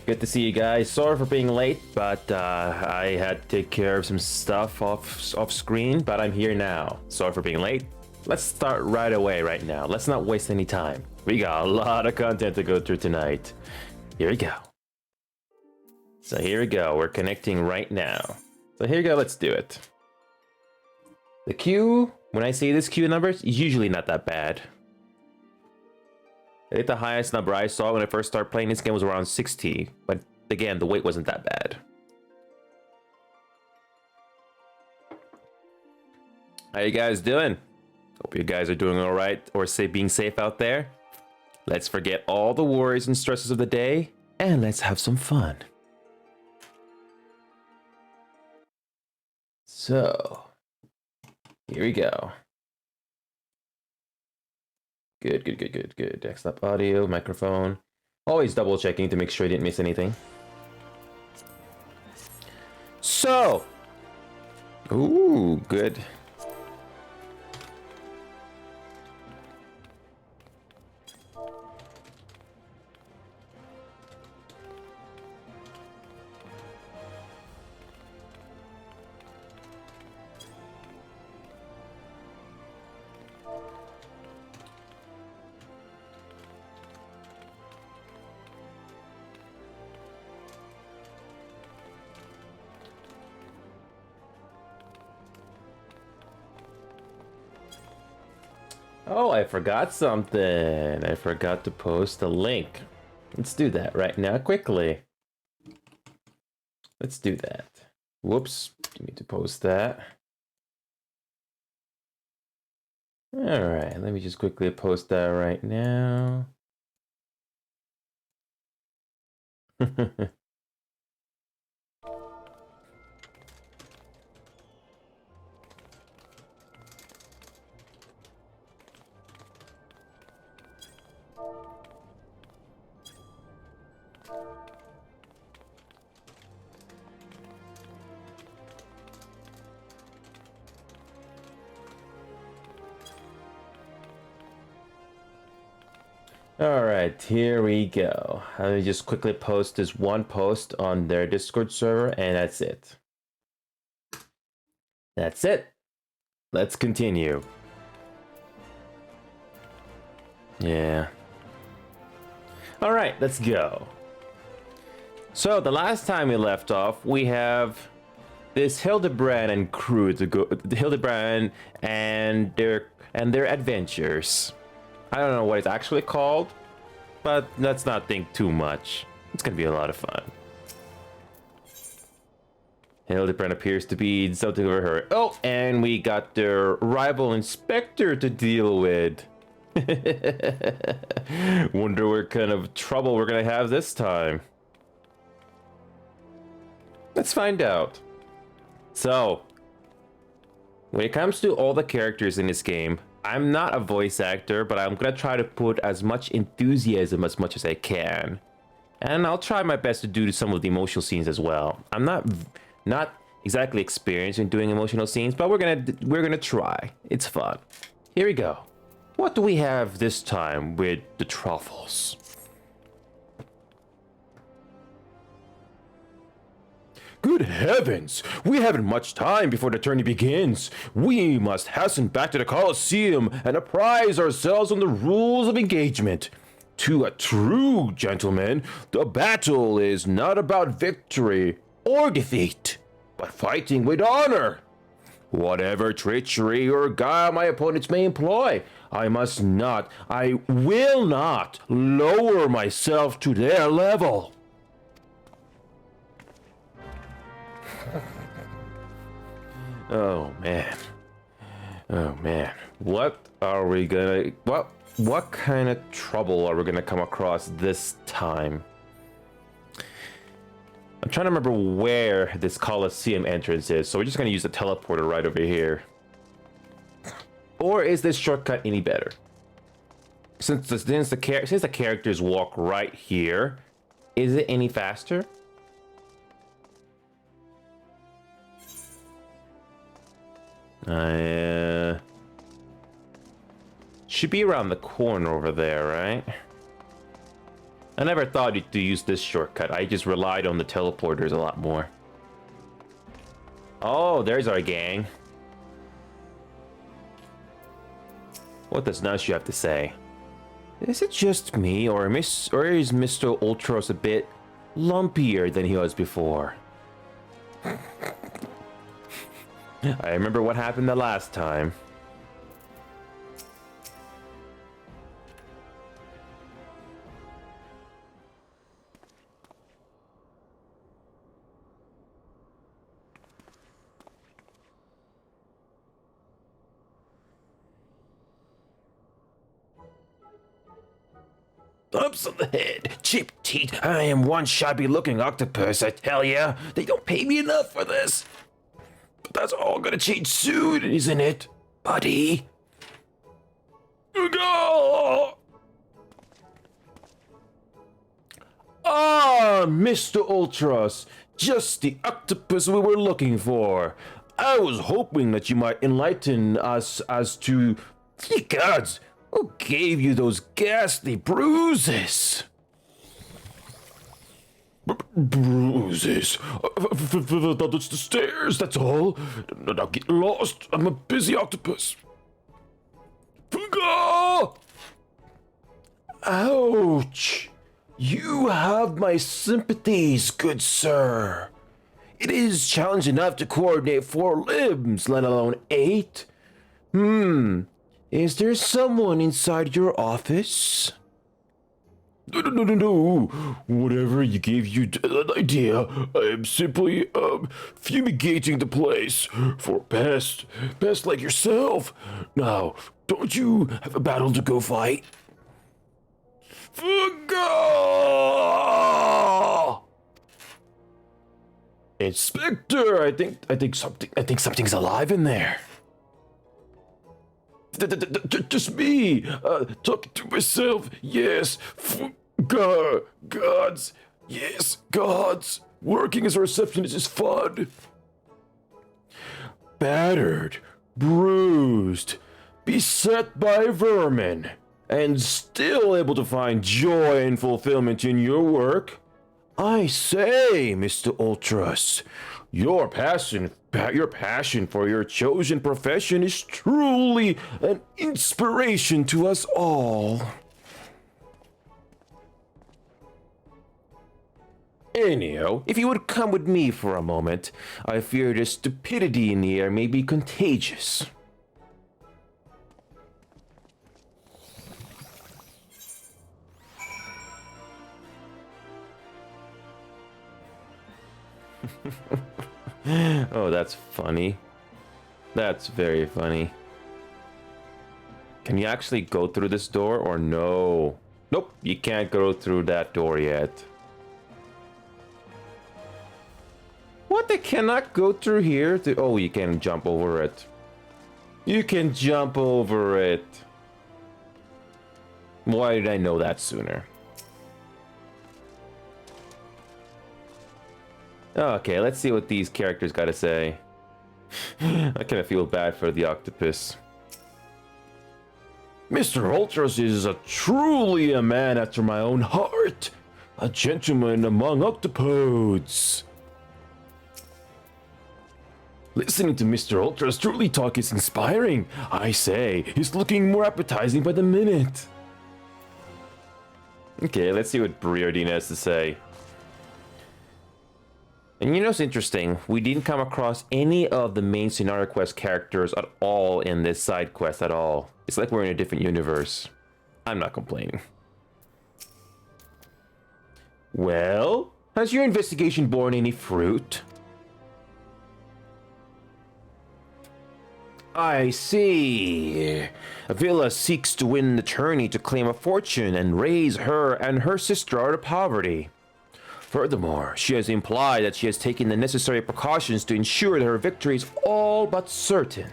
Good to see you guys. Sorry for being late, but I had to take care of some stuff off screen, but I'm here now. Sorry for being late. Let's start right away right now. Let's not waste any time. We got a lot of content to go through tonight. Here we go. So here we go. We're connecting right now. So here we go. Let's do it. The queue, when I see this queue number, is usually not that bad. I think the highest number I saw when I first started playing this game was around 60, but again, the wait wasn't that bad. How you guys doing? Hope you guys are doing all right, or being safe out there. Let's forget all the worries and stresses of the day, and let's have some fun. So, here we go. Good. Desktop audio, microphone. Always double checking to make sure I didn't miss anything. So, ooh, good. Oh, I forgot something. I forgot to post a link. Let's do that right now quickly. Let's do that. Whoops, you need to post that. All right, let me just quickly post that right now. All right, here we go. Let me just quickly post this one post on their Discord server, and that's it. That's it. Let's continue. Yeah. All right, let's go. So the last time we left off, we have this Hildebrand and crew to go. Hildebrand and their adventures. I don't know what it's actually called, but let's not think too much. It's gonna be a lot of fun. Hildebrand appears to be something over her. Oh, and we got their rival inspector to deal with. Wonder what kind of trouble we're gonna have this time. Let's find out. So, when it comes to all the characters in this game, I'm not a voice actor, but I'm gonna try to put as much enthusiasm as much as I can. And I'll try my best to do some of the emotional scenes as well. I'm not exactly experienced in doing emotional scenes, but we're gonna try. It's fun. Here we go. What do we have this time with the truffles? Good heavens! We haven't much time before the tourney begins. We must hasten back to the Colosseum and apprise ourselves on the rules of engagement. To a true gentleman, the battle is not about victory or defeat, but fighting with honor. Whatever treachery or guile my opponents may employ, I will not lower myself to their level. Oh man. What are we gonna, what kind of trouble are we gonna come across this time? I'm trying to remember where this Colosseum entrance is, so we're just gonna use the teleporter right over here. Or is this shortcut any better? Since the characters walk right here, is it any faster? Should be around the corner over there, right? I never thought to use this shortcut. I just relied on the teleporters a lot more. Oh, there's our gang. What does Nash have to say? Is it just me, or is Mr. Ultros a bit lumpier than he was before? I remember what happened the last time. Ups on the head, cheap teat. I am one shabby-looking octopus, I tell ya. They don't pay me enough for this. But that's all gonna change soon, isn't it, buddy? Ah, Mr. Ultros, just the octopus we were looking for. I was hoping that you might enlighten us as to, ye gods, who gave you those ghastly bruises? Bruises? I thought it's the stairs, that's all. Now get lost. I'm a busy octopus. Ouch. You have my sympathies, good sir. It is challenging enough to coordinate 4 limbs, let alone 8. Is there someone inside your office? No. Whatever you gave you an idea, I am simply, fumigating the place for pests like yourself. Now, don't you have a battle to go fight? Inspector, I think something's alive in there. Just me, talking to myself. Yes, gods. Yes, gods. Working as a receptionist is fun. Battered, bruised, beset by vermin, and still able to find joy and fulfillment in your work. I say, Mr. Ultros, your passion for your chosen profession is truly an inspiration to us all. Anyhow, if you would come with me for a moment, I fear the stupidity in the air may be contagious. Oh, that's funny. That's very funny. Can you actually go through this door or no? Nope, you can't go through that door yet. What, they cannot go through here? Oh, you can jump over it. You can jump over it. Why did I know that sooner? Okay, let's see what these characters gotta say. I kind of feel bad for the octopus. Mr. Ultros is truly a man after my own heart. A gentleman among octopodes. Listening to Mr. Ultros truly talk is inspiring. I say, he's looking more appetizing by the minute. Okay, let's see what Briardine has to say. And you know what's interesting? We didn't come across any of the main scenario quest characters at all in this side quest at all. It's like we're in a different universe. I'm not complaining. Well, has your investigation borne any fruit? I see. Avila seeks to win the tourney to claim a fortune and raise her and her sister out of poverty. Furthermore, she has implied that she has taken the necessary precautions to ensure that her victory is all but certain.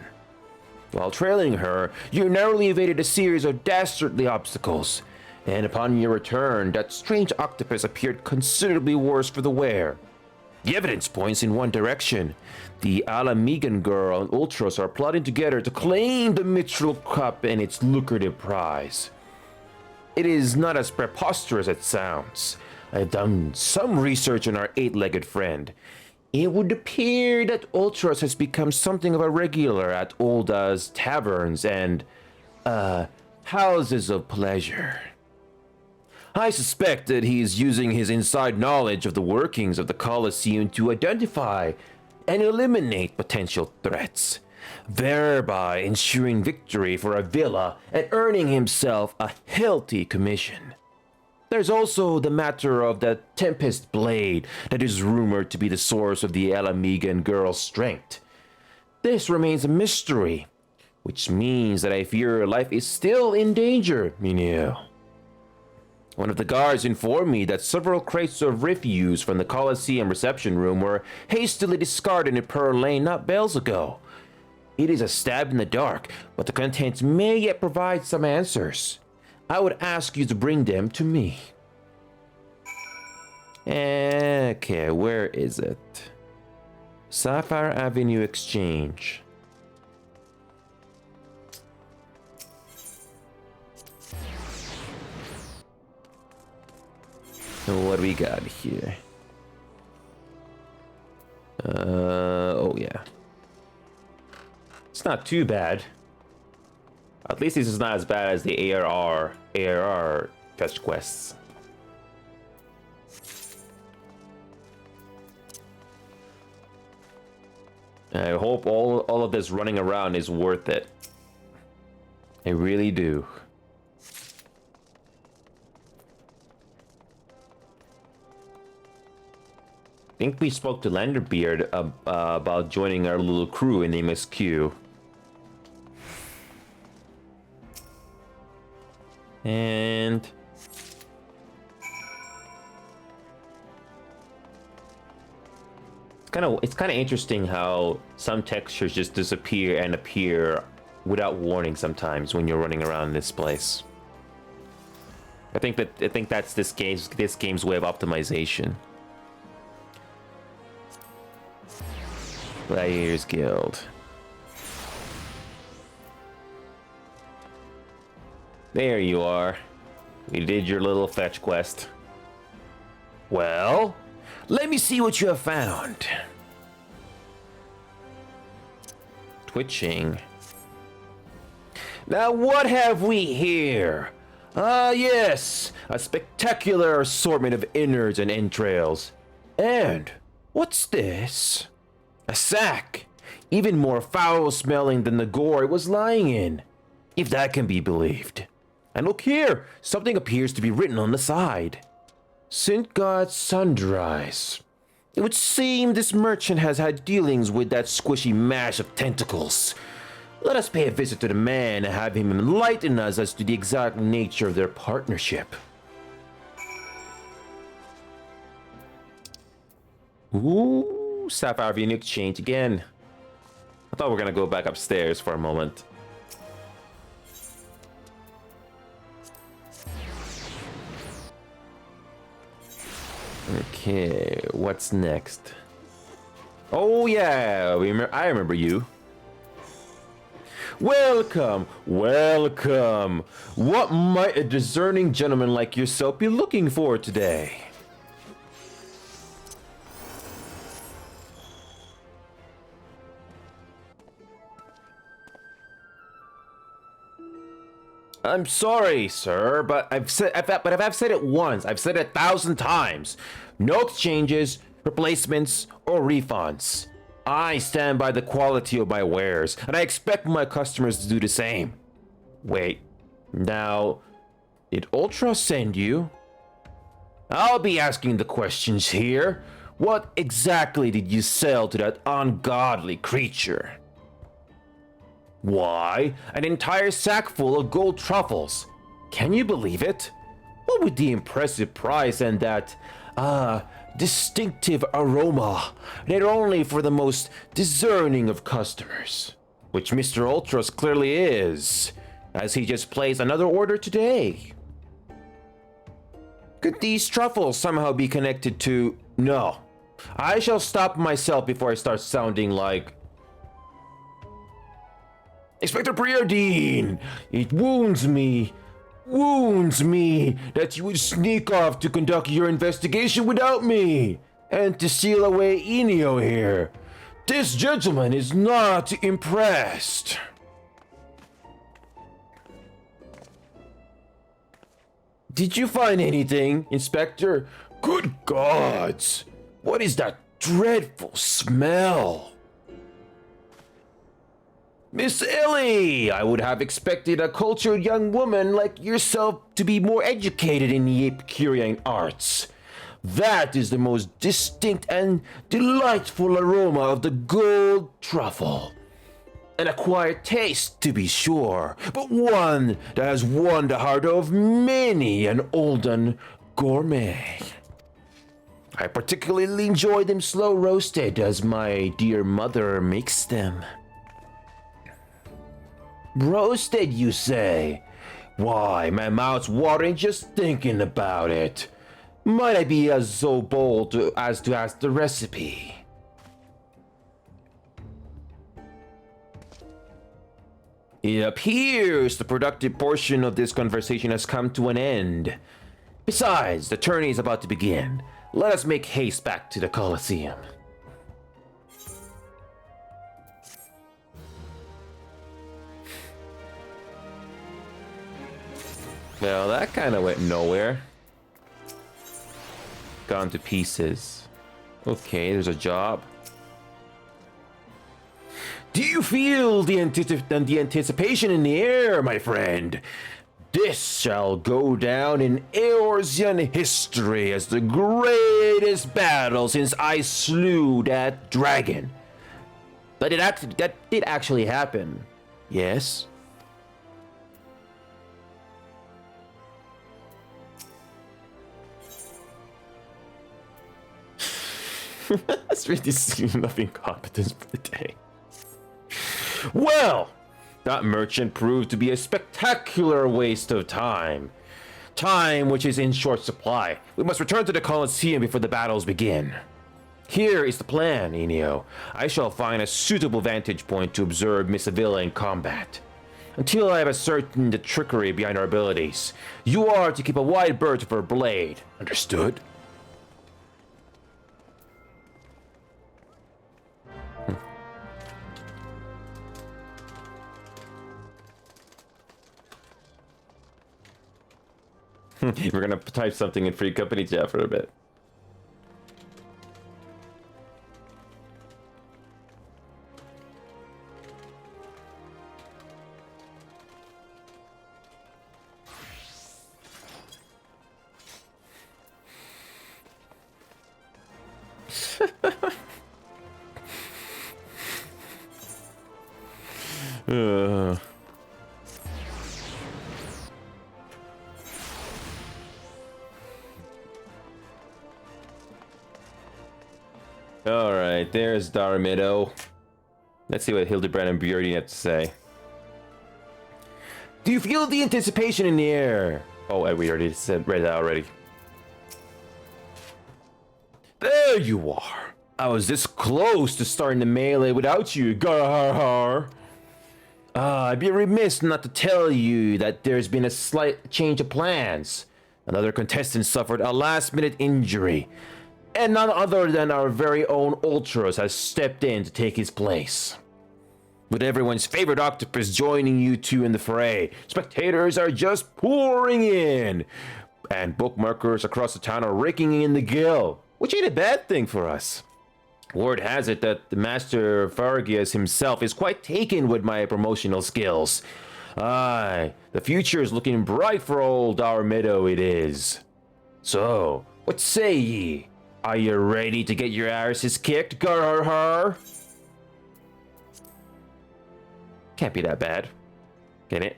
While trailing her, you narrowly evaded a series of dastardly obstacles, and upon your return, that strange octopus appeared considerably worse for the wear. The evidence points in one direction. The Alamigan girl and Ultros are plotting together to claim the Mithril Cup and its lucrative prize. it is not as preposterous as it sounds. I've done some research on our eight-legged friend. It would appear that Ultros has become something of a regular at Olda's taverns and, houses of pleasure. I suspect that he is using his inside knowledge of the workings of the Colosseum to identify and eliminate potential threats, thereby ensuring victory for Avila and earning himself a healthy commission. There's also the matter of the Tempest Blade that is rumored to be the source of the Alamigan girl's strength. This remains a mystery, which means that I fear her life is still in danger, Mineo. One of the guards informed me that several crates of refuse from the Colosseum reception room were hastily discarded in Pearl Lane not bells ago. It is a stab in the dark, but the contents may yet provide some answers. I would ask you to bring them to me. Okay, where is it? Sapphire Avenue Exchange. So what do we got here? Oh yeah. It's not too bad. At least this is not as bad as the ARR fetch quests. I hope all of this running around is worth it. I really do. I think we spoke to Landerbeard about joining our little crew in MSQ. And it's kind of interesting how some textures just disappear and appear without warning sometimes when you're running around this place. I think that's this game's way of optimization. Players Guild. There you are. You did your little fetch quest. Well, let me see what you have found. Twitching. Now what have we here? Ah yes, a spectacular assortment of innards and entrails. And what's this? A sack, even more foul-smelling than the gore it was lying in, if that can be believed. And look here, something appears to be written on the side. Synth God Sunrise. It would seem this merchant has had dealings with that squishy mash of tentacles. Let us pay a visit to the man and have him enlighten us as to the exact nature of their partnership. Ooh. Sapphire Avenue Exchange again. I thought we were gonna go back upstairs for a moment. Okay, what's next? Oh yeah, I remember you. Welcome, welcome. What might a discerning gentleman like yourself be looking for today? I'm sorry, sir, but I've said it once. I've said it 1,000 times. No exchanges, replacements, or refunds. I stand by the quality of my wares, and I expect my customers to do the same. Wait, now, did Ultra send you? I'll be asking the questions here. What exactly did you sell to that ungodly creature? Why, an entire sack full of gold truffles. Can you believe it? What with the impressive price and that, distinctive aroma, that only for the most discerning of customers. Which Mr. Ultros clearly is, as he just placed another order today. Could these truffles somehow be connected to... No. I shall stop myself before I start sounding like... Inspector Preordine! It wounds me wounds me that you would sneak off to conduct your investigation without me, and to seal away Enio here. This gentleman is not impressed. Did you find anything, Inspector? Good gods! What is that dreadful smell? Miss Ellie, I would have expected a cultured young woman like yourself to be more educated in the Epicurean arts. That is the most distinct and delightful aroma of the gold truffle. An acquired taste, to be sure, but one that has won the heart of many an olden gourmet. I particularly enjoy them slow roasted, as my dear mother makes them. Roasted, you say? Why, my mouth's watering just thinking about it. Might I be so bold as to ask the recipe? It appears the productive portion of this conversation has come to an end. Besides, the tourney is about to begin. Let us make haste back to the Colosseum. Well, that kind of went nowhere. Gone to pieces. Okay, there's a job. Do you feel the anticipation in the air, my friend? This shall go down in Eorzean history as the greatest battle since I slew that dragon. But that did actually happen. Yes? That's really enough incompetence for the day. Well, that merchant proved to be a spectacular waste of time. Time which is in short supply. We must return to the Colosseum before the battles begin. Here is the plan, Enio. I shall find a suitable vantage point to observe Miss Avila in combat. Until I have ascertained the trickery behind our abilities, you are to keep a wide berth of her blade. Understood? We're gonna type something in free company chat for a bit. Alright, there's Darmido. Let's see what Hildebrand and Bjorn have to say. Do you feel the anticipation in the air? Oh, we already read that already. There you are. I was this close to starting the melee without you, Garhar. I'd be remiss not to tell you that there's been a slight change of plans. Another contestant suffered a last-minute injury, and none other than our very own Ultros has stepped in to take his place. With everyone's favorite octopus joining you two in the fray, spectators are just pouring in, and bookmarkers across the town are raking in the gil, which ain't a bad thing for us. Word has it that the Master Fargius himself is quite taken with my promotional skills. Aye, the future is looking bright for old our meadow, it is. So, what say ye? Are you ready to get your asses kicked, Garhar? Can't be that bad. Get it?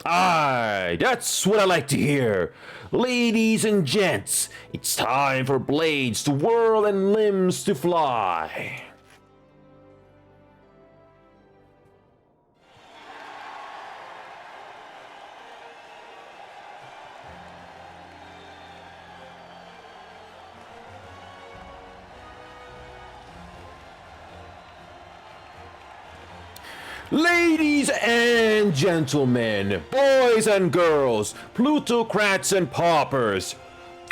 Aye, that's what I like to hear. Ladies and gents, it's time for blades to whirl and limbs to fly. Ladies and gentlemen, boys and girls, plutocrats and paupers,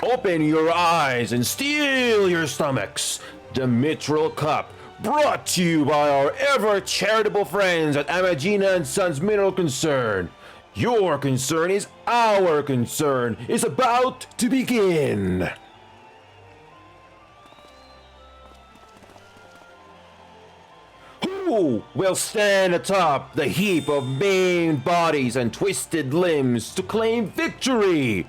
open your eyes and steel your stomachs. The Mithril Cup, brought to you by our ever charitable friends at Amagina and Sons Mineral Concern. Your concern is our concern, is about to begin. Who will stand atop the heap of maimed bodies and twisted limbs to claim victory?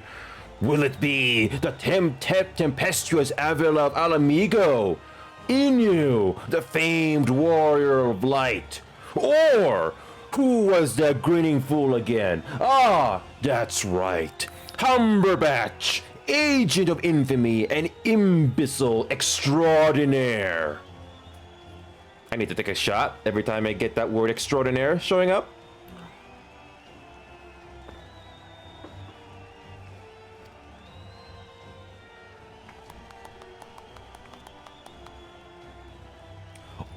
Will it be the tempestuous Avila of Alamigo, Inu, the famed warrior of light? Or who was that grinning fool again? Ah, that's right, Humberbatch, agent of infamy and imbecile extraordinaire. I need to take a shot every time I get that word extraordinaire showing up.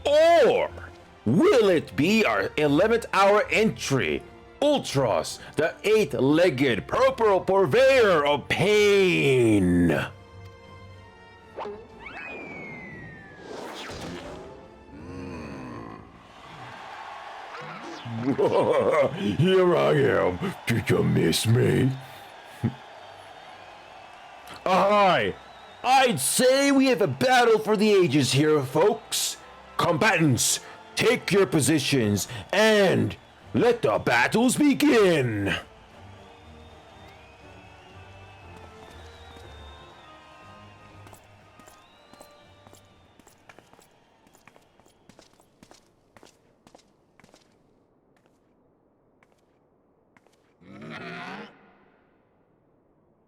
Or will it be our 11th hour entry, Ultros, the 8-legged purple purveyor of pain? Here I am. Did you miss me? Aye, I'd say we have a battle for the ages here, folks. Combatants, take your positions and let the battles begin.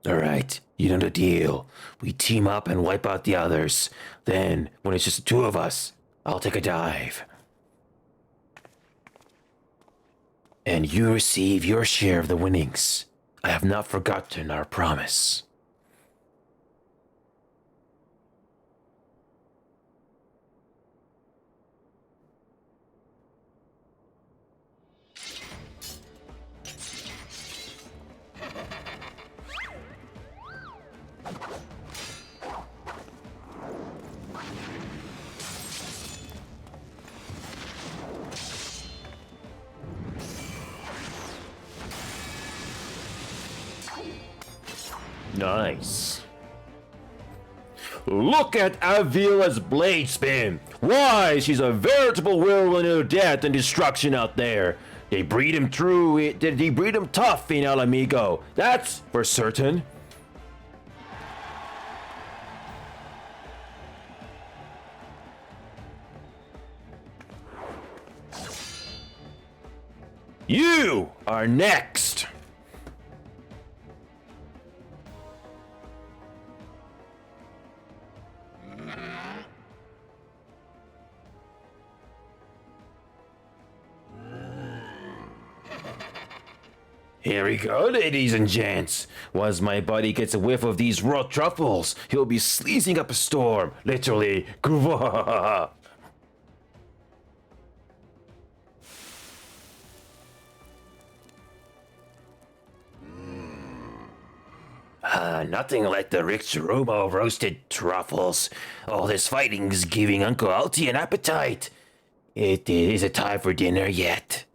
Alright, you know the deal. We team up and wipe out the others. Then, when it's just the two of us, I'll take a dive. And you receive your share of the winnings. I have not forgotten our promise. Nice. Look at Avila's blade spin. Why, she's a veritable whirlwind of death and destruction out there. They breed him true. They breed him tough in Alamigo. That's for certain. You are next. Here we go, ladies and gents. Once my buddy gets a whiff of these raw truffles, he'll be sleazing up a storm. Literally. Nothing like the rich aroma of roasted truffles. All this fighting's giving Uncle Alti an appetite. It isn't time for dinner yet.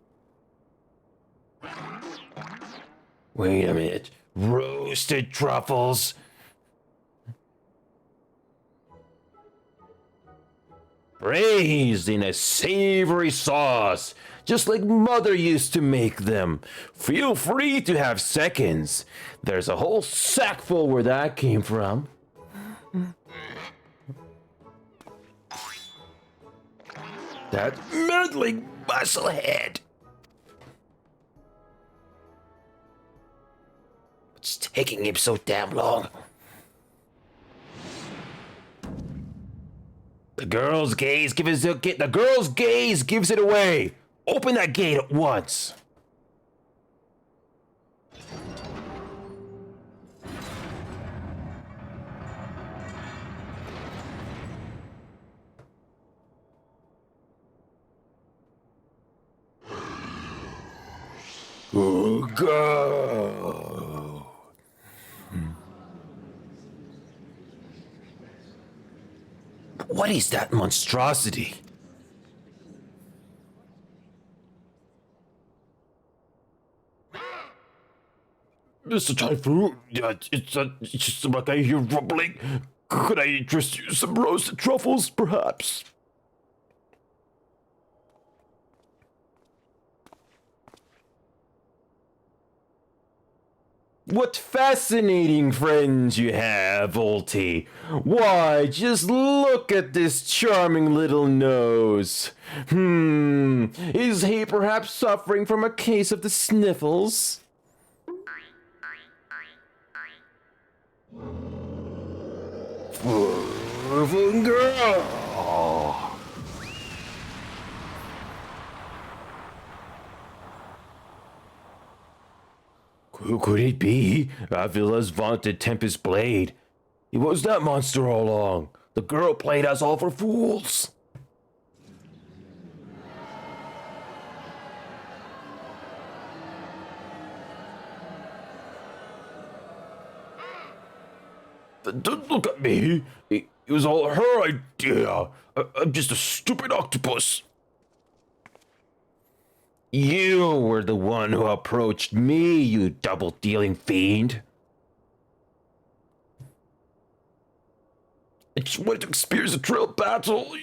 Wait a minute. Roasted truffles? Braised in a savory sauce, just like Mother used to make them. Feel free to have seconds. There's a whole sack full where that came from. That meddling musclehead. What's taking him so damn long? The girl's gaze gives it away. Open that gate at once. Go. What is that monstrosity? Mr. Typhoon, it's just like I hear rumbling. Could I interest you in some roasted truffles, perhaps? What fascinating friends you have, Volty. Why, just look at this charming little nose. Is he perhaps suffering from a case of the sniffles? Girl. Who could it be? Avila's vaunted Tempest Blade. It was that monster all along. The girl played us all for fools. Don't look at me. It was all her idea. I'm just a stupid octopus. You were the one who approached me, you double-dealing fiend. I just wanted to experience a trail battle,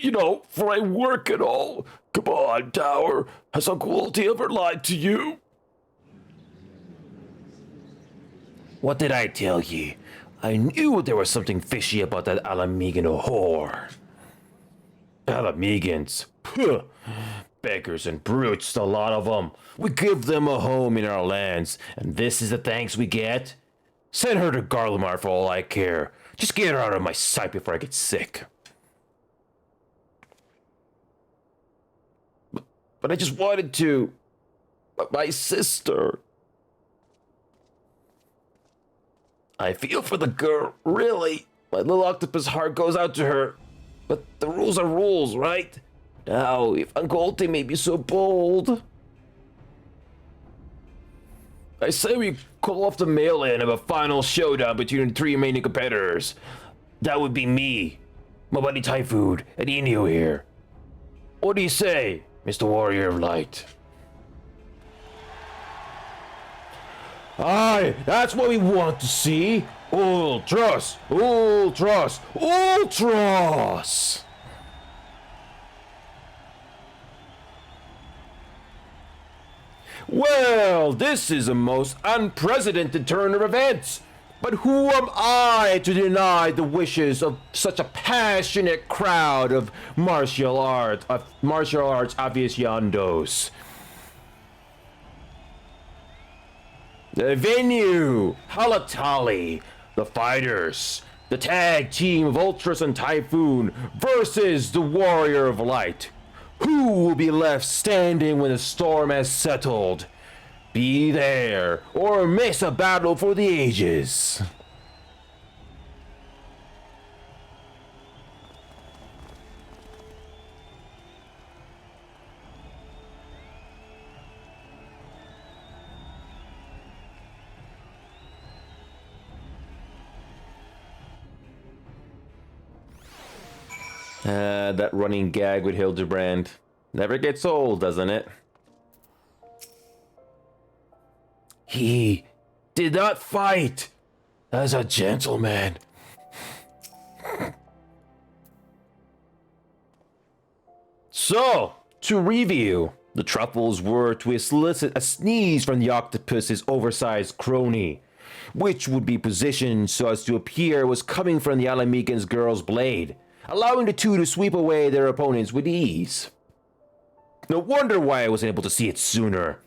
for I work and all. Come on, Tower. Has Uncle Ulti ever lied to you? What did I tell ye? I knew there was something fishy about that Alamegan whore. Alamegans. Puh. Beggars and brutes, a lot of them. We give them a home in our lands, and this is the thanks we get? Send her to Garlemar for all I care. Just get her out of my sight before I get sick. But I just wanted to. My sister. I feel for the girl, really. My little octopus heart goes out to her. But the rules are rules, right? Now, if Uncle Ulti may be so bold, I say we call off the mail-in of a final showdown between the three remaining competitors. That would be me, my buddy Typhoon, and Inyo here. What do you say, Mr. Warrior of Light? Aye, that's what we want to see. Ultras! Ultras! Ultras! Well, this is a most unprecedented turn of events. But who am I to deny the wishes of such a passionate crowd of martial arts aficionados? The venue, Halatali, the fighters, the tag team of Ultras and Typhoon versus the Warrior of Light. Who will be left standing when the storm has settled? Be there or miss a battle for the ages. That running gag with Hildebrand never gets old, doesn't it? He did not fight as a gentleman. So, to review, the truffles were to elicit a sneeze from the octopus's oversized crony, which would be positioned so as to appear it was coming from the Alamegan's girl's blade, allowing the two to sweep away their opponents with ease. No wonder why I wasn't able to see it sooner.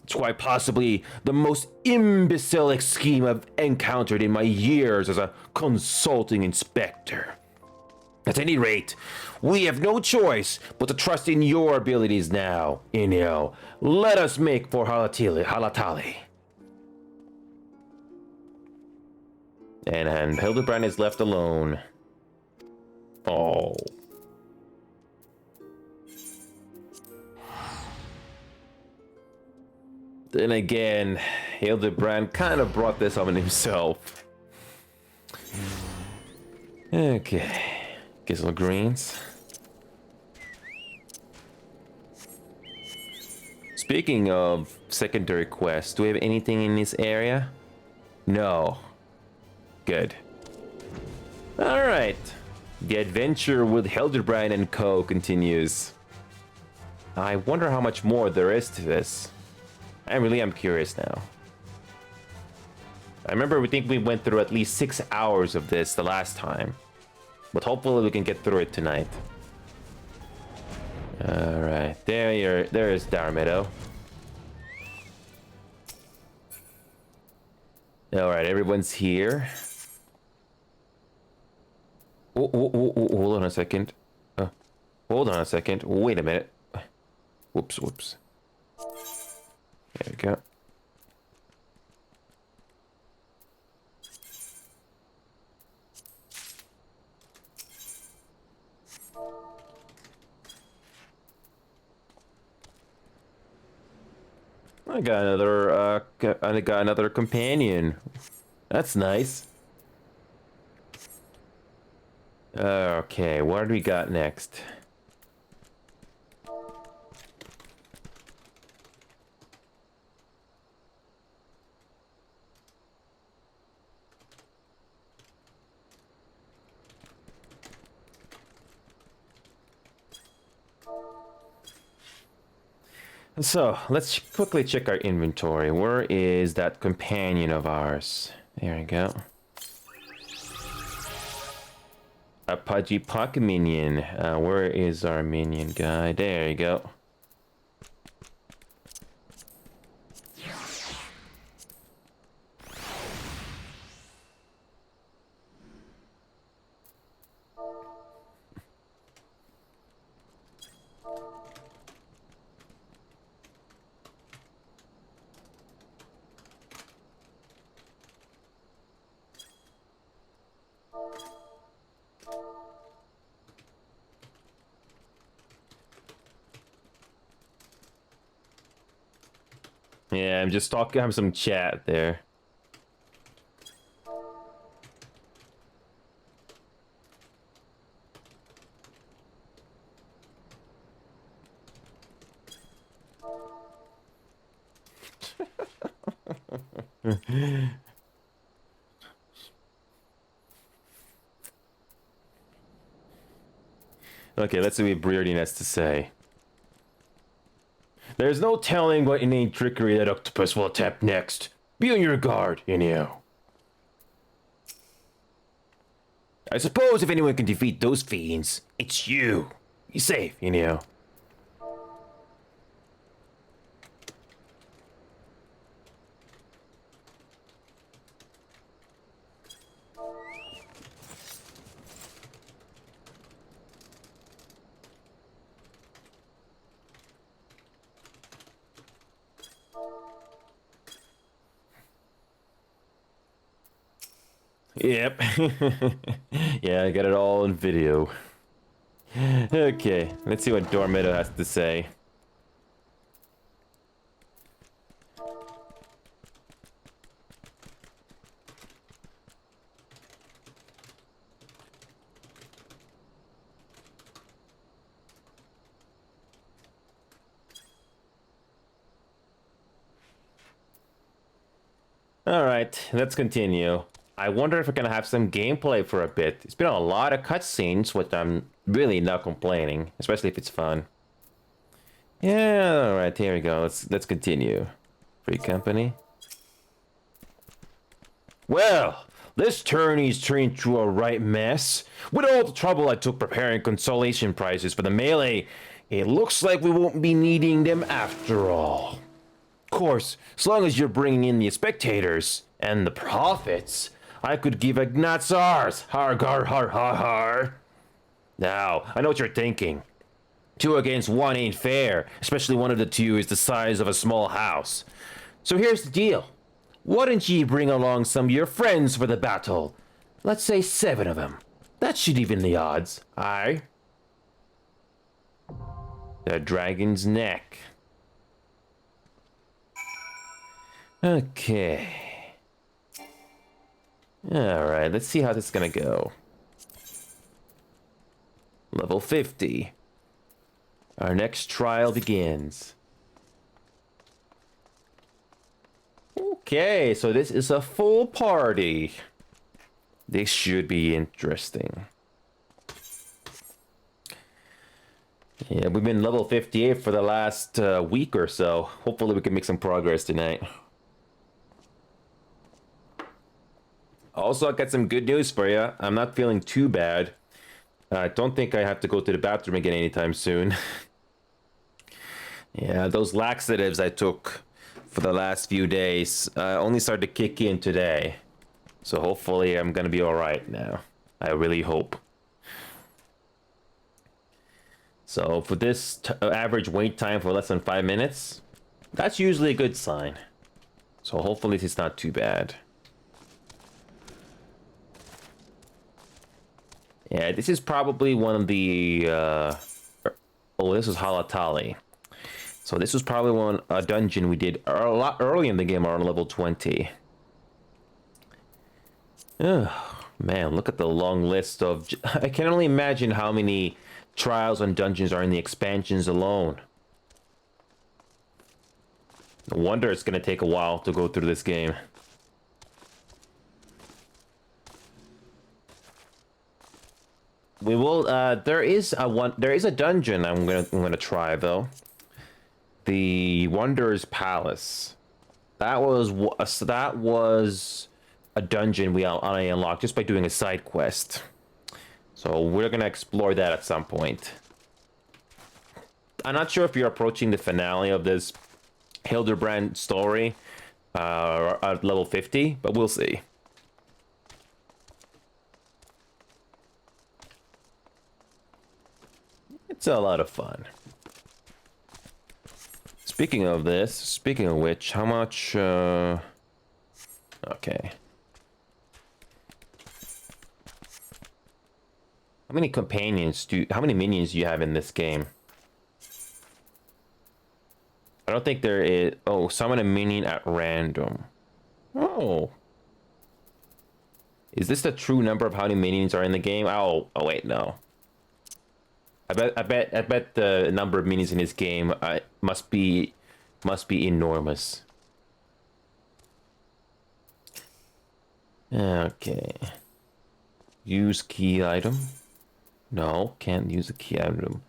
It's quite possibly the most imbecilic scheme I've encountered in my years as a consulting inspector. At any rate, we have no choice but to trust in your abilities now, Inyo. Let us make for Halatali. And Hildebrand is left alone. Oh. Then again, Hildebrand kind of brought this on himself. Okay. Get some greens. Speaking of secondary quests, do we have anything in this area? No. Good. Alright. The adventure with Hildebrand and Co. continues. I wonder how much more there is to this. I really am curious now. I remember we think we went through at least 6 hours of this the last time. But hopefully we can get through it tonight. Alright, there is Darmeadow. Alright, everyone's here. Hold on a second. Hold on a second. Wait a minute. Whoops. There we go. I got another companion. That's nice. Okay, what do we got next? So, let's quickly check our inventory. Where is that companion of ours? There we go. A Pudgy Puck minion. Where is our minion guy? There you go. Yeah, I'm just talking, have some chat there. Okay, let's see what Beardy has to say. There's no telling what innate trickery that octopus will attempt next. Be on your guard, Inio. I suppose if anyone can defeat those fiends, it's you. Be safe, Inio. Yep. Yeah, I got it all in video. Okay, let's see what Darmeadow has to say. Alright, let's continue. I wonder if we're gonna have some gameplay for a bit. It's been a lot of cutscenes, which I'm really not complaining, especially if it's fun. Yeah, alright, here we go. Let's continue. Free company. Well, this tourney's turned into a right mess. With all the trouble I took preparing consolation prizes for the melee, it looks like we won't be needing them after all. Of course, as long as you're bringing in the spectators and the profits, I could give a Gnatsars. Har gar har har har. Now, I know what you're thinking. 2 against 1 ain't fair, especially one of the two is the size of a small house. So here's the deal. Why don't you bring along some of your friends for the battle? Let's say 7 of them. That should even the odds. Aye. The dragon's neck. Okay. Alright, let's see how this is gonna go. Level 50. Our next trial begins. Okay, so this is a full party. This should be interesting. Yeah, we've been level 58 for the last week or so. Hopefully we can make some progress tonight. Also, I got some good news for you. I'm not feeling too bad. I don't think I have to go to the bathroom again anytime soon. Yeah, those laxatives I took for the last few days only started to kick in today. So hopefully I'm gonna be alright now. I really hope. So for this average wait time for less than 5 minutes, that's usually a good sign. So hopefully it's not too bad. Yeah, this is probably one of the... oh, this is Halatali. So this was probably a dungeon we did a lot early in the game, around level 20. Oh, man, look at the long list of... I can only imagine how many trials and dungeons are in the expansions alone. No wonder it's going to take a while to go through this game. We will, there is a dungeon I'm gonna try though. The Wanderer's Palace. That was a dungeon I unlocked just by doing a side quest. So we're gonna explore that at some point. I'm not sure if you're approaching the finale of this Hildebrand story at level 50, but we'll see. It's a lot of fun. Speaking of which, how much, okay. How many minions do you have in this game? I don't think there is, oh, summon a minion at random. Oh. Is this the true number of how many minions are in the game? Oh wait, no. I bet the number of minions in this game must be enormous. Okay. Use key item. No, can't use a key item.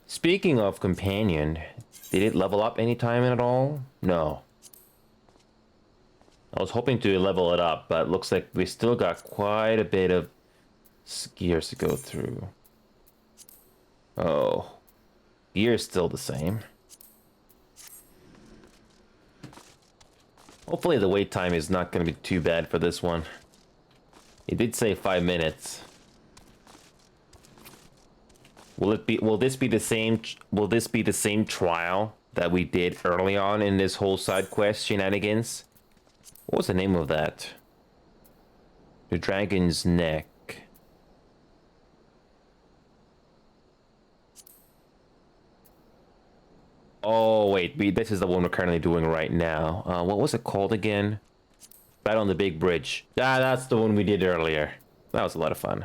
Speaking of companion, did it level up anytime at all? No. I was hoping to level it up, but looks like we still got quite a bit of gears to go through. Oh, gear's still the same. Hopefully the wait time is not going to be too bad for this one. It did say 5 minutes. Will this be the same trial that we did early on in this whole side quest shenanigans? What was the name of that? The Dragon's Neck. Oh, wait, this is the one we're currently doing right now. What was it called again? Battle on the Big Bridge. Ah, that's the one we did earlier. That was a lot of fun.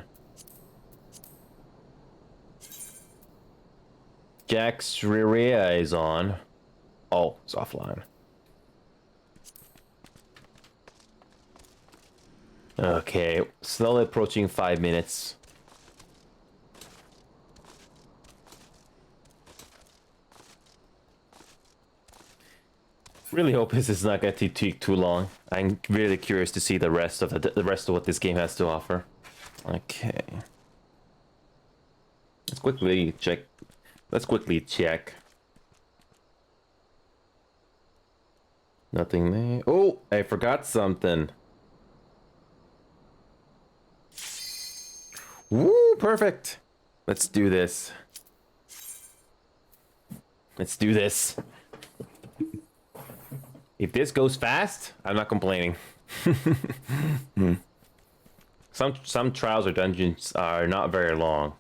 Jack's Rerea is on. Oh, it's offline. Okay, slowly approaching 5 minutes. Really hope this is not going to take too long. I'm really curious to see the rest of what this game has to offer. Okay. Let's quickly check. Nothing there. Oh, I forgot something. Woo, perfect. Let's do this. Let's do this. If this goes fast, I'm not complaining. Some trials or dungeons are not very long.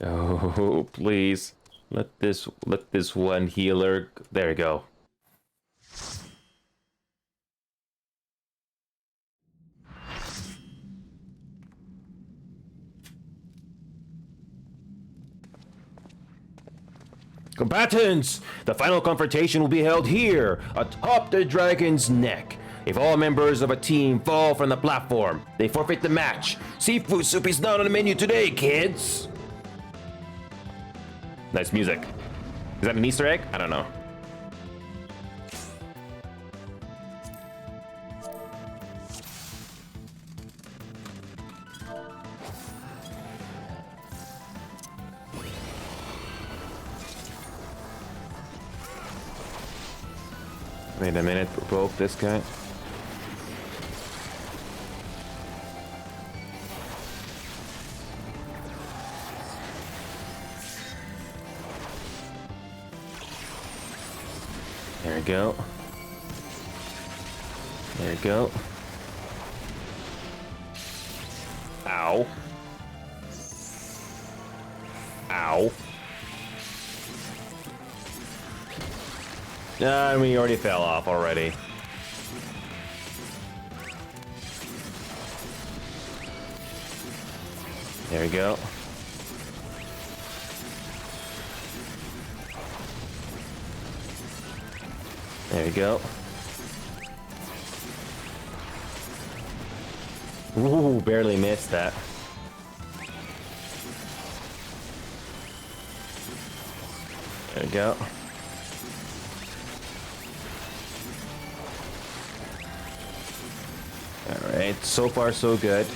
Oh, please. Let this one healer. There we go. Combatants! The final confrontation will be held here, atop the dragon's neck. If all members of a team fall from the platform, they forfeit the match. Seafood soup is not on the menu today, kids! Nice music. Is that an Easter egg? I don't know. Wait a minute, provoke this guy. There we go. There we go. Ow. Ow. We already fell off already. There we go. There we go. Ooh, barely missed that. There we go. Alright, so far so good.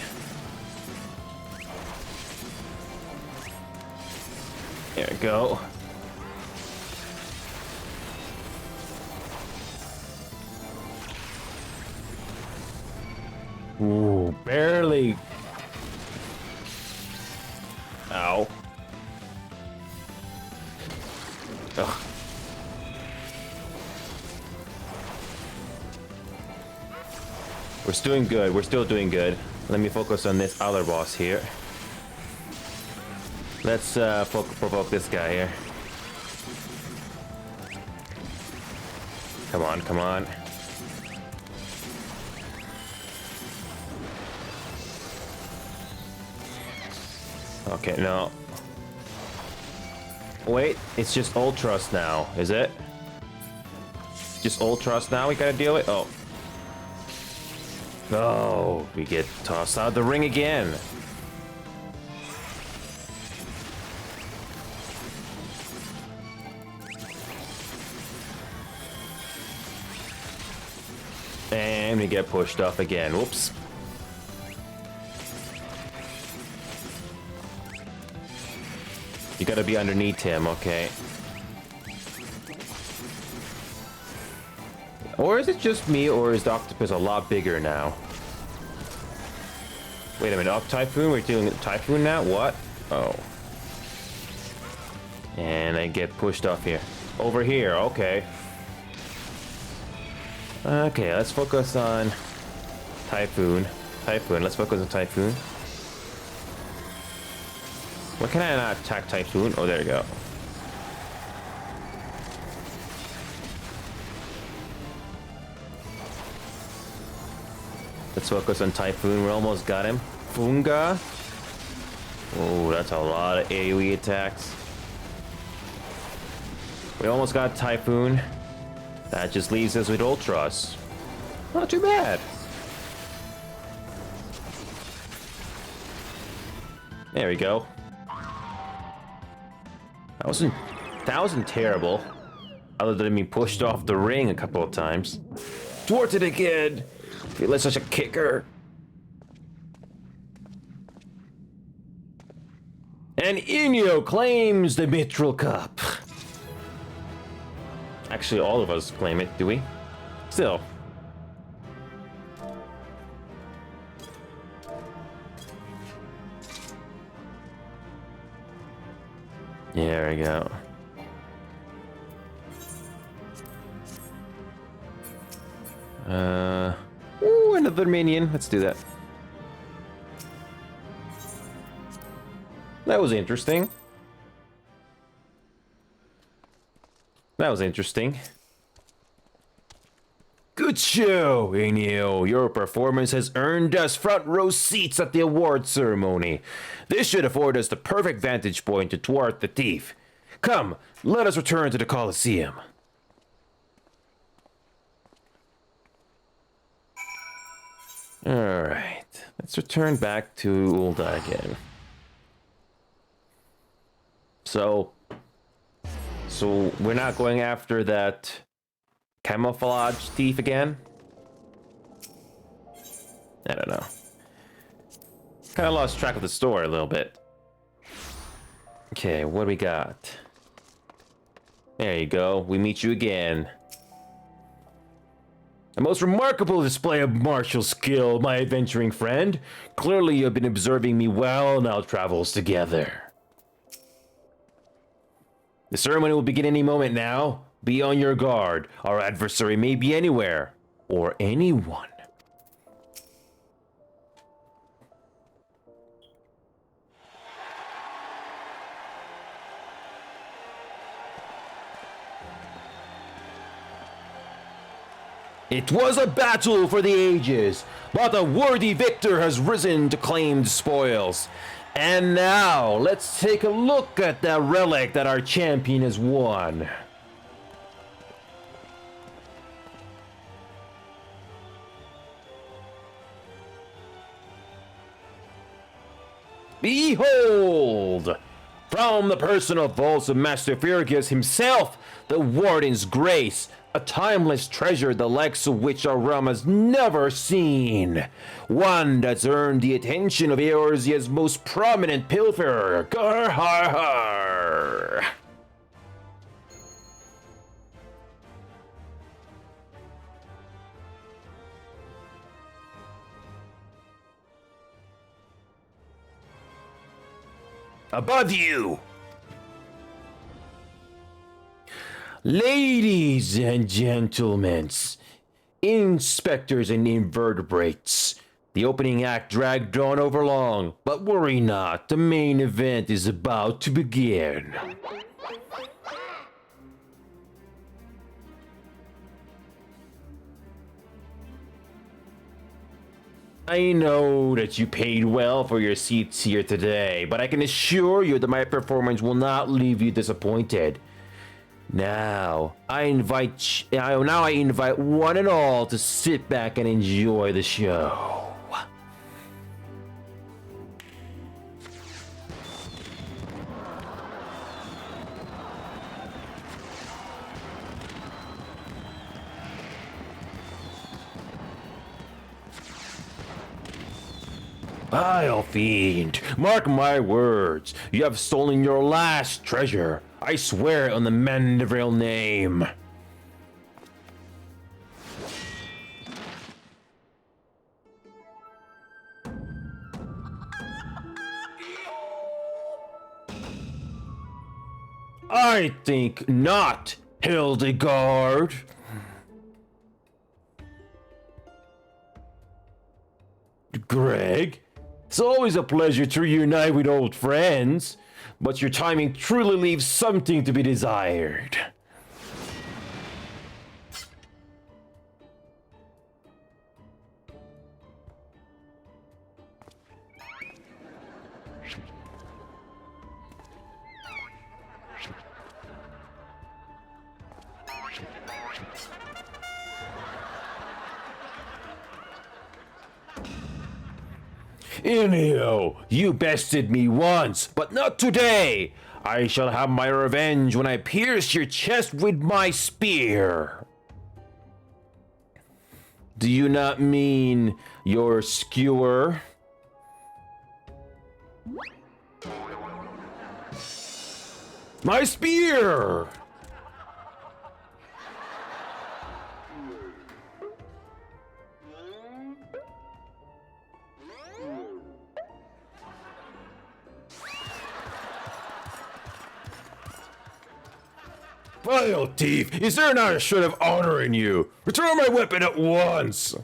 There we go. Ooh, barely. Ow. Ugh. We're still doing good. We're still doing good. Let me focus on this other boss here. Let's provoke this guy here. Come on, come on. Okay, no. Wait, it's just Ultras now, is it? Just Ultras now we gotta deal with? Oh. No, we get tossed out of the ring again. And we get pushed off again. Whoops. You gotta be underneath him, okay. Or is it just me, or is the octopus a lot bigger now? Wait a minute, up Typhoon? We're doing Typhoon now? What? Oh. And I get pushed off here. Over here, okay. Okay, let's focus on Typhoon. Let's focus on Typhoon. Why can I not attack Typhoon? Oh, there we go. Let's focus on Typhoon. We almost got him. Funga. Oh, that's a lot of AoE attacks. We almost got Typhoon. That just leaves us with Ultras. Not too bad. There we go. That wasn't terrible. Other than being pushed off the ring a couple of times. Thwarted again. Feel like such a kicker. And Inyo claims the Mithril Cup. Actually, all of us claim it, do we? Still. There we go. Ooh, another minion. Let's do that. That was interesting. That was interesting. Good show, Enio. Your performance has earned us front row seats at the award ceremony. This should afford us the perfect vantage point to thwart the thief. Come, let us return to the Colosseum. Alright, let's return back to Ulda again. So we're not going after that camouflage thief again? I don't know. Kind of lost track of the story a little bit. Okay, what do we got? There you go. We meet you again. A most remarkable display of martial skill, my adventuring friend. Clearly you have been observing me well in our travels together. The ceremony will begin any moment now. Be on your guard. Our adversary may be anywhere, or anyone. It was a battle for the ages, but a worthy victor has risen to claim the spoils. And now, let's take a look at the relic that our champion has won. Behold! From the personal vaults of Master Fergus himself, the Warden's Grace, a timeless treasure the likes of which our realm has never seen. One that's earned the attention of Eorzea's most prominent pilferer. Gar har har. Above you! Ladies and gentlemen, inspectors and invertebrates, the opening act dragged on over long, but worry not, the main event is about to begin. I know that you paid well for your seats here today, but I can assure you that my performance will not leave you disappointed. Now I invite one and all to sit back and enjoy the show. Vile fiend, mark my words, you have stolen your last treasure. I swear it on the Mandeville name. I think not, Hildegard. Greg? It's always a pleasure to reunite with old friends, but your timing truly leaves something to be desired. Enio, you bested me once, but not today. I shall have my revenge when I pierce your chest with my spear. Do you not mean your skewer? My spear! Vile thief! Is there not a shred of honor in you? Return my weapon at once!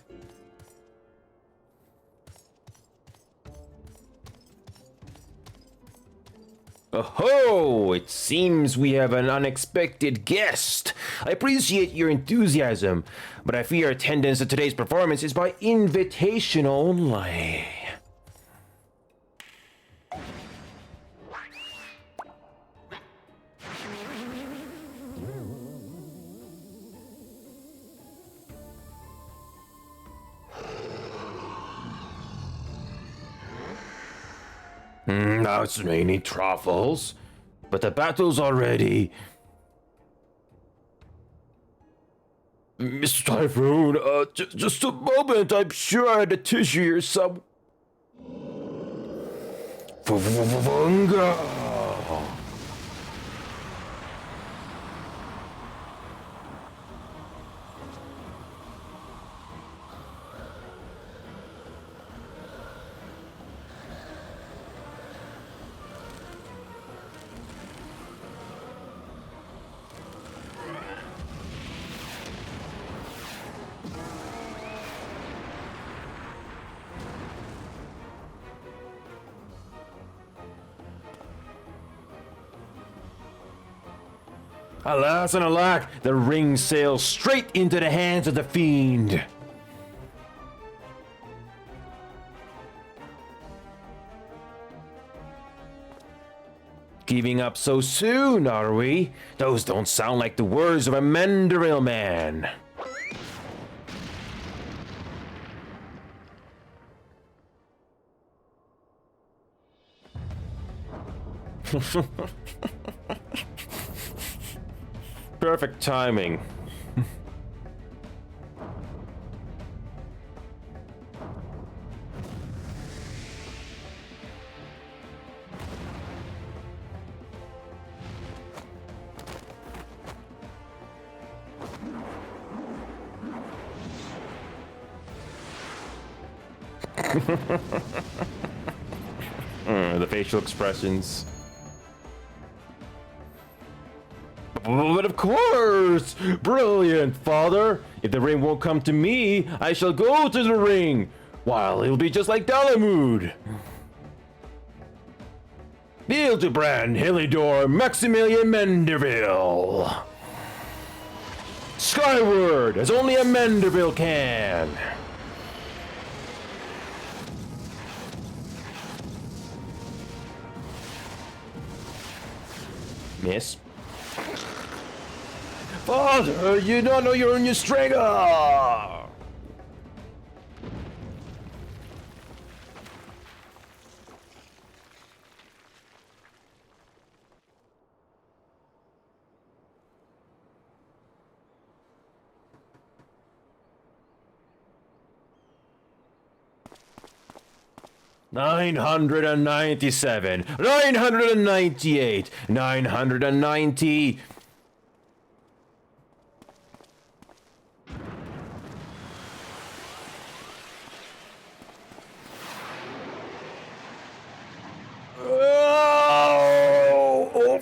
Oh, it seems we have an unexpected guest. I appreciate your enthusiasm, but I fear attendance at today's performance is by invitation only. Now it's raining truffles, but the battle's already... Mr. Typhoon, just a moment, I'm sure I had a tissue here some... Vunga! Alas and alack, the ring sails straight into the hands of the fiend. Giving up so soon, are we? Those don't sound like the words of a Mandaril man. Perfect timing. The facial expressions. But of course! Brilliant, father! If the ring won't come to me, I shall go to the ring! While it'll be just like Dalamud! Hildebrand, Hillidor, Maximilian Manderville! Skyward, as only a Manderville can! Miss? Father, you don't know you're in your stringer! $997, $998, $990... Oh.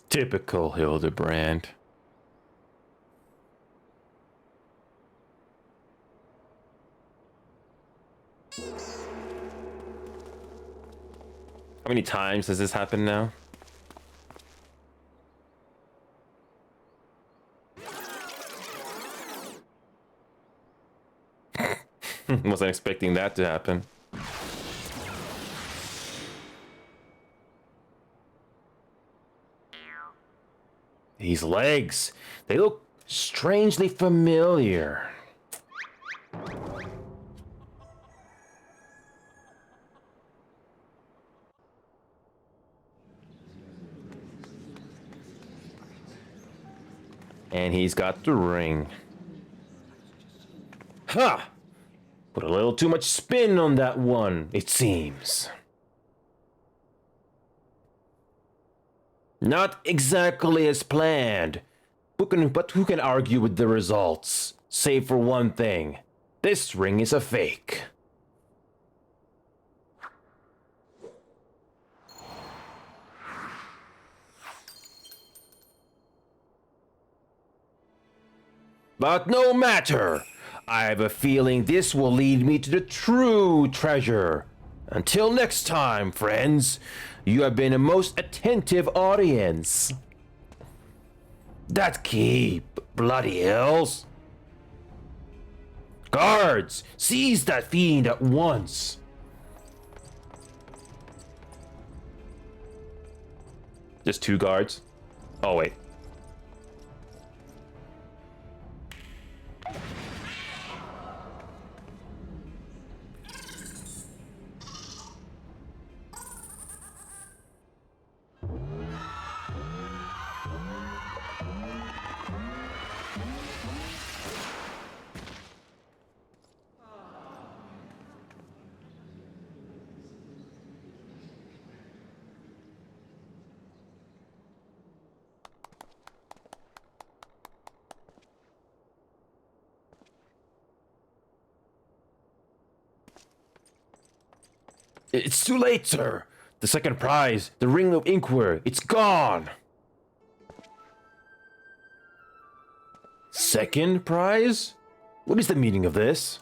Typical Hildebrand. How many times has this happened now? Wasn't expecting that to happen. These legs, they look strangely familiar. And he's got the ring. Ha! Put a little too much spin on that one, it seems. Not exactly as planned. But who can argue with the results? Save for one thing. This ring is a fake. But no matter. I have a feeling this will lead me to the true treasure. Until next time, friends, you have been a most attentive audience. That key, bloody hells. Guards, seize that fiend at once. Just 2 guards. Oh, wait. It's too late, sir. The second prize, the Ring of Inquiry, it's gone. Second prize? What is the meaning of this?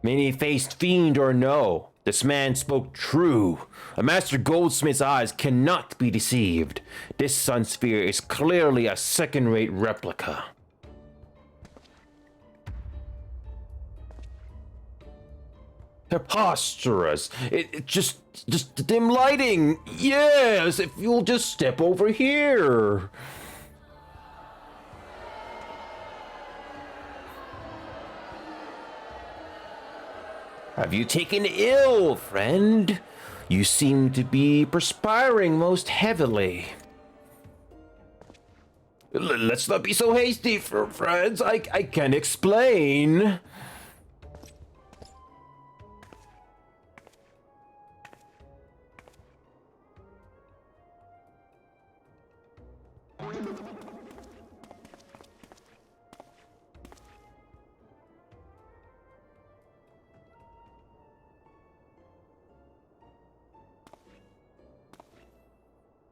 Many-faced fiend or no, this man spoke true. A master goldsmith's eyes cannot be deceived. This sun sphere is clearly a second-rate replica. Preposterous. It just dim lighting. Yes, if you'll just step over here. Have you taken ill, friend? You seem to be perspiring most heavily. Let's not be so hasty, friends. I can explain.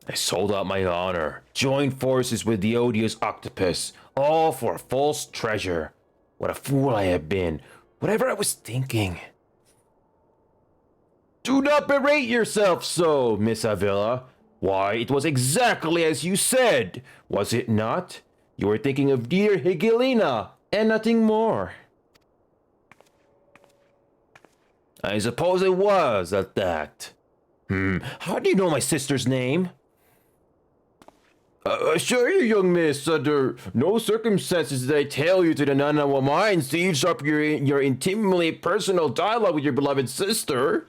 I sold out my honor, joined forces with the odious octopus, all for a false treasure. What a fool I have been. Whatever I was thinking. Do not berate yourself so, Miss Avila. Why, it was exactly as you said, was it not? You were thinking of dear Higgelina, and nothing more. I suppose it was, at that. How do you know my sister's name? Assure you, young miss, under no circumstances did I tell you to the none of our minds to eavesdrop your intimely personal dialogue with your beloved sister.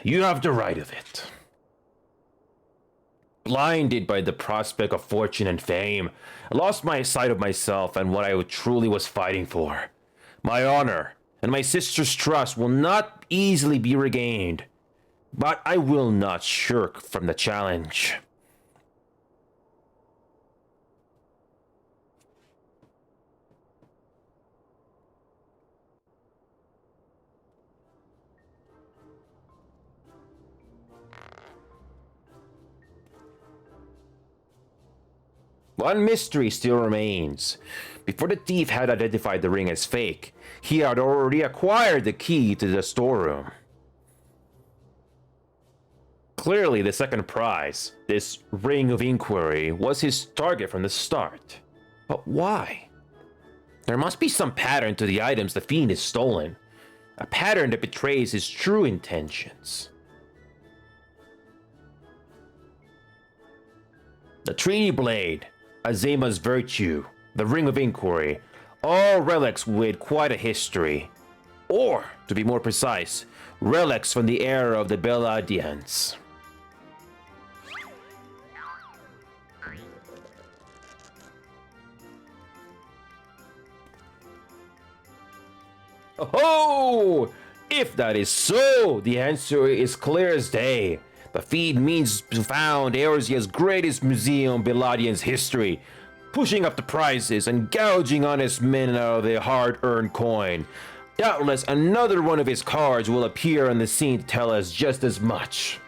You have the right of it. Blinded by the prospect of fortune and fame, I lost my sight of myself and what I truly was fighting for. My honor and my sister's trust will not easily be regained, but I will not shirk from the challenge. One mystery still remains. Before the thief had identified the ring as fake, he had already acquired the key to the storeroom. Clearly, the second prize, this Ring of Inquiry, was his target from the start. But why? There must be some pattern to the items the fiend has stolen. A pattern that betrays his true intentions. The Trinity Blade, Azema's Virtue, the Ring of Inquiry, all relics with quite a history. Or, to be more precise, relics from the era of the Belladians. Oh! If that is so, the answer is clear as day. The feat means to found Eorzea's greatest museum, Beladian's history, pushing up the prices and gouging honest men out of their hard-earned coin. Doubtless another one of his cards will appear on the scene to tell us just as much.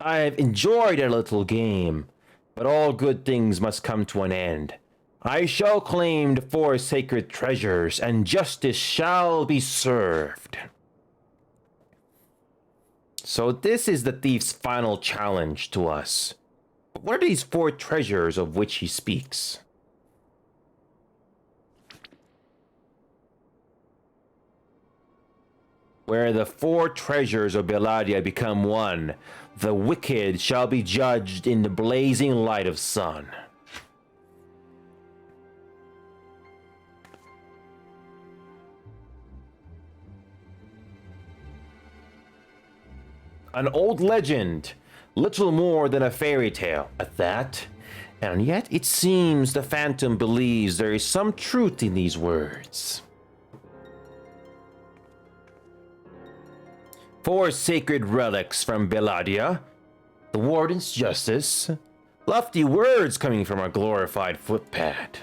I've enjoyed a little game, but all good things must come to an end. I shall claim the four sacred treasures, and justice shall be served. So this is the thief's final challenge to us. What are these four treasures of which he speaks? Where the four treasures of Beladia become one, the wicked shall be judged in the blazing light of sun. An old legend, little more than a fairy tale at that, and yet it seems the Phantom believes there is some truth in these words. Four sacred relics from Beladia, the Warden's justice, lofty words coming from a glorified footpad.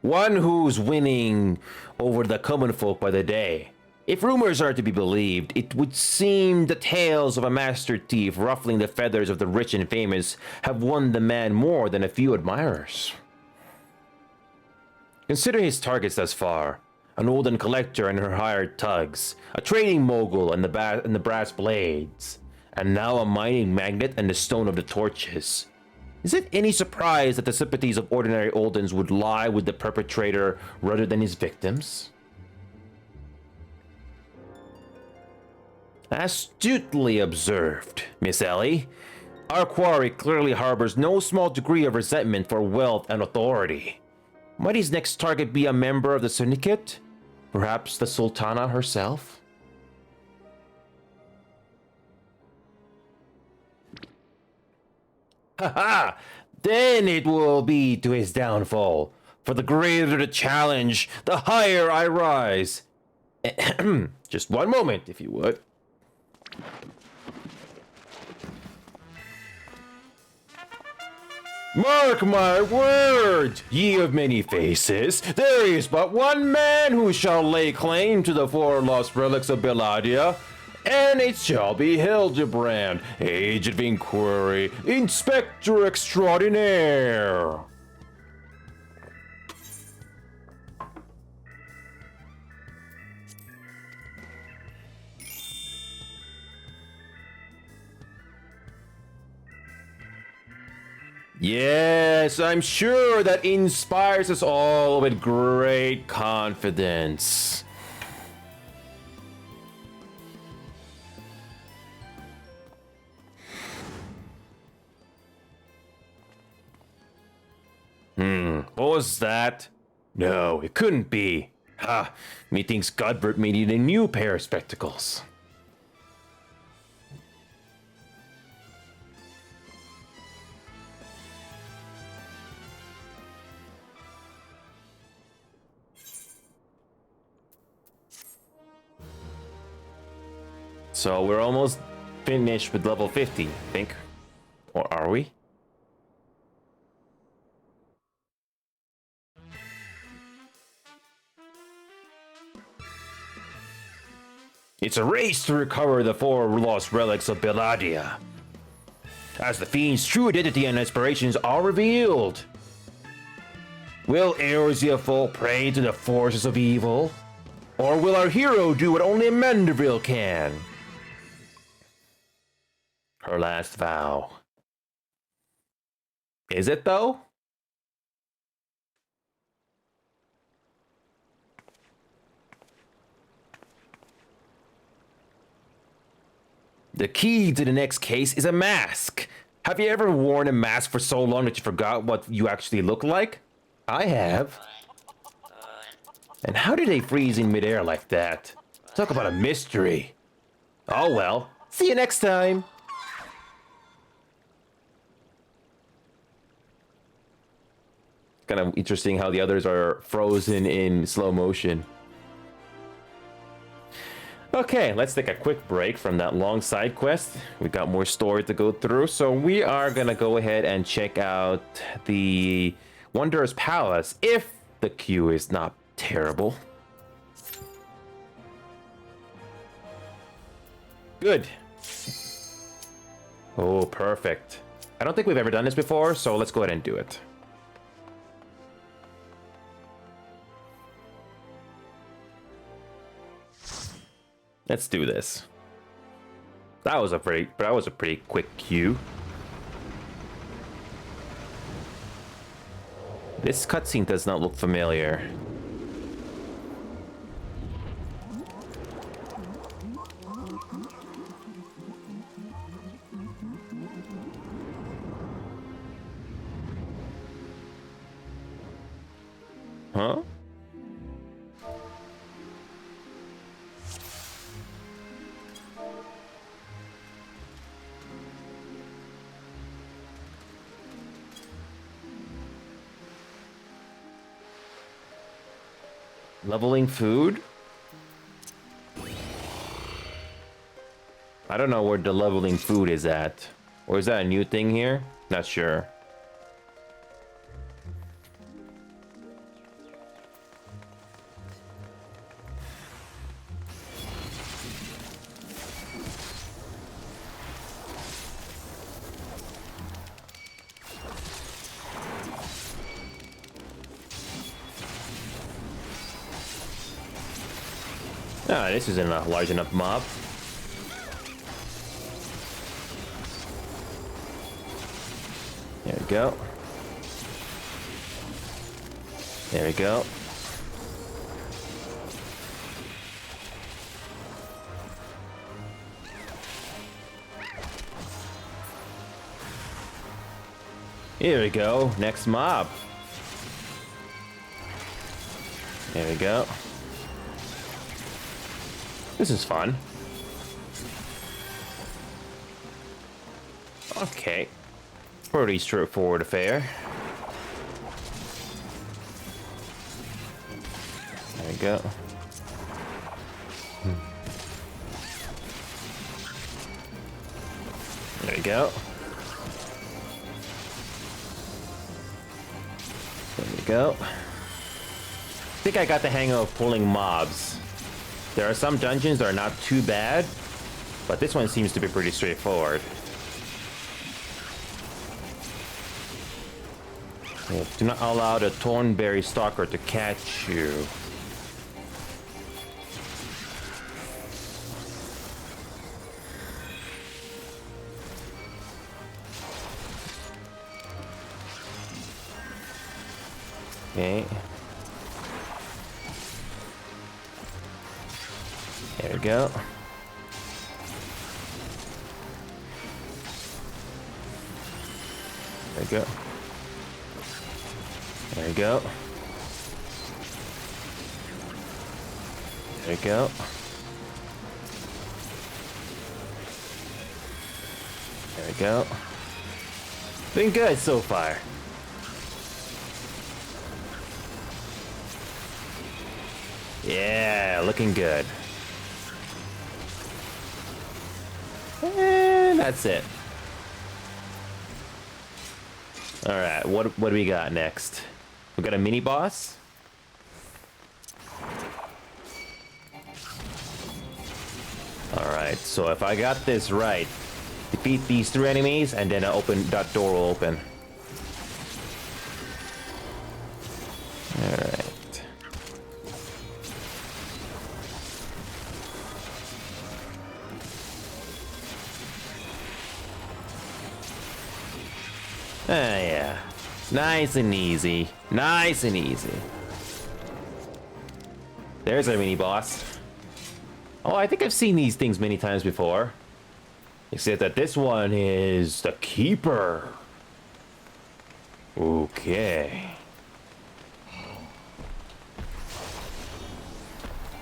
One who's winning over the common folk by the day. If rumors are to be believed, it would seem the tales of a master thief ruffling the feathers of the rich and famous have won the man more than a few admirers. Consider his targets thus far. An olden collector and her hired thugs, a trading mogul and the brass blades, and now a mining magnate and the stone of the torches. Is it any surprise that the sympathies of ordinary Oldens would lie with the perpetrator rather than his victims? Astutely observed, Miss Ellie. Our quarry clearly harbors no small degree of resentment for wealth and authority. Might his next target be a member of the syndicate? Perhaps the Sultana herself? Haha! Then it will be to his downfall. For the greater the challenge, the higher I rise. Just one moment, if you would. Mark my words, ye of many faces, there is but one man who shall lay claim to the four lost relics of Beladia, and it shall be Hildebrand, agent of inquiry, inspector extraordinaire. Yes, I'm sure that inspires us all with great confidence. What was that? No, it couldn't be. Ha, methinks Godbert may need a new pair of spectacles. So we're almost finished with level 50, I think. Or are we? It's a race to recover the 4 lost relics of Belladia. As the Fiend's true identity and aspirations are revealed. Will Eorzea fall prey to the forces of evil? Or will our hero do what only a Mandeville can? Her last vow. Is it though? The key to the next case is a mask. Have you ever worn a mask for so long that you forgot what you actually look like? I have. And how did they freeze in midair like that? Talk about a mystery. Oh well, see you next time. Kind of interesting how the others are frozen in slow motion. Okay, let's take a quick break from that long side quest. We got more story to go through, so we are gonna go ahead and check out the Wanderer's Palace, if the queue is not terrible. Good. Oh, perfect. I don't think we've ever done this before, so let's go ahead and do it. Let's do this. That was a pretty quick queue. This cutscene does not look familiar. Huh? Leveling food? I don't know where the leveling food is at. Or is that a new thing here? Not sure. Ah, this isn't a large enough mob. There we go. There we go. Here we go. Next mob. There we go. This is fun. Okay. Pretty straightforward affair. There we go. There we go. There we go. I think I got the hang of pulling mobs. There are some dungeons that are not too bad, but this one seems to be pretty straightforward. Do not allow the Thornberry Stalker to catch you. Okay. There we go. There we go. There we go. There we go. There we go. Been good so far. Yeah, looking good. And that's it. Alright, what do we got next? We got a mini boss? Alright, so if I got this right, defeat these 3 enemies and then that door will open. Alright. Yeah. Nice and easy. Nice and easy. There's our mini boss. Oh, I think I've seen these things many times before. Except that this one is the Keeper. Okay.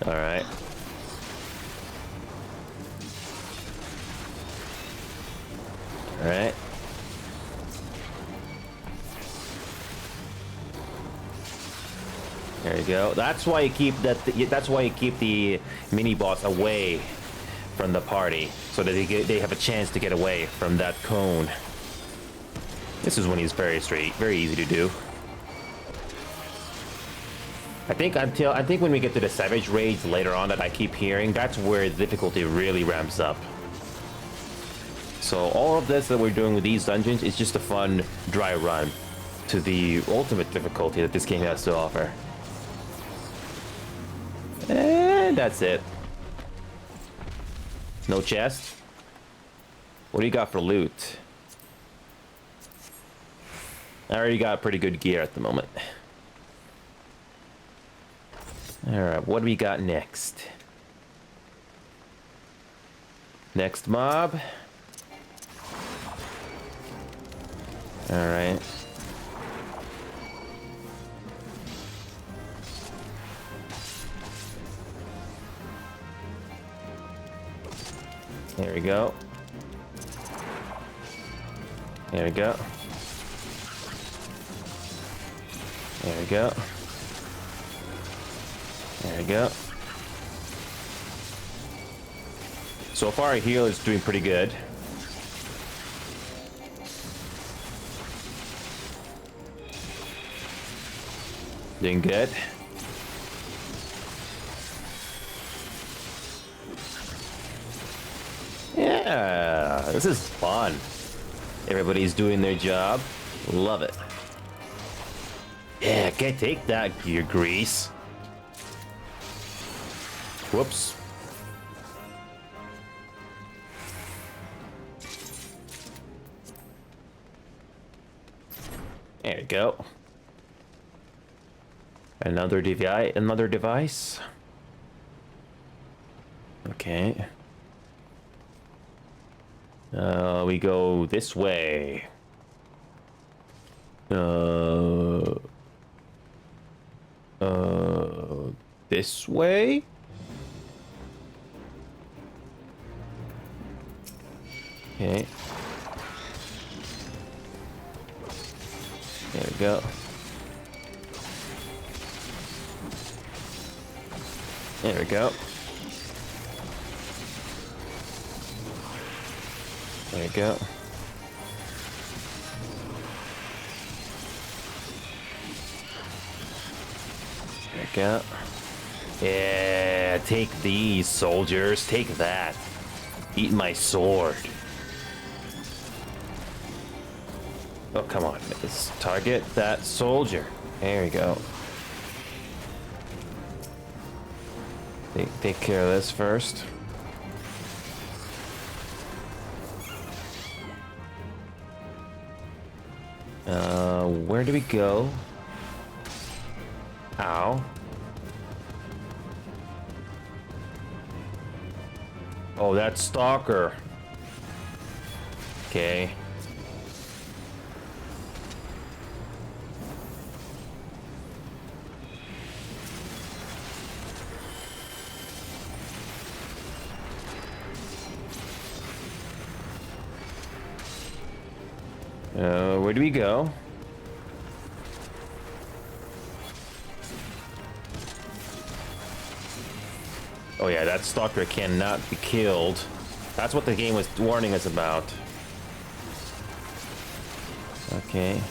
Alright. Alright. There you go. That's why you keep that's why you keep the mini boss away from the party, so that they have a chance to get away from that cone. This is when he's very straight, very easy to do. I think when we get to the Savage raids later on that I keep hearing, that's where the difficulty really ramps up. So all of this that we're doing with these dungeons is just a fun dry run to the ultimate difficulty that this game has to offer. And that's it. No chest? What do you got for loot? I already got pretty good gear at the moment. Alright, what do we got next? Next mob. Alright. There we go. There we go. There we go. There we go. So far, our heal is doing pretty good. Doing good. Yeah, this is fun. Everybody's doing their job. Love it. Yeah, can't take that, gear grease. Whoops. There we go. Another device. Okay. We go this way. This way? Okay. There we go. There we go. There we go. There we go. Yeah, take these, soldiers. Take that. Eat my sword. Oh, come on. Let's target that soldier. There we go. Take care of this first. Where do we go? Oh, that's Stalker. Okay. Where do we go? Oh yeah, that Stalker cannot be killed. That's what the game was warning us about. Okay.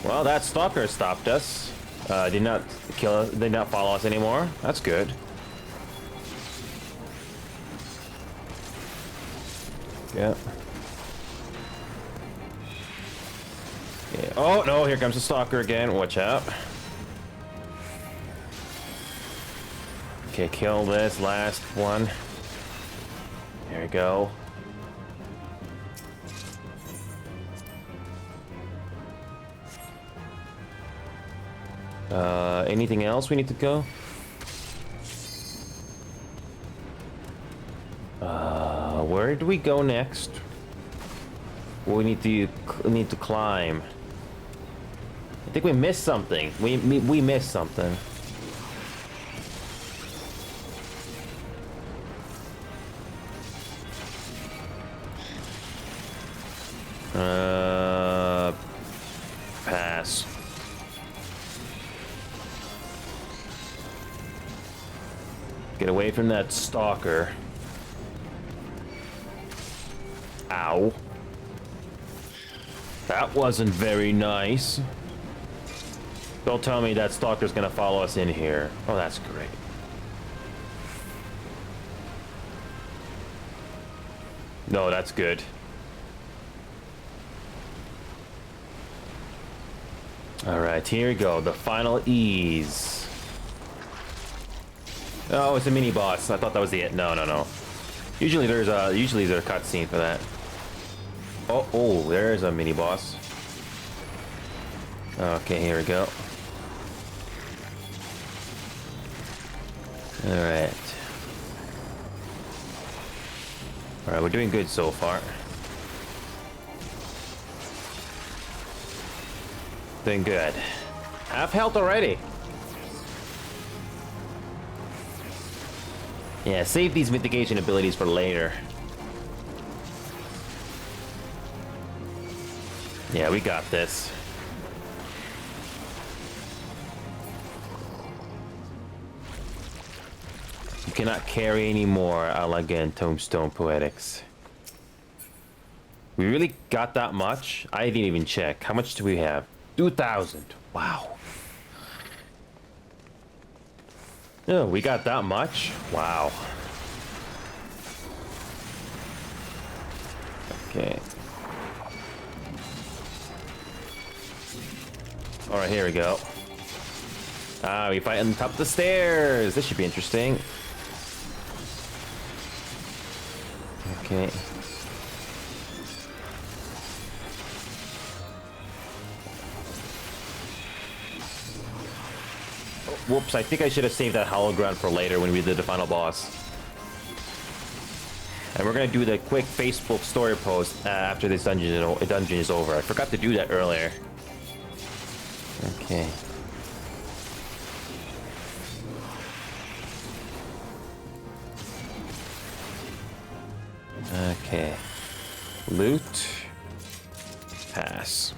Well, that Stalker stopped us. Did not kill us, did not follow us anymore. That's good. Yeah. Yeah. Oh no, here comes the Stalker again. Watch out. Okay, kill this last one. There we go. Anything else we need to go? Where do we go next? We need to climb. I think we missed something. We missed something. Pass. Get away from that Stalker. Ow. That wasn't very nice. Don't tell me that Stalker's gonna follow us in here. Oh, that's great. No, that's good. Alright, here we go. The final ease. Oh, it's a mini boss. I thought that was the it. No, no, no. Usually there's a cutscene for that. Oh, there's a mini boss. Okay, here we go. Alright. Alright, we're doing good so far. Doing good. Half health already. Yeah, save these mitigation abilities for later. Yeah, we got this. You cannot carry any more, Elegant Tombstone Poetics. We really got that much? I didn't even check. How much do we have? 2,000. Wow. Oh, we got that much? Wow. Okay. Alright, here we go. Ah, we fight on the top of the stairs. This should be interesting. Okay. Whoops, I think I should have saved that hollow ground for later when we did the final boss. And we're gonna do the quick Facebook story post after this dungeon is over. I forgot to do that earlier. Okay. Okay. Loot. Pass.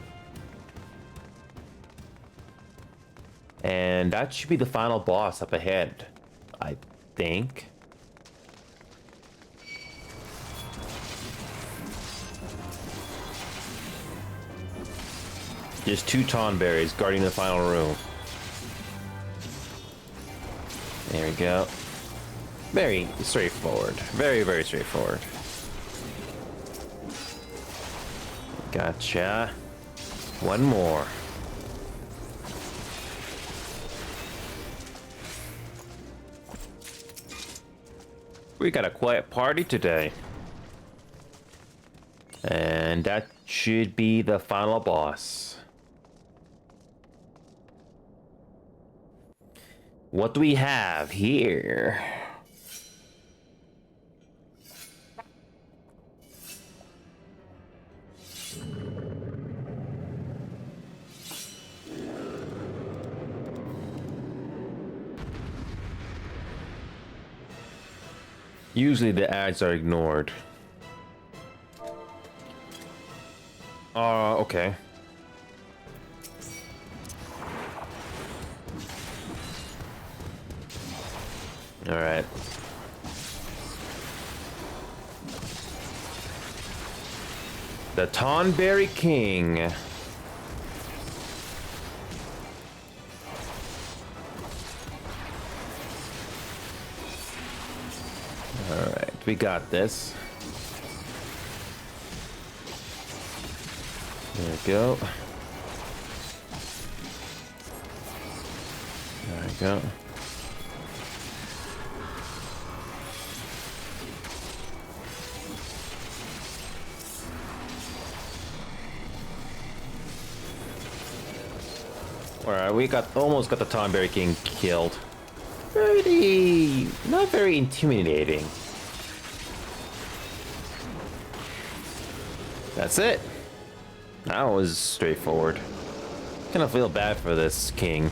And that should be the final boss up ahead, I think. Just 2 Tonberries guarding the final room. There we go. Very straightforward. Very, very straightforward. Gotcha. One more. We got a quiet party today. And that should be the final boss. What do we have here? Usually the ads are ignored. Okay. All right. The Tonberry King. All right, we got this. There we go. There we go. Alright, we almost got the Tonberry King killed. Not very intimidating. That's it. That was straightforward. Kind of feel bad for this king.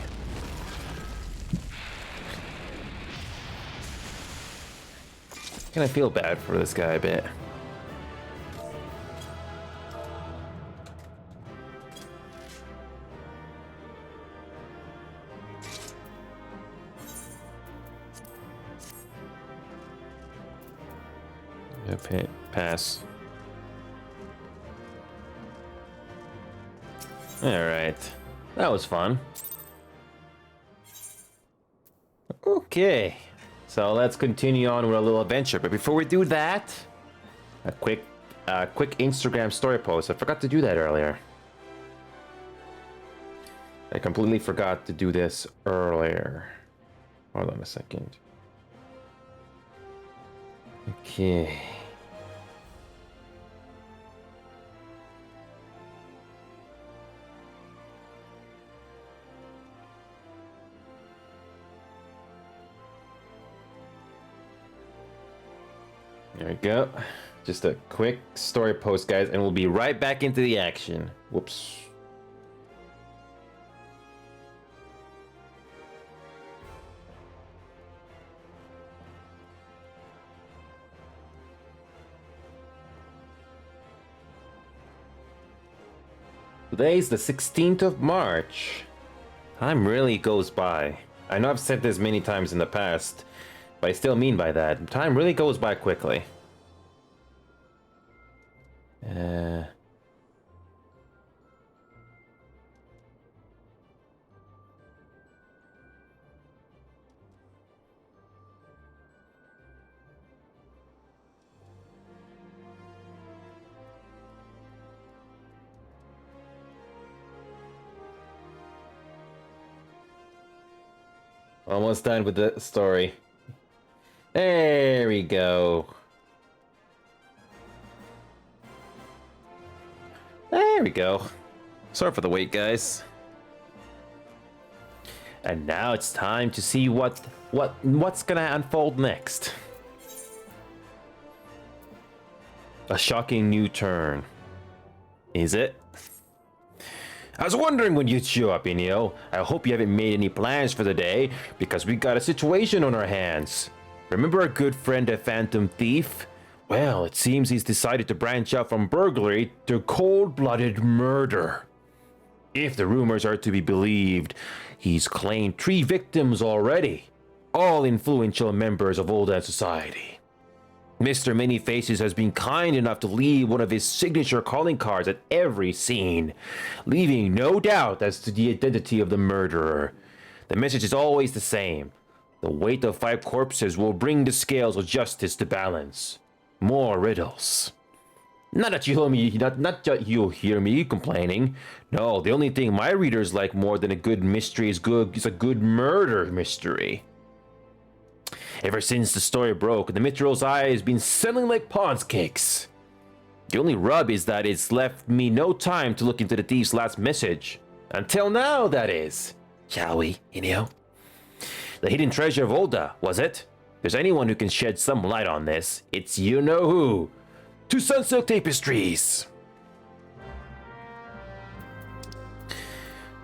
Kind of feel bad for this guy a bit. Okay, pass. Alright. That was fun. Okay. So let's continue on with a little adventure. But before we do that, a quick Instagram story post. I forgot to do that earlier. I completely forgot to do this earlier. Hold on a second. Okay. There we go. Just a quick story post, guys, and we'll be right back into the action. Whoops. Today's the 16th of March. Time really goes by. I know I've said this many times in the past, but I still mean by that. Time really goes by quickly. Almost done with the story. There we go. There we go. Sorry for the wait, guys. And now it's time to see what's gonna unfold next. A shocking new turn. Is it? I was wondering when you'd show up, Inio. I hope you haven't made any plans for the day, because we got a situation on our hands. Remember our good friend, the Phantom Thief? Well, it seems he's decided to branch out from burglary to cold-blooded murder. If the rumors are to be believed, he's claimed 3 victims already, all influential members of Oldan society. Mr. Many Faces has been kind enough to leave one of his signature calling cards at every scene, leaving no doubt as to the identity of the murderer. The message is always the same. The weight of 5 corpses will bring the scales of justice to balance. More riddles. Not that you hear me complaining. No, the only thing my readers like more than a good mystery is a good murder mystery. Ever since the story broke, the Mitral's Eye has been selling like Pond's cakes. The only rub is that it's left me no time to look into the thief's last message. Until now, that is. Shall we, Inio? The hidden treasure of Olda, was it? If there's anyone who can shed some light on this, it's you-know-who. To Sunsilk Tapestries!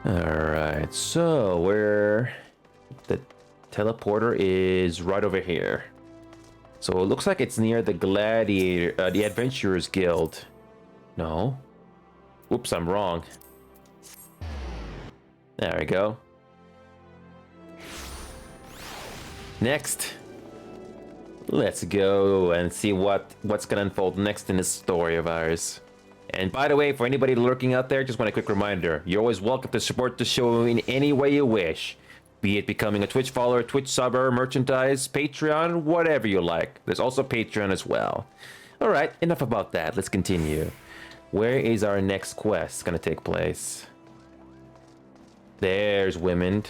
Alright, so the teleporter is right over here. So it looks like it's near the Gladiator, the Adventurers Guild. No. Oops, I'm wrong. There we go. Next. Let's go and see what's gonna unfold next in this story of ours. And by the way, for anybody lurking out there, just want a quick reminder. You're always welcome to support the show in any way you wish. Be it becoming a Twitch follower, Twitch subber, merchandise, Patreon, whatever you like. There's also Patreon as well. Alright, enough about that. Let's continue. Where is our next quest gonna take place? There's Women.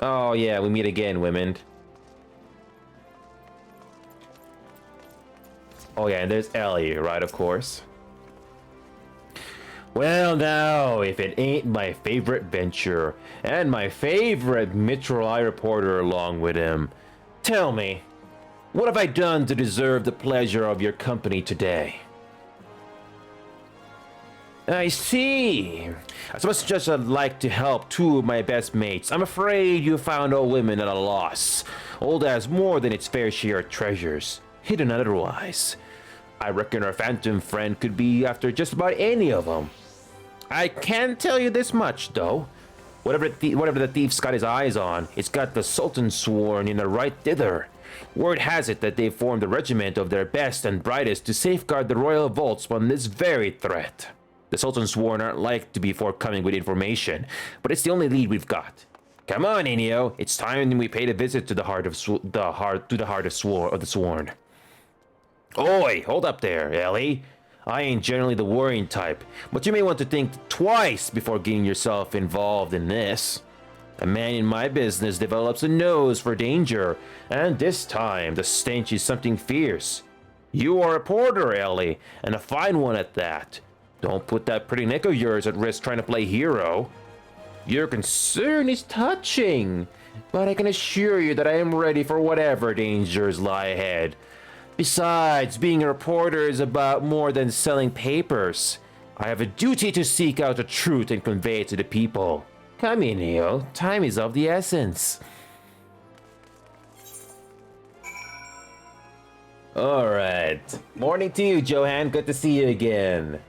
Oh yeah, we meet again, Women. Oh yeah, and there's Ellie, right, of course. Well now, if it ain't my favorite venture, and my favorite Mitchell I reporter along with him. Tell me, what have I done to deserve the pleasure of your company today? I see. As much as I'd like to help two of my best mates, I'm afraid you found old women at a loss. Old has more than its fair share of treasures, hidden otherwise. I reckon our phantom friend could be after just about any of them. I can tell you this much, though. Whatever the thief's got his eyes on, it's got the Sultan sworn in the right thither. Word has it that they've formed a regiment of their best and brightest to safeguard the royal vaults from this very threat. The Sultan sworn aren't like to be forthcoming with information, but it's the only lead we've got. Come on, Enio, it's time we paid a visit to the heart of the sworn. Oi, hold up there, Ellie. I ain't generally the worrying type, but you may want to think twice before getting yourself involved in this. A man in my business develops a nose for danger, and this time the stench is something fierce. You are a porter, Ellie, and a fine one at that. Don't put that pretty neck of yours at risk trying to play hero. Your concern is touching, but I can assure you that I am ready for whatever dangers lie ahead. Besides, being a reporter is about more than selling papers. I have a duty to seek out the truth and convey it to the people. Come in, Neo. Time is of the essence. Alright. Morning to you, Johan. Good to see you again.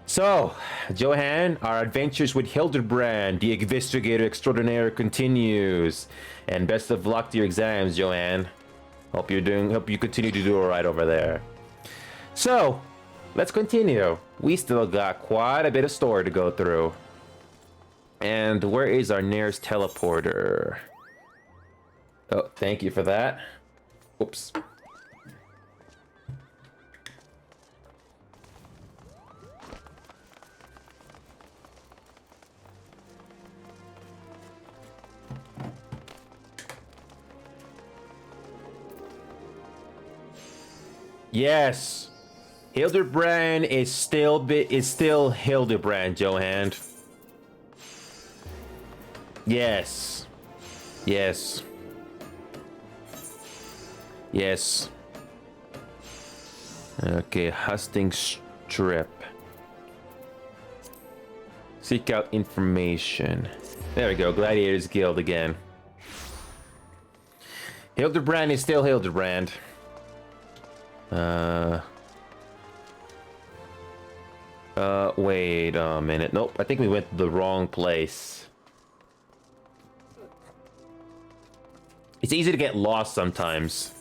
So, Johan, our adventures with Hildebrand, the investigator extraordinaire, continues. And best of luck to your exams, Johan. Hope you continue to do alright over there. So, let's continue. We still got quite a bit of story to go through. And where is our nearest teleporter? Oh, thank you for that. Oops. Yes, Hildebrand is still Hildebrand, Johan. Yes, yes, yes. Okay, Hustings Strip. Seek out information. There we go, Gladiators Guild again. Hildebrand is still Hildebrand. Wait a minute. Nope, I think we went to the wrong place. It's easy to get lost sometimes.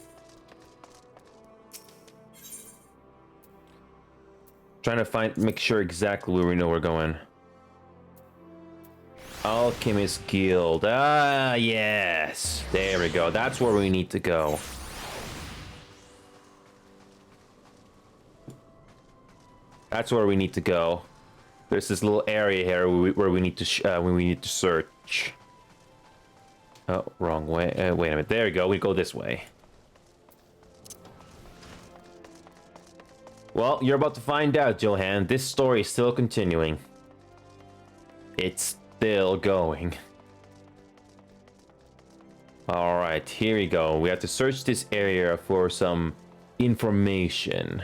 Trying to make sure exactly where we know we're going. Alchemist Guild. Ah, yes. There we go. That's where we need to go. That's where we need to go. There's this little area here where we need to search. Oh, wrong way. Wait a minute. There we go. We go this way. Well, you're about to find out, Johan. This story is still continuing. It's still going. Alright, here we go. We have to search this area for some information.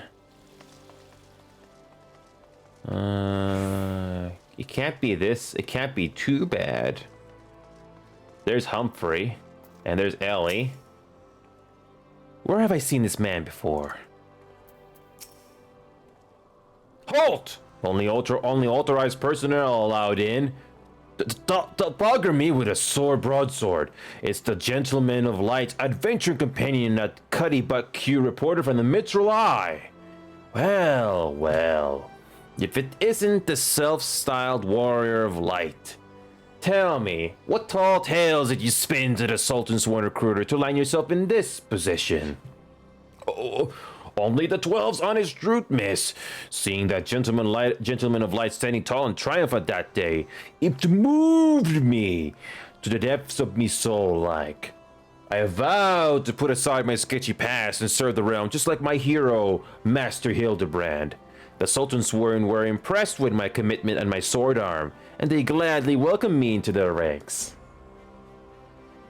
It can't be this. It can't be too bad. There's Humphrey. And there's Ellie. Where have I seen this man before? Halt! Only authorized personnel allowed in. Don't bugger me with a sore broadsword. It's the Gentleman of Light's adventure companion, that Cuddy Butt Q reporter from the Mitchell Eye. Well, well. If it isn't the self-styled warrior of light. Tell me, what tall tales did you spin to the Sultan's Sworn recruiter to land yourself in this position? Oh, only the 12's honest truth, miss. Seeing that gentleman of light standing tall in triumph at that day, it moved me to the depths of me soul like. I vowed to put aside my sketchy past and serve the realm just like my hero, Master Hildebrand. The Sultan's Sworn were impressed with my commitment and my sword arm, and they gladly welcomed me into their ranks.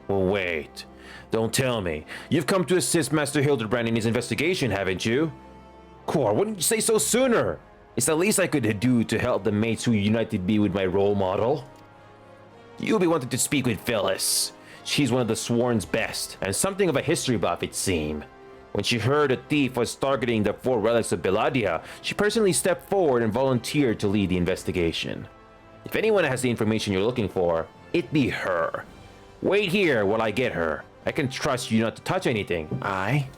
Well, wait. Don't tell me. You've come to assist Master Hildebrand in his investigation, haven't you? Cor, wouldn't you say so sooner? It's the least I could do to help the mates who united me with my role model. You'll be wanting to speak with Phyllis. She's one of the Sworn's best, and something of a history buff, it seemed. When she heard a thief was targeting the 4 relics of Beladia, she personally stepped forward and volunteered to lead the investigation. If anyone has the information you're looking for, it be her. Wait here while I get her. I can trust you not to touch anything. Aye?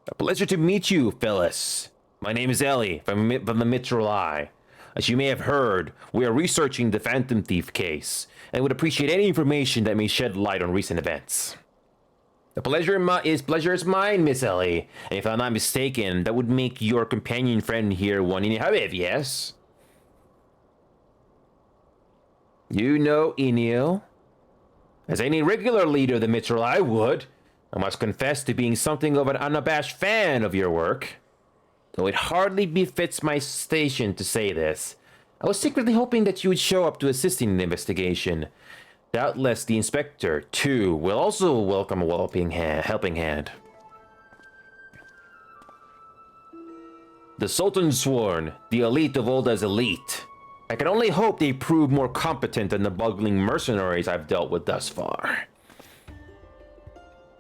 A pleasure to meet you, Phyllis. My name is Ellie from the Mitchell Eye. As you may have heard, we are researching the Phantom Thief case, and would appreciate any information that may shed light on recent events. The pleasure is mine, Miss Ellie. And if I'm not mistaken, that would make your companion friend here one in Habib, yes? You know Enio? As any regular leader of the Mitchell, I would. I must confess to being something of an unabashed fan of your work. Though it hardly befits my station to say this, I was secretly hoping that you would show up to assist in the investigation. Doubtless the inspector, too, will also welcome a helping hand. The Sultan's Sworn, the elite of Olda's elite. I can only hope they prove more competent than the bungling mercenaries I've dealt with thus far.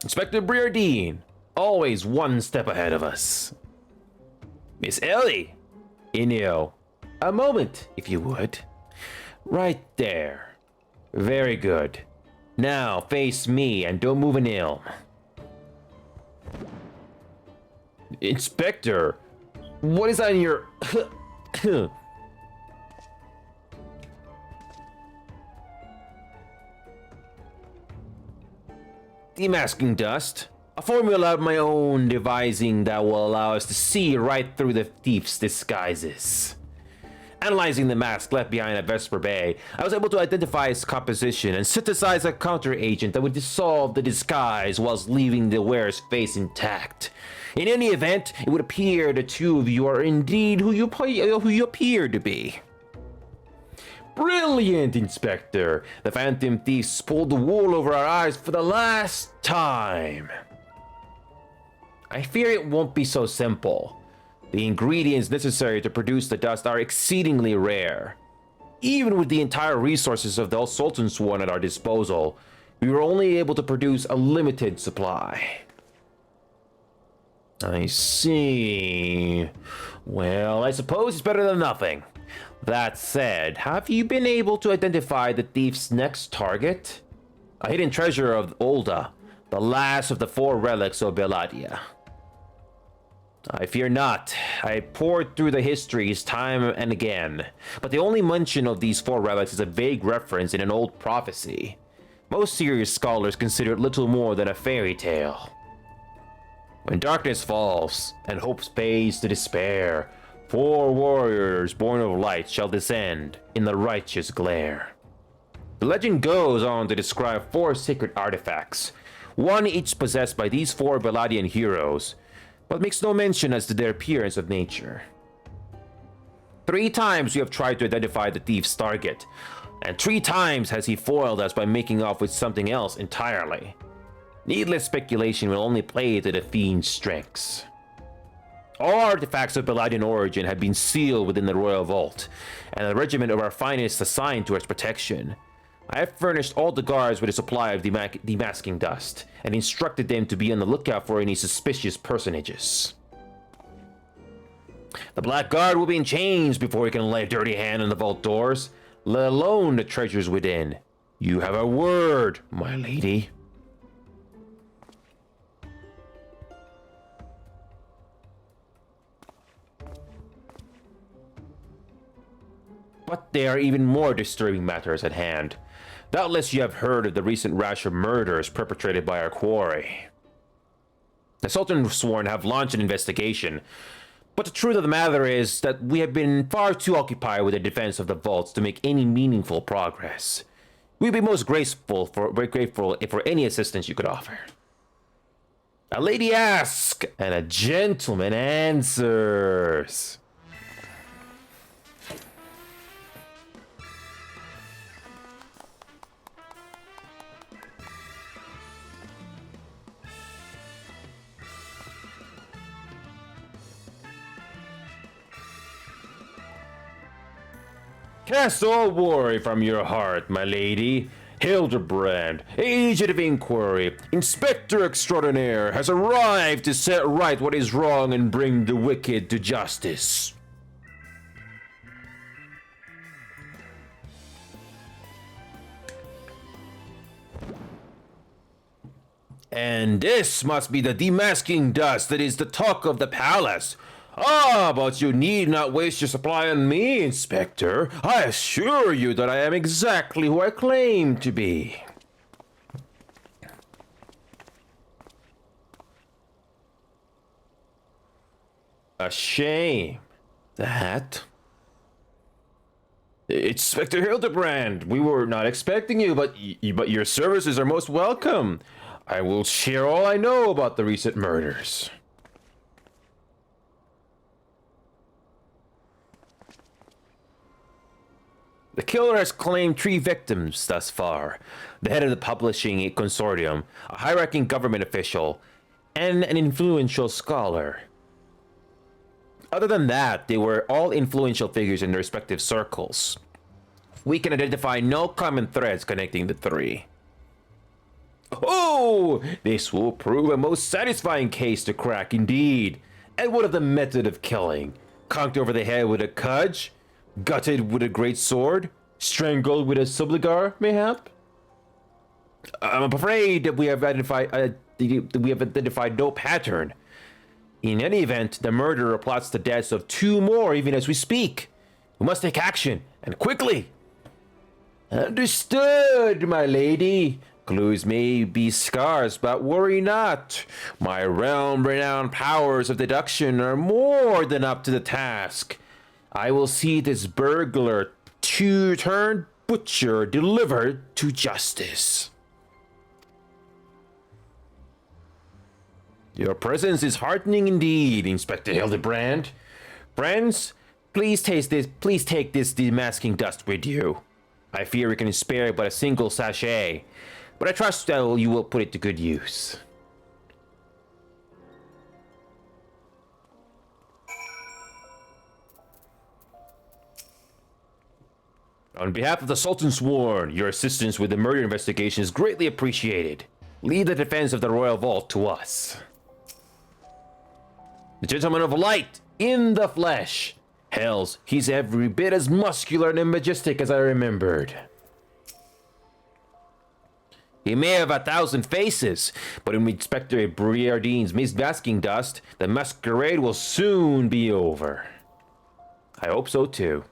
Inspector Briardine, always one step ahead of us. Miss Ellie! Enio, a moment, if you would. Right there. Very good. Now, face me and don't move an ill. Inspector, what is on your... Demasking dust. A formula of my own devising that will allow us to see right through the thief's disguises. Analyzing the mask left behind at Vesper Bay, I was able to identify its composition and synthesize a counter-agent that would dissolve the disguise whilst leaving the wearer's face intact. In any event, it would appear the two of you are indeed who you appear to be. Brilliant, Inspector! The Phantom Thieves pulled the wool over our eyes for the last time. I fear it won't be so simple. The ingredients necessary to produce the dust are exceedingly rare. Even with the entire resources of the Sultan's Sworn at our disposal, we were only able to produce a limited supply. I see. Well, I suppose it's better than nothing. That said, have you been able to identify the thief's next target? A hidden treasure of Olda, the last of the 4 relics of Beladia. I fear not. I poured through the histories time and again, but the only mention of these 4 relics is a vague reference in an old prophecy. Most serious scholars consider it little more than a fairy tale. When darkness falls, and hope fades to despair, 4 warriors born of light shall descend in the righteous glare. The legend goes on to describe 4 sacred artifacts, one each possessed by these 4 Beladian heroes, but makes no mention as to their appearance of nature. 3 times we have tried to identify the thief's target, and 3 times has he foiled us by making off with something else entirely. Needless speculation will only play to the fiend's strengths. All artifacts of Palladian origin have been sealed within the royal vault, and a regiment of our finest assigned to its protection. I have furnished all the guards with a supply of demasking dust, and instructed them to be on the lookout for any suspicious personages. The Black Guard will be in chains before we can lay a dirty hand on the vault doors, let alone the treasures within. You have a word, my lady. But there are even more disturbing matters at hand. Doubtless you have heard of the recent rash of murders perpetrated by our quarry. The Sultan have launched an investigation, but the truth of the matter is that we have been far too occupied with the defense of the vaults to make any meaningful progress. We'd be most grateful for any assistance you could offer. A lady asks, and a gentleman answers. Cast all worry from your heart, my lady. Hildebrand, agent of inquiry, Inspector Extraordinaire, has arrived to set right what is wrong and bring the wicked to justice. And this must be the demasking dust that is the talk of the palace. Ah, but you need not waste your supply on me, Inspector. I assure you that I am exactly who I claim to be. A shame. That? Inspector Hildebrand, we were not expecting you, but your services are most welcome. I will share all I know about the recent murders. The killer has claimed 3 victims thus far. The head of the publishing consortium, a high-ranking government official, and an influential scholar. Other than that, they were all influential figures in their respective circles. We can identify no common threads connecting the 3. Oh, this will prove a most satisfying case to crack indeed. And what of the method of killing? Conked over the head with a cudge? Gutted with a great sword? Strangled with a subligar, mayhap? I'm afraid that we have identified no pattern. In any event, the murderer plots the deaths of 2 more even as we speak. We must take action, and quickly. Understood, my lady. Clues may be scarce, but worry not. My realm-renowned powers of deduction are more than up to the task. I will see this burglar turned butcher delivered to justice. Your presence is heartening indeed, Inspector Hildebrand. Friends, please take this demasking dust with you. I fear we can spare but a single sachet, but I trust that you will put it to good use. On behalf of the Sultan Sworn, your assistance with the murder investigation is greatly appreciated. Leave the defense of the Royal Vault to us. The Gentleman of Light, in the flesh. Hells, he's every bit as muscular and majestic as I remembered. He may have 1,000 faces, but in Inspector Briardine's demasking dust, the masquerade will soon be over. I hope so too.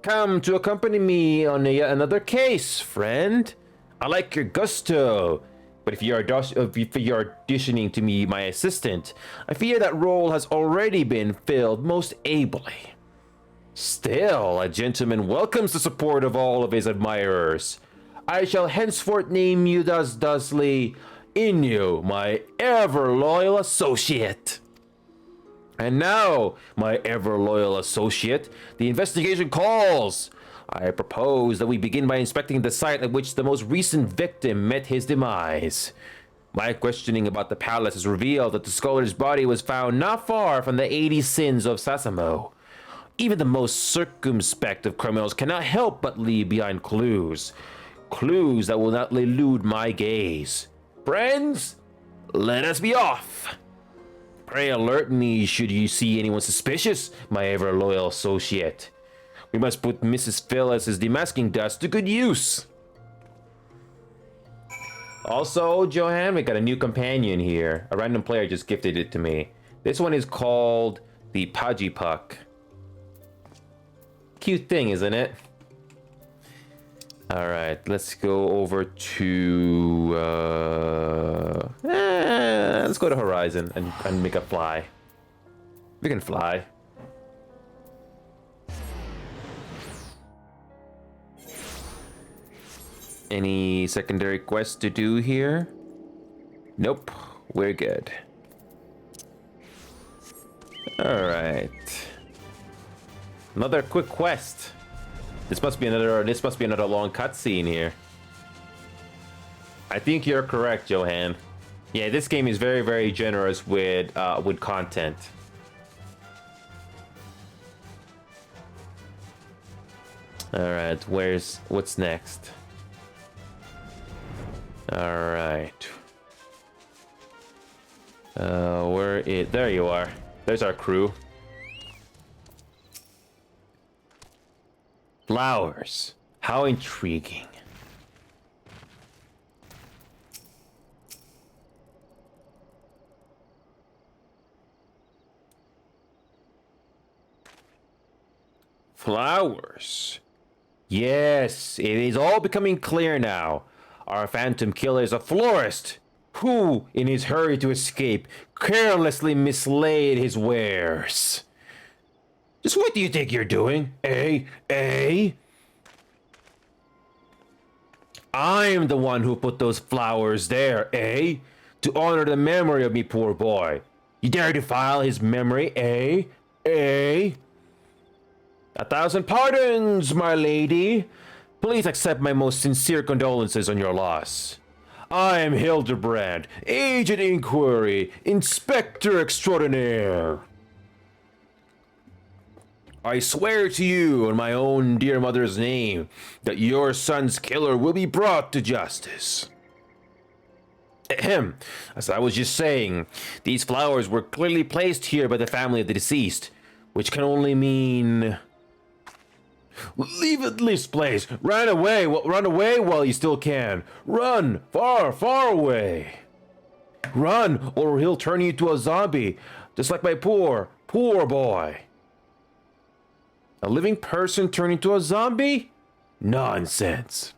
Come to accompany me on another case, friend. I like your gusto, but if you are auditioning to be my assistant, I fear that role has already been filled most ably. Still, a gentleman welcomes the support of all of his admirers. I shall henceforth name you thusly, Inu, my ever-loyal associate. And now, my ever-loyal associate, the investigation calls. I propose that we begin by inspecting the site at which the most recent victim met his demise. My questioning about the palace has revealed that the scholar's body was found not far from the 80 sins of Sasamo. Even the most circumspect of criminals cannot help but leave behind clues. Clues that will not elude my gaze. Friends, let us be off. Pray alert me should you see anyone suspicious, my ever loyal associate. We must put Mrs. Phyllis's demasking dust to good use. Also, Johan, we got a new companion here. A random player just gifted it to me. This one is called the Pudgy Puck. Cute thing, isn't it? All right, let's go over to... let's go to Horizon and make a fly. We can fly. Any secondary quests to do here? Nope, we're good. All right. Another quick quest. This must be another long cutscene here. I think you're correct, Johan. Yeah, this game is very, very generous with content. All right, what's next? All right. There you are. There's our crew. Flowers. How intriguing. Flowers. Yes, it is all becoming clear now. Our phantom killer is a florist who, in his hurry to escape, carelessly mislaid his wares. Just what do you think you're doing? I'm the one who put those flowers there, to honor the memory of me poor boy. You dare defile his memory, 1,000 pardons, my lady. Please accept my most sincere condolences on your loss. I am Hildebrand, Agent Inquiry, Inspector Extraordinaire. I swear to you in my own dear mother's name that your son's killer will be brought to justice. Ahem. As I was just saying, these flowers were clearly placed here by the family of the deceased, which can only mean... Leave this place. Run away while you still can. Run far, far away. Run, or he'll turn you into a zombie, just like my poor, poor boy. A living person turned into a zombie? Nonsense.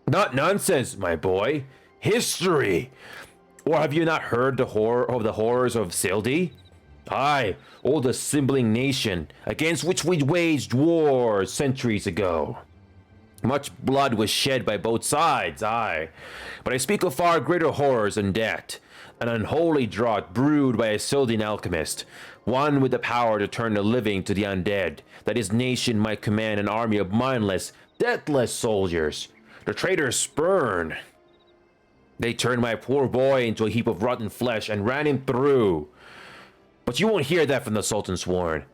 Not nonsense, my boy. History. Or have you not heard the horrors of Sildi? Aye, old assembling nation, against which we waged war centuries ago. Much blood was shed by both sides, aye. But I speak of far greater horrors than that. An unholy draught brewed by a Sildian alchemist, one with the power to turn the living to the undead, that his nation might command an army of mindless, deathless soldiers. The traitors spurn. They turned my poor boy into a heap of rotten flesh and ran him through. But you won't hear that from the Sultan Sworn.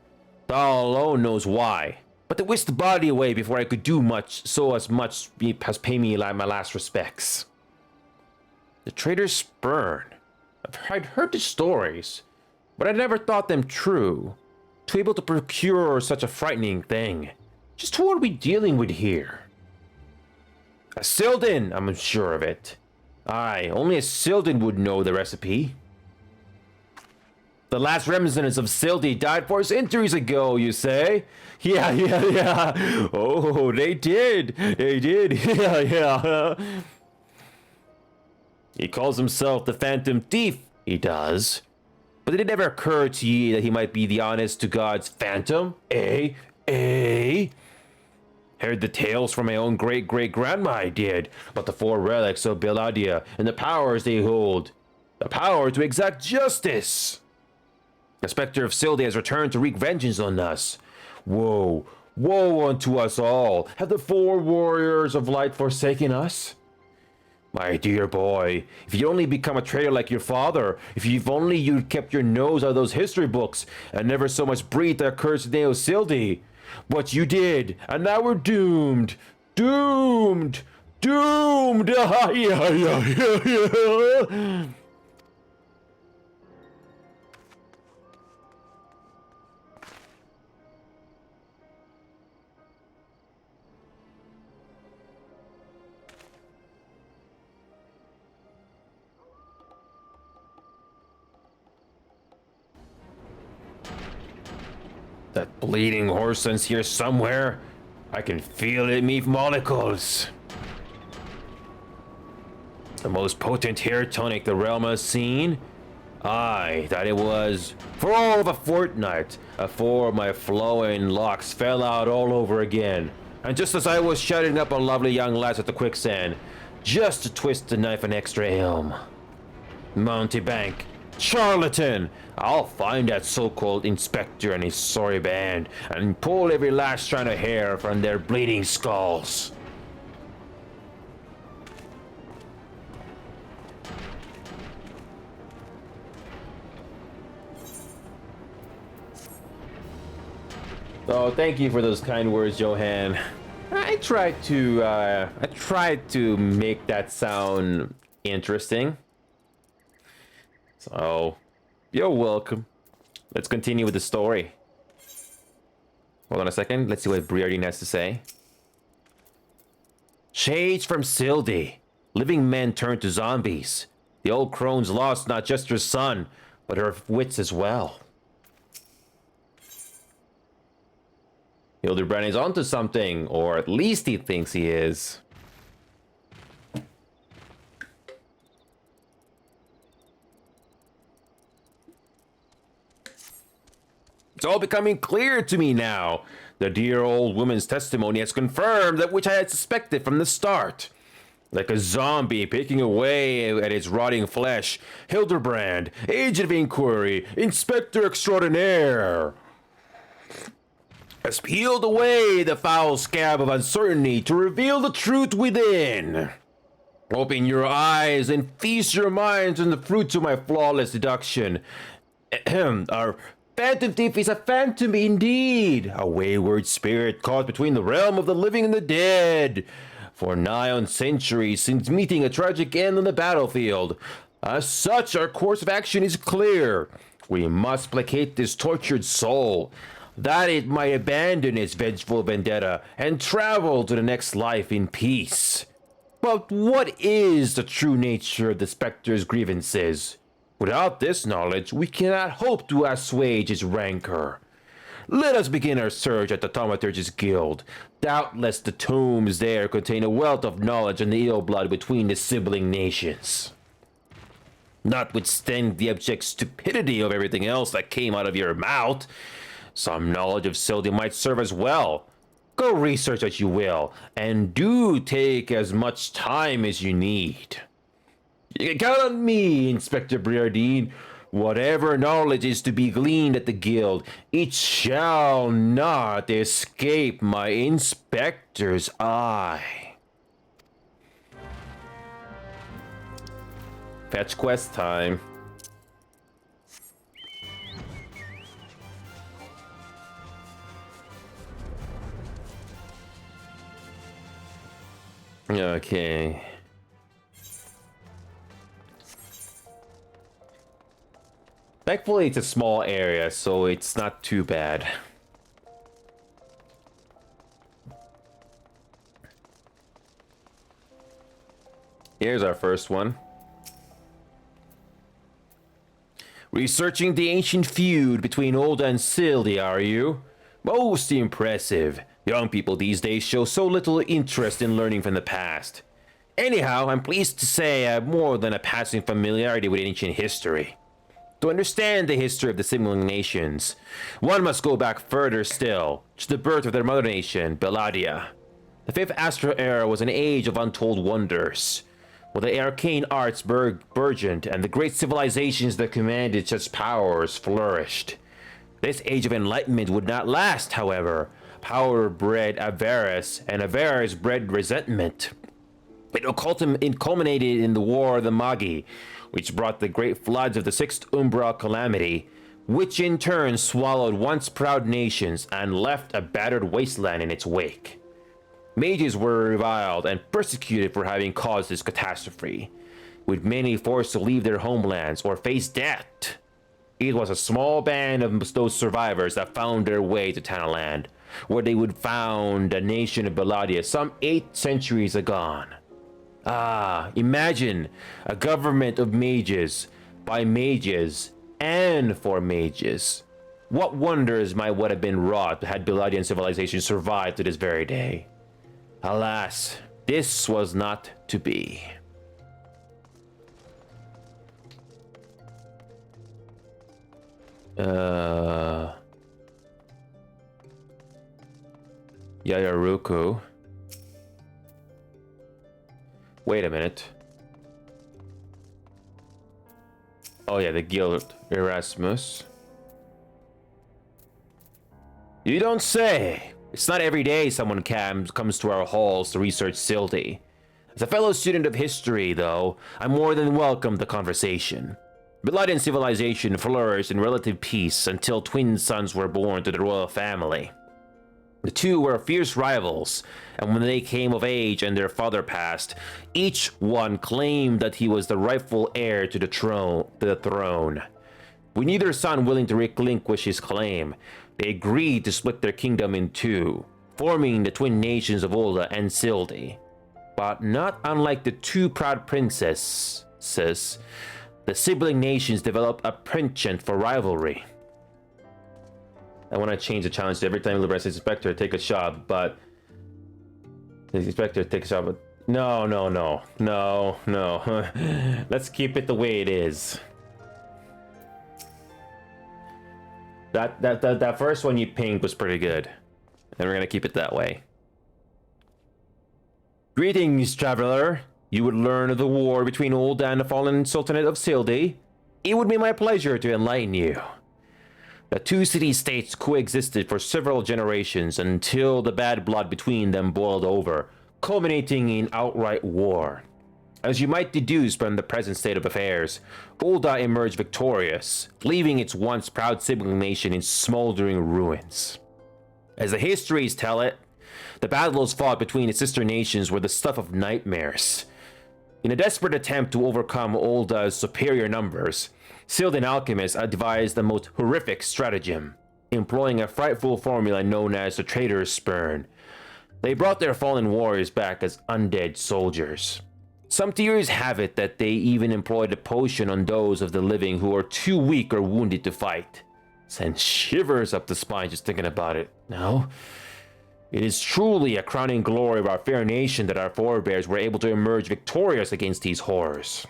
Thou alone knows why. But they whisked the body away before I could do much, so as much as pay me like my last respects. The traitors spurn. I'd heard the stories, but I never thought them true. To be able to procure such a frightening thing. Just who are we dealing with here? A Sildan, I'm sure of it. Aye, only a Sildan would know the recipe. The last remnants of Sildi died 4 centuries ago, you say? Yeah. Oh, they did. Yeah. He calls himself the Phantom Thief, he does. But did it ever occur to ye that he might be the honest-to-God's phantom? Heard the tales from my own great-great-grandma, I did, about the 4 relics of Beladia and the powers they hold. The power to exact justice. The specter of Sildi has returned to wreak vengeance on us. Woe unto us all. Have the 4 warriors of light forsaken us? My dear boy, if you'd only become a traitor like your father, if you've only you'd kept your nose out of those history books and never so much breathed that cursed name of Sildi. But you did, and now we're doomed. Doomed! Doomed! That bleeding horse sense here somewhere. I can feel it in me molecules. The most potent hair tonic the realm has seen. Aye, that it was for all of a fortnight afore my flowing locks fell out all over again. And just as I was shutting up a lovely young lass at the quicksand, just to twist the knife an extra elm. Mountebank, charlatan! I'll find that so-called inspector and his sorry band and pull every last strand of hair from their bleeding skulls. Oh, thank you for those kind words, Johan. I tried to make that sound interesting. So, you're welcome. Let's continue with the story. Hold on a second. Let's see what Briardine has to say. Shades from Sildi. Living men turned to zombies. The old crone's lost not just her son, but her wits as well. Hildebrand is onto something, or at least he thinks he is. It's all becoming clear to me now. The dear old woman's testimony has confirmed that which I had suspected from the start. Like a zombie picking away at its rotting flesh, Hildebrand, agent of inquiry, inspector extraordinaire, has peeled away the foul scab of uncertainty to reveal the truth within. Open your eyes and feast your minds on the fruits of my flawless deduction. Our phantom thief is a phantom indeed, a wayward spirit caught between the realm of the living and the dead. For nigh on centuries since meeting a tragic end on the battlefield. As such, our course of action is clear. We must placate this tortured soul, that it might abandon its vengeful vendetta and travel to the next life in peace. But what is the true nature of the specter's grievances? Without this knowledge, we cannot hope to assuage its rancor. Let us begin our search at the Thaumaturge's Guild. Doubtless the tombs there contain a wealth of knowledge on the ill blood between the sibling nations. Notwithstanding the abject stupidity of everything else that came out of your mouth, some knowledge of Sildi might serve as well. Go research as you will, and do take as much time as you need. You can count on me, Inspector Briardine. Whatever knowledge is to be gleaned at the guild, it shall not escape my inspector's eye. Fetch quest time. Okay. Thankfully, it's a small area, so it's not too bad. Here's our first one. Researching the ancient feud between Olda and Sildi, are you? Most impressive. Young people these days show so little interest in learning from the past. Anyhow, I'm pleased to say I have more than a passing familiarity with ancient history. To understand the history of the sibling nations, one must go back further still, to the birth of their mother nation, Belladia. The 5th Astral Era was an age of untold wonders, where the arcane arts burgeoned and the great civilizations that commanded such powers flourished. This age of enlightenment would not last, however. Power bred avarice, and avarice bred resentment. It culminated in the War of the Magi, which brought the great floods of the Sixth Umbral Calamity, which in turn swallowed once proud nations and left a battered wasteland in its wake. Mages were reviled and persecuted for having caused this catastrophe, with many forced to leave their homelands or face death. It was a small band of those survivors that found their way to Tanaland, where they would found a nation of Belladia some 8 centuries agone. Ah, imagine a government of mages, by mages, and for mages. What wonders might would have been wrought had Belladian civilization survived to this very day. Alas, this was not to be. Yayaruku. Wait a minute. Oh yeah, the guild Erasmus. You don't say. It's not every day someone comes to our halls to research Sildi. As a fellow student of history, though, I more than welcome the conversation. Belladian civilization flourished in relative peace until twin sons were born to the royal family. The two were fierce rivals, and when they came of age and their father passed, each one claimed that he was the rightful heir to the throne. With neither son willing to relinquish his claim, they agreed to split their kingdom in two, forming the twin nations of Ulda and Sildi. But not unlike the two proud princesses, the sibling nations developed a penchant for rivalry. I want to change the challenge to every time Libera's Inspector take a shot, but the Inspector take a shot, but no. Let's keep it the way it is. That first one you pinged was pretty good, and we're gonna keep it that way. Greetings, traveler. You would learn of the war between Ulda and the fallen Sultanate of Sildi. It would be my pleasure to enlighten you. The two city-states coexisted for several generations until the bad blood between them boiled over, culminating in outright war. As you might deduce from the present state of affairs, Ulda emerged victorious, leaving its once proud sibling nation in smoldering ruins. As the histories tell it, the battles fought between its sister nations were the stuff of nightmares. In a desperate attempt to overcome Ulda's superior numbers, Sildian alchemists devised the most horrific stratagem, employing a frightful formula known as the Traitor's Spurn. They brought their fallen warriors back as undead soldiers. Some theories have it that they even employed a potion on those of the living who are too weak or wounded to fight. Sends shivers up the spine just thinking about it. No? It is truly a crowning glory of our fair nation that our forebears were able to emerge victorious against these horrors.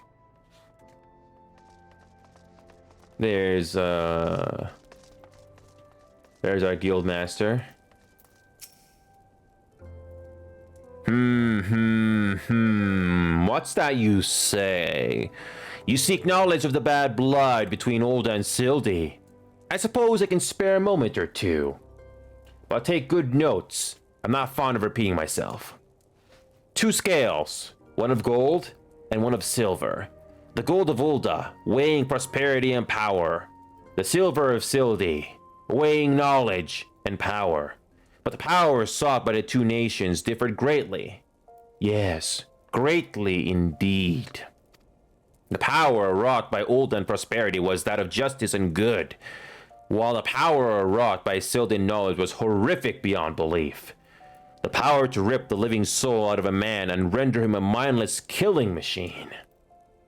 There's our guild master. What's that you say? You seek knowledge of the bad blood between Ulda and Sildi. I suppose I can spare a moment or two. But take good notes. I'm not fond of repeating myself. 2 scales, one of gold and one of silver. The gold of Ulda, weighing prosperity and power. The silver of Sildi, weighing knowledge and power. But the powers sought by the two nations differed greatly. Yes, greatly indeed. The power wrought by Ulda and prosperity was that of justice and good, while the power wrought by Sildian knowledge was horrific beyond belief. The power to rip the living soul out of a man and render him a mindless killing machine.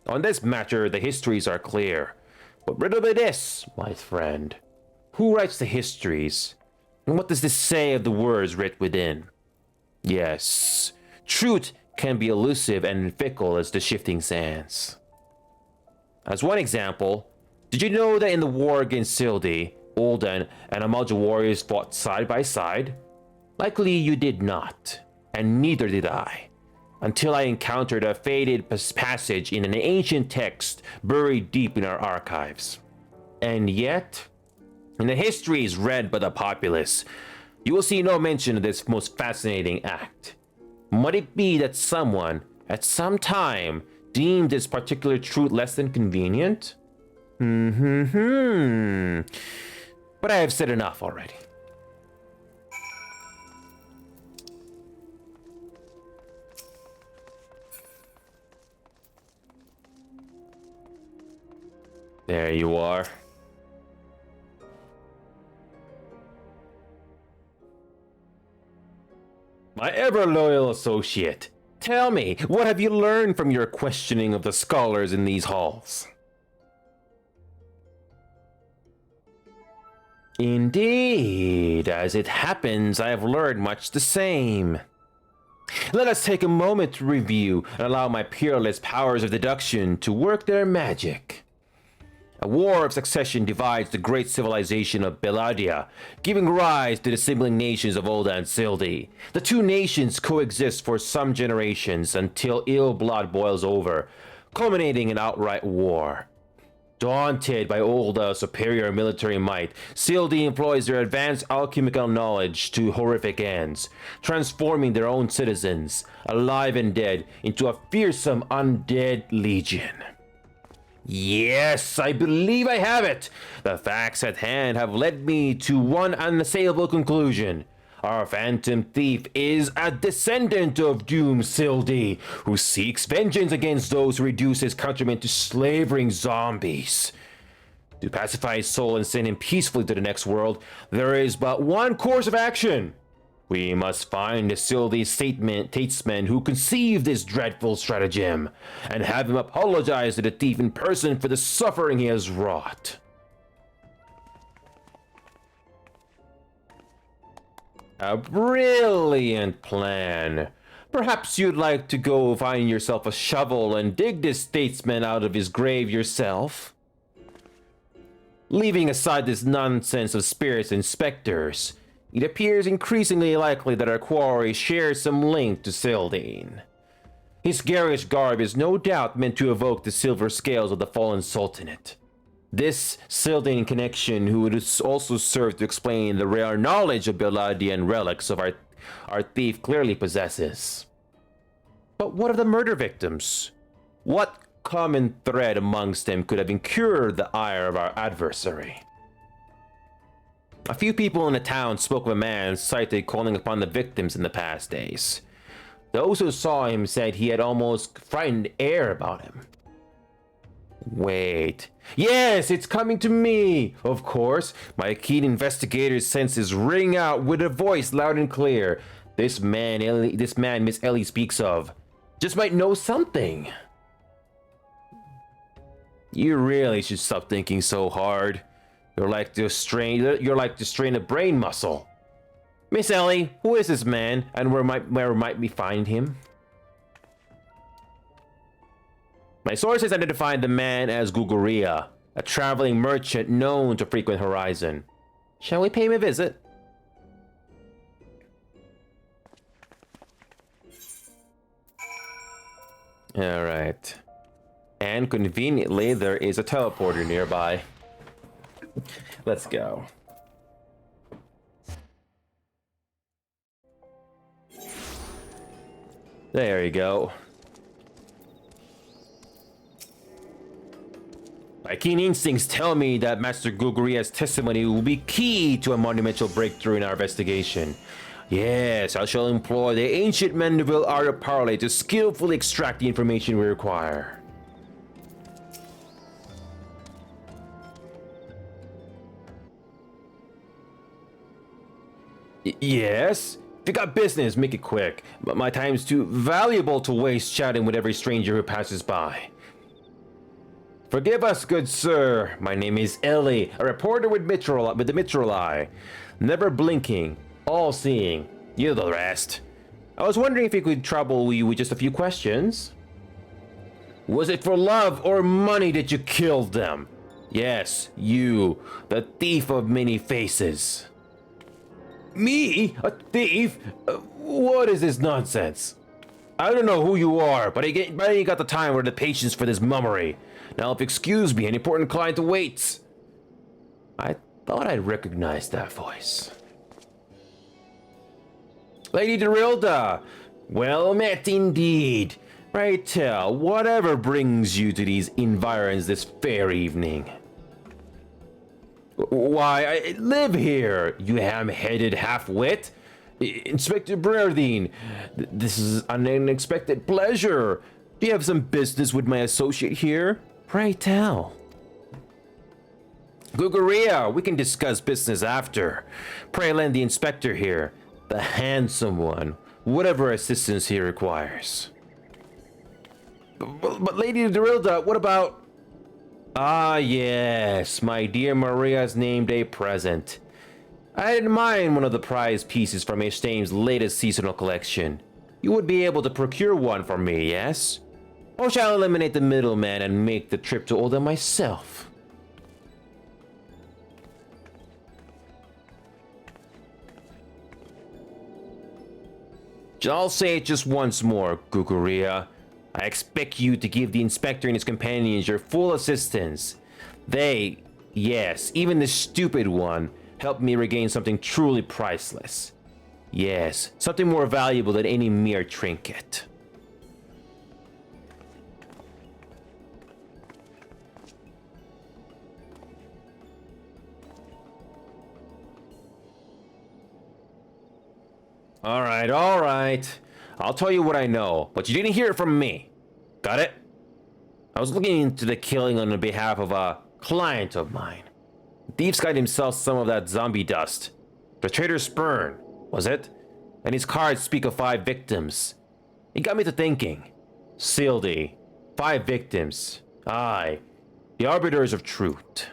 On this matter, the histories are clear. But riddle me this, my friend. Who writes the histories? And what does this say of the words writ within? Yes, truth can be elusive and fickle as the shifting sands. As one example, did you know that in the war against Sildi, Ulda and Amalja warriors fought side by side? Likely you did not, and neither did I, until I encountered a faded passage in an ancient text buried deep in our archives. And yet, in the histories read by the populace, you will see no mention of this most fascinating act. Might it be that someone, at some time deemed this particular truth less than convenient? But I have said enough already. There you are. My ever-loyal associate, tell me, what have you learned from your questioning of the scholars in these halls? Indeed, as it happens, I have learned much the same. Let us take a moment to review and allow my peerless powers of deduction to work their magic. A war of succession divides the great civilization of Belladia, giving rise to the sibling nations of Olda and Sildi. The two nations coexist for some generations until ill blood boils over, culminating in outright war. Daunted by Olda's superior military might, Sildi employs their advanced alchemical knowledge to horrific ends, transforming their own citizens, alive and dead, into a fearsome undead legion. Yes, I believe I have it. The facts at hand have led me to one unassailable conclusion. Our phantom thief is a descendant of Doom Sildi, who seeks vengeance against those who reduce his countrymen to slavering zombies. To pacify his soul and send him peacefully to the next world, there is but one course of action. We must find the Sildi statesman who conceived this dreadful stratagem, and have him apologize to the thief in person for the suffering he has wrought. A brilliant plan. Perhaps you'd like to go find yourself a shovel and dig this statesman out of his grave yourself? Leaving aside this nonsense of spirits and specters, it appears increasingly likely that our quarry shares some link to Sildine. His garish garb is no doubt meant to evoke the silver scales of the fallen Sultanate. This Sildine connection would also serve to explain the rare knowledge of Belladian relics of our thief clearly possesses. But what of the murder victims? What common thread amongst them could have incurred the ire of our adversary? A few people in the town spoke of a man sighted calling upon the victims in the past days. Those who saw him said he had almost frightened air about him. Wait. Yes, it's coming to me! Of course, my keen investigator's senses ring out with a voice loud and clear. This man Miss Ellie speaks of just might know something. You really should stop thinking so hard. You're like to strain a brain muscle. Miss Ellie, who is this man, and where might we find him? My sources identified the man as Guguria, a traveling merchant known to frequent Horizon. Shall we pay him a visit? Alright. And conveniently, there is a teleporter nearby. Let's go. There you go. My keen instincts tell me that Master Guguria's testimony will be key to a monumental breakthrough in our investigation. Yes, I shall employ the ancient Mandeville art of parley to skillfully extract the information we require. Yes? If you got business, make it quick. But my time's too valuable to waste chatting with every stranger who passes by. Forgive us, good sir. My name is Ellie, a reporter with the Mitral Eye. Never blinking, all-seeing. You know the rest. I was wondering if we could trouble you with just a few questions. Was it for love or money that you killed them? Yes, you, the thief of many faces. Me? A thief? What is this nonsense? I don't know who you are, but I ain't got the time or the patience for this mummery. Now, if excuse me, an important client awaits. I thought I recognized that voice. Lady Derilda, well met indeed. Pray tell, whatever brings you to these environs this fair evening? Why, I live here, you ham-headed half-wit. Inspector Bernardine, this is an unexpected pleasure. Do you have some business with my associate here? Pray tell. Guguria, we can discuss business after. Pray lend the inspector here, the handsome one, whatever assistance he requires. But Lady Dorilda, what about... Ah, yes, my dear Maria's name day present. I didn't mind one of the prize pieces from Esteem's latest seasonal collection. You would be able to procure one for me, yes? Or shall I eliminate the middleman and make the trip to Oldham myself? I'll say it just once more, Guguria. I expect you to give the inspector and his companions your full assistance. They, yes, even the stupid one, helped me regain something truly priceless. Yes, something more valuable than any mere trinket. All right. I'll tell you what I know, but you didn't hear it from me. Got it? I was looking into the killing on behalf of a client of mine. The thief's got himself some of that zombie dust. The traitor's spurn, was it? And his cards speak of 5 victims. It got me to thinking. Sildy, 5 victims. Aye, the Arbiters of Truth.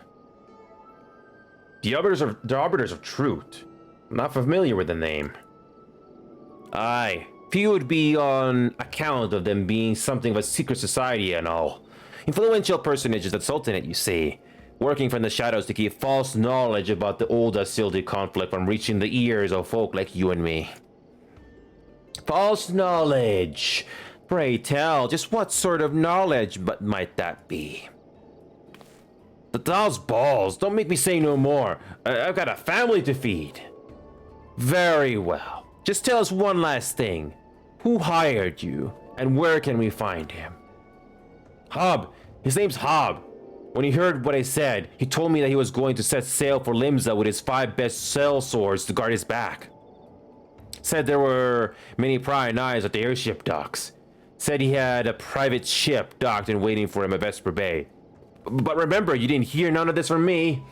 The Arbiters of Truth. I'm not familiar with the name. Aye, few would be on account of them being something of a secret society and all. Influential personages at Sultanate, you see, working from the shadows to keep false knowledge about the old Asildi conflict from reaching the ears of folk like you and me. False knowledge? Pray tell, just what sort of knowledge might that be? The doll's balls, don't make me say no more. I've got a family to feed. Very well. Just tell us one last thing. Who hired you, and where can we find him? Hob. His name's Hob. When he heard what I said, he told me that he was going to set sail for Limsa with his 5 best sellswords to guard his back. Said there were many prying eyes at the airship docks. Said he had a private ship docked and waiting for him at Vesper Bay. But remember, you didn't hear none of this from me.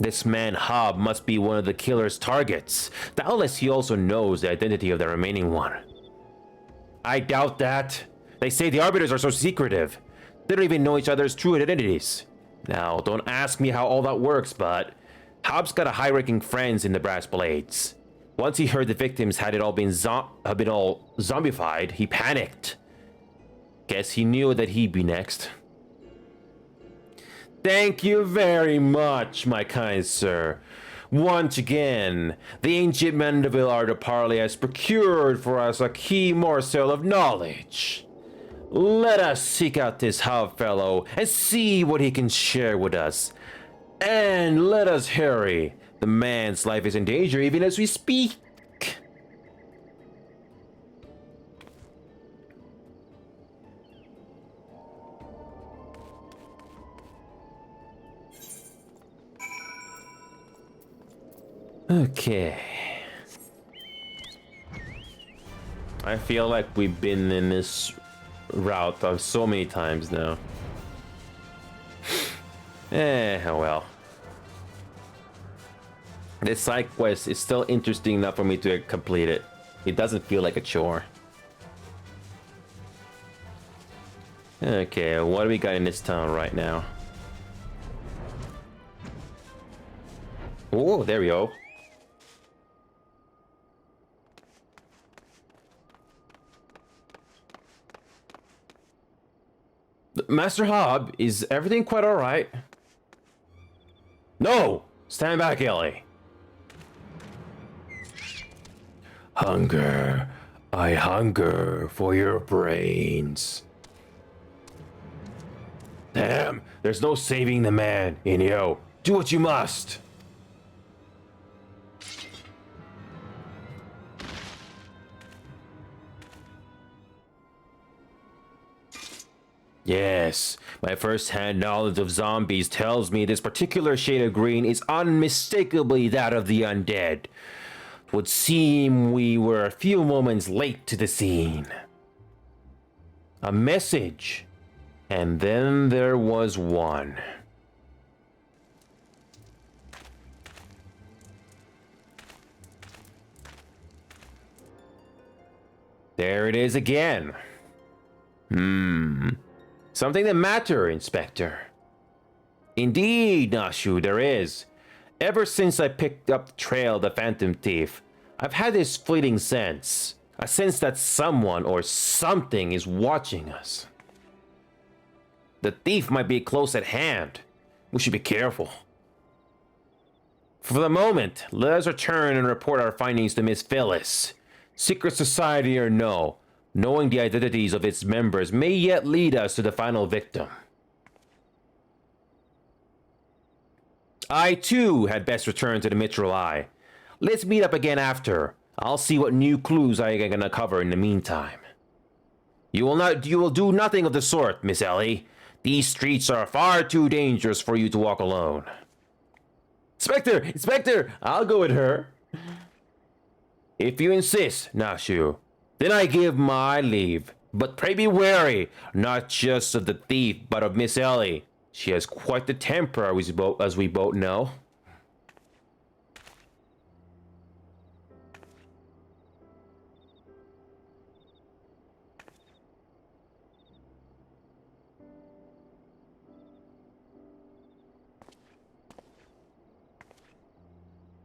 This man Hob must be one of the killer's targets, doubtless he also knows the identity of the remaining one. I doubt that. They say the Arbiters are so secretive. They don't even know each other's true identities. Now, don't ask me how all that works, but Hob's got a high-ranking friends in the Brass Blades. Once he heard the victims had all been zombified, he panicked. Guess he knew that he'd be next. Thank you very much, my kind sir. Once again, the ancient Mandeville Art of Parley has procured for us a key morsel of knowledge. Let us seek out this Hob fellow and see what he can share with us. And let us hurry. The man's life is in danger even as we speak. Okay. I feel like we've been in this route of so many times now. Well. This side quest is still interesting enough for me to complete it. It doesn't feel like a chore. Okay, what do we got in this town right now? Oh, there we go. Master Hob, is everything quite alright? No! Stand back, Ellie. Hunger. I hunger for your brains. Damn, there's no saving the man, Inyo. Do what you must. Yes, my first-hand knowledge of zombies tells me this particular shade of green is unmistakably that of the undead. It would seem we were a few moments late to the scene. A message. And then there was one. There it is again. Something that matter, Inspector. Indeed, Nashu, there is. Ever since I picked up the trail of the Phantom Thief, I've had this fleeting sense. A sense that someone or something is watching us. The thief might be close at hand. We should be careful. For the moment, let us return and report our findings to Miss Phyllis. Secret society or no, knowing the identities of its members may yet lead us to the final victim. I too had best return to the Mitral Eye. Let's meet up again after. I'll see what new clues I can uncover in the meantime. You will do nothing of the sort, Miss Ellie. These streets are far too dangerous for you to walk alone. Inspector, I'll go with her. If you insist, Nashu, then I give my leave. But pray be wary, not just of the thief, but of Miss Ellie. She has quite the temper, as we both know.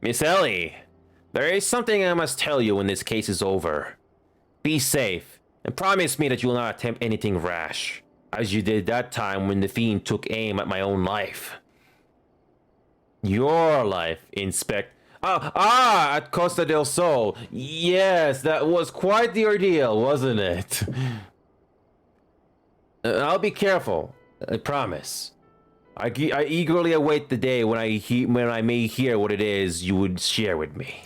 Miss Ellie, there is something I must tell you when this case is over. Be safe, and promise me that you will not attempt anything rash, as you did that time when the fiend took aim at my own life. Your life, at Costa del Sol. Yes, that was quite the ordeal, wasn't it? I'll be careful, I promise. I eagerly await the day when I may hear what it is you would share with me.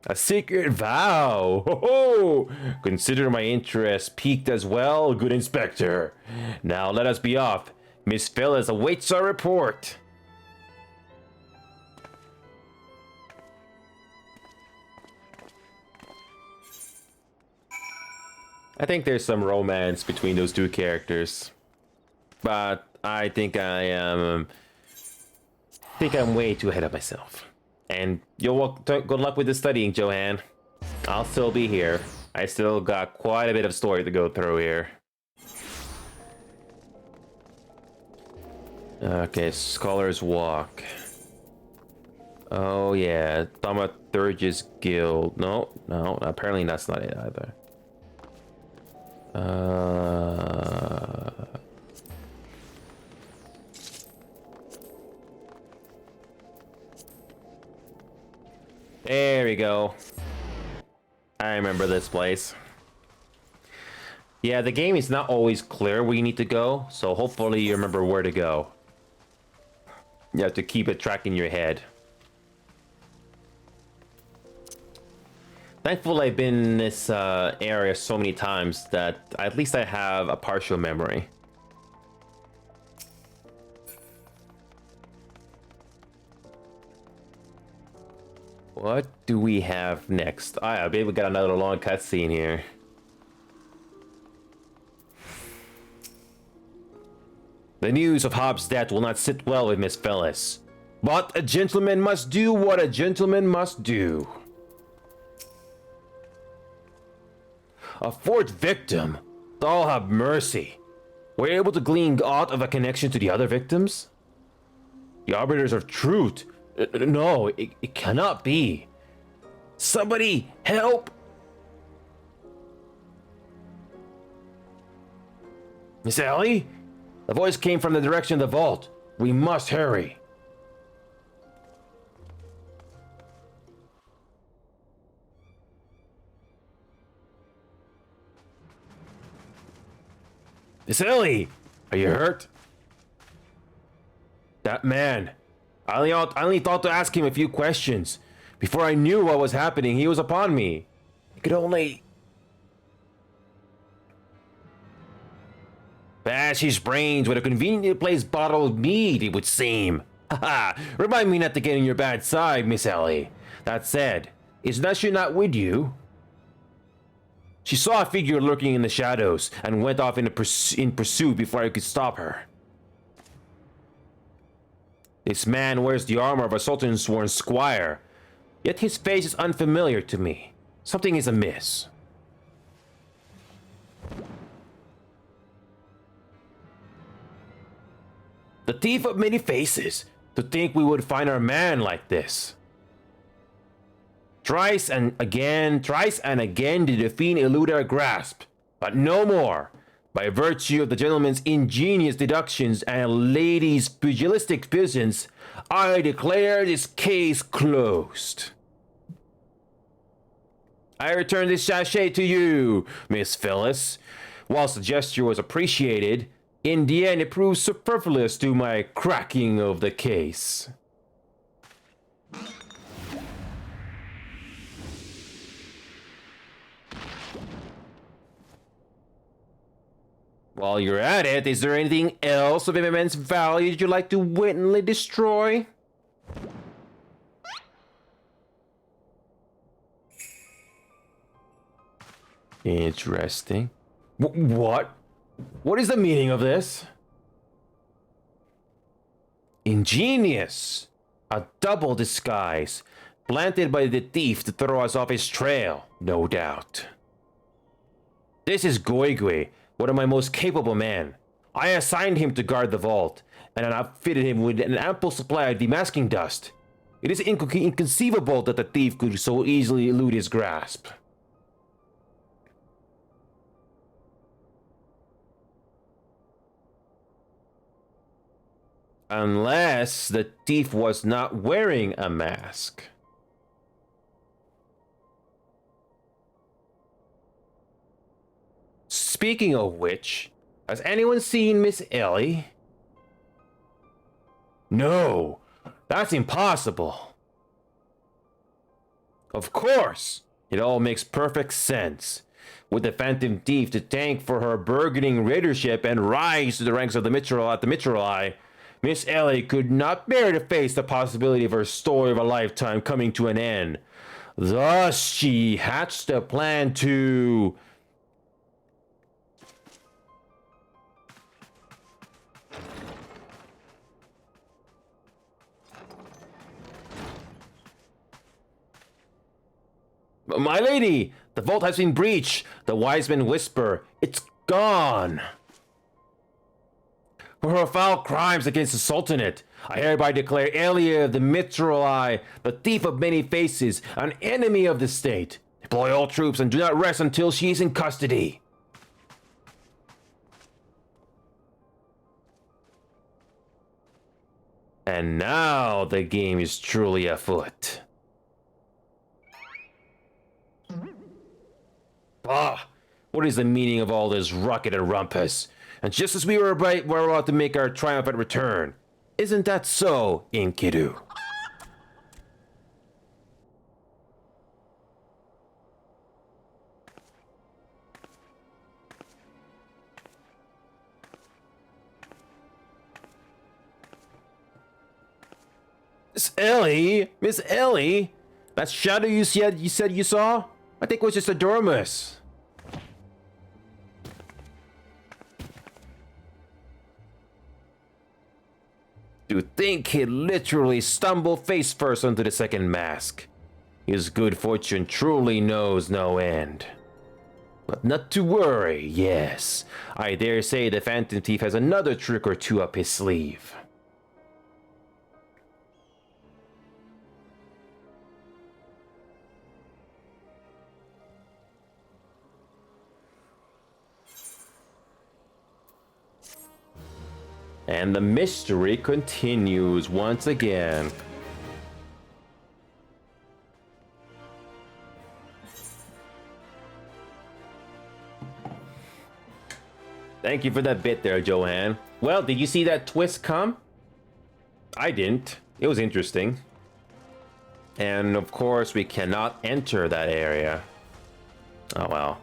A secret vow! Ho-ho! Consider my interest piqued as well, good Inspector. Now let us be off. Miss Phyllis awaits our report. I think there's some romance between those two characters. But I think I'm way too ahead of myself. And good luck with the studying, Johan. I'll still be here. I still got quite a bit of story to go through here. Okay, Scholar's Walk. Oh yeah, Thaumaturgist Guild. No, apparently that's not it either. There we go. I remember this place. Yeah, the game is not always clear where you need to go, so hopefully you remember where to go. You have to keep it track in your head. Thankfully, I've been in this area so many times that at least I have a partial memory. What do we have next? Ah, yeah, baby, we got another long cutscene here. The news of Hobbs' death will not sit well with Miss Phyllis. But a gentleman must do what a gentleman must do. A fourth victim? Allah have mercy. Were you able to glean aught of a connection to the other victims? The Arbiters of Truth? No, it cannot be. Somebody help! Miss Ellie? The voice came from the direction of the vault. We must hurry. Miss Ellie! Are you hurt? That man. I only thought to ask him a few questions. Before I knew what was happening, he was upon me. He could only... Bash his brains with a conveniently placed bottle of mead, it would seem. Haha, remind me not to get on your bad side, Miss Ellie. That said, is Nasha not with you? She saw a figure lurking in the shadows and went off in pursuit before I could stop her. This man wears the armor of a Sultan-sworn squire, yet his face is unfamiliar to me. Something is amiss. The thief of many faces. To think we would find our man like this. Thrice and again did the fiend elude our grasp, but no more. By virtue of the gentleman's ingenious deductions and lady's pugilistic visions, I declare this case closed. I return this sachet to you, Miss Phyllis. Whilst the gesture was appreciated, in the end it proved superfluous to my cracking of the case. While you're at it, is there anything else of immense value that you'd like to wittingly destroy? Interesting. What? What is the meaning of this? Ingenious. A double disguise. Planted by the thief to throw us off his trail, no doubt. This is Goigui, one of my most capable men. I assigned him to guard the vault, and I outfitted him with an ample supply of demasking dust. It is inconceivable that the thief could so easily elude his grasp. Unless the thief was not wearing a mask. Speaking of which, has anyone seen Miss Ellie? No, that's impossible. Of course, it all makes perfect sense. With the Phantom Thief to thank for her burgeoning raidership and rise to the ranks of the Mithril, Miss Ellie could not bear to face the possibility of her story of a lifetime coming to an end. Thus, she hatched a plan to... My lady, the vault has been breached. The wise men whisper, it's gone. For her foul crimes against the Sultanate, I hereby declare Elia the Mithril, the thief of many faces, an enemy of the state. Deploy all troops and do not rest until she is in custody. And now the game is truly afoot. Ah, what is the meaning of all this ruckus and rumpus? And just as we're about to make our triumphant return. Isn't that so, Enkidu? Miss Ellie? Miss Ellie? That shadow you said you saw? I think it was just a dormouse. To think he'd literally stumble face first onto the second mask. His good fortune truly knows no end. But not to worry, yes. I dare say the Phantom Thief has another trick or two up his sleeve. And the mystery continues once again. Thank you for that bit there, Joanne. Well, did you see that twist come? I didn't. It was interesting. And of course, we cannot enter that area. Oh well.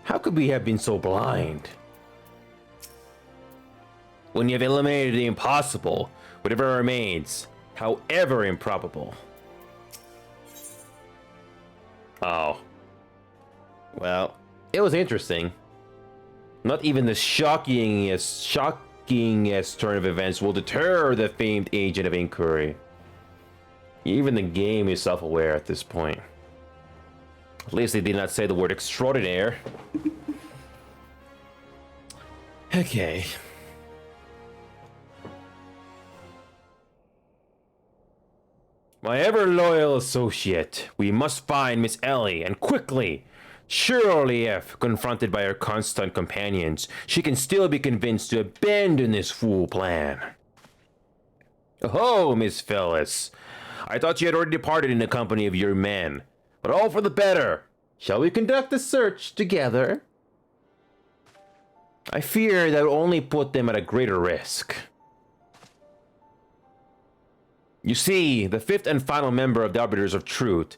How could we have been so blind? When you have eliminated the impossible, whatever remains, however improbable. Oh. Well, it was interesting. Not even the shockingest turn of events will deter the famed agent of inquiry. Even the game is self-aware at this point. At least they did not say the word extraordinaire. Okay. My ever-loyal associate, we must find Miss Ellie, and quickly. Surely if, confronted by her constant companions, she can still be convinced to abandon this fool plan. Oh, Miss Phyllis. I thought you had already departed in the company of your men, but all for the better. Shall we conduct the search together? I fear that will only put them at a greater risk. You see, the fifth and final member of the Arbiters of Truth,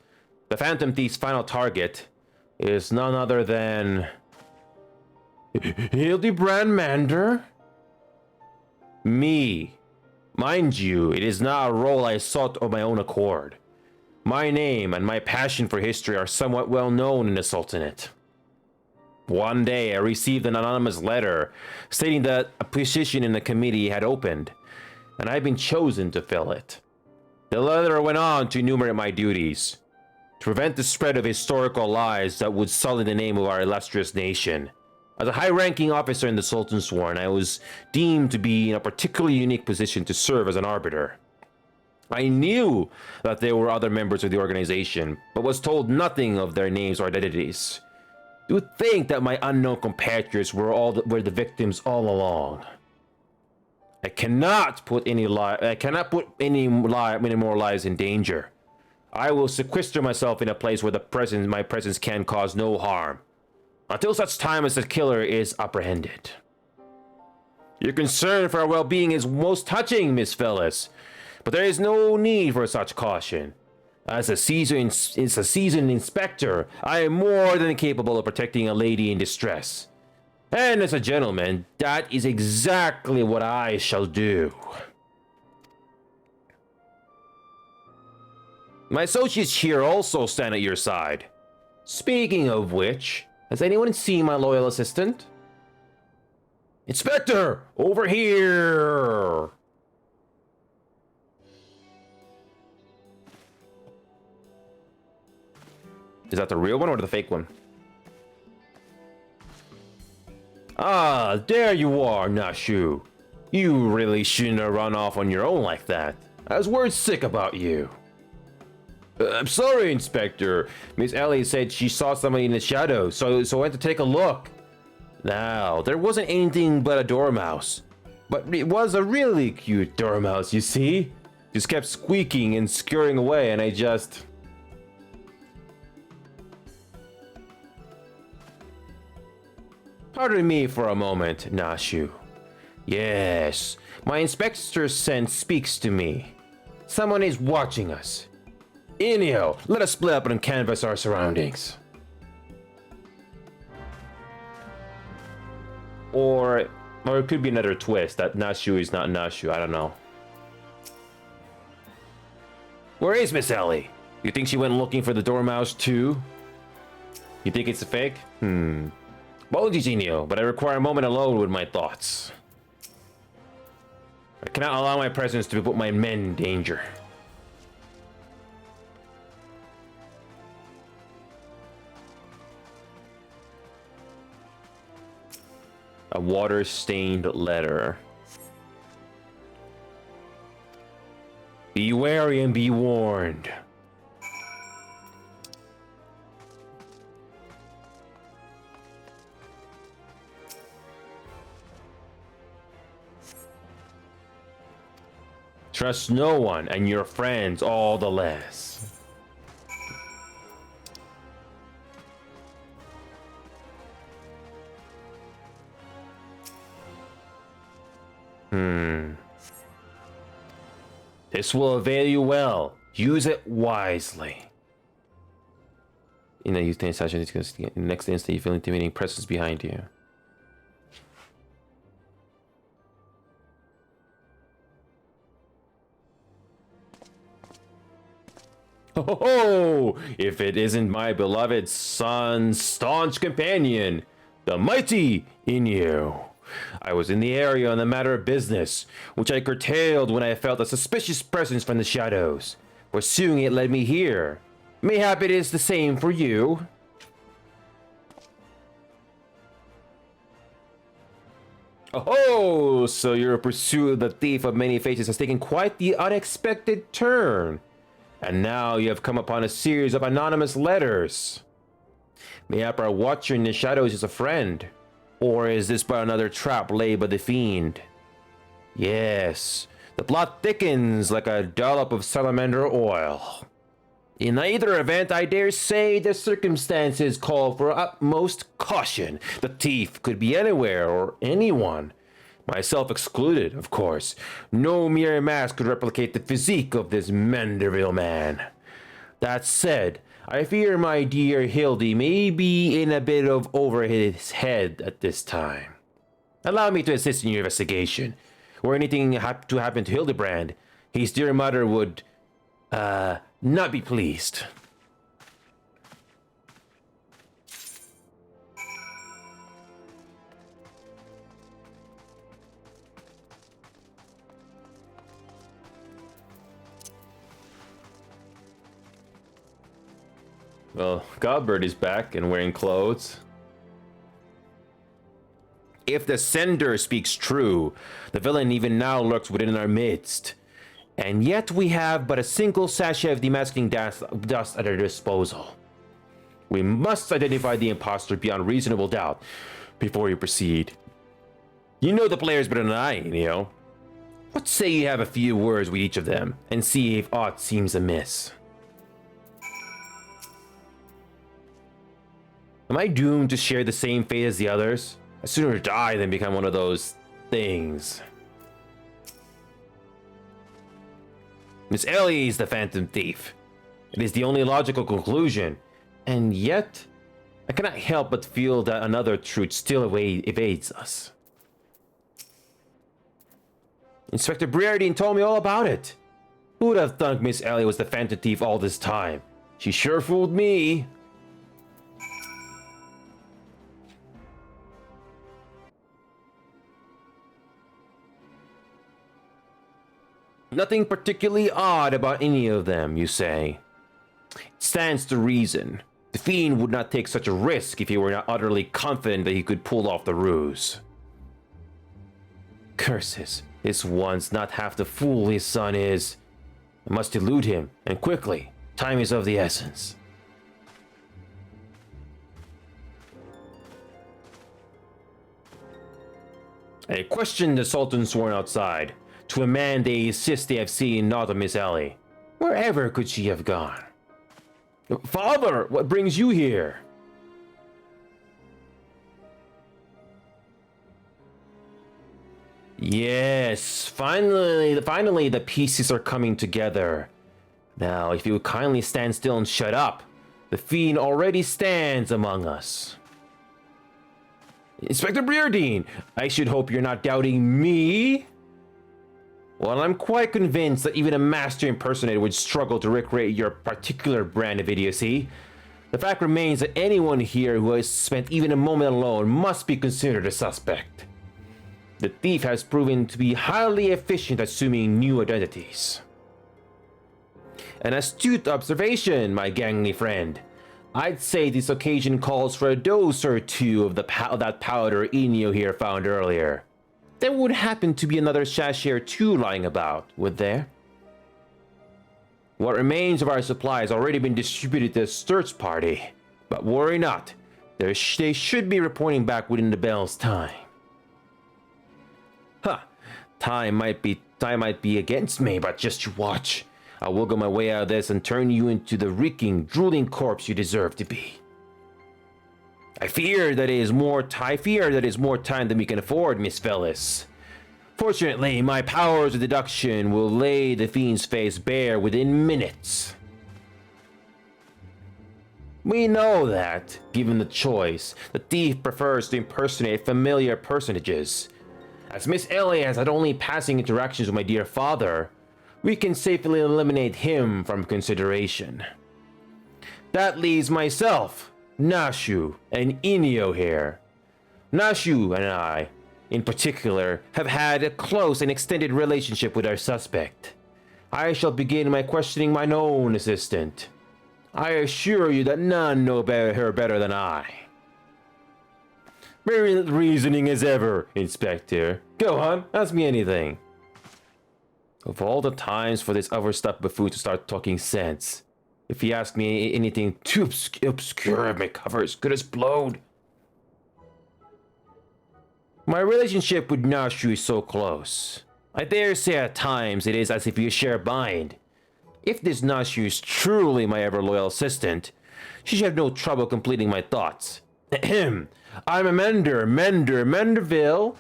the Phantom Thief's final target, is none other than... Hildebrand Mander? Me. Mind you, it is not a role I sought of my own accord. My name and my passion for history are somewhat well known in the Sultanate. One day I received an anonymous letter stating that a position in the committee had opened, and I had been chosen to fill it. The letter went on to enumerate my duties. To prevent the spread of historical lies that would sully the name of our illustrious nation. As a high-ranking officer in the Sultan's Sworn, I was deemed to be in a particularly unique position to serve as an arbiter. I knew that there were other members of the organization, but was told nothing of their names or identities. You would think that my unknown compatriots were the victims all along. I cannot put any more lives in danger. I will sequester myself in a place where my presence can cause no harm, until such time as the killer is apprehended. Your concern for our well-being is most touching, Miss Phyllis, but there is no need for such caution. As a seasoned inspector, I am more than capable of protecting a lady in distress. And as a gentleman, that is exactly what I shall do. My associates here also stand at your side. Speaking of which, has anyone seen my loyal assistant? Inspector, over here! Is that the real one or the fake one? Ah, there you are, Nashu. You really shouldn't have run off on your own like that. I was worried sick about you. I'm sorry, Inspector. Miss Ellie said she saw somebody in the shadows, so I went to take a look. Now, there wasn't anything but a dormouse. But it was a really cute dormouse, you see? Just kept squeaking and scurrying away, and I just... Pardon me for a moment, Nashu. Yes, my inspector's sense speaks to me. Someone is watching us. Anyhow, let us split up and canvass our surroundings. Or it could be another twist that Nashu is not Nashu, I don't know. Where is Miss Ellie? You think she went looking for the dormouse too? You think it's a fake? Apologies, Genio, but I require a moment alone with my thoughts. I cannot allow my presence to put my men in danger. A water-stained letter. Be wary and be warned. Trust no one and your friends all the less. This will avail you well. Use it wisely. In the use session, it's going to next instant you feel intimidating presence behind you. Oh, if it isn't my beloved son's staunch companion, the mighty Inyo. I was in the area on a matter of business, which I curtailed when I felt a suspicious presence from the shadows. Pursuing it led me here. Mayhap it is the same for you. Oh, so your pursuit of the thief of many faces has taken quite the unexpected turn. And now you have come upon a series of anonymous letters. Mayhap our watcher in the shadows is a friend. Or is this but another trap laid by the fiend? Yes, the plot thickens like a dollop of salamander oil. In either event, I dare say the circumstances call for utmost caution. The thief could be anywhere or anyone. Myself excluded, of course. No mere mask could replicate the physique of this Manderville man. That said, I fear my dear Hildy may be in a bit of over his head at this time. Allow me to assist in your investigation. Were anything to happen to Hildebrand, his dear mother would, not be pleased. Well, Godbird is back and wearing clothes. If the sender speaks true, the villain even now lurks within our midst. And yet we have but a single sachet of demasking dust at our disposal. We must identify the imposter beyond reasonable doubt before we proceed. You know the players better than I, Neo. What say you have a few words with each of them and see if aught seems amiss? Am I doomed to share the same fate as the others? I'd sooner die than become one of those things. Miss Ellie is the Phantom Thief. It is the only logical conclusion. And yet, I cannot help but feel that another truth still evades us. Inspector Briardine told me all about it. Who would have thunk Miss Ellie was the Phantom Thief all this time? She sure fooled me. Nothing particularly odd about any of them, you say. It stands to reason. The fiend would not take such a risk if he were not utterly confident that he could pull off the ruse. Curses, this one's not half the fool his son is. I must elude him, and quickly. Time is of the essence. I questioned the Sultan sworn outside. To a man they insist they have seen not of Miss Ellie. Wherever could she have gone? Father, what brings you here? Yes, finally the pieces are coming together. Now, if you would kindly stand still and shut up, the fiend already stands among us. Inspector Briardine, I should hope you're not doubting me? Well, I'm quite convinced that even a master impersonator would struggle to recreate your particular brand of idiocy. The fact remains that anyone here who has spent even a moment alone must be considered a suspect. The thief has proven to be highly efficient at assuming new identities. An astute observation, my gangly friend. I'd say this occasion calls for a dose or two of that powder Inyo here found earlier. There would happen to be another sachet or two lying about, would there? What remains of our supply has already been distributed to the search party. But worry not, they should be reporting back within the bell's time. Huh, time might be against me, but just you watch. I will go my way out of this and turn you into the reeking, drooling corpse you deserve to be. I fear that it is more time than we can afford, Miss Phyllis. Fortunately, my powers of deduction will lay the fiend's face bare within minutes. We know that, given the choice, the thief prefers to impersonate familiar personages. As Miss Ellie has had only passing interactions with my dear father, we can safely eliminate him from consideration. That leaves myself, Nashu, and Inio here. Nashu and I, in particular, have had a close and extended relationship with our suspect. I shall begin my questioning my own assistant. I assure you that none know her better than I. Very reasoning as ever, Inspector. Go on, ask me anything. Of all the times for this overstuffed buffoon to start talking sense, if he asked me anything too obscure, I'd make cover as good as blown. My relationship with Nashu is so close. I dare say at times it is as if we share a bind. If this Nashu is truly my ever-loyal assistant, she should have no trouble completing my thoughts. Ahem. I'm a Menderville.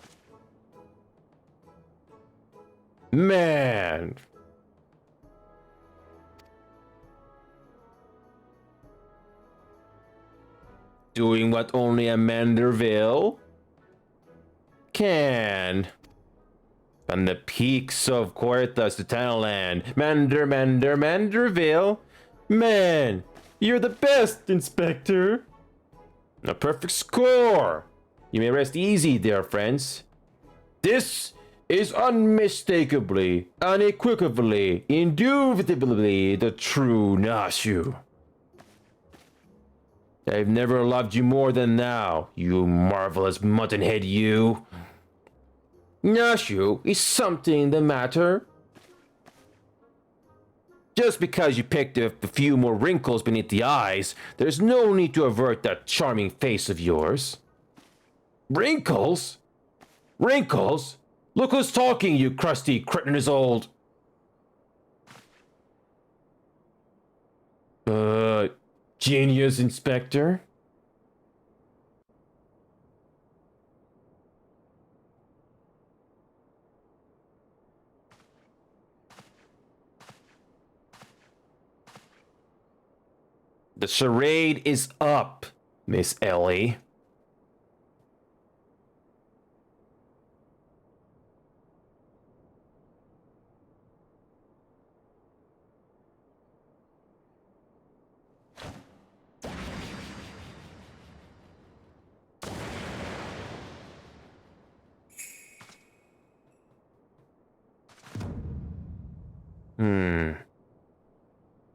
Man. Doing what only a Menderville can. From the peaks of Quarthus to Townland, Menderville. Man, you're the best, Inspector. A perfect score. You may rest easy, dear friends. This is unmistakably, unequivocally, indubitably the true Nashu. I've never loved you more than now, you marvelous muttonhead, you. Nashu, is something the matter? Just because you picked up a few more wrinkles beneath the eyes, there's no need to avert that charming face of yours. Wrinkles? Wrinkles? Look who's talking, you crusty cretin is old. Genius, Inspector. The charade is up, Miss Ellie.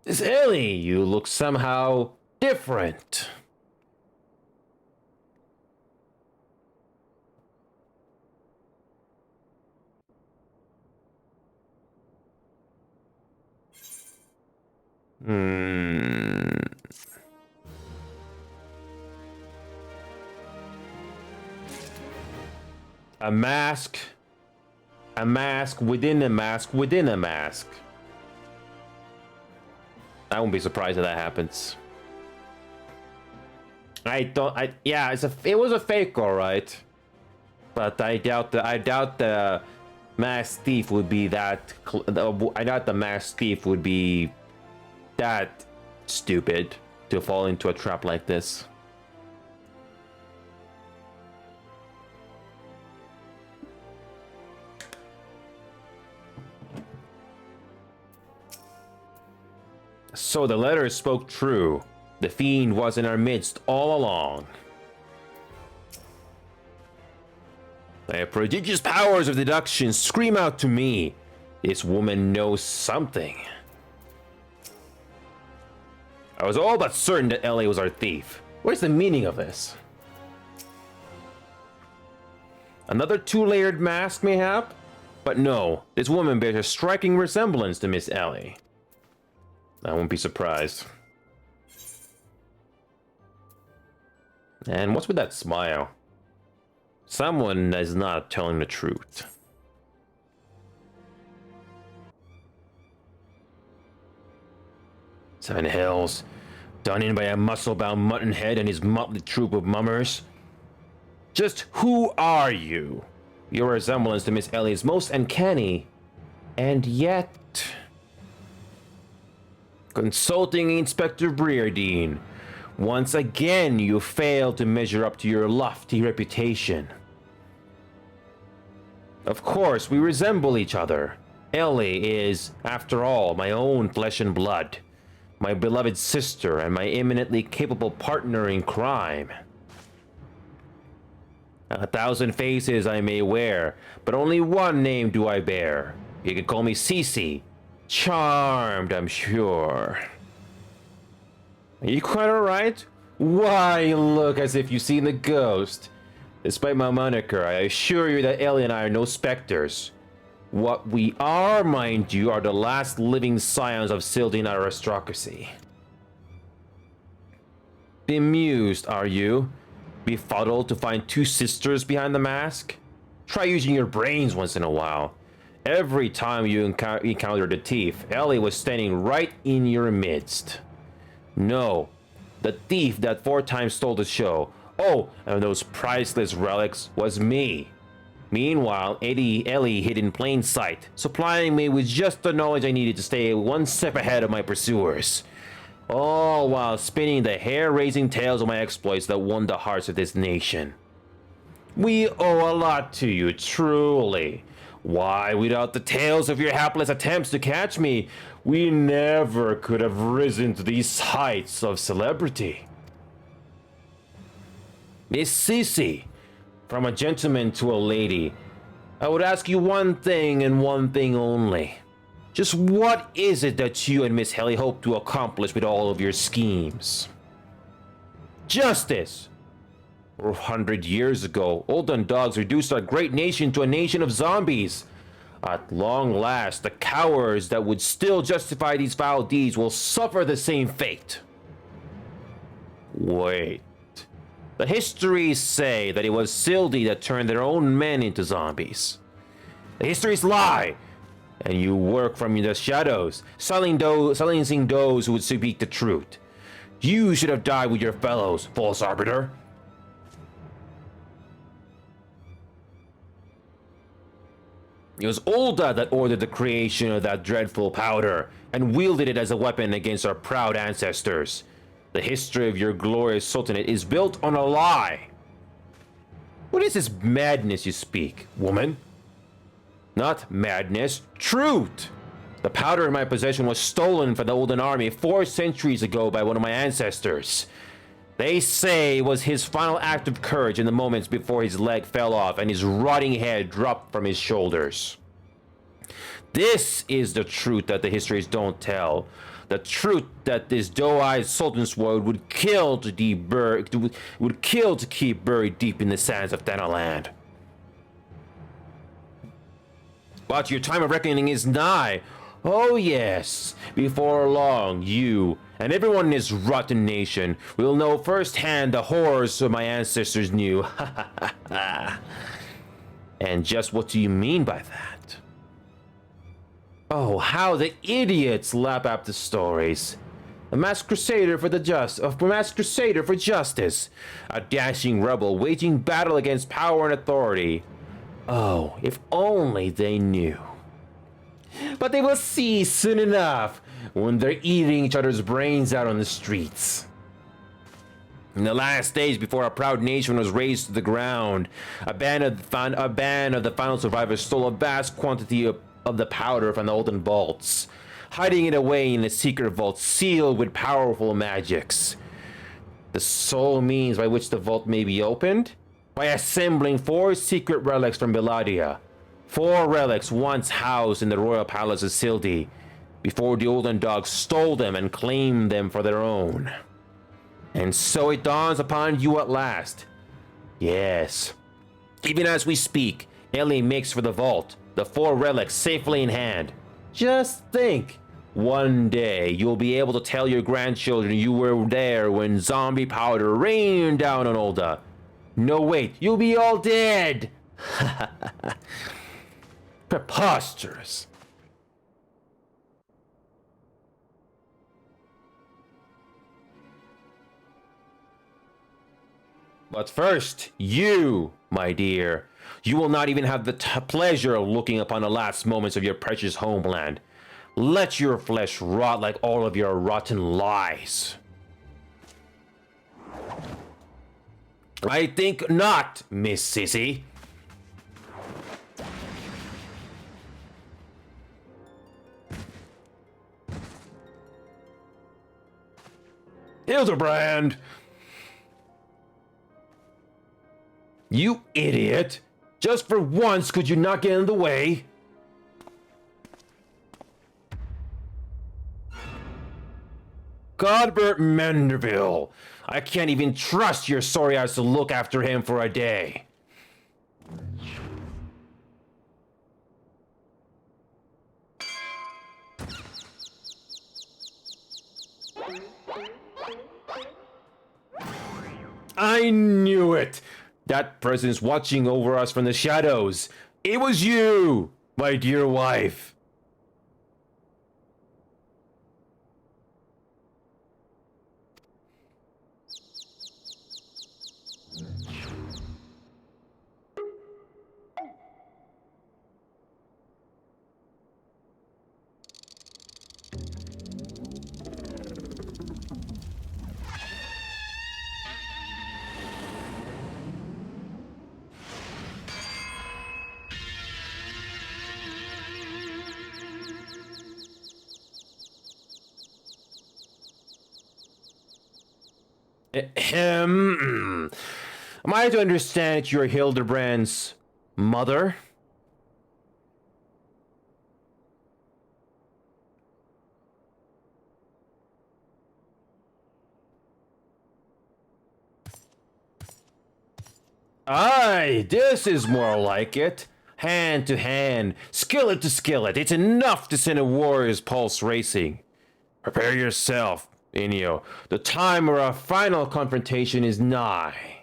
Miss Ellie, you look somehow different. A mask. A mask within a mask within a mask. I won't be surprised if that happens. Yeah, it was a fake, all right. But I doubt the masked thief would be that. I doubt the masked thief would be that stupid to fall into a trap like this. So the letter spoke true. The fiend was in our midst all along. The prodigious powers of deduction scream out to me. This woman knows something. I was all but certain that Ellie was our thief. Where's the meaning of this? Another two-layered mask, mayhap? But no, this woman bears a striking resemblance to Miss Ellie. I won't be surprised. And what's with that smile? Someone is not telling the truth. Seven hells, done in by a muscle-bound muttonhead and his motley troop of mummers. Just who are you? Your resemblance to Miss Ellie is most uncanny, and yet... Consulting Inspector Breardine, once again you failed to measure up to your lofty reputation. Of course, we resemble each other, Ellie is, after all, my own flesh and blood, my beloved sister, and my eminently capable partner in crime. 1,000 faces I may wear, but only one name do I bear. You can call me Cece. Charmed, I'm sure. Are you quite alright? Why, you look as if you've seen the ghost. Despite my moniker, I assure you that Ellie and I are no specters. What we are, mind you, are the last living scions of Syldian aristocracy. Bemused, are you? Befuddled to find two sisters behind the mask? Try using your brains once in a while. Every time you encountered a thief, Ellie was standing right in your midst. No, the thief that 4 times stole the show, oh, and those priceless relics, was me. Meanwhile, Ellie hid in plain sight, supplying me with just the knowledge I needed to stay one step ahead of my pursuers. All while spinning the hair-raising tales of my exploits that won the hearts of this nation. We owe a lot to you, truly. Why, without the tales of your hapless attempts to catch me, we never could have risen to these heights of celebrity. Miss Cece, from a gentleman to a lady, I would ask you one thing and one thing only. Just what is it that you and Miss Helly hope to accomplish with all of your schemes? Justice! 400 years ago, old dogs reduced our great nation to a nation of zombies. At long last, the cowards that would still justify these foul deeds will suffer the same fate. Wait. The histories say that it was Sildi that turned their own men into zombies. The histories lie, and you work from the shadows, silencing those who would speak the truth. You should have died with your fellows, false arbiter. It was Ulda that ordered the creation of that dreadful powder, and wielded it as a weapon against our proud ancestors. The history of your glorious sultanate is built on a lie. What is this madness you speak, woman? Not madness, truth! The powder in my possession was stolen from the Olden army 4 centuries ago by one of my ancestors. They say it was his final act of courage in the moments before his leg fell off and his rotting head dropped from his shoulders. This is the truth that the histories don't tell. The truth that this doe-eyed Sultansward would kill to keep buried deep in the sands of Thanaland. But your time of reckoning is nigh. Oh yes, before long, you and everyone in this rotten nation will know firsthand the horrors of my ancestors knew. And just what do you mean by that? Oh, how the idiots lap up the stories. A masked crusader for justice. A dashing rebel waging battle against power and authority. Oh, if only they knew. But they will see soon enough when they're eating each other's brains out on the streets. In the last days before our proud nation was razed to the ground, a band of the final survivors stole a vast quantity of the powder from the Olden vaults, hiding it away in a secret vault sealed with powerful magics. The sole means by which the vault may be opened? By assembling 4 secret relics from Belladia. 4 relics once housed in the royal palace of Sildi, before the Olden dogs stole them and claimed them for their own. And so it dawns upon you at last. Yes, even as we speak, Ellie makes for the vault, the 4 relics safely in hand. Just think, one day you'll be able to tell your grandchildren you were there when zombie powder rained down on Ulda. No, wait, you'll be all dead! Preposterous. But first, you, my dear, you will not even have the pleasure of looking upon the last moments of your precious homeland. Let your flesh rot like all of your rotten lies. I think not, Miss Sissy. Hildebrand! You idiot! Just for once, could you not get in the way? Godbert Menderville! I can't even trust your sorry ass to look after him for a day. I knew it! That person's watching over us from the shadows. It was you, my dear wife. Am I to understand that you're Hildebrand's mother? Aye, this is more like it. Hand to hand, skillet to skillet. It's enough to send a warrior's pulse racing. Prepare yourself, Inyo. The time of our final confrontation is nigh.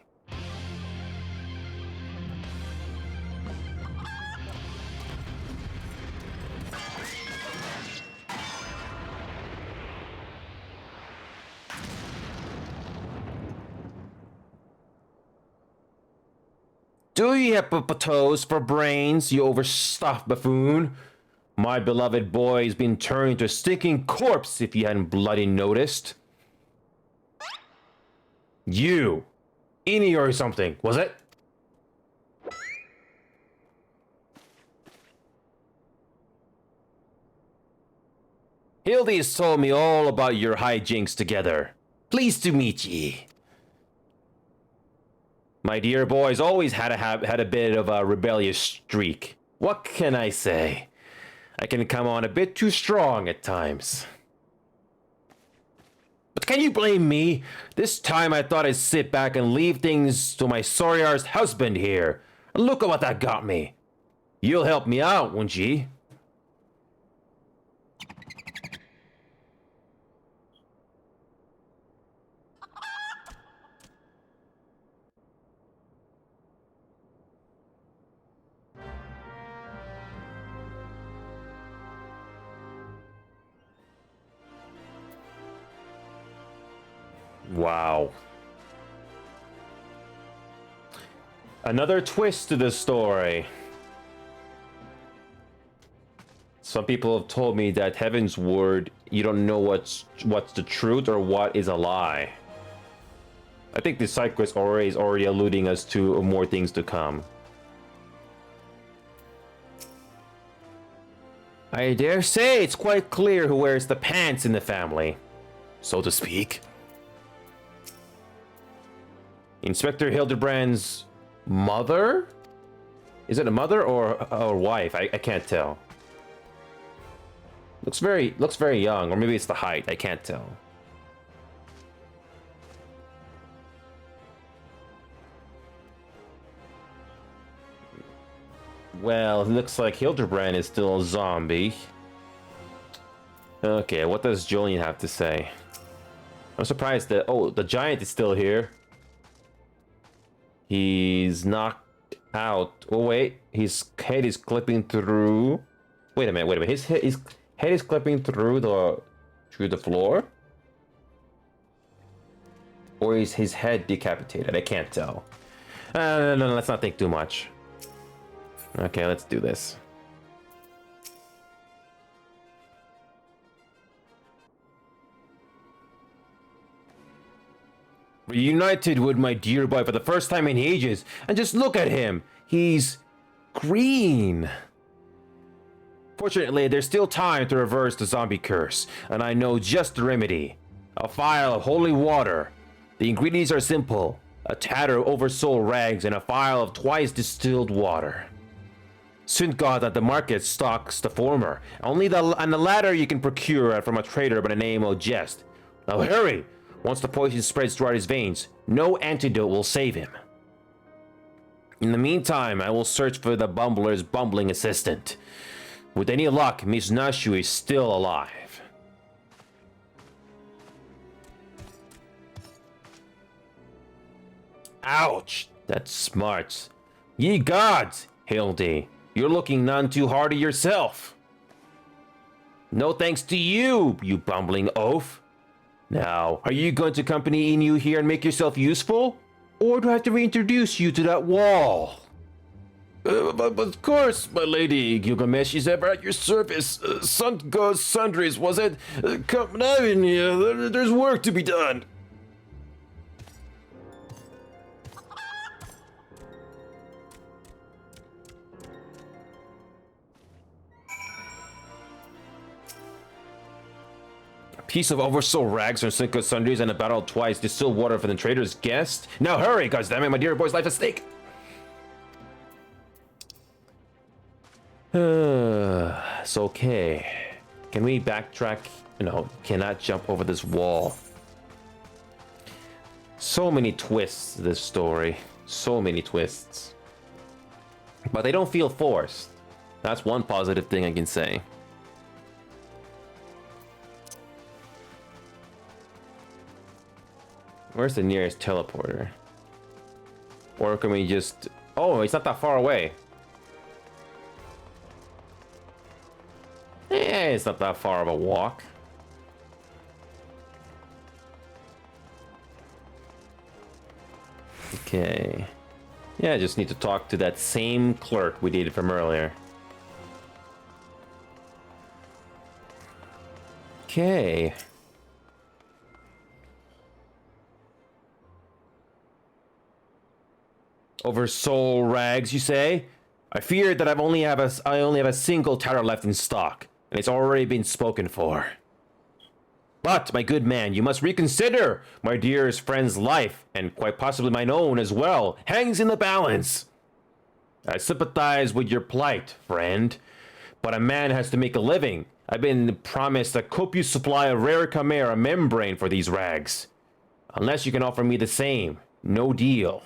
Do you have toes for brains, you overstuffed buffoon? My beloved boy's been turned into a stinking corpse if you hadn't bloody noticed. You. Ini or something, was it? Hildy's told me all about your hijinks together. Pleased to meet ye. My dear boy's always had a bit of a rebellious streak. What can I say? I can come on a bit too strong at times. But can you blame me? This time I thought I'd sit back and leave things to my Soriar's husband here. And look at what that got me. You'll help me out, won't ye? Wow. Another twist to this story. Some people have told me that Heavensward, you don't know what's the truth or what is a lie. I think the side quest is already alluding us to more things to come. I dare say it's quite clear who wears the pants in the family, so to speak. Inspector Hildebrand's mother? Is it a mother or wife? I can't tell. Looks very young, or maybe it's the height. I can't tell. Well, it looks like Hildebrand is still a zombie. Okay, what does Julian have to say? I'm surprised that the giant is still here. He's knocked out. Oh wait, his head is clipping through. Wait a minute. His head is clipping through the floor, or is his head decapitated? I can't tell. No, let's not think too much. Okay, let's do this. Reunited with my dear boy for the first time in ages, and just look at him. He's green. Fortunately, there's still time to reverse the zombie curse, and I know just the remedy. a phial of holy water. The ingredients are simple: a tatter of oversold rags and a phial of twice distilled water. Synth God at the market stocks the former. Only the latter you can procure from a trader by the name of Jest. Now hurry! Once the poison spreads throughout his veins, no antidote will save him. In the meantime, I will search for the bumbler's bumbling assistant. With any luck, Miss Nashu is still alive. Ouch! That smarts. Ye gods, Hildy, you're looking none too hardy yourself. No thanks to you, you bumbling oaf. Now, are you going to accompany Inu here and make yourself useful? Or do I have to reintroduce you to that wall? But of course, my lady, Gilgamesh is ever at your service. Sun goes sundries, was it? Come now in here, there's work to be done. Piece of oversold rags from Cinco Sundries and a battle twice distilled water for the trader's guest. Now hurry, goddammit, my dear boy's life at stake. It's okay. Can we backtrack? No, cannot jump over this wall. So many twists, this story. So many twists. But they don't feel forced. That's one positive thing I can say. Where's the nearest teleporter? Or can we just... Oh, it's not that far away. Eh, it's not that far of a walk. Okay. Yeah, I just need to talk to that same clerk we did from earlier. Okay. Over soul rags, you say? I fear that I only have a single tatter left in stock, and it's already been spoken for. But, my good man, you must reconsider. My dearest friend's life, and quite possibly mine own as well, hangs in the balance. I sympathize with your plight, friend, but a man has to make a living. I've been promised a copious supply of rare chimera membrane for these rags. Unless you can offer me the same, no deal.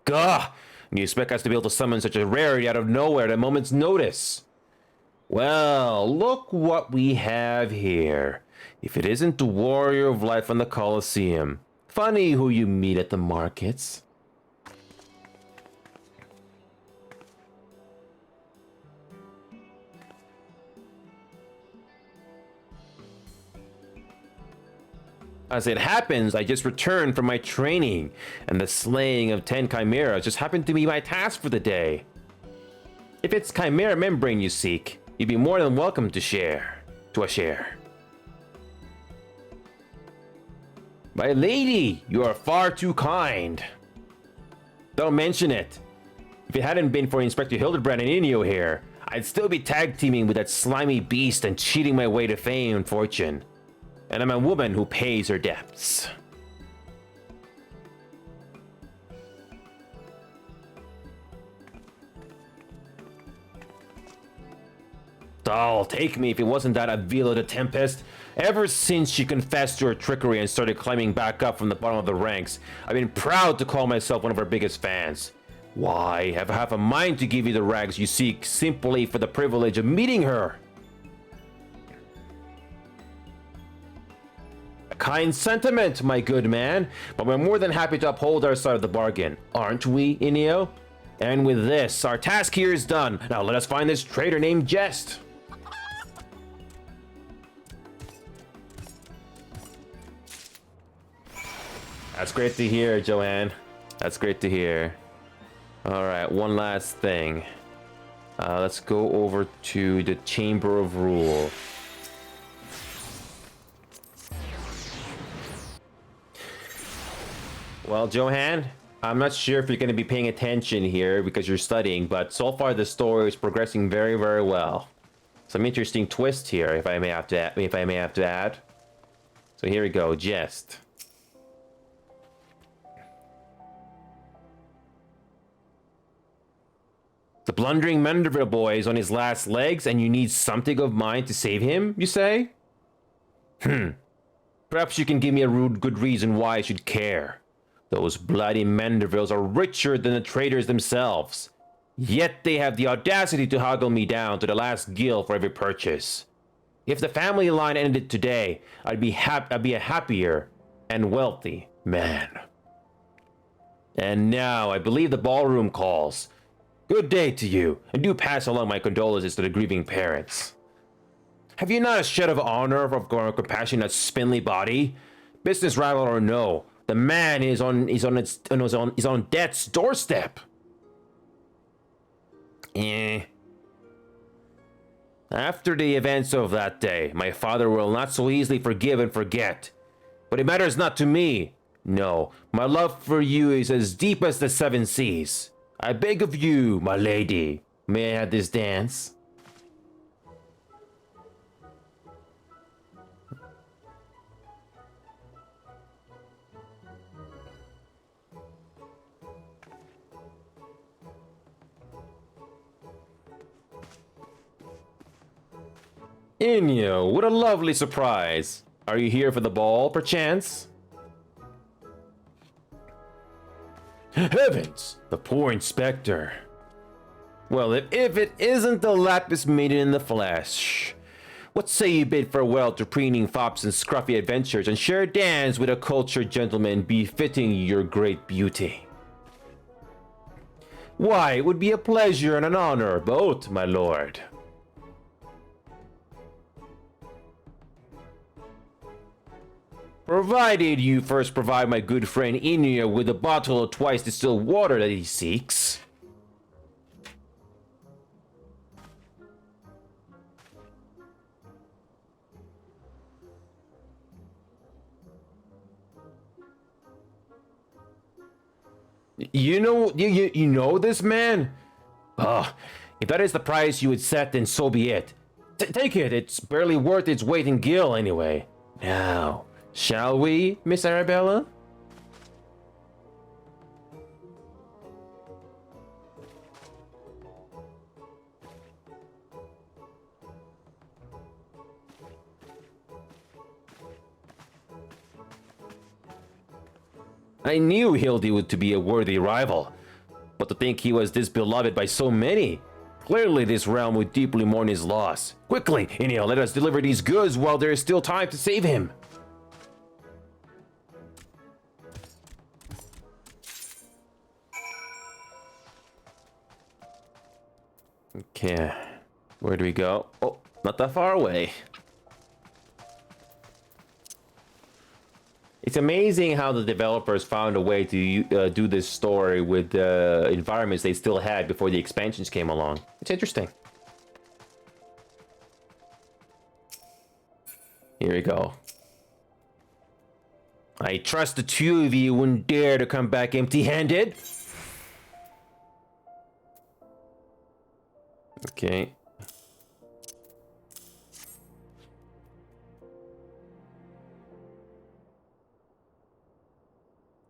Gah! You expect us to be able to summon such a rarity out of nowhere at a moment's notice? Well, look what we have here. If it isn't the warrior of light from the Colosseum. Funny who you meet at the markets. As it happens, I just returned from my training, and the slaying of 10 chimeras just happened to be my task for the day. If it's chimera membrane you seek, you'd be more than welcome to share. My lady, you are far too kind. Don't mention it. If it hadn't been for Inspector Hildebrand and Inyo here, I'd still be tag teaming with that slimy beast and cheating my way to fame and fortune. And I'm a woman who pays her debts. Oh, take me if it wasn't that Avila the Tempest. Ever since she confessed to her trickery and started climbing back up from the bottom of the ranks, I've been proud to call myself one of her biggest fans. Why, I have half a mind to give you the rags you seek simply for the privilege of meeting her. A kind sentiment, my good man, but we're more than happy to uphold our side of the bargain, aren't we, Inio? And with this, our task here is done. Now let us find this traitor named Jest. That's great to hear, Joanne. That's great to hear. Alright, one last thing. Let's go over to the Chamber of Rule. Well, Johan, I'm not sure if you're going to be paying attention here because you're studying, but so far the story is progressing very, very well. Some interesting twist here, if I may have to add. So here we go, jest. The blundering Manderville boy is on his last legs and you need something of mine to save him, you say? Perhaps you can give me a good reason why I should care. Those bloody Mandervilles are richer than the traders themselves. Yet they have the audacity to hoggle me down to the last gill for every purchase. If the family line ended today, I'd be a happier and wealthy man. And now I believe the ballroom calls. Good day to you, and do pass along my condolences to the grieving parents. Have you not a shed of honor or compassion in that spindly body? Business rival or no, the man is on death's doorstep. After the events of that day, my father will not so easily forgive and forget. But it matters not to me. No, my love for you is as deep as the seven seas. I beg of you, my lady, may I have this dance? Inyo, what a lovely surprise. Are you here for the ball, perchance? Heavens, the poor inspector. Well, if it isn't the Lapis maiden in the flesh. What say you bid farewell to preening fops and scruffy adventures and share a dance with a cultured gentleman befitting your great beauty? Why, it would be a pleasure and an honor both, my lord. Provided you first provide my good friend Inuya with a bottle of twice distilled water that he seeks. You know this man? If that is the price you would set, then so be it. Take it, it's barely worth its weight in gil anyway. Now, shall we, Miss Arabella? I knew Hildy would to be a worthy rival, but to think he was this beloved by so many. Clearly this realm would deeply mourn his loss. Quickly, Inio, let us deliver these goods while there is still time to save him. Okay, where do we go? Oh, not that far away. It's amazing how the developers found a way to do this story with the environments they still had before the expansions came along. It's interesting. Here we go. I trust the two of you wouldn't dare to come back empty-handed. Okay.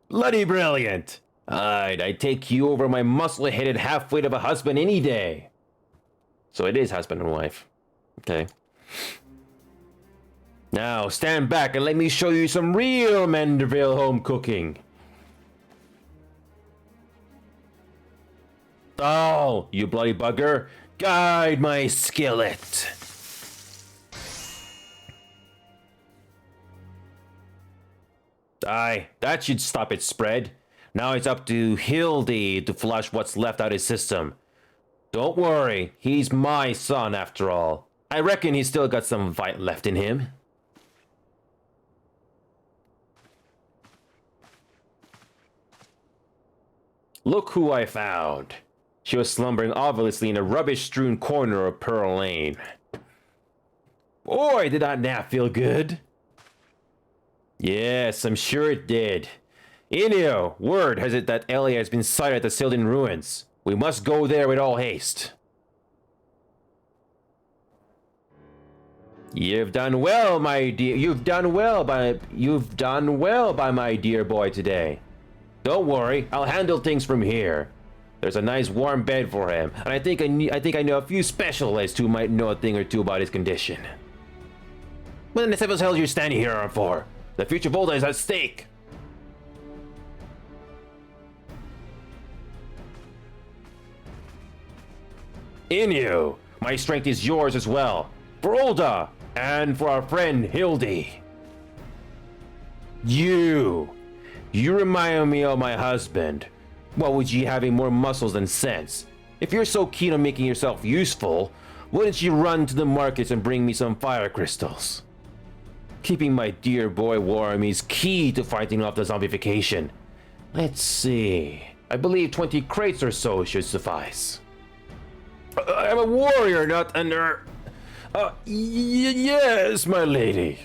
Bloody brilliant! I'd take you over my muscle-headed half-wit of a husband any day. So it is husband and wife. Okay. Now, stand back and let me show you some real Manderville home cooking. Oh, you bloody bugger. Guide my skillet. Aye, that should stop its spread. Now it's up to Hildy to flush what's left out his system. Don't worry, he's my son after all. I reckon he's still got some fight left in him. Look who I found. She was slumbering obviously in a rubbish-strewn corner of Pearl Lane. Boy, did that nap feel good. Yes, I'm sure it did. Inio, word has it that Elia has been sighted at the Sylvan ruins. We must go there with all haste. You've done well, my dear. You've done well by my dear boy today. Don't worry, I'll handle things from here. There's a nice warm bed for him, and I think I know a few specialists who might know a thing or two about his condition. What in the devil's hell are you standing here for? The future Volta is at stake. Inu, my strength is yours as well. For Ulda, and for our friend Hildy. You remind me of my husband. What would you having more muscles than sense? If you're so keen on making yourself useful, wouldn't you run to the markets and bring me some fire crystals? Keeping my dear boy warm is key to fighting off the zombification. Let's see. I believe 20 crates or so should suffice. I'm a warrior, not a nerd. Yes, my lady.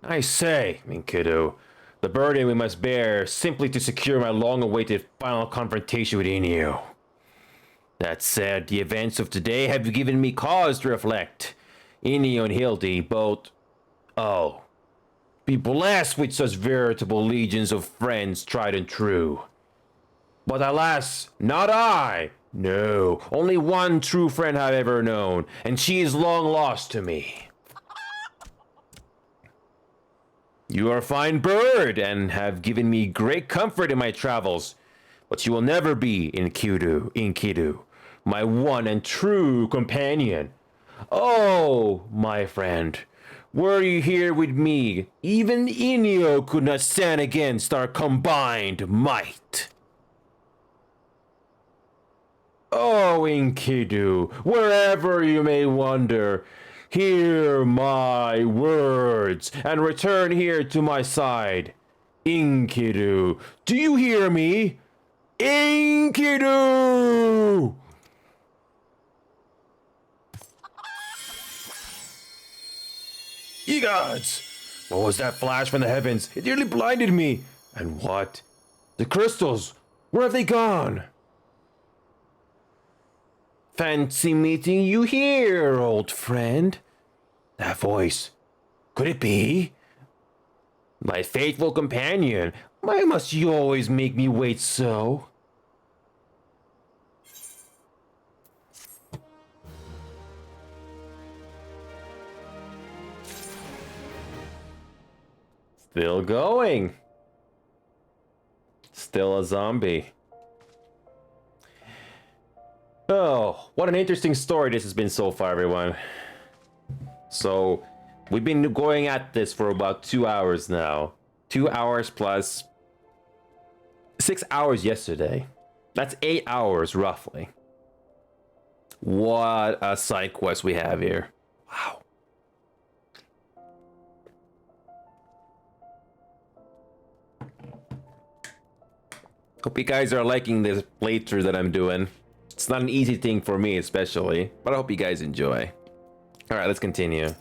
I say, Minkidu, the burden we must bear simply to secure my long-awaited final confrontation with Inu. That said, the events of today have given me cause to reflect. Inu and Hildy both... be blessed with such veritable legions of friends tried and true. But alas, not I! No, only one true friend I've ever known, and she is long lost to me. You are a fine bird, and have given me great comfort in my travels, but you will never be Enkidu, my one and true companion. Oh, my friend, were you here with me, even Inyo could not stand against our combined might. Oh, Enkidu, wherever you may wander, hear my words and return here to my side. Enkidu, do you hear me? Enkidu! Ye gods! What was that flash from the heavens? It nearly blinded me. And what? The crystals! Where have they gone? Fancy meeting you here, old friend. That voice. Could it be? My faithful companion. Why must you always make me wait so? Still going. Still a zombie. Oh, what an interesting story this has been so far, everyone. So, we've been going at this for about 2 hours now. 2 hours plus 6 hours yesterday. That's 8 hours, roughly. What a side quest we have here. Wow. Hope you guys are liking this playthrough that I'm doing. It's not an easy thing for me, especially, but I hope you guys enjoy. All right, let's continue.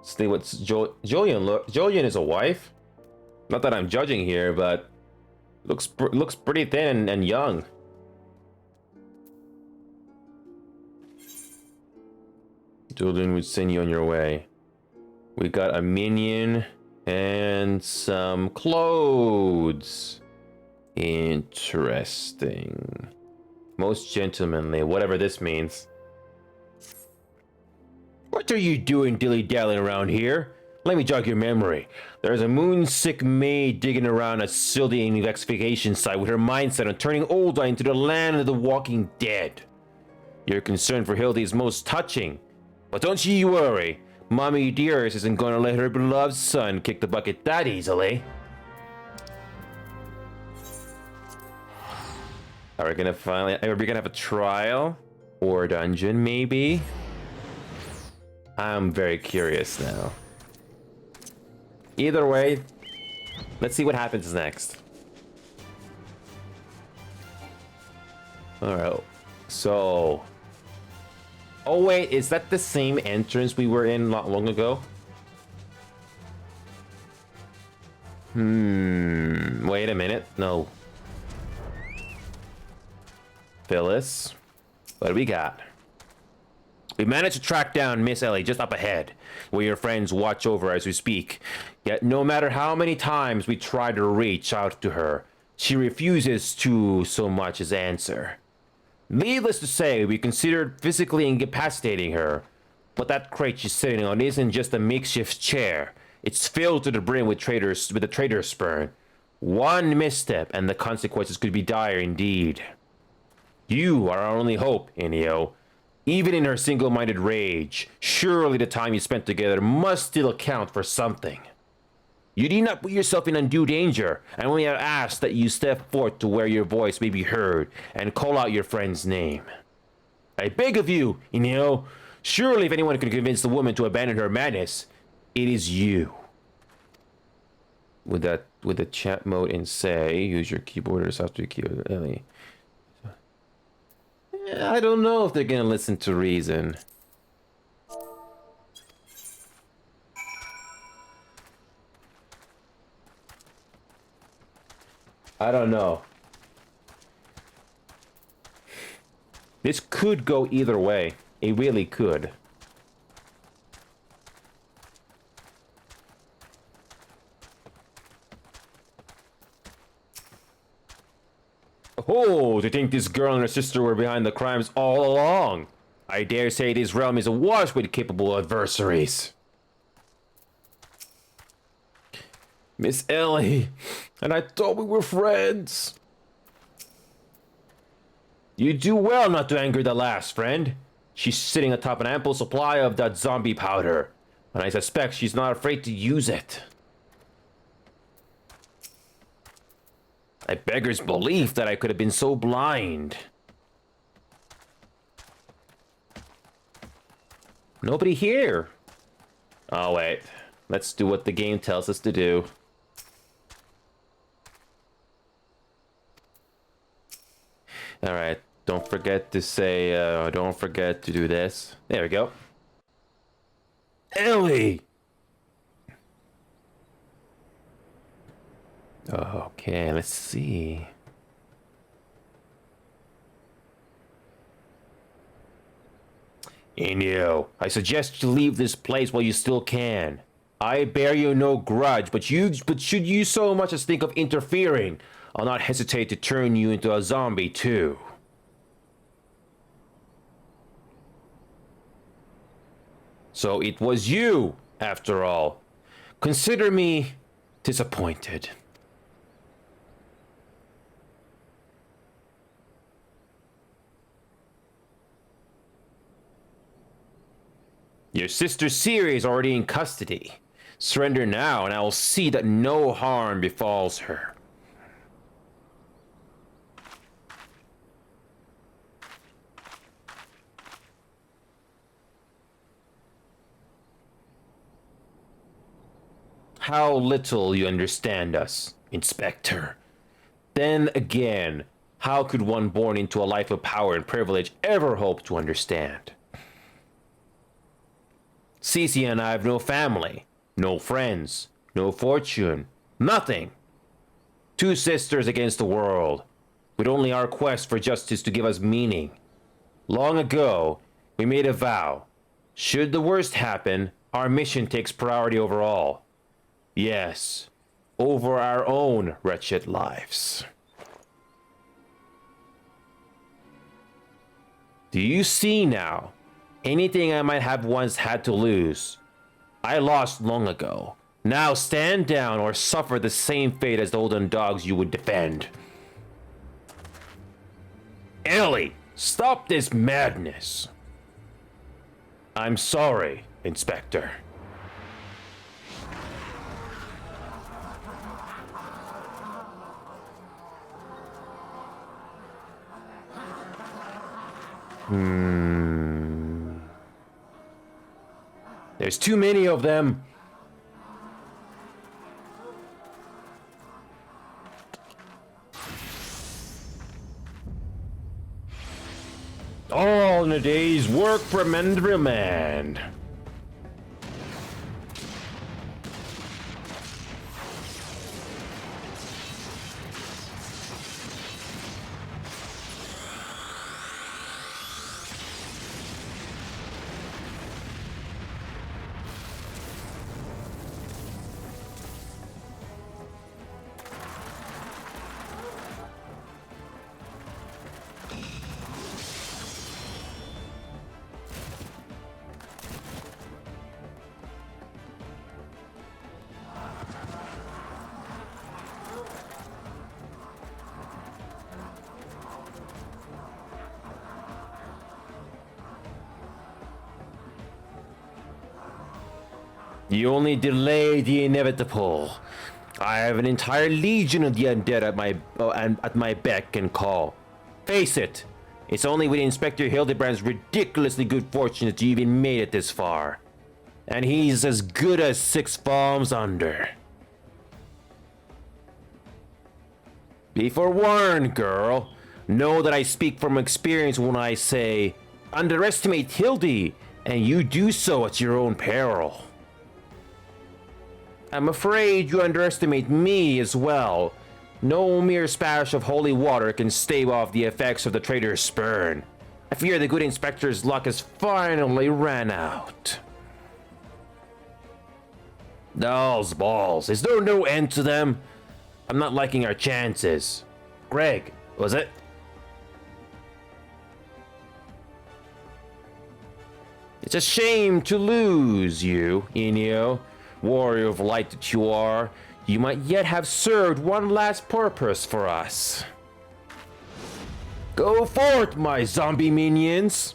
See what's Julian. Julian is a wife. Not that I'm judging here, but looks pretty thin and young. Julian would send you on your way. We got a minion and some clothes. Interesting. Most gentlemanly, whatever this means. What are you doing dilly-dallying around here? Let me jog your memory. There's a moon-sick maid digging around a silly investigation site with her mindset on turning Ulda into the land of the walking dead. Your concern for Hildy is most touching. But don't you worry. Mommy Dearest isn't going to let her beloved son kick the bucket that easily. Are we gonna have a trial or dungeon, maybe? I'm very curious now. Either way, let's see what happens next. Alright, so... Oh wait, is that the same entrance we were in not long ago? Wait a minute. No. Phyllis, what do we got? We managed to track down Miss Ellie just up ahead, where your friends watch over as we speak. Yet no matter how many times we try to reach out to her, she refuses to so much as answer. Needless to say, we considered physically incapacitating her, but that crate she's sitting on isn't just a makeshift chair. It's filled to the brim with the traitor's sperm. One misstep and the consequences could be dire indeed. You are our only hope, Inio. Even in her single-minded rage, surely the time you spent together must still count for something. You need not put yourself in undue danger, and we have asked that you step forth to where your voice may be heard and call out your friend's name. I beg of you, Inio. Surely if anyone can convince the woman to abandon her madness, it is you. With the chat mode in say, use your keyboard or software keyboard, Ellie. I don't know if they're gonna listen to reason. I don't know. This could go either way. It really could. Oh, to think this girl and her sister were behind the crimes all along. I dare say this realm is awash with capable adversaries. Miss Ellie, and I thought we were friends. You do well not to anger the last, friend. She's sitting atop an ample supply of that zombie powder, and I suspect she's not afraid to use it. I beggar's belief that I could have been so blind. Nobody here. Oh, wait. Let's do what the game tells us to do. Alright, don't forget to say, don't forget to do this. There we go. Ellie! Okay, let's see. Inyo, I suggest you leave this place while you still can. I bear you no grudge, but should you so much as think of interfering, I'll not hesitate to turn you into a zombie too. So it was you, after all. Consider me disappointed. Your sister Siri is already in custody. Surrender now, and I will see that no harm befalls her. How little you understand us, Inspector. Then again, how could one born into a life of power and privilege ever hope to understand? Cece and I have no family, no friends, no fortune, nothing. Two sisters against the world, with only our quest for justice to give us meaning. Long ago, we made a vow. Should the worst happen, our mission takes priority over all. Yes, over our own wretched lives. Do you see now? Anything I might have once had to lose, I lost long ago. Now stand down or suffer the same fate as the olden dogs you would defend. Ellie, stop this madness. I'm sorry, Inspector. There's too many of them. All in a day's work from every man. You only delay the inevitable. I have an entire legion of the undead at my beck and call. Face it, it's only with Inspector Hildebrand's ridiculously good fortune that you even made it this far. And he's as good as 6 palms under. Be forewarned, girl. Know that I speak from experience when I say, underestimate Hildy, and you do so at your own peril. I'm afraid you underestimate me as well. No mere splash of holy water can stave off the effects of the traitor's spurn. I fear the good inspector's luck has finally ran out. Dolls balls, is there no end to them? I'm not liking our chances. Greg, was it? It's a shame to lose you, Inyo. Warrior of light that you are. You might yet have served one last purpose for us. Go forth, my zombie minions!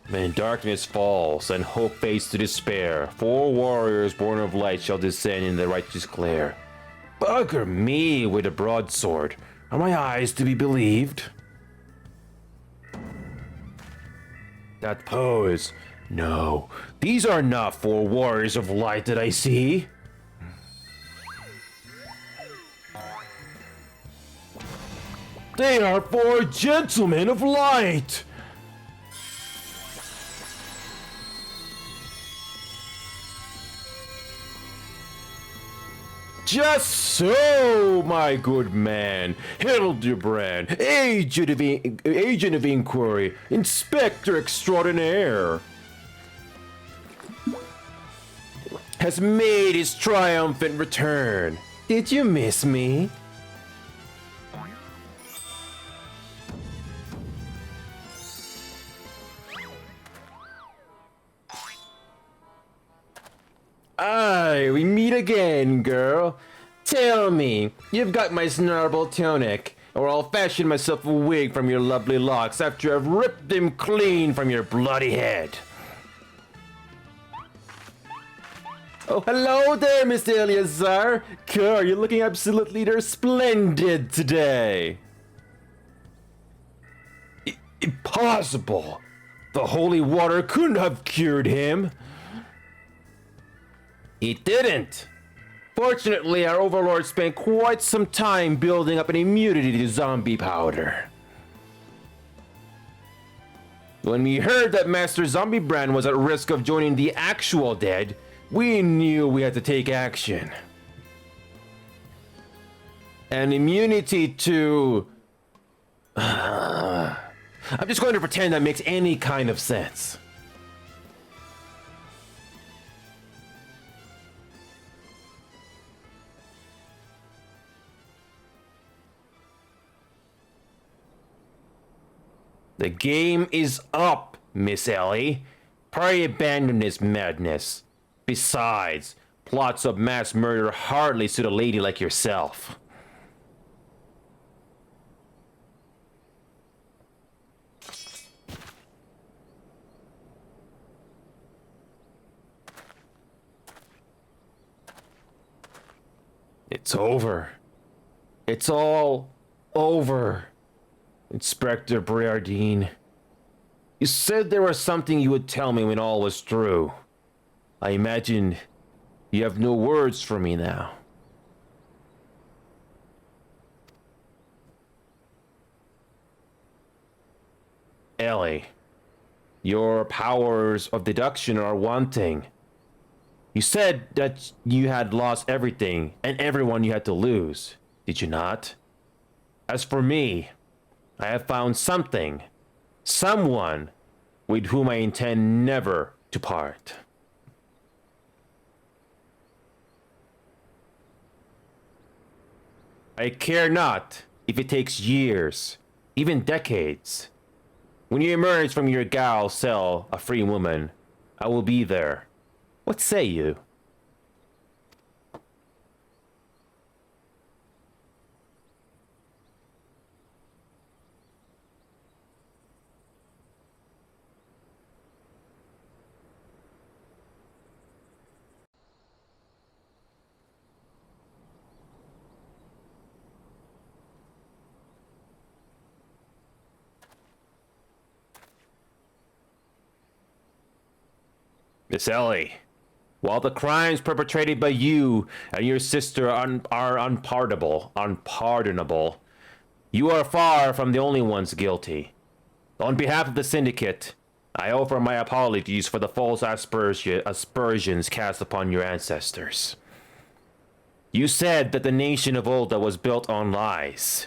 When darkness falls and hope fades to despair, 4 warriors born of light shall descend in the righteous glare. Bugger me with a broadsword. Are my eyes to be believed? That pose. No, these are not 4 warriors of light that I see. They are 4 gentlemen of light! Just so, my good man. Hildebrand, agent of inquiry, inspector extraordinaire, has made his triumphant return. Did you miss me? Aye, we meet again, girl. Tell me, you've got my snarble tunic, or I'll fashion myself a wig from your lovely locks after I've ripped them clean from your bloody head. Oh, hello there, Mr. Eleazar. Girl, you're looking absolutely splendid today. Impossible. The holy water couldn't have cured him. It didn't. Fortunately, our overlord spent quite some time building up an immunity to zombie powder. When we heard that Master Zombie Brand was at risk of joining the actual dead, we knew we had to take action. An immunity to... I'm just going to pretend that makes any kind of sense. The game is up, Miss Ellie. Pray abandon this madness. Besides, plots of mass murder hardly suit a lady like yourself. It's over. It's all over. Inspector Briardine, you said there was something you would tell me when all was through. I imagine you have no words for me now. Ellie, your powers of deduction are wanting. You said that you had lost everything and everyone you had to lose, did you not? As for me, I have found something, someone with whom I intend never to part. I care not if it takes years, even decades. When you emerge from your gal cell, a free woman, I will be there. What say you? Miss Ellie, while the crimes perpetrated by you and your sister are unpardonable, you are far from the only ones guilty. On behalf of the Syndicate, I offer my apologies for the false aspersions cast upon your ancestors. You said that the nation of Ulda was built on lies.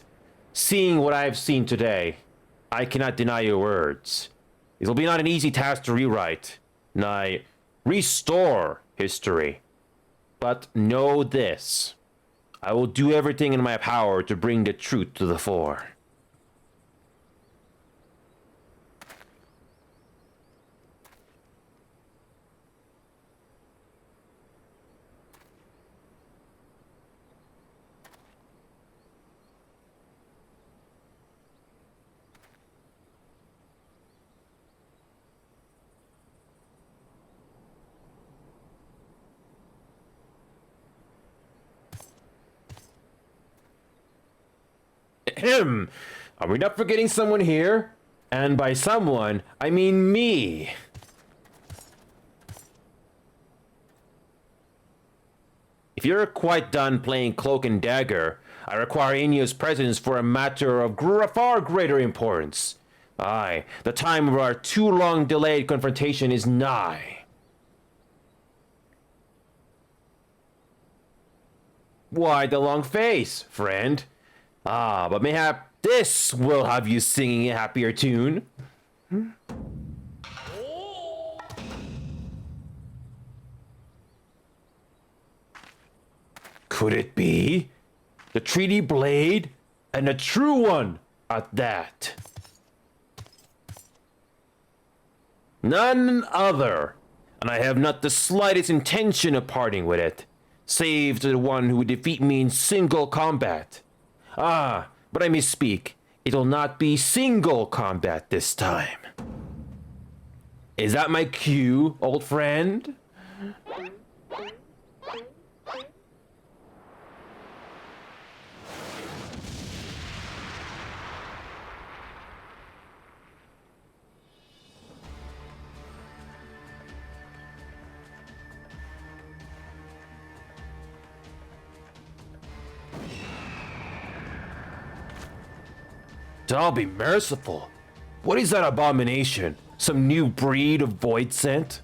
Seeing what I have seen today, I cannot deny your words. It will be not an easy task to rewrite, nay, restore history. But know this. I will do everything in my power to bring the truth to the fore. Ahem. Are we not forgetting someone here? And by someone, I mean me. If you're quite done playing cloak and dagger, I require Inyo's presence for a matter of far greater importance. Aye, the time of our too long delayed confrontation is nigh. Why the long face, friend? Ah, but mayhap this will have you singing a happier tune. Could it be? The treaty blade? And a true one at that. None other. And I have not the slightest intention of parting with it, save to the one who would defeat me in single combat. Ah, but I misspeak. It'll not be single combat this time. Is that my cue, old friend? I'll be merciful. What is that abomination? Some new breed of void scent?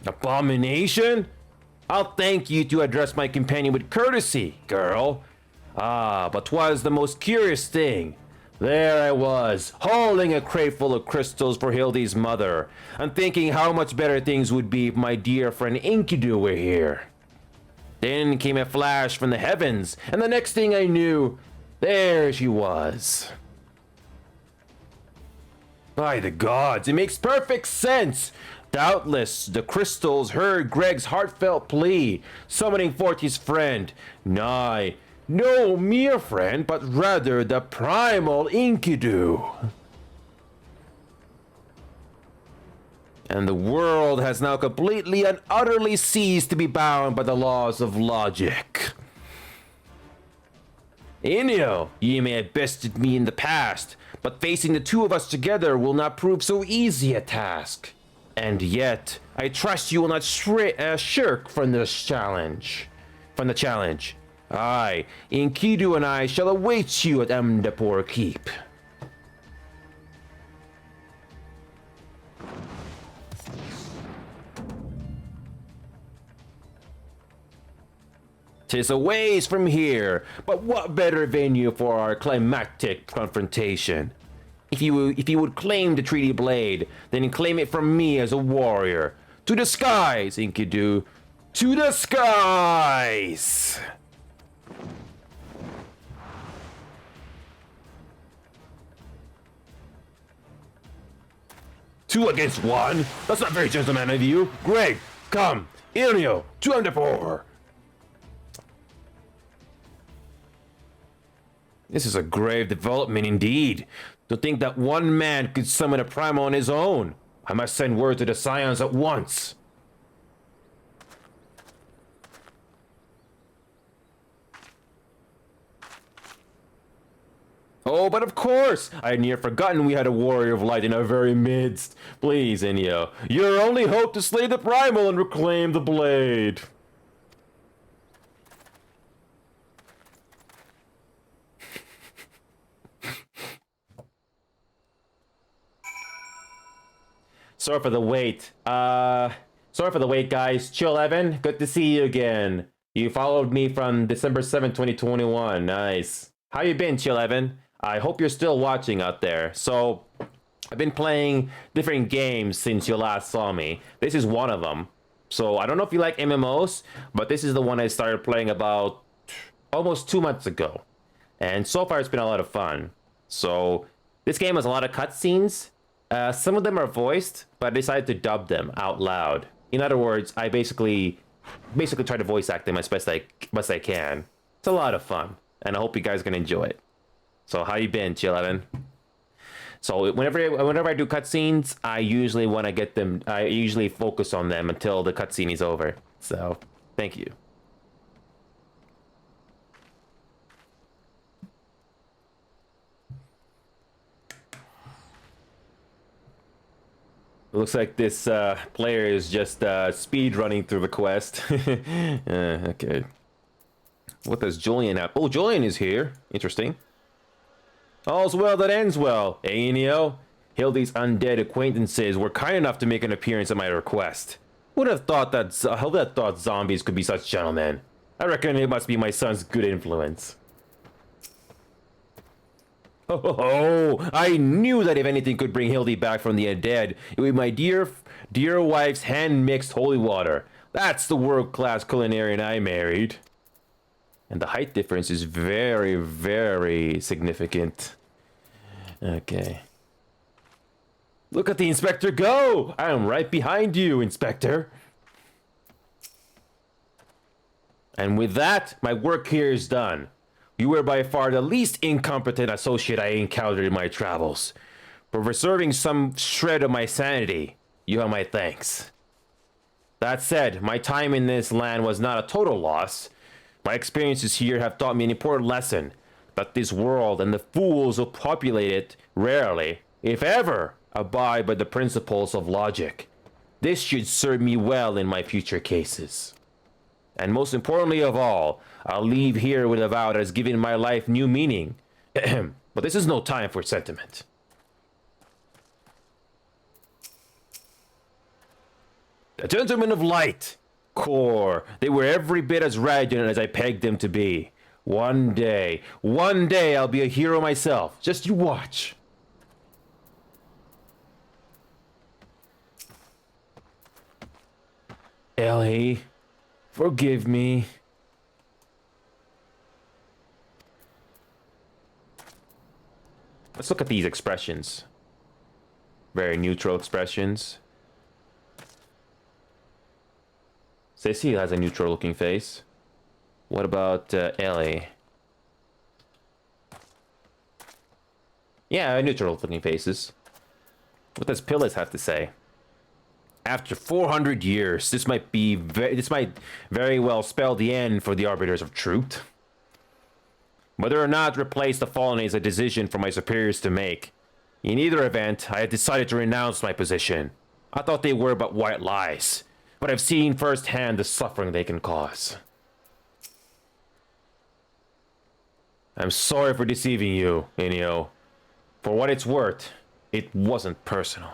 Abomination? I'll thank you to address my companion with courtesy, girl. Ah, but 'twas the most curious thing. There I was, hauling a crate full of crystals for Hildy's mother, and thinking how much better things would be if my dear friend Enkidu were here. Then came a flash from the heavens, and the next thing I knew, there she was. By the gods, it makes perfect sense. Doubtless, the crystals heard Greg's heartfelt plea, summoning forth his friend. Nay, no mere friend, but rather the primal Enkidu. And the world has now completely and utterly ceased to be bound by the laws of logic. Inyo, ye may have bested me in the past, but facing the two of us together will not prove so easy a task. And yet, I trust you will not shirk from the challenge. Aye, Enkidu and I shall await you at Amdapur Keep. "'Tis a ways from here, but what better venue for our climactic confrontation? If you would claim the treaty blade, then claim it from me as a warrior. To the skies, Enkidu! To the skies!" Two against one? That's not very gentlemanly of you. Greg, come. Ilio, 204. This is a grave development indeed. To think that one man could summon a primal on his own. I must send word to the Scions at once. Oh, but of course! I had near forgotten we had a warrior of light in our very midst. Please, Inyo, your only hope to slay the primal and reclaim the blade. Sorry for the wait. Sorry for the wait, guys. Chill, Evan. Good to see you again. You followed me from December 7th, 2021. Nice. How you been, Chill, Evan? I hope you're still watching out there. So, I've been playing different games since you last saw me. This is one of them. So, I don't know if you like MMOs, but this is the one I started playing about almost 2 months ago. And so far, it's been a lot of fun. So, this game has a lot of cutscenes. Some of them are voiced, but I decided to dub them out loud. In other words, I basically try to voice act them as best I can. It's a lot of fun, and I hope you guys can enjoy it. So how you been, Chill11? So whenever I do cutscenes, I usually want to get them. I usually focus on them until the cutscene is over. So thank you. It looks like this player is just speed running through the quest. Okay. What does Julian have? Oh, Julian is here. Interesting. All's well that ends well, eh, Inio? Hildy's undead acquaintances were kind enough to make an appearance at my request. Who would have thought zombies could be such gentlemen? I reckon it must be my son's good influence. Oh, I knew that if anything could bring Hildy back from the undead, it would be my dear wife's hand-mixed holy water. That's the world-class culinarian I married. And the height difference is very, very significant. Okay. Look at the Inspector go! I am right behind you, Inspector. And with that, my work here is done. You were by far the least incompetent associate I encountered in my travels. For preserving some shred of my sanity, you have my thanks. That said, my time in this land was not a total loss. My experiences here have taught me an important lesson, that this world and the fools who populate it rarely, if ever, abide by the principles of logic. This should serve me well in my future cases. And most importantly of all, I'll leave here with a vow that has given my life new meaning. But this is no time for sentiment. The Gentlemen of Light, Core, they were every bit as radiant as I pegged them to be. One day I'll be a hero myself. Just you watch. Ellie, forgive me. Let's look at these expressions. Very neutral expressions. Cecile has a neutral looking face. What about Ellie? Yeah, neutral looking faces. What does Pillis have to say? After 400 years, this might very well spell the end for the Arbiters of Truth. Whether or not replace the Fallen is a decision for my superiors to make. In either event, I had decided to renounce my position. I thought they were but white lies, but I've seen firsthand the suffering they can cause. I'm sorry for deceiving you, Inio. For what it's worth, it wasn't personal.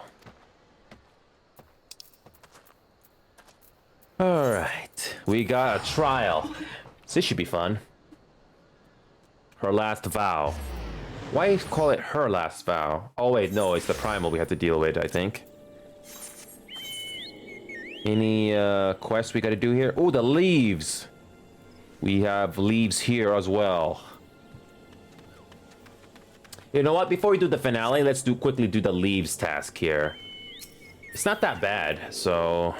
Alright, we got a trial. This should be fun. Her last vow. Why call it her last vow? Oh wait, no, it's the primal we have to deal with, I think. Any quests we gotta do here? Oh, the leaves. We have leaves here as well. You know what? Before we do the finale, let's quickly do the leaves task here. It's not that bad, so...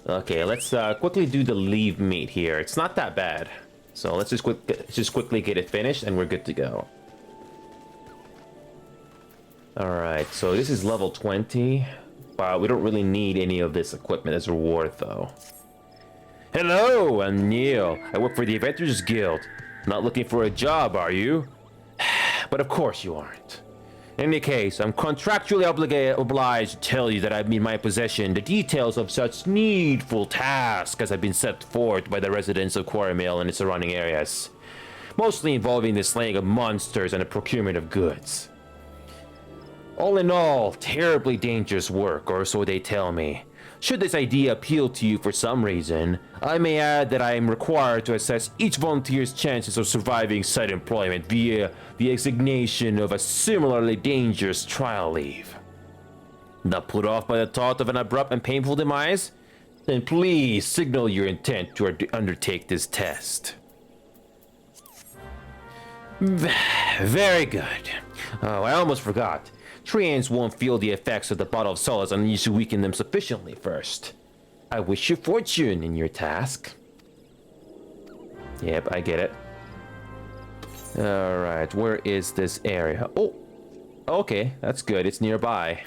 Okay, let's quickly do the leaf meat here. It's not that bad. So let's just quickly get it finished and we're good to go. Alright, so this is level 20. Wow, we don't really need any of this equipment as a reward though. Hello, I'm Neil. I work for the Adventurers Guild. Not looking for a job, are you? But of course you aren't. In any case, I'm contractually obliged to tell you that I have in my possession the details of such needful tasks as have been set forth by the residents of Quarrymill and its surrounding areas, mostly involving the slaying of monsters and the procurement of goods. All in all, terribly dangerous work, or so they tell me. Should this idea appeal to you for some reason, I may add that I am required to assess each volunteer's chances of surviving said employment via the assignation of a similarly dangerous trial leave. Not put off by the thought of an abrupt and painful demise? Then please signal your intent to undertake this test. Very good. Oh, I almost forgot. Treants won't feel the effects of the bottle of solace unless you weaken them sufficiently first. I wish you fortune in your task. Yep, I get it. Alright, where is this area? Oh, okay, that's good. It's nearby.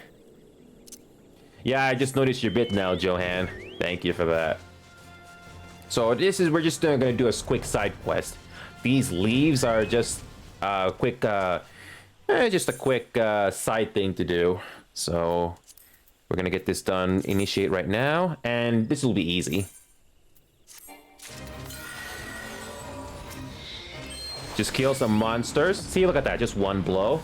Yeah, I just noticed your bit now, Johan. Thank you for that. So we're just gonna do a quick side quest. These leaves are just quick, just a quick side thing to do. So we're gonna get this done, initiate right now, and this will be easy. Just kill some monsters. See, look at that, just one blow.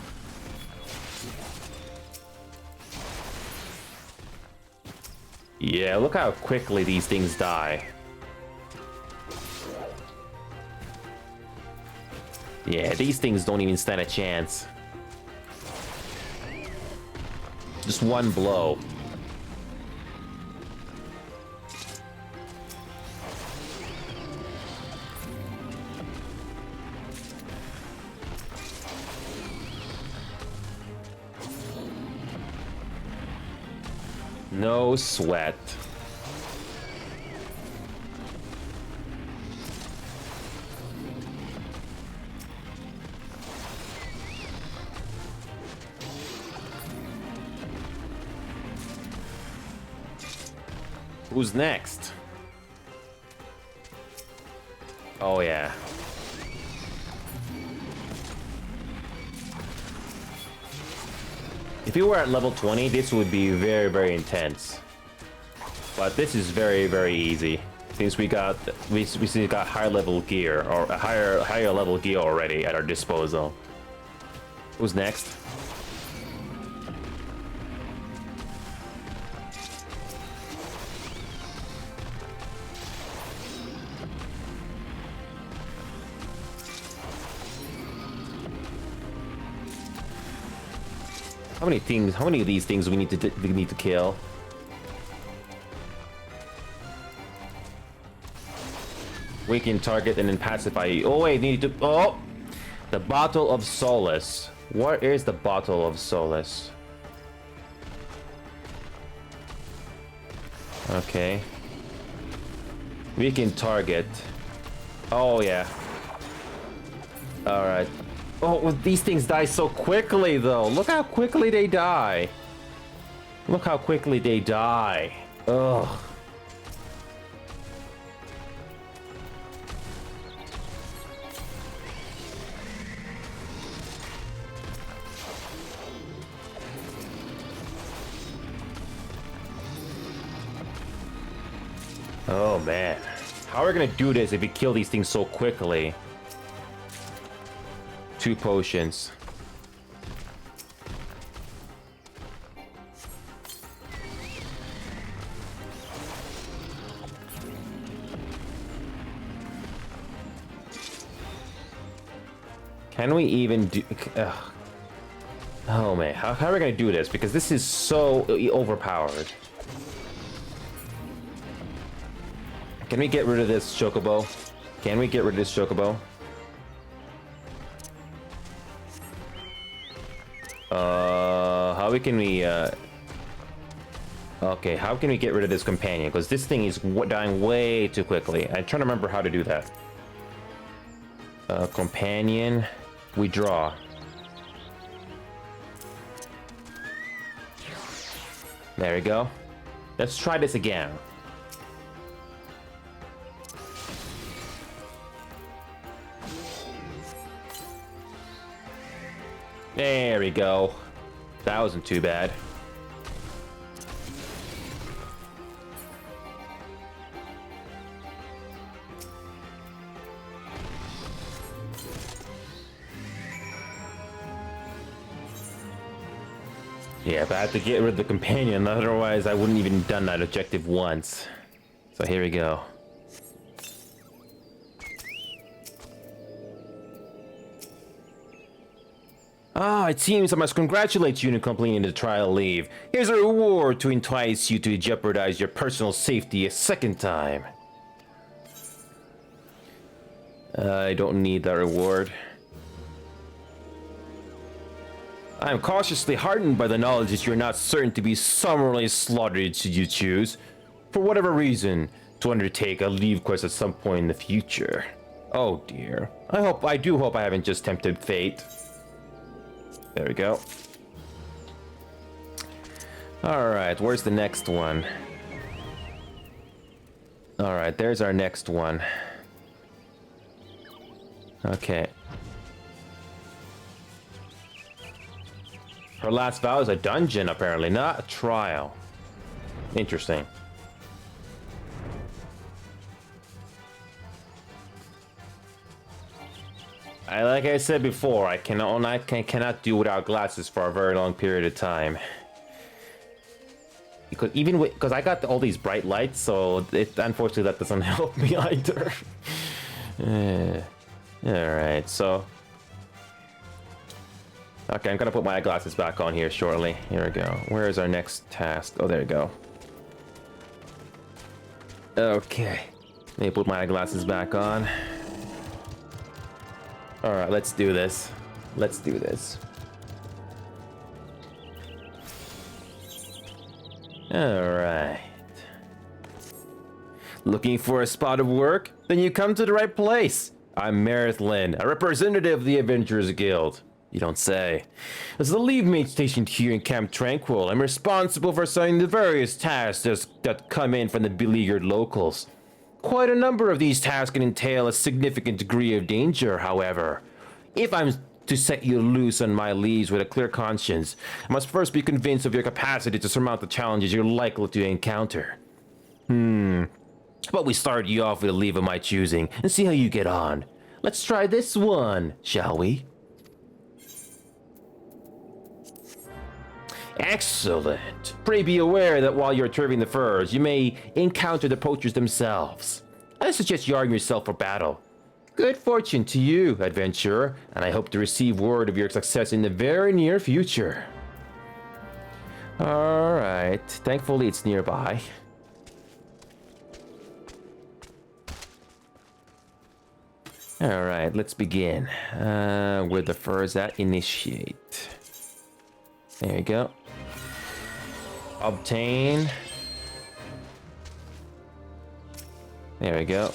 Yeah, look how quickly these things die. Yeah, these things don't even stand a chance. Just one blow. No sweat. Who's next? Oh yeah. If you were at level 20, this would be very, very intense. But this is very, very easy. Since we got higher level gear, or a higher level gear already at our disposal. Who's next? How many of these things we need to kill? Weaken target and then pacify. Oh wait, need to. Oh, the bottle of solace. Where is the bottle of solace? Okay. Weaken target. Oh yeah. All right. Oh, well, these things die so quickly, though. Look how quickly they die. Look how quickly they die. Ugh. Oh, man. How are we gonna do this if we kill these things so quickly? 2 potions. Can we even do... Oh man, how are we gonna do this? Because this is so overpowered. Can we get rid of this chocobo? Can we get rid of this chocobo? How can we, okay, how can we get rid of this companion? Because this thing is dying way too quickly. I'm trying to remember how to do that. Companion. We draw. There we go. Let's try this again. There we go. That wasn't too bad. Yeah, but I have to get rid of the companion, otherwise I wouldn't even done that objective once. So here we go. Ah, it seems I must congratulate you on completing the trial leave. Here's a reward to entice you to jeopardize your personal safety a second time. I don't need that reward. I am cautiously heartened by the knowledge that you are not certain to be summarily slaughtered should you choose, for whatever reason, to undertake a leave quest at some point in the future. Oh dear. I do hope I haven't just tempted fate. There we go. Alright, where's the next one? Alright, there's our next one. Okay. Her last vow is a dungeon, apparently, not a trial. Interesting. Like I said before, I cannot do without glasses for a very long period of time. Because I got all these bright lights, so unfortunately that doesn't help me either. Alright, so... Okay, I'm gonna put my glasses back on here shortly. Here we go. Where is our next task? Oh, there we go. Okay. Let me put my glasses back on. Alright, let's do this. Let's do this. Alright. Looking for a spot of work? Then you come to the right place. I'm Meredith Lynn, a representative of the Adventurers Guild. You don't say. As the leave mate stationed here in Camp Tranquil, I'm responsible for assigning the various tasks that come in from the beleaguered locals. Quite a number of these tasks can entail a significant degree of danger, however. If I'm to set you loose on my leaves with a clear conscience, I must first be convinced of your capacity to surmount the challenges you're likely to encounter. But we start you off with a leave of my choosing and see how you get on. Let's try this one, shall we? Excellent. Pray be aware that while you're trimming the furs, you may encounter the poachers themselves. I suggest you arm yourself for battle. Good fortune to you, adventurer, and I hope to receive word of your success in the very near future. Alright, thankfully it's nearby. Alright, let's begin. Where the furs at? Initiate. There you go. Obtain. There we go.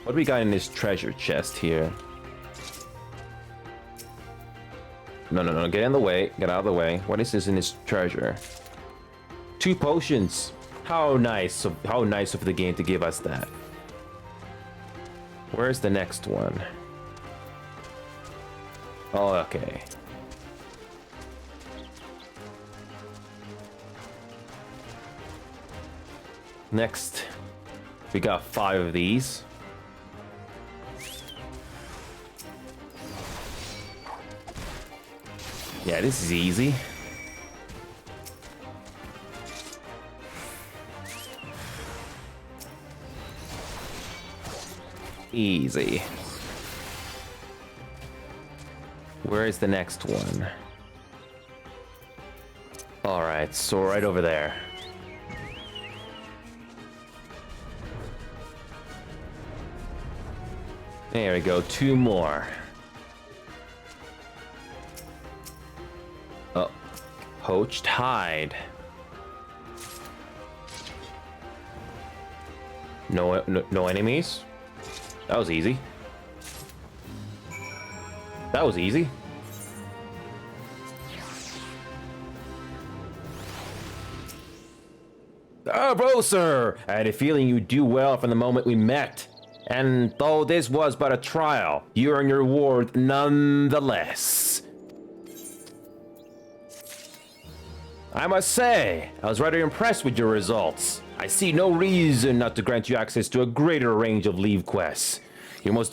What do we got in this treasure chest here? No, get in the way. Get out of the way. What is this in this treasure? 2 potions. How nice of the game to give us that. Where's the next one? Oh, okay. Next, we got 5 of these. Yeah, this is easy. Easy. Where is the next one? Alright, so right over there. There we go, 2 more. Oh, poached hide. No enemies? That was easy. That was easy. Ah, bro, sir! I had a feeling you'd do well from the moment we met. And though this was but a trial, you earned your reward nonetheless. I must say, I was rather impressed with your results. I see no reason not to grant you access to a greater range of leave quests. Your most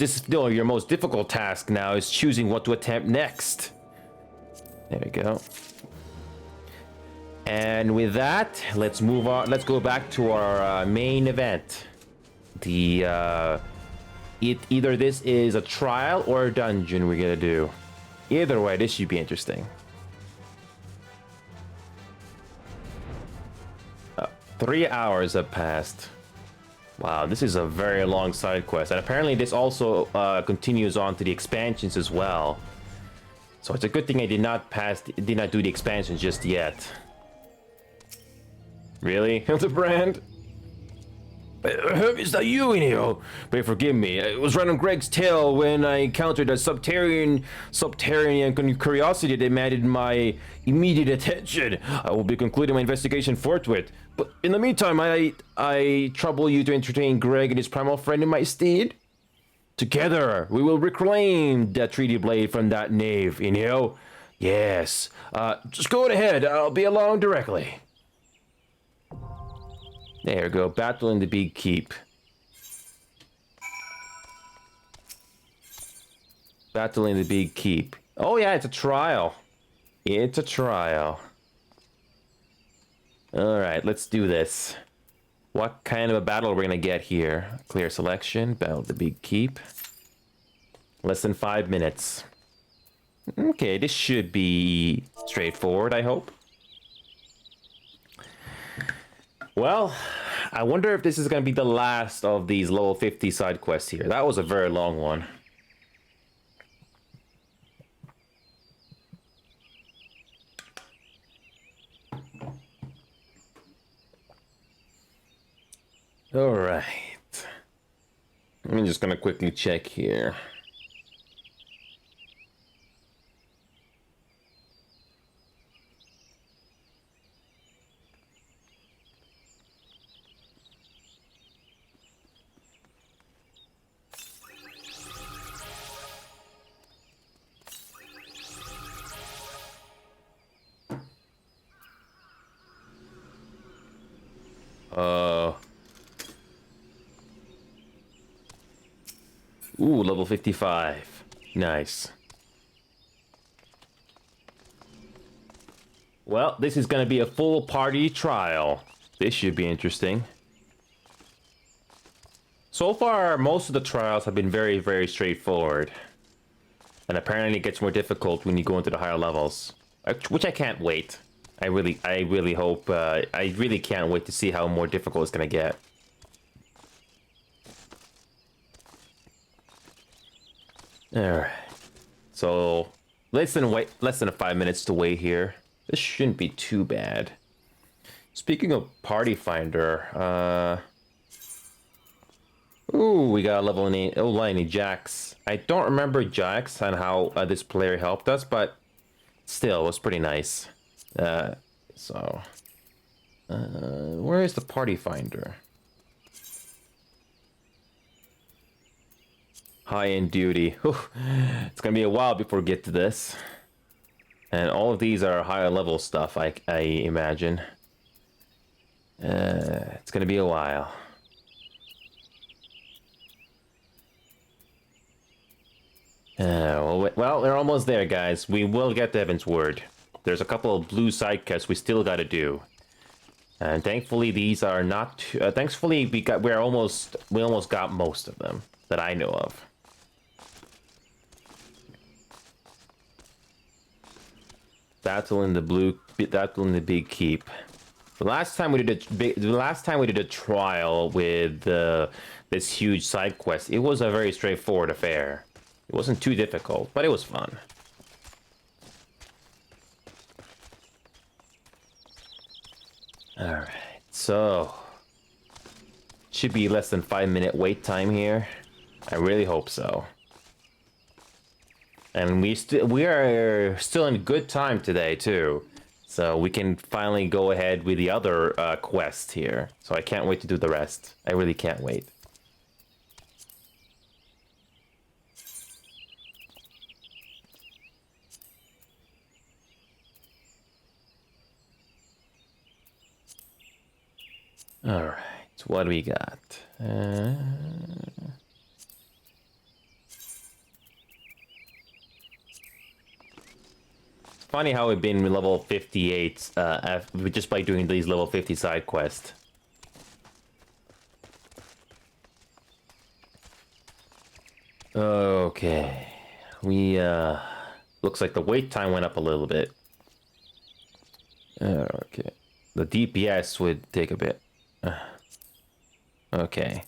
difficult task now is choosing what to attempt next. There we go. And with that, let's move on. Let's go back to our main event. Either this is a trial or a dungeon we're gonna do. Either way, this should be interesting. 3 hours have passed. Wow, this is a very long side quest, and apparently this also continues on to the expansions as well. So it's a good thing I did not do the expansions just yet. Really, Hildebrand? Is that you, Inio? But forgive me, it was right on Greg's tail when I encountered a subterranean curiosity that demanded my immediate attention. I will be concluding my investigation forthwith. But in the meantime, I trouble you to entertain Greg and his primal friend in my stead. Together, we will reclaim that treaty blade from that knave, Inio. Yes, just go ahead, I'll be along directly. There we go, battle in the big keep. Battle in the big keep. Oh yeah, it's a trial. It's a trial. Alright, let's do this. What kind of a battle are we gonna get here? Clear selection, battle of the big keep. Less than 5 minutes. Okay, this should be straightforward, I hope. Well, I wonder if this is going to be the last of these level 50 side quests here. That was a very long one. All right. I'm just going to quickly check here. Ooh, level 55. Nice. Well, this is going to be a full party trial. This should be interesting. So far, most of the trials have been very, very straightforward. And apparently it gets more difficult when you go into the higher levels. Which I can't wait. I really hope, I really can't wait to see how more difficult it's going to get. Alright. So, less than 5 minutes to wait here. This shouldn't be too bad. Speaking of Party Finder, ooh, we got a level 90 Jax. I don't remember Jax and how this player helped us, but still, it was pretty nice. Where is the Party Finder? High-end duty. It's gonna be a while before we get to this. And all of these are higher level stuff, I imagine. It's gonna be a while. Well, we're almost there, guys. We will get to Heavensward. There's a couple of blue side quests we still gotta do. And thankfully these are not thankfully we almost got most of them that I know of. Battle in the blue. Battle in the big keep. The last time we did a trial with this huge side quest, it was a very straightforward affair. It wasn't too difficult, but it was fun. All right, so should be less than 5-minute wait time here. I really hope so. And we are still in good time today too. So we can finally go ahead with the other quest here. So I can't wait to do the rest. I really can't wait. Alright, what do we got? Funny how we've been level 58 just by doing these level 50 side quests. Okay. We, looks like the wait time went up a little bit. Okay. The DPS would take a bit. Okay.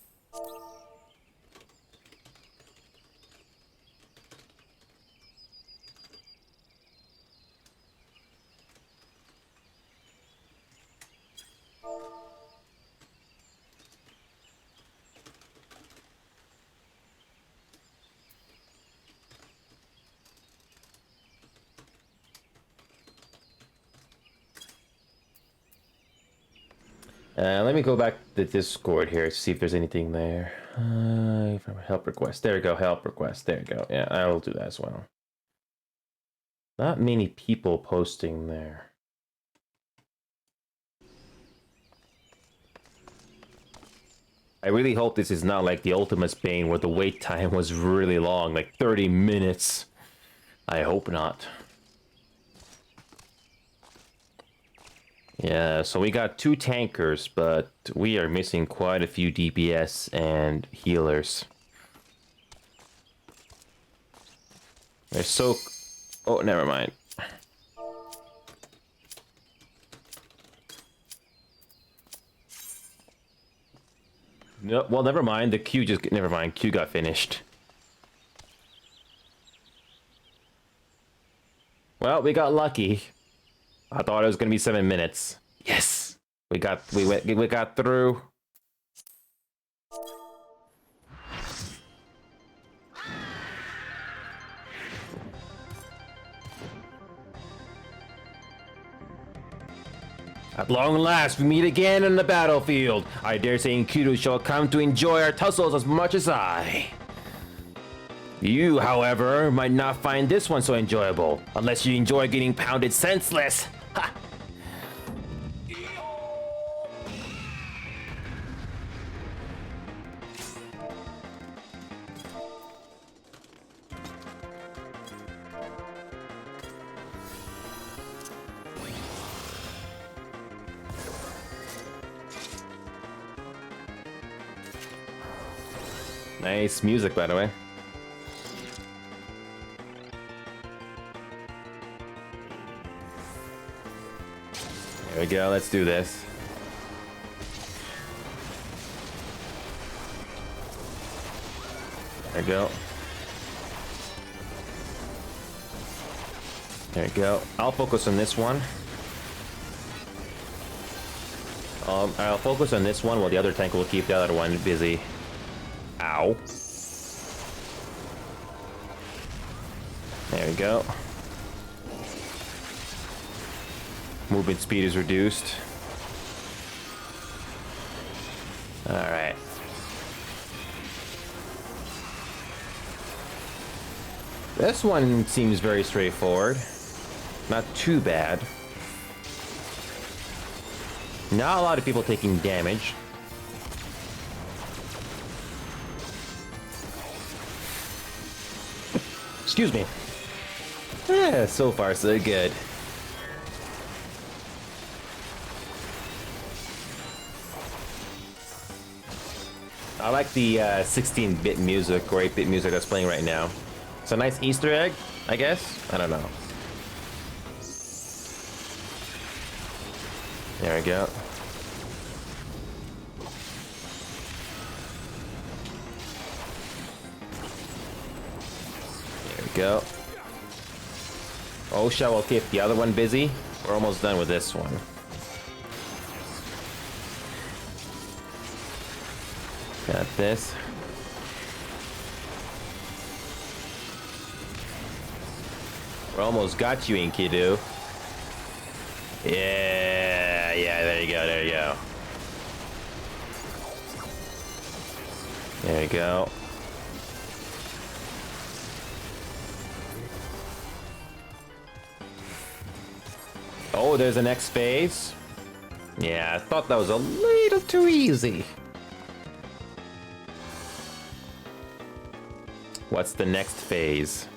Let me go back to the Discord here to see if there's anything there. Help request. There we go. Help request. There you go. Yeah, I will do that as well. Not many people posting there. I really hope this is not like the Ultimate Bane where the wait time was really long, like 30 minutes. I hope not. Yeah, so we got 2 tankers, but we are missing quite a few DPS and healers. They're so... Oh, never mind. No, well, never mind. The queue just... Never mind. Queue got finished. Well, we got lucky. I thought it was gonna be 7 minutes. Yes, we got through. At long last, we meet again on the battlefield. I dare say Enkidu shall come to enjoy our tussles as much as I. You, however, might not find this one so enjoyable, unless you enjoy getting pounded senseless. Ha! Nice music, by the way. There we go, let's do this. There we go. There we go. I'll focus on this one. I'll focus on this one while the other tank will keep the other one busy. Ow. There we go. Movement speed is reduced. Alright. This one seems very straightforward. Not too bad. Not a lot of people taking damage. Excuse me. Yeah, so far so good. I like the 16-bit music or 8-bit music that's playing right now. It's a nice Easter egg, I guess? I don't know. There we go. There we go. Oh, shall we keep the other one busy? We're almost done with this one. Got this. We almost got you, Enkidu. Yeah, there you go, there you go. There you go. Oh, there's the next phase. Yeah, I thought that was a little too easy. What's the next phase?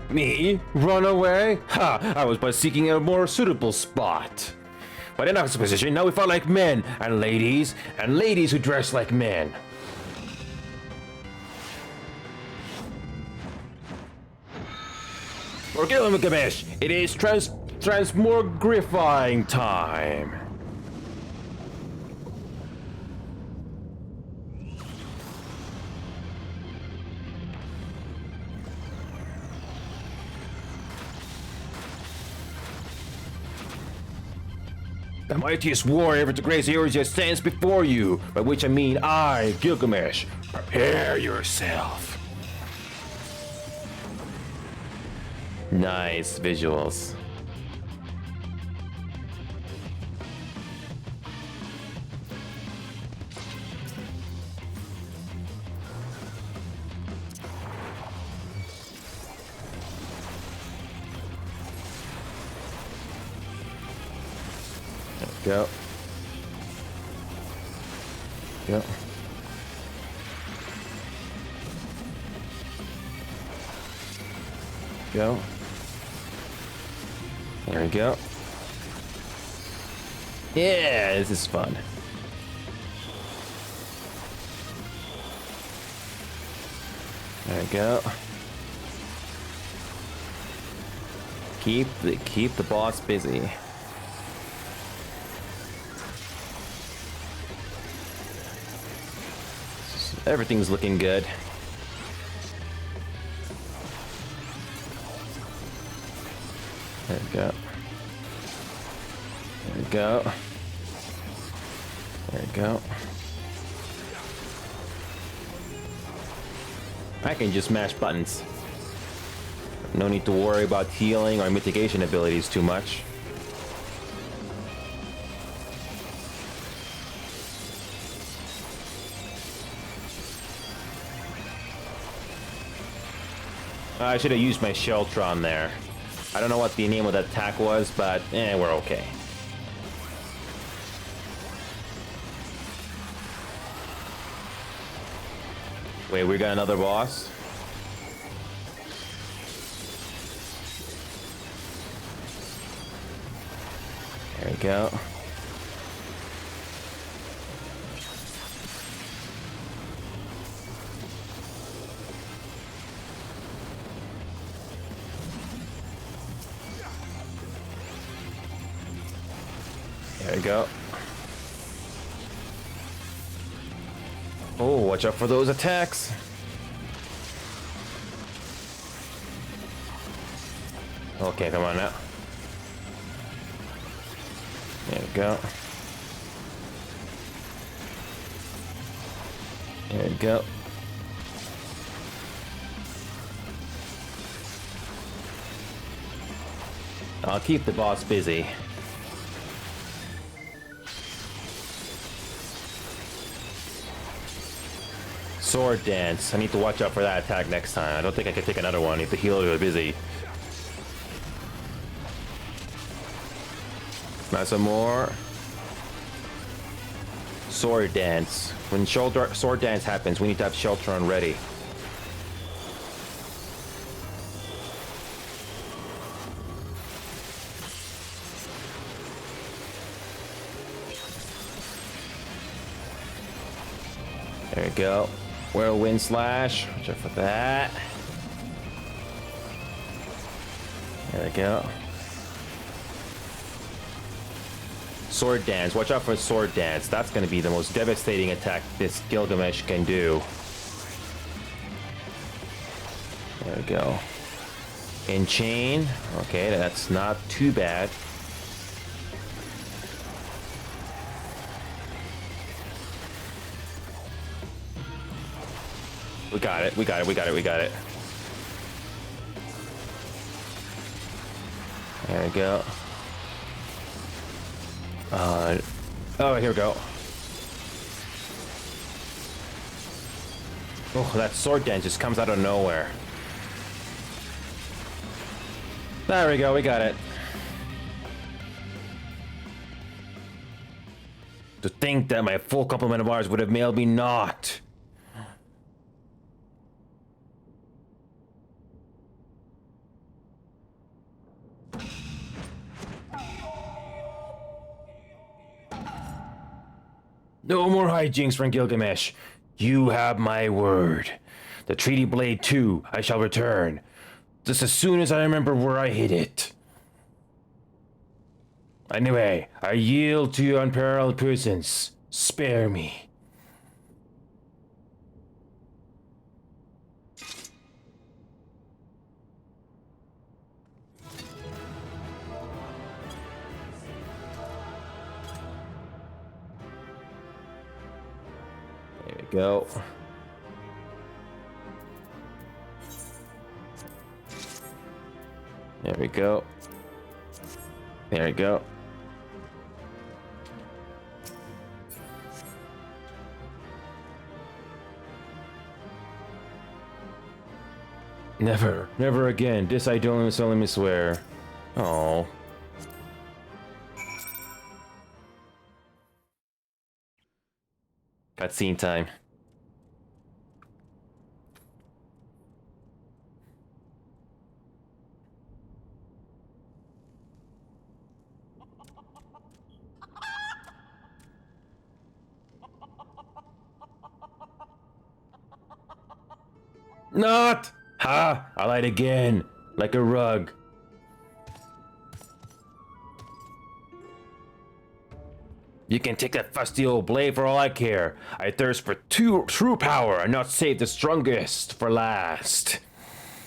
Me? Run away? Ha! I was but seeking a more suitable spot. But in our position, now we fight like men, and ladies who dress like men. For Gilgamesh, it is transmogrifying time. The mightiest warrior of the great Eurasia stands before you, by which I mean I, Gilgamesh. Prepare yourself. Nice visuals. Go. Go. Go. There we go. Yeah, this is fun. There we go. Keep the boss busy. Everything's looking good. There we go. There we go. There we go. I can just mash buttons. No need to worry about healing or mitigation abilities too much. I should have used my Sheltron there. I don't know what the name of that attack was, but we're okay. Wait, we got another boss? There we go. There we go. Oh, watch out for those attacks. Okay, come on now. There we go. There we go. I'll keep the boss busy. Sword Dance. I need to watch out for that attack next time. I don't think I can take another one. I need to heal really busy. Not some more. Sword Dance. When Sword Dance happens, we need to have Sheltron ready. There we go. Whirlwind Slash. Watch out for that. There we go. Sword Dance. Watch out for Sword Dance. That's going to be the most devastating attack this Gilgamesh can do. There we go. Enchain. Okay, that's not too bad. We got it. We got it. We got it. We got it. There we go. Oh, here we go. Oh, that sword dance just comes out of nowhere. There we go, we got it. To think that my full complement of bars would have mailed me not. No more hijinks from Gilgamesh. You have my word. The Treaty Blade 2, I shall return. Just as soon as I remember where I hid it. Anyway, I yield to your unparalleled presence. Spare me. There we go. There we go. There we go. Never, never again. This I don't solemnly swear. Oh. Cutscene time. Not! Ha! I lied again, like a rug. You can take that fusty old blade for all I care. I thirst for true power and not save the strongest for last.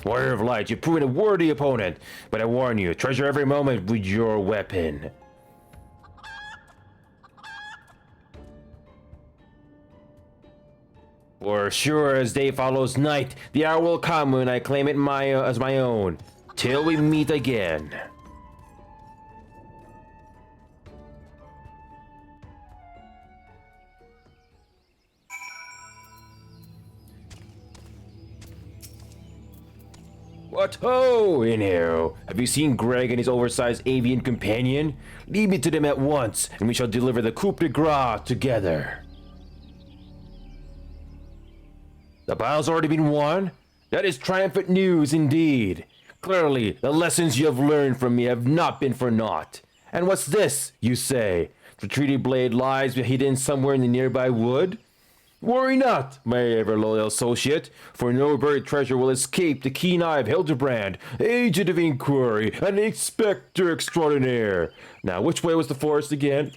Warrior of Light, you've proven a worthy opponent, but I warn you, treasure every moment with your weapon. For sure as day follows night, the hour will come when I claim it as my own. Till we meet again. What ho, in here? Have you seen Greg and his oversized avian companion? Lead me to them at once, and we shall deliver the coup de grace together. The battle's already been won? That is triumphant news indeed. Clearly, the lessons you have learned from me have not been for naught. And what's this, you say? The Treaty Blade lies hidden somewhere in the nearby wood? Worry not, my ever-loyal associate, for no buried treasure will escape the keen eye of Hildebrand, agent of inquiry, and inspector extraordinaire. Now, which way was the forest again?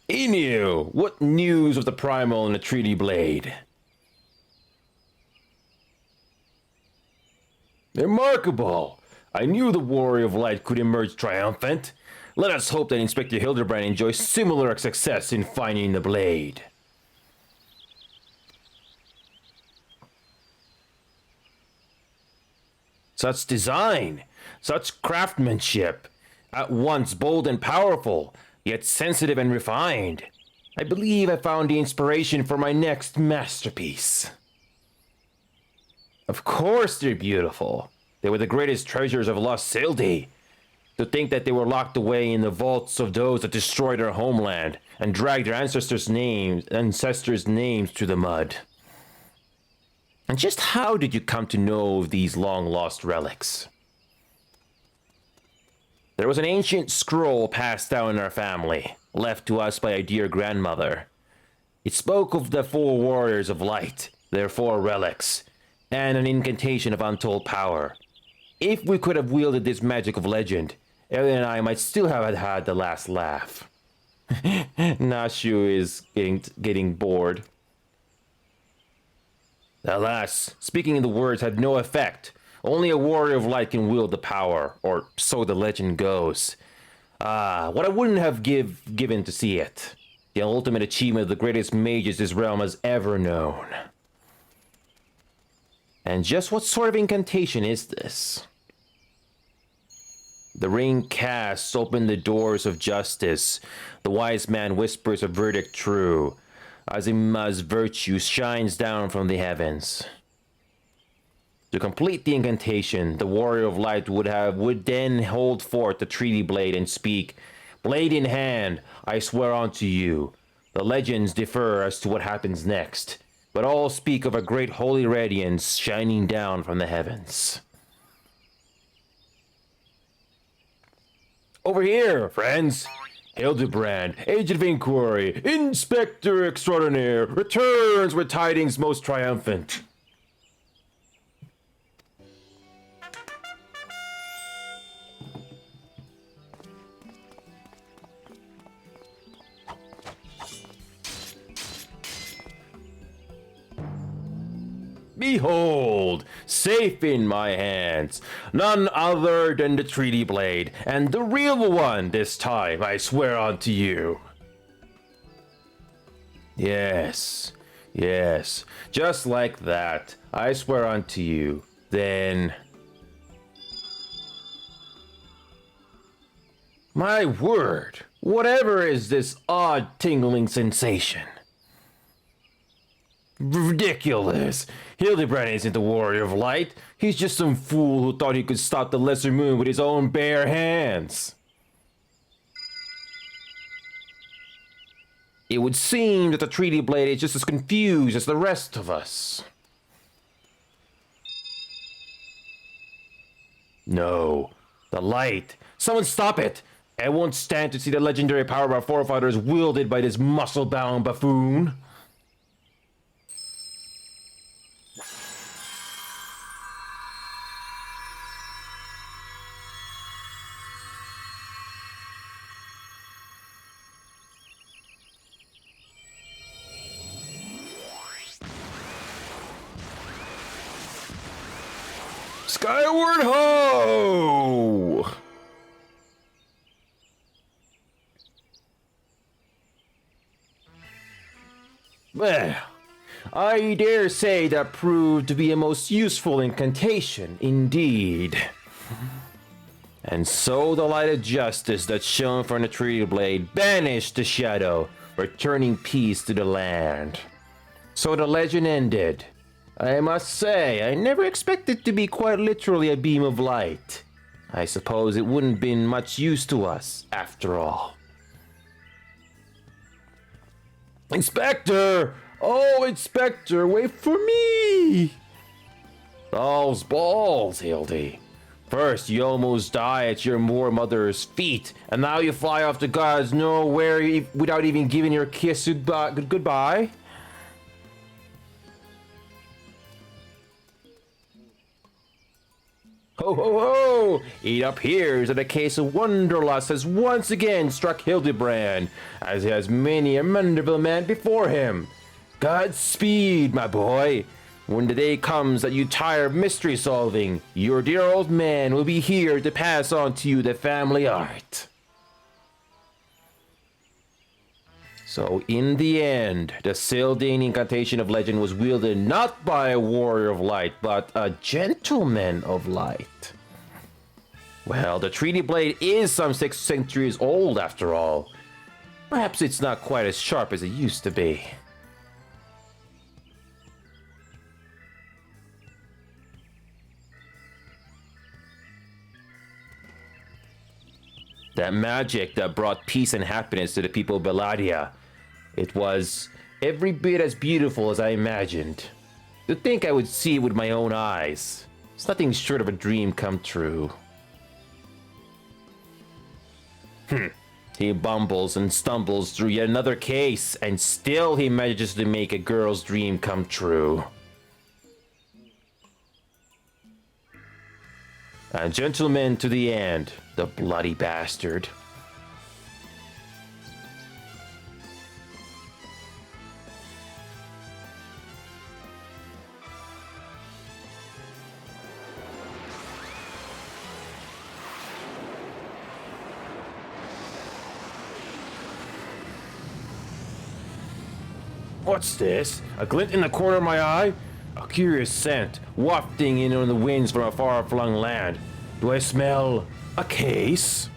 Inu, what news of the Primal and the Treaty Blade? Remarkable! I knew the Warrior of Light could emerge triumphant. Let us hope that Inspector Hildebrand enjoys similar success in finding the blade. Such design, such craftsmanship, at once bold and powerful, yet sensitive and refined. I believe I found the inspiration for my next masterpiece. Of course they're beautiful. They were the greatest treasures of lost Sildi. To think that they were locked away in the vaults of those that destroyed our homeland and dragged their ancestors' names through the mud. And just how did you come to know of these long-lost relics? There was an ancient scroll passed down in our family, left to us by a dear grandmother. It spoke of the 4 warriors of light, their 4 relics, and an incantation of untold power. If we could have wielded this magic of legend, Ellie and I might still have had the last laugh. Nashu is getting bored. Alas, speaking the words had no effect. Only a warrior of light can wield the power, or so the legend goes. What I wouldn't have given to see it. The ultimate achievement of the greatest mages this realm has ever known. And just what sort of incantation is this? The ring casts open the doors of justice. The wise man whispers a verdict true. Azima's virtue shines down from the heavens. To complete the incantation, the warrior of light would then hold forth the treaty blade and speak, "Blade in hand, I swear unto you." The legends differ as to what happens next, but all speak of a great holy radiance shining down from the heavens. Over here, friends! Hildebrand, Agent of Inquiry, Inspector Extraordinaire, returns with tidings most triumphant. Behold, safe in my hands, none other than the treaty blade, and the real one this time, I swear unto you. Yes, just like that, I swear unto you, then... My word, whatever is this odd tingling sensation? Ridiculous! Hildebrand isn't the warrior of light. He's just some fool who thought he could stop the lesser moon with his own bare hands. It would seem that the treaty blade is just as confused as the rest of us. No, the light. Someone stop it! I won't stand to see the legendary power of our forefathers wielded by this muscle-bound buffoon. Skyward ho! Well, I dare say that proved to be a most useful incantation indeed. And so the light of justice that shone from the treaty blade banished the shadow, returning peace to the land. So the legend ended. I must say, I never expected to be quite literally a beam of light. I suppose it wouldn't have been much use to us, after all. Inspector! Oh, Inspector, wait for me! Balls, Hildy. First, you almost die at your Moor mother's feet, and now you fly off to God's nowhere without even giving your kiss goodbye? Ho ho ho! It appears that a case of wanderlust has once again struck Hildebrand, as has many a Manderville man before him. Godspeed, my boy. When the day comes that you tire of mystery solving, your dear old man will be here to pass on to you the family art. So in the end, the Sildane incantation of legend was wielded not by a warrior of light, but a gentleman of light. Well, the treaty blade is some 6 centuries old after all. Perhaps it's not quite as sharp as it used to be. That magic that brought peace and happiness to the people of Belladia. It was every bit as beautiful as I imagined. To think I would see it with my own eyes. It's nothing short of a dream come true. He bumbles and stumbles through yet another case, and still he manages to make a girl's dream come true. A gentleman to the end, the bloody bastard. What's this? A glint in the corner of my eye? A curious scent, wafting in on the winds from a far-flung land. Do I smell a case?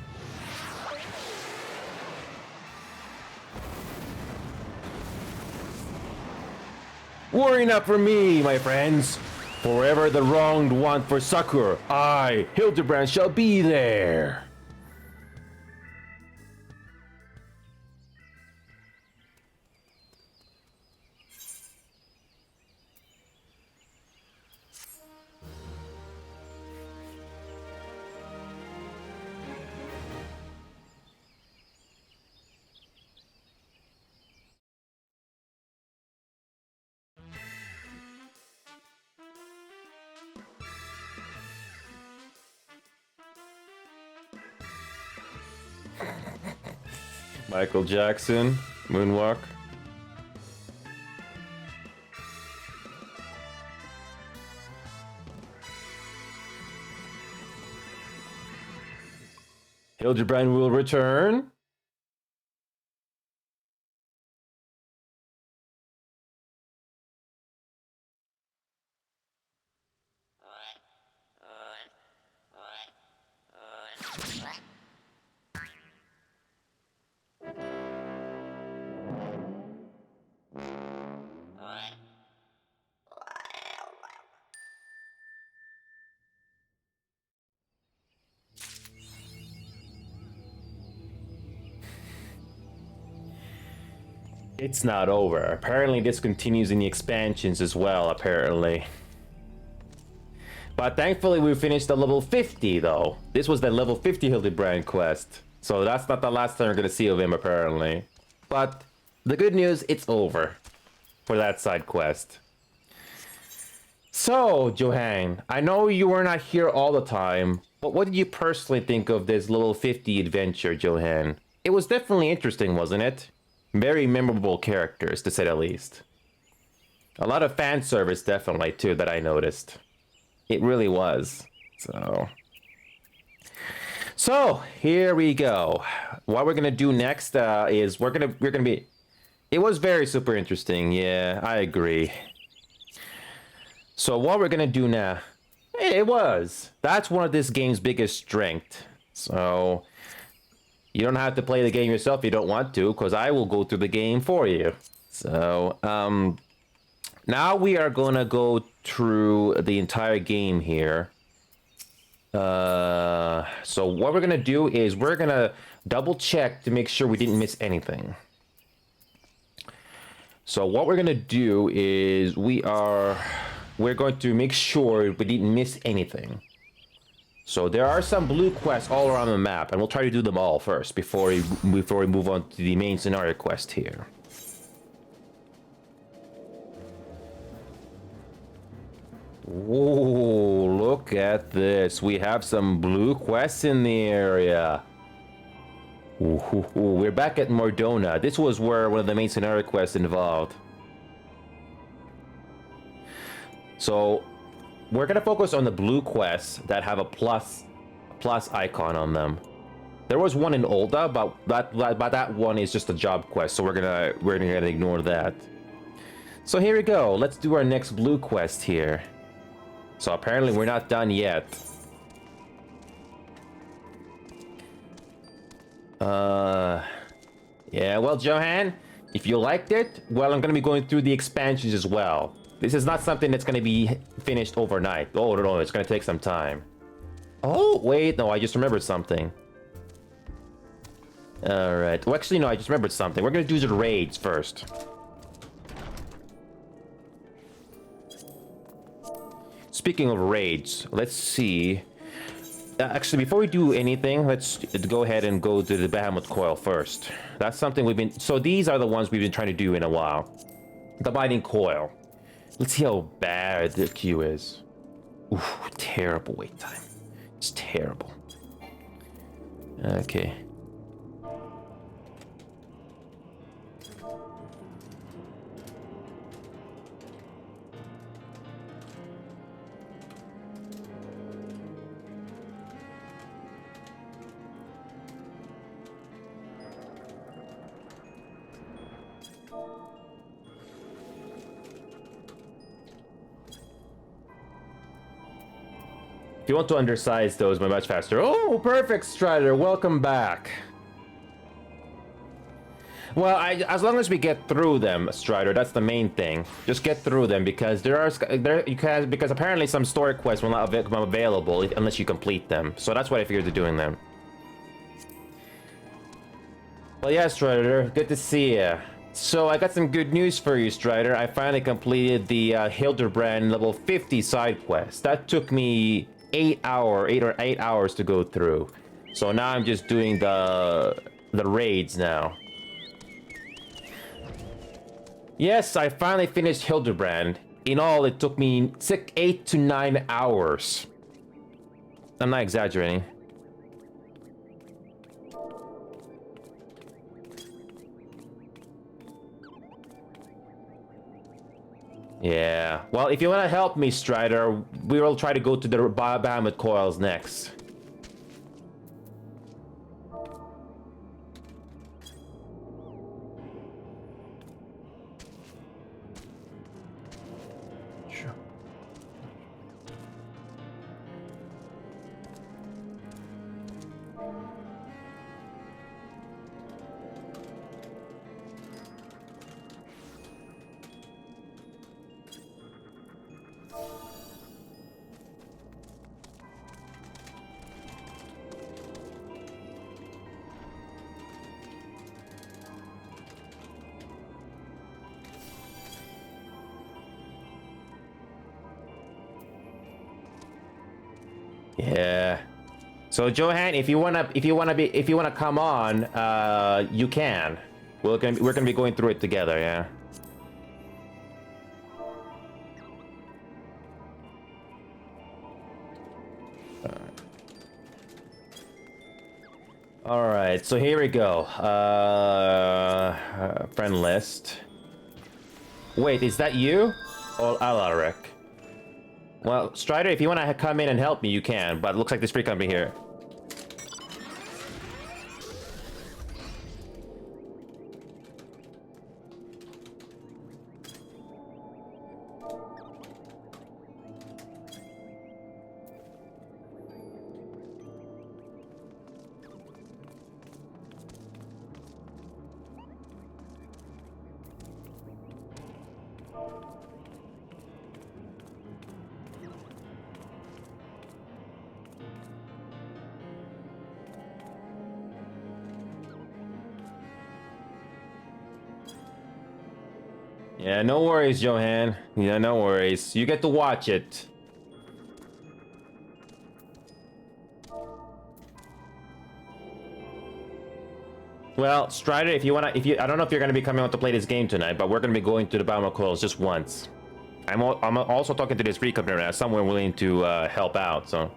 Worry not for me, my friends. Forever the wronged want for succor. I, Hildebrand, shall be there. Michael Jackson, Moonwalk. Hildebrand will return. It's not over. Apparently this continues in the expansions as well, apparently. But thankfully we finished the level 50 though. This was the level 50 Hildebrand quest. So that's not the last time we're gonna see of him apparently. But the good news, it's over for that side quest. So, Johan, I know you were not here all the time, but what did you personally think of this level 50 adventure, Johan? It was definitely interesting, wasn't it? Very memorable characters, to say the least. A lot of fan service, definitely, too, that I noticed. It really was. So here we go. What we're gonna do next is we're gonna be. It was very super interesting. Yeah, I agree. So what we're gonna do now? It was. That's one of this game's biggest strength. So. You don't have to play the game yourself if you don't want to, because I will go through the game for you. So, now we are gonna go through the entire game here. So what we're gonna do is we're gonna double check to make sure we didn't miss anything. So what we're gonna do is we're going to make sure we didn't miss anything. So there are some blue quests all around the map, and we'll try to do them all first before we move on to the main scenario quest here. Whoa, look at this. We have some blue quests in the area. Ooh, we're back at Mordona. This was where one of the main scenario quests involved. So we're gonna focus on the blue quests that have a plus icon on them. There was one in Olda, but that one is just a job quest, so we're gonna ignore that. So here we go. Let's do our next blue quest here. So apparently we're not done yet. Yeah, well, Johan, if you liked it, well, I'm gonna be going through the expansions as well. This is not something that's gonna be finished overnight. Oh, no, it's gonna take some time. Oh, wait, no, I just remembered something. Alright. Well, actually, no, I just remembered something. We're gonna do the raids first. Speaking of raids, let's see. Actually, before we do anything, let's go ahead and go to the Behemoth Coil first. That's something we've been... So these are the ones we've been trying to do in a while. The Binding Coil. Let's see how bad the queue is. Ooh, terrible wait time. It's terrible. Okay. If you want to undersize those much faster. Oh, perfect, Strider. Welcome back. Well, as long as we get through them, Strider, that's the main thing. Just get through them because because apparently some story quests will not become available unless you complete them. So that's what I figured to doing them. Well, yeah, Strider, good to see you. So I got some good news for you, Strider. I finally completed the Hildebrand level 50 side quest. That took me 8 hours to go through. So now I'm just doing the raids now. Yes, I finally finished Hildebrand. In all, it took me 8 to 9 hours. I'm not exaggerating. Yeah. Well, if you want to help me, Strider, we will try to go to the Behemoth Coils next. Sure. Yeah. So Johan, if you wanna come on, you can. We're gonna be going through it together, yeah. All right, so here we go. Friend list. Wait, is that you? Or Alaric? Well, Strider, if you want to come in and help me, you can, but it looks like there's free company here. Yeah, no worries, Johan. Yeah, no worries. You get to watch it. Well, Strider, if you I don't know if you're gonna be coming out to play this game tonight, but we're gonna be going to the Bama Coils just once. I'm also talking to this free company as someone willing to help out, so.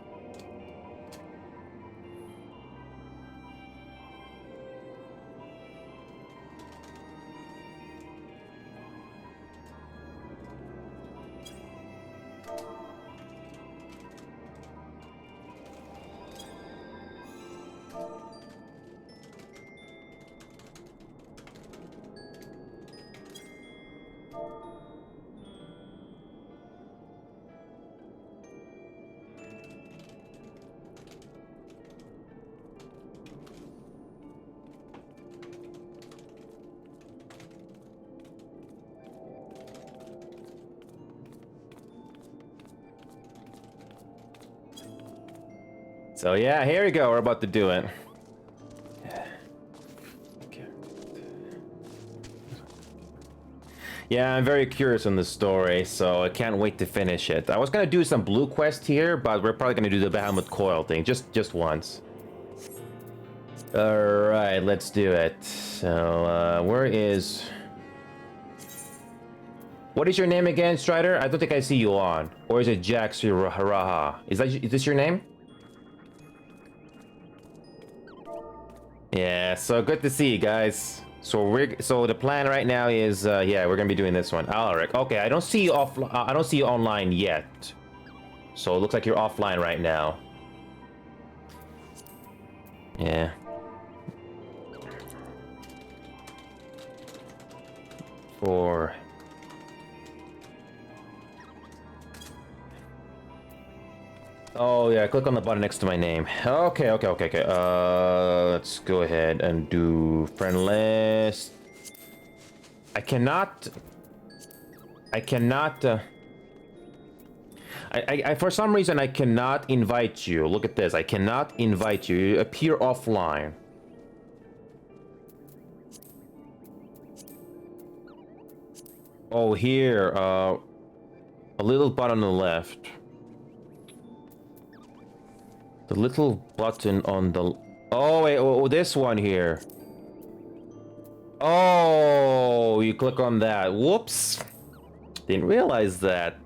So yeah, here we go. We're about to do it. Yeah, I'm very curious on the story, so I can't wait to finish it. I was gonna do some blue quest here, but we're probably gonna do the Bahamut Coil thing just once. All right, let's do it. So, where is? What is your name again, Strider? I don't think I see you on. Or is it Jax Haraha? Is this your name? Yeah, so good to see you guys. So the plan right now is yeah, we're gonna be doing this one. Alric. Okay, I don't see you I don't see you online yet. So it looks like you're offline right now. Yeah. For oh yeah, click on the button next to my name. Okay. Let's go ahead and do friend list. I cannot. I for some reason I cannot invite you. Look at this. I cannot invite you. You appear offline. Oh, here. A little button on the left. The little button on the... Oh, wait. Oh, this one here. Oh, you click on that. Whoops. Didn't realize that.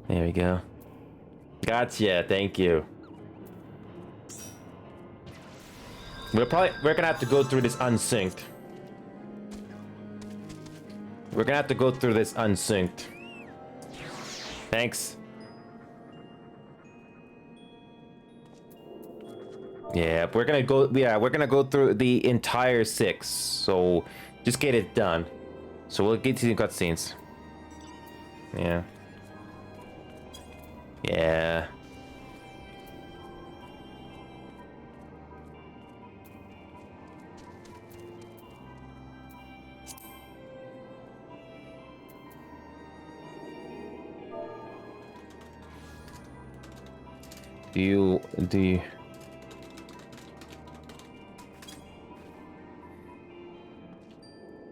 There we go. Gotcha. Thank you. We're gonna have to go through this unsynced. We're gonna have to go through this unsynced. Thanks. Yeah, we're gonna go. Yeah, we're gonna go through the entire 6. So just get it done. So we'll get to the cutscenes. Yeah. Yeah. Do you...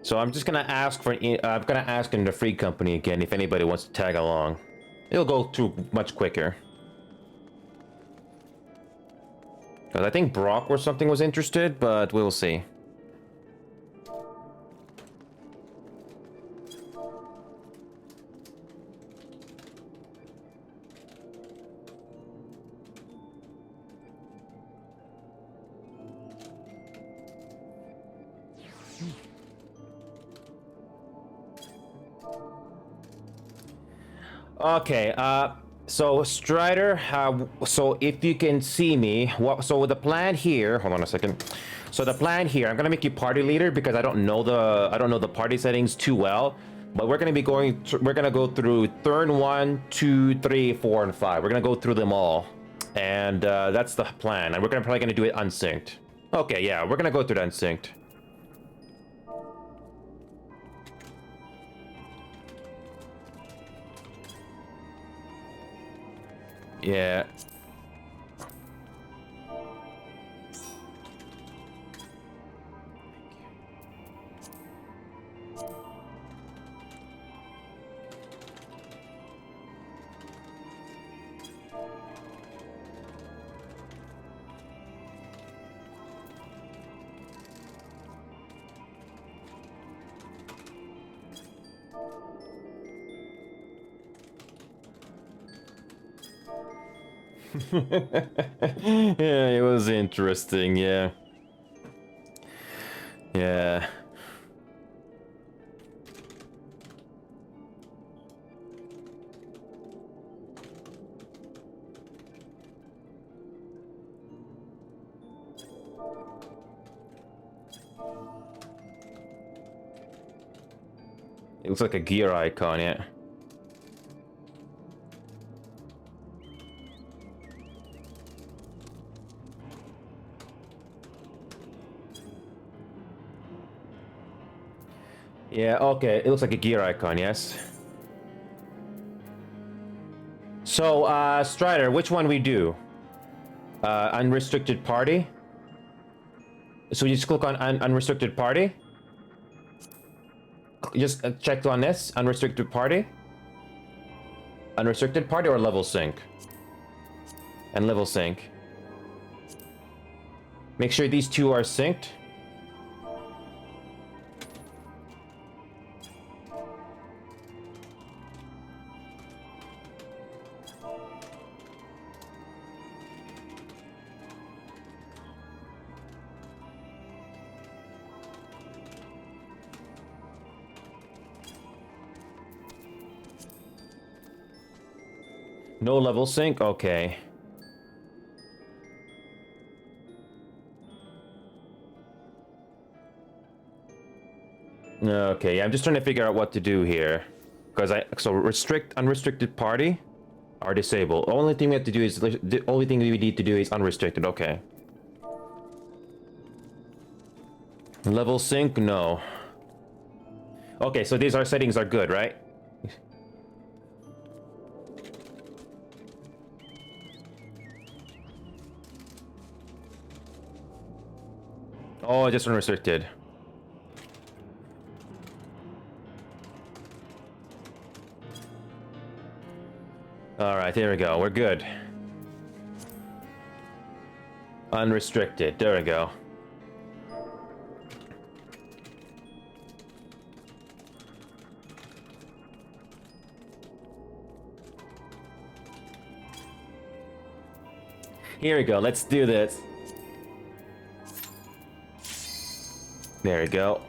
So I'm just gonna ask for... I'm gonna ask in the free company again if anybody wants to tag along. It'll go through much quicker. Because I think Brock or something was interested, but we'll see. Okay, so Strider, so if you can see me, so with the plan here, hold on a second. So the plan here, I'm gonna make you party leader because I don't know the party settings too well. But we're gonna be we're gonna go through turn 1, 2, 3, 4, and 5. We're gonna go through them all, and that's the plan. And we're probably gonna do it unsynced. Okay, yeah, we're gonna go through it unsynced. Yeah. Yeah, it was interesting, yeah. Yeah. It looks like a gear icon, yeah. Yeah, okay, it looks like a gear icon, yes. So, Strider, which one we do? Unrestricted party? So you just click on unrestricted party? just check on this. Unrestricted party. Unrestricted party or level sync? And level sync. Make sure these two are synced. No level sync? Okay. Okay, I'm just trying to figure out what to do here. So restrict unrestricted party are disabled. Only thing we have to do is the only thing we need to do is unrestricted. Okay. Level sync? No. Okay, so these our settings are good, right? Oh, just unrestricted. Alright, there we go. We're good. Unrestricted. There we go. Here we go. Let's do this. There we go.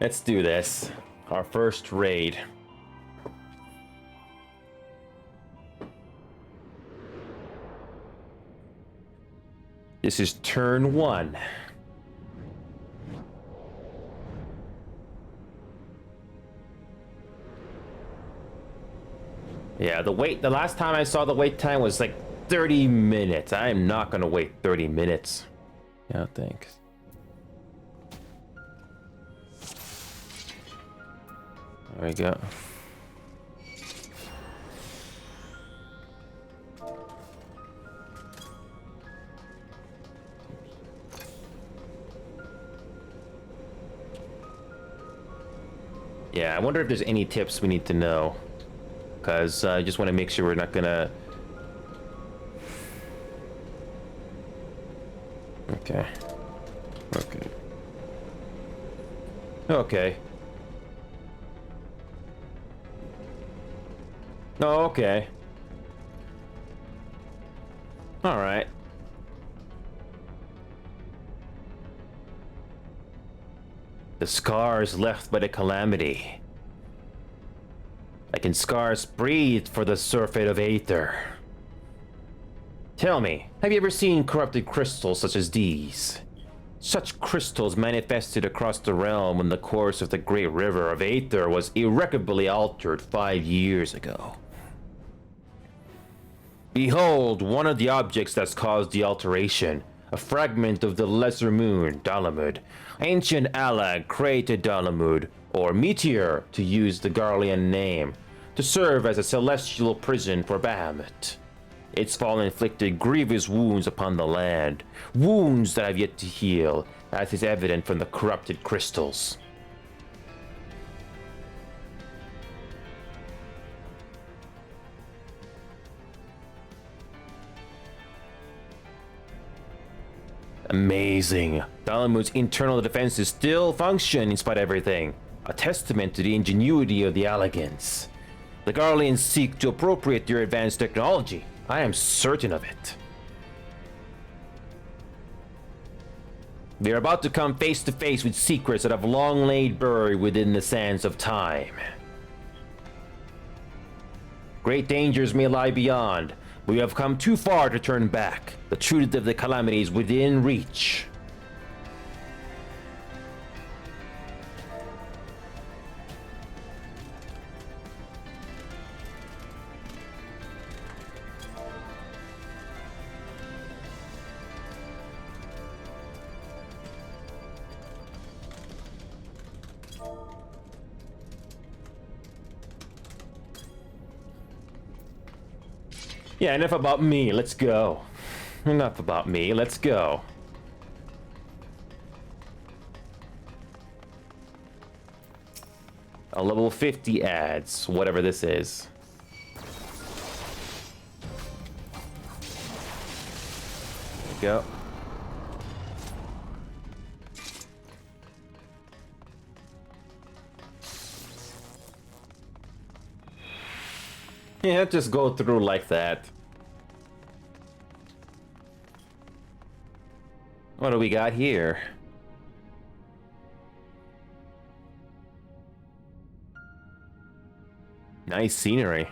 Let's do this. Our first raid. This is turn 1. Yeah, the last time I saw the wait time was like 30 minutes. I am not gonna wait 30 minutes. Yeah, thanks. There we go. Yeah, I wonder if there's any tips we need to know. Because I just want to make sure we're not gonna... Okay. Okay. Okay. Oh, okay. Alright. The scars left by the calamity. Like in scars breathed for the surfeit of Aether. Tell me, have you ever seen corrupted crystals such as these? Such crystals manifested across the realm when the course of the great river of Aether was irreparably altered 5 years ago. Behold, one of the objects that's caused the alteration. A fragment of the lesser moon, Dalamud. Ancient Alag created Dalamud, or Meteor, to use the Garlean name, to serve as a celestial prison for Bahamut. Its fall inflicted grievous wounds upon the land, wounds that have yet to heal, as is evident from the corrupted crystals. Amazing. Dalamud's internal defenses still function in spite of everything. A testament to the ingenuity of the Allegans. The Garleans seek to appropriate their advanced technology. I am certain of it. They are about to come face to face with secrets that have long laid buried within the sands of time. Great dangers may lie beyond. We have come too far to turn back. The truth of the calamity is within reach. Yeah, enough about me. Let's go. Enough about me. Let's go. A level 50 adds, whatever this is. There we go. Yeah, just go through like that. What do we got here? Nice scenery.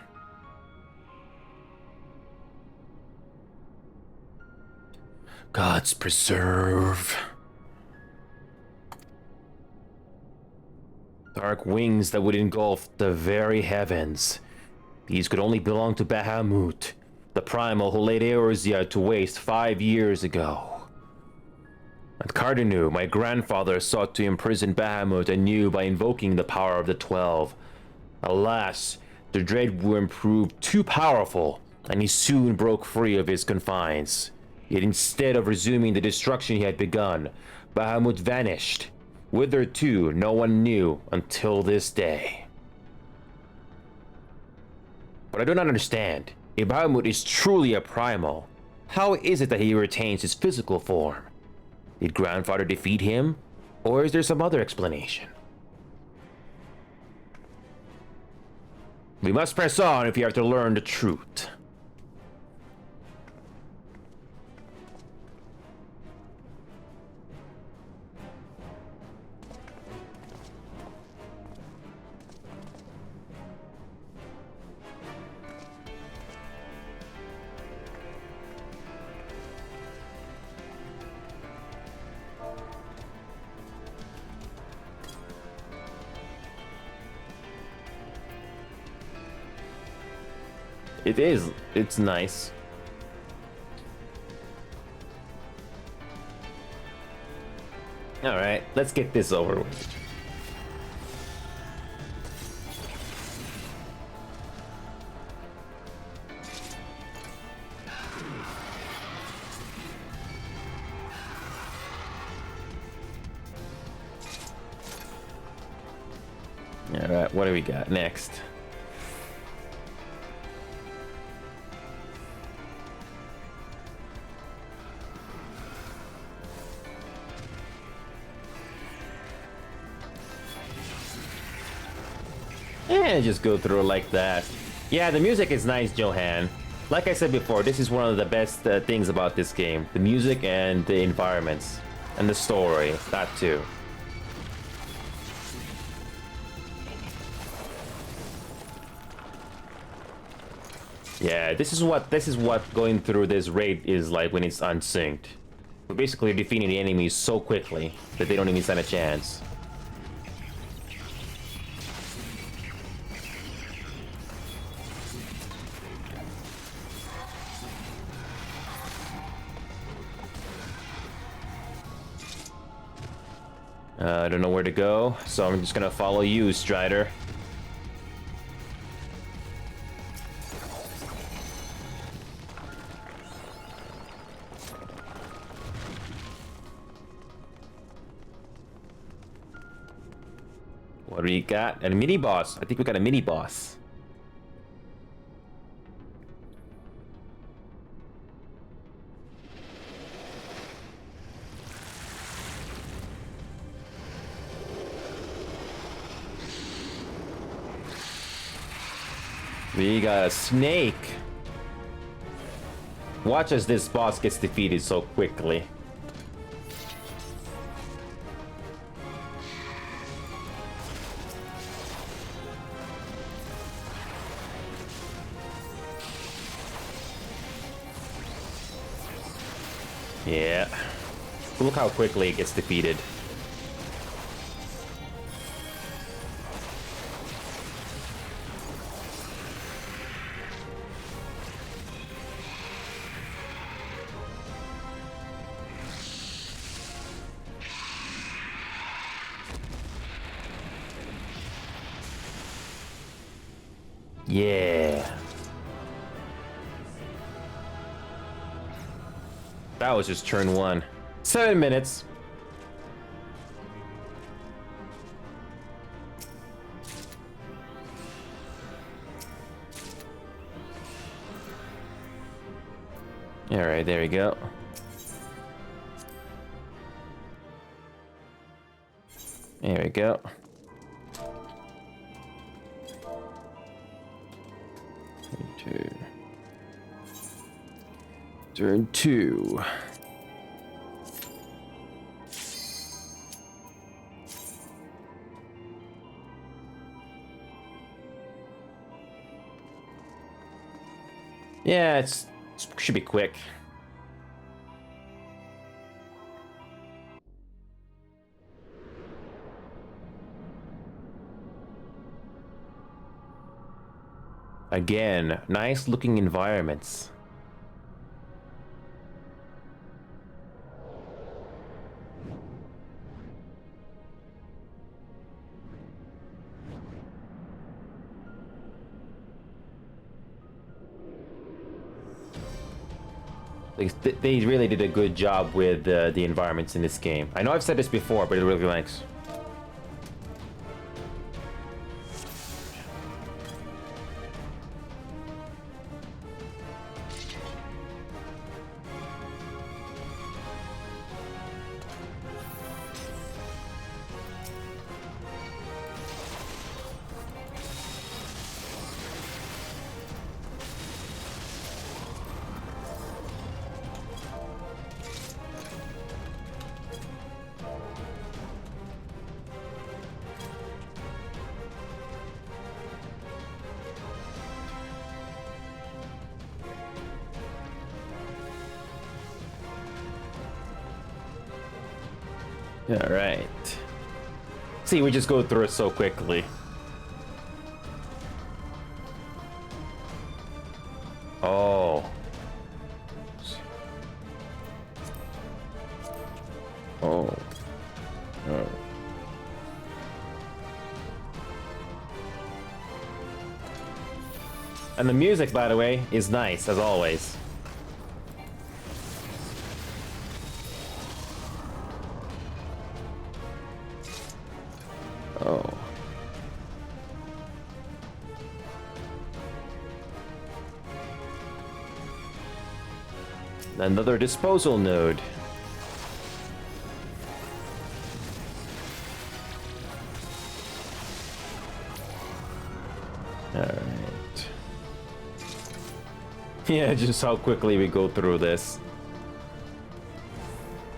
Gods preserve. Dark wings that would engulf the very heavens. These could only belong to Bahamut, the primal who laid Eorzea to waste 5 years ago. At Cardanu, my grandfather sought to imprison Bahamut anew by invoking the power of the 12. Alas, the dread worm proved too powerful, and he soon broke free of his confines. Yet instead of resuming the destruction he had begun, Bahamut vanished. Whither to, no one knew until this day. But I do not understand. If Bahamut is truly a primal, how is it that he retains his physical form? Did Grandfather defeat him, or is there some other explanation? We must press on if you have to learn the truth. It is. It's nice. Alright, let's get this over with. Alright, what do we got next? And just go through like that. Yeah, the music is nice, Johan. Like I said before, this is one of the best things about this game. The music and the environments. And the story, that too. Yeah, this is what going through this raid is like when it's unsynced. We're basically defeating the enemies so quickly that they don't even stand a chance. I don't know where to go, so I'm just gonna follow you, Strider. What do we got? A mini boss. I think we got a mini boss. We got a snake. Watch as this boss gets defeated so quickly. Yeah. Look how quickly it gets defeated. Yeah. That was just turn 1. 7 minutes. Alright, there we go. There we go. Turn 2. Yeah, it should be quick. Again, nice looking environments. They really did a good job with the environments in this game. I know I've said this before, but it really likes. All right. See, we just go through it so quickly. Oh. Oh. Oh. And the music, by the way, is nice, as always. Oh. Another disposal node. Alright. Yeah, just how quickly we go through this.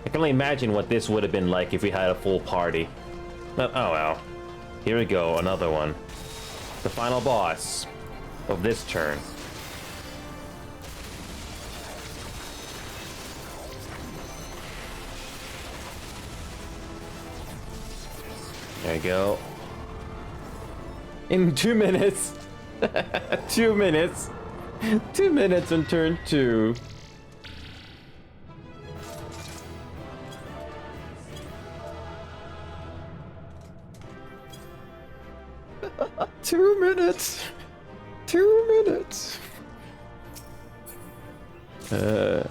I can only imagine what this would have been like if we had a full party. Oh well. Here we go, another one. The final boss of this turn. There you go. In 2 minutes. 2 minutes. 2 minutes on turn 2. Two minutes. 2 minutes. Okay.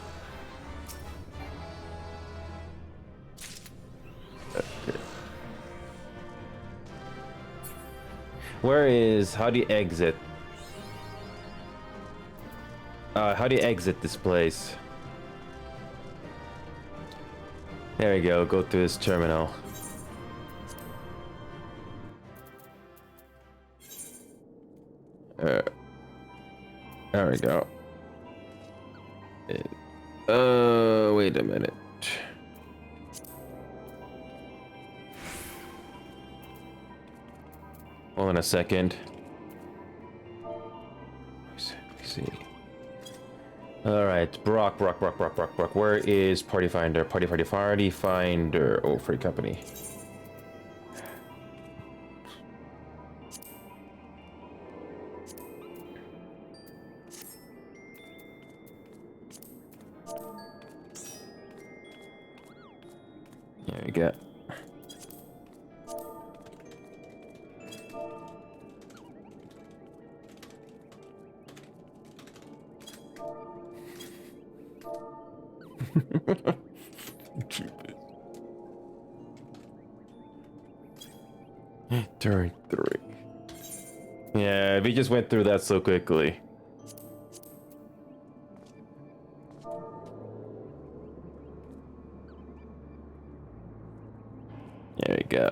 Where is... How do you exit? How do you exit this place? There we go. Go through this terminal. There we go. Wait a minute. Hold on a second. Let me see. Alright, Brock. Where is Party Finder? Party Finder. Oh, free company. There we go. Turn 3. Yeah, we just went through that so quickly. There we go.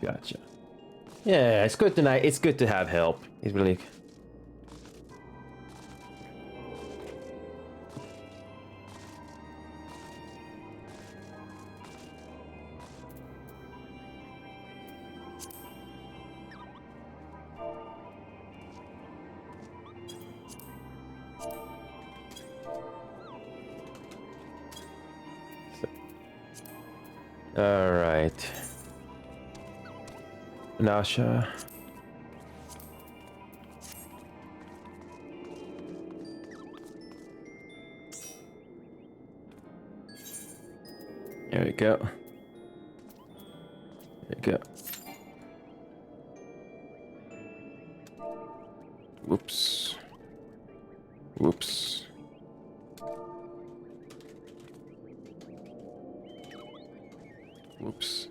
Gotcha. Yeah, it's good tonight. It's good to have help. It's really. All right. Nasha. There we go. There we go. Whoops. Whoops. Whoops.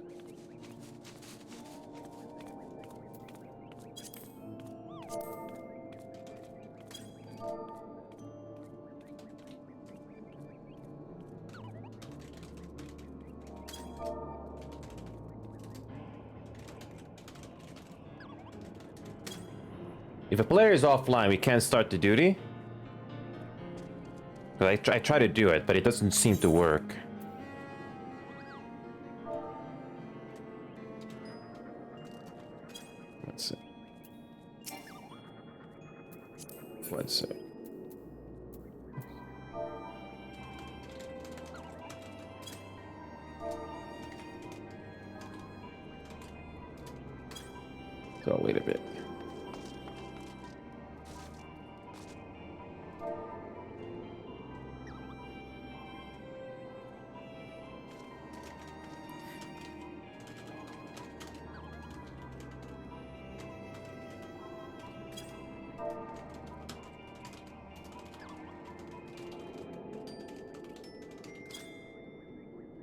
If a player is offline, we can't start the duty. I try to do it, but it doesn't seem to work. Let's see. Let's see. So wait a bit.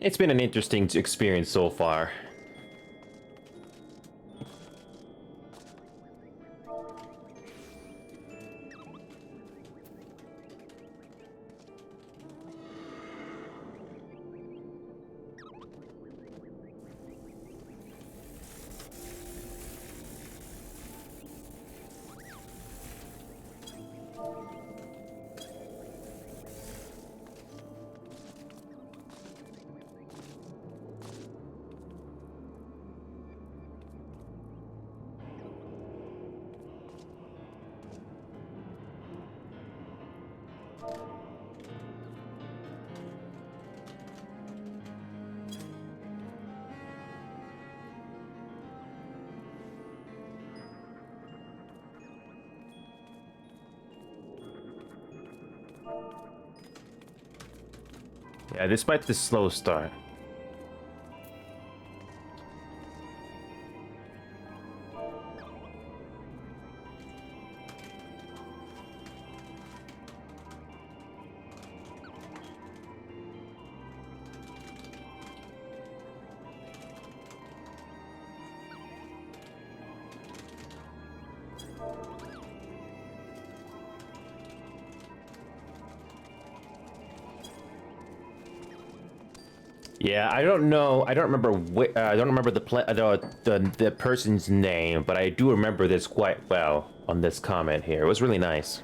It's been an interesting experience so far. Yeah, despite the slow start. Yeah, I don't know. I don't remember. I don't remember the person's name, but I do remember this quite well on this comment here. It was really nice.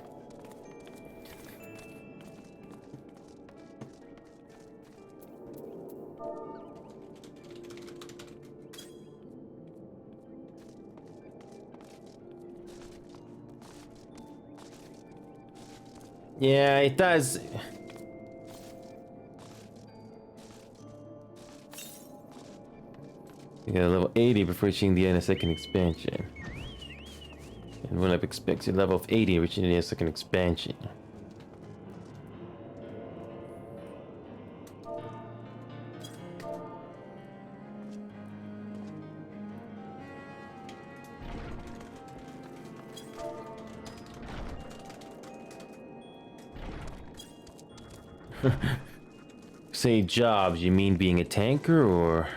Yeah, it does. You got a level 80 before reaching the end of second expansion. And when I've expected level of 80 reaching the end of second expansion. Say jobs, you mean being a tanker or?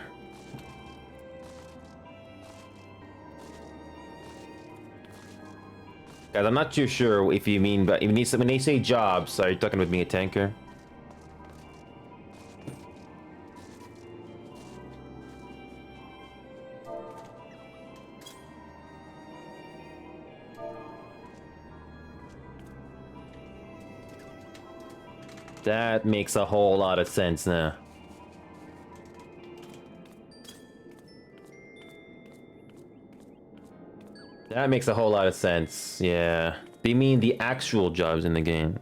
Guys, I'm not too sure if you mean, but when they say jobs, are you talking about being a tanker? That makes a whole lot of sense now. That makes a whole lot of sense, yeah. They mean the actual jobs in the game.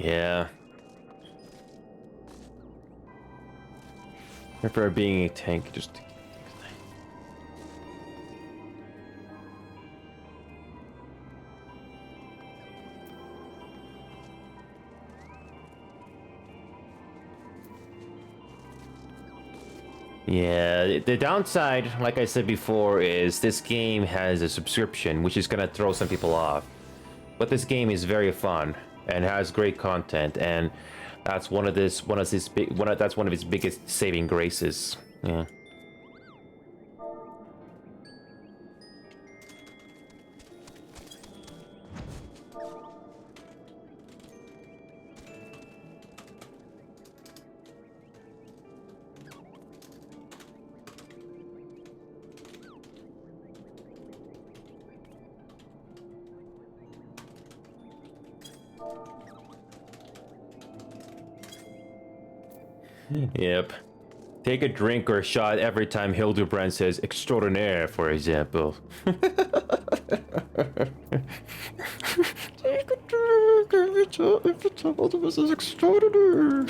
Yeah. I prefer being a tank, just... Yeah, the downside, like I said before, is this game has a subscription, which is gonna throw some people off. But this game is very fun and has great content, and that's one of its biggest saving graces. Yeah. Yep. Take a drink or a shot every time Hildebrand says extraordinaire, for example. Take a drink every time Hildebrand says extraordinaire.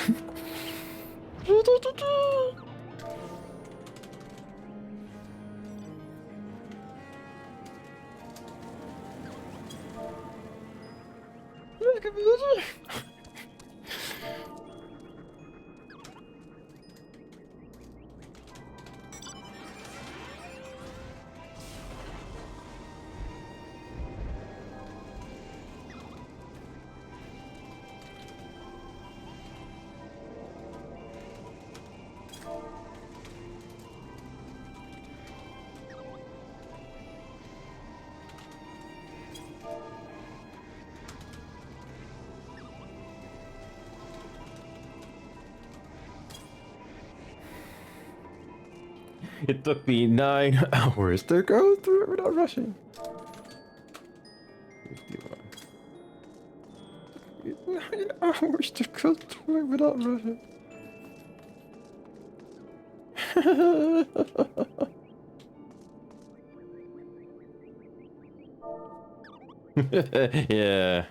It took me 9 hours to go through it without rushing. 51. 9 hours to go through it without rushing. Yeah.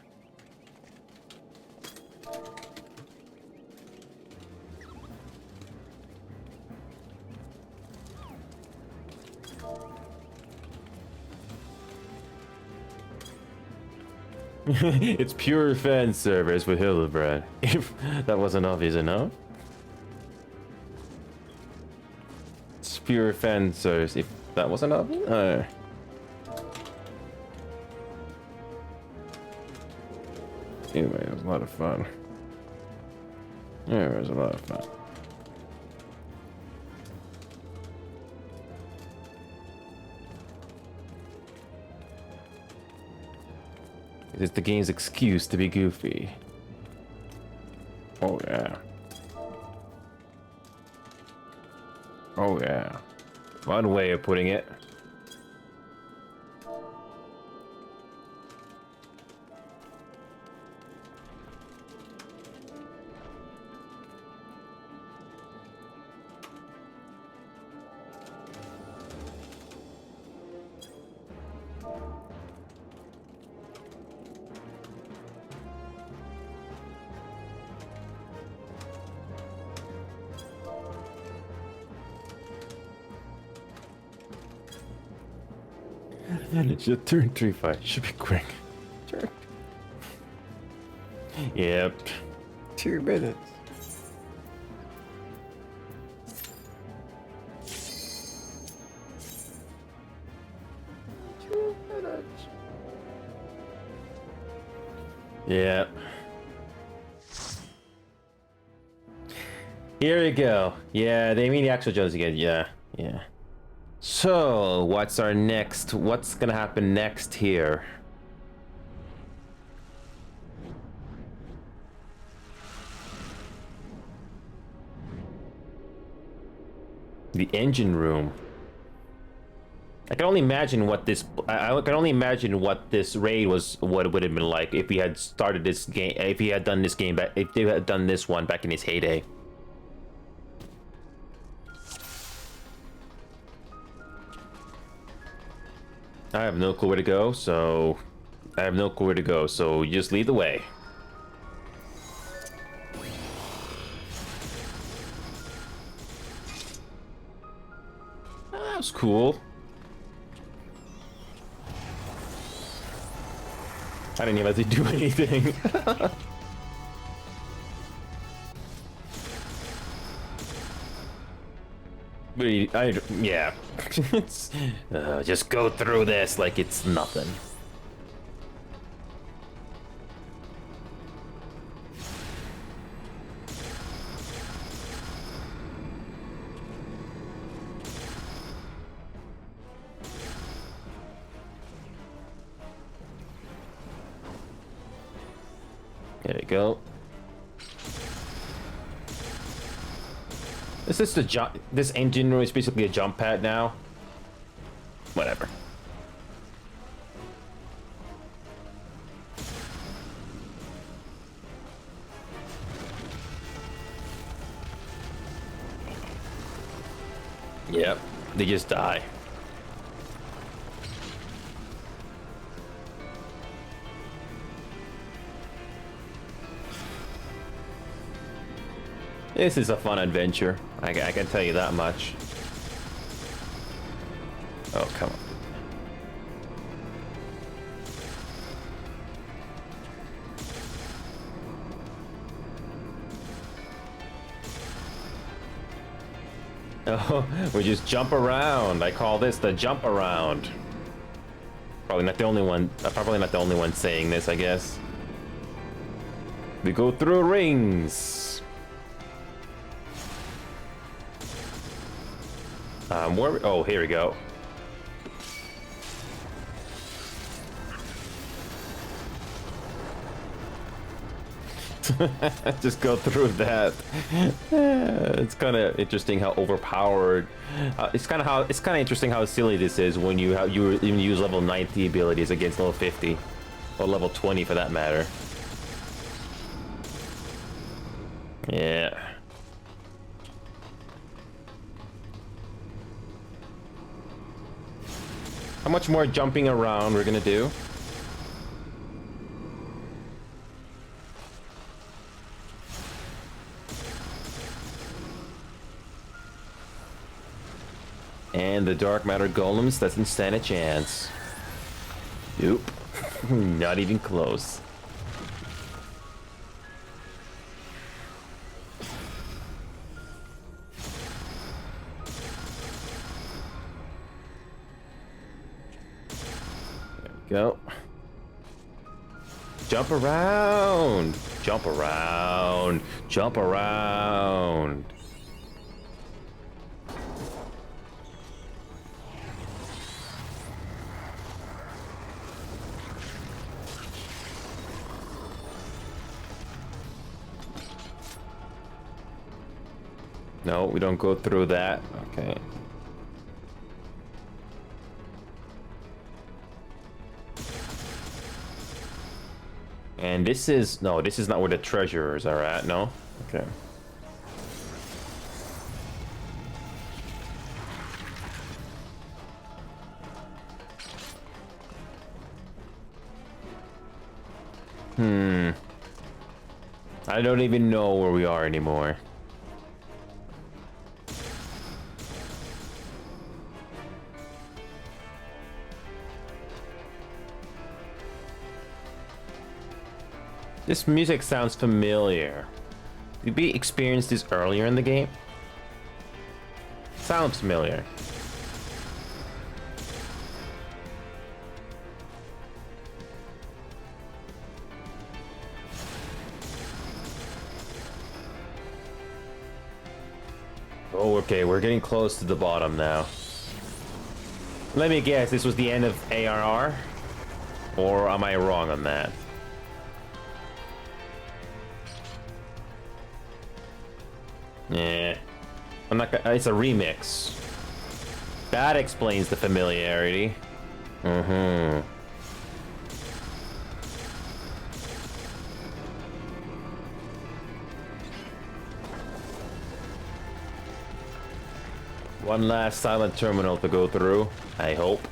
It's pure fan service with Hildebrand. If that wasn't obvious enough. It's pure fan service. If that wasn't obvious. Anyway, it was a lot of fun. Yeah, it was a lot of fun. It's the game's excuse to be goofy. Oh yeah. Oh yeah. One way of putting it. Just turn 3 fight. Should be quick. Turn. Yep. 2 minutes. Yeah. Here we go. Yeah, they mean the actual Jones again. Yeah, yeah. So, what's our next? What's gonna happen next here? The engine room. I can only imagine what this. I can only imagine what this raid was. What it would have been like if we had started this game. If he had done this game back. If they had done this one back in his heyday. I have no clue where to go, so you just lead the way. That was cool. I didn't even have to do anything. Yeah. Just go through this like it's nothing. There we go. Is this the jump? This engine room is basically a jump pad now. Whatever. Yep, they just die. This is a fun adventure. I can tell you that much. Oh, come on. Oh, we just jump around. I call this the jump around. Probably not the only one. Probably not the only one saying this, I guess. We go through rings. Oh, here we go. Just go through that. It's kind of interesting how overpowered. It's kind of interesting how silly this is when you even use level 90 abilities against level 50 or level 20 for that matter. Yeah. How much more jumping around we're gonna do? And the dark matter golems doesn't stand a chance. Nope. Not even close. Go. Jump around. Jump around. Jump around. No, we don't go through that. Okay. And this is... No, this is not where the treasures are at, no? Okay. I don't even know where we are anymore. This music sounds familiar. Did we experience this earlier in the game? Sounds familiar. Oh, okay, we're getting close to the bottom now. Let me guess, this was the end of ARR? Or am I wrong on that? Yeah. I'm not gonna, it's a remix. That explains the familiarity. Mm-hmm. One last silent terminal to go through, I hope.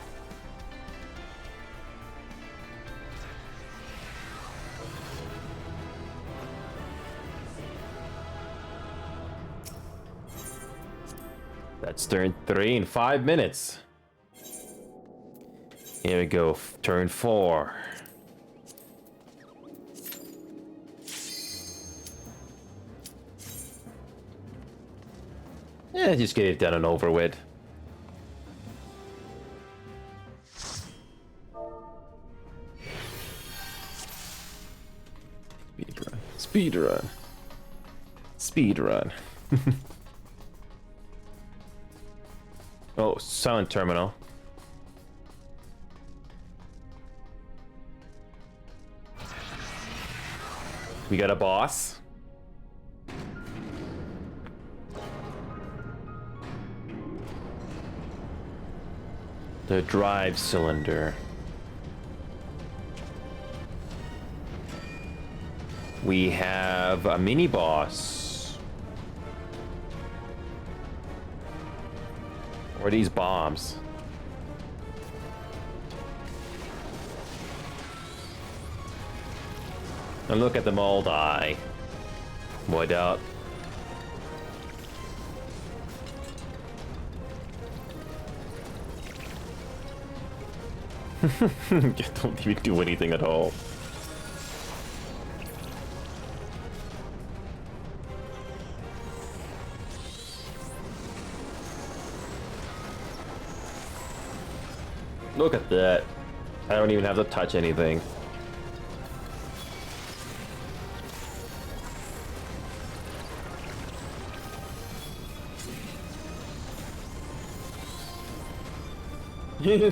That's turn 3 in 5 minutes. Here we go, turn 4. Yeah, just get it done and over with. Speedrun. Speedrun. Speedrun. Oh, silent terminal. We got a boss. The drive cylinder. We have a mini boss. Or these bombs. And look at them all die. What up? Don't even do anything at all. Look at that. I don't even have to touch anything.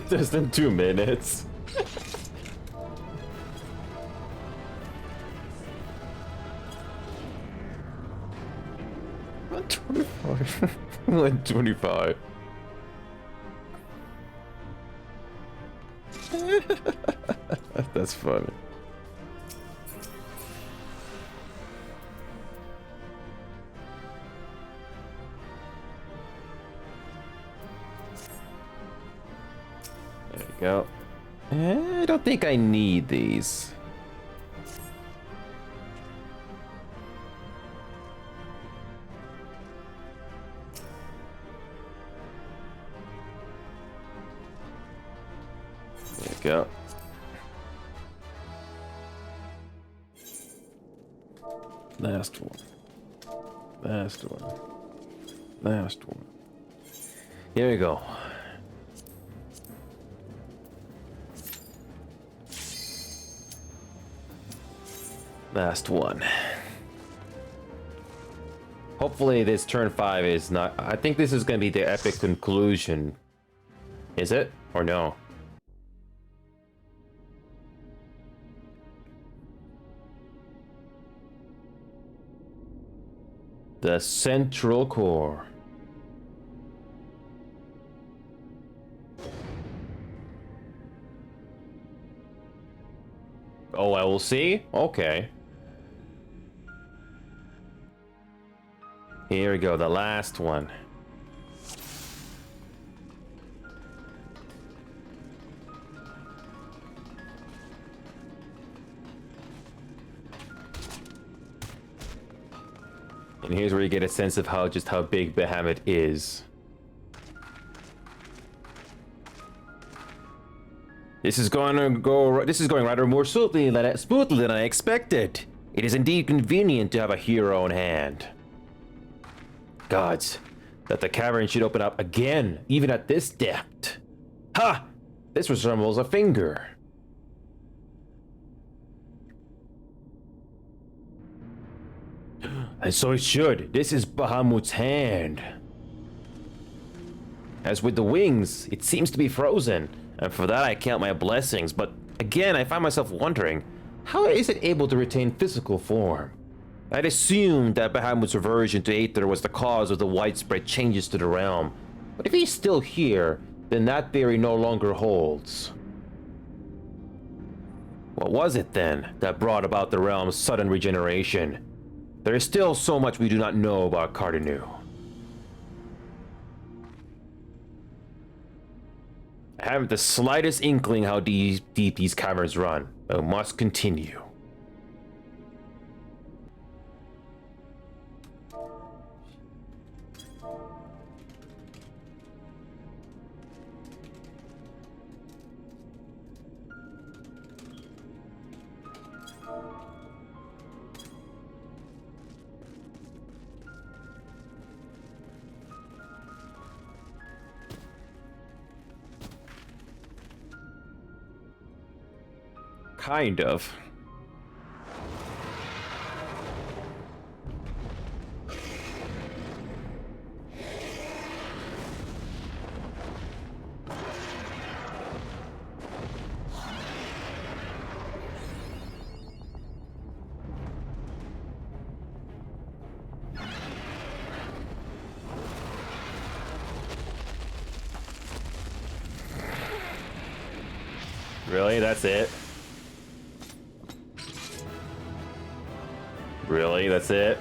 Less than 2 minutes. 125. 125. That's funny. There we go. I don't think I need these. There we go. Last one. Last one. Last one. Here we go. Last one. Hopefully this turn 5 is not... I think this is going to be the epic conclusion. Is it? Or no? The central core. Oh, I will see? Okay. Here we go, the last one. And here's where you get a sense of just how big Bahamut is. This is going rather more smoothly than I expected. It is indeed convenient to have a hero on hand. Gods, that the cavern should open up again, even at this depth. Ha! This resembles a finger. And so it should. This is Bahamut's hand. As with the wings, it seems to be frozen, and for that I count my blessings, but again I find myself wondering, how is it able to retain physical form? I'd assumed that Bahamut's reversion to Aether was the cause of the widespread changes to the realm, but if he's still here, then that theory no longer holds. What was it then that brought about the realm's sudden regeneration? There is still so much we do not know about Cardinu. I haven't the slightest inkling how deep these caverns run, but must continue. Kind of. Really? That's it? Really? That's it?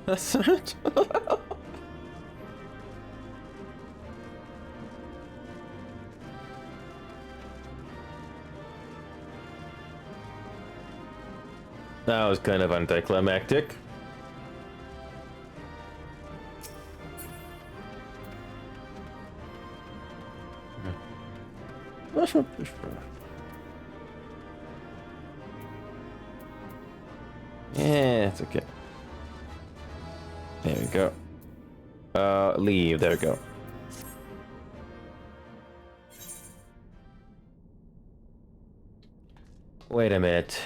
That's it? That was kind of anticlimactic. Yeah, it's okay. There we go. Leave. There we go. Wait a minute.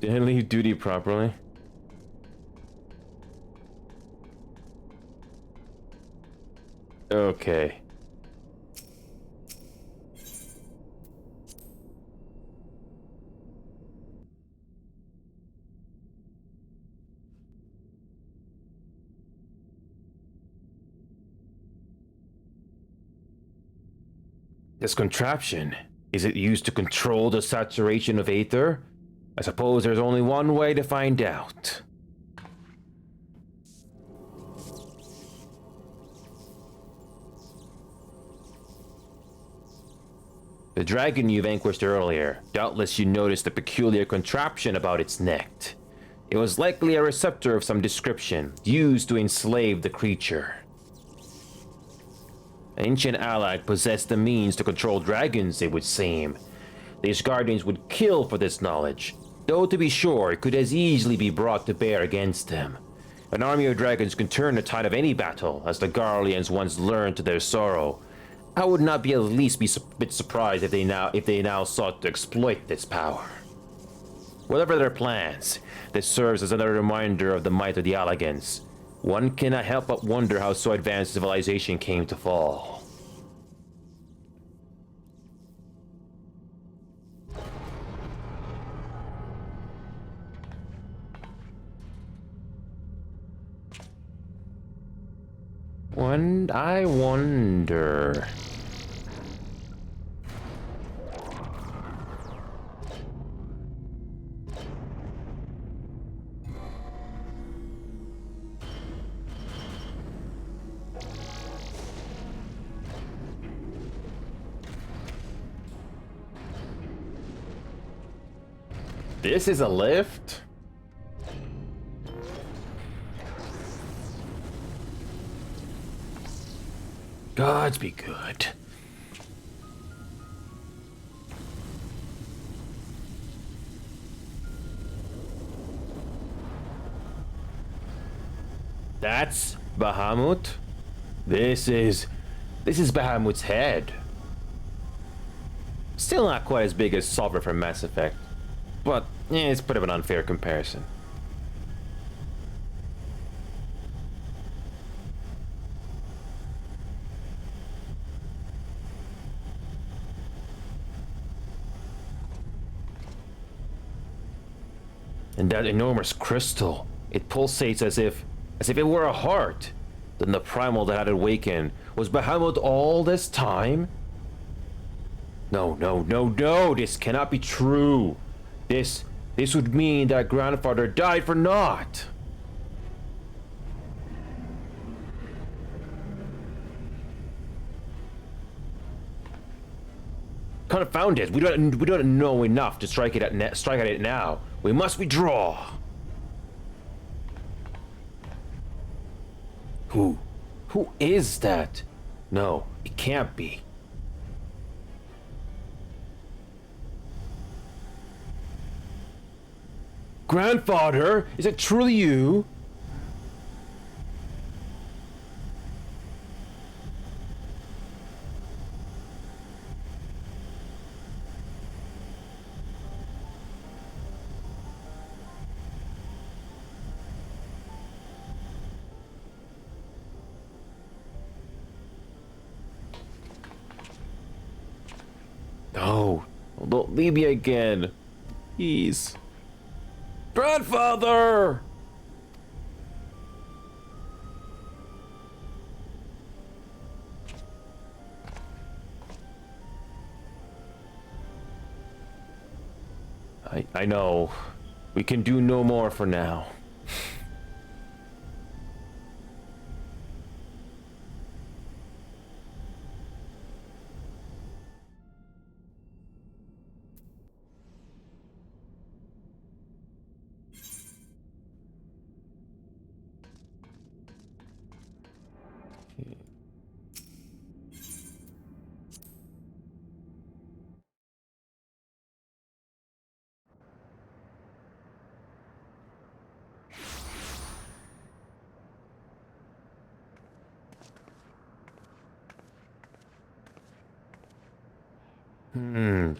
Did I leave duty properly? Okay. This contraption, is it used to control the saturation of Aether? I suppose there's only one way to find out. The dragon you vanquished earlier, doubtless you noticed a peculiar contraption about its neck. It was likely a receptor of some description, used to enslave the creature. An ancient ally possessed the means to control dragons, it would seem. These guardians would kill for this knowledge, though to be sure it could as easily be brought to bear against them. An army of dragons can turn the tide of any battle, as the Garleans once learned to their sorrow. I would not be at least be a bit surprised if they now sought to exploit this power. Whatever their plans, this serves as another reminder of the might of the Allegans. One cannot help but wonder how so advanced civilization came to fall. I wonder. This is a lift? Gods be good. That's Bahamut? This is Bahamut's head. Still not quite as big as Sovereign from Mass Effect, but it's a bit of an unfair comparison. And that enormous crystal, it pulsates as if it were a heart. Then the primal that had awakened was Bahamut all this time? No, this cannot be true. This would mean that grandfather died for naught. Confound it, we don't know enough to strike at it now. We must withdraw. Who is that? No, it can't be. Grandfather, is it truly you? No, don't leave me again. Please. Grandfather! I know. We can do no more for now.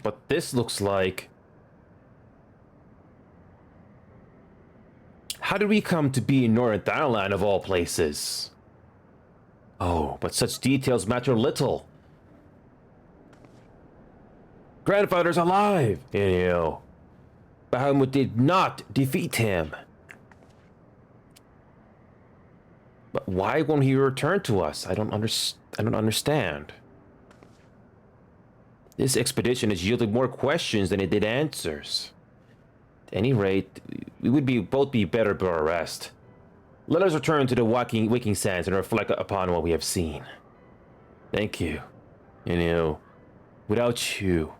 But this looks like... How did we come to be in Northern Thailand of all places? Oh, but such details matter little. Grandfather's alive! Bahamut did not defeat him. But why won't he return to us? I don't understand. This expedition has yielded more questions than it did answers. At any rate, we would both be better for a rest. Let us return to the waking sands and reflect upon what we have seen. Thank you. Without you,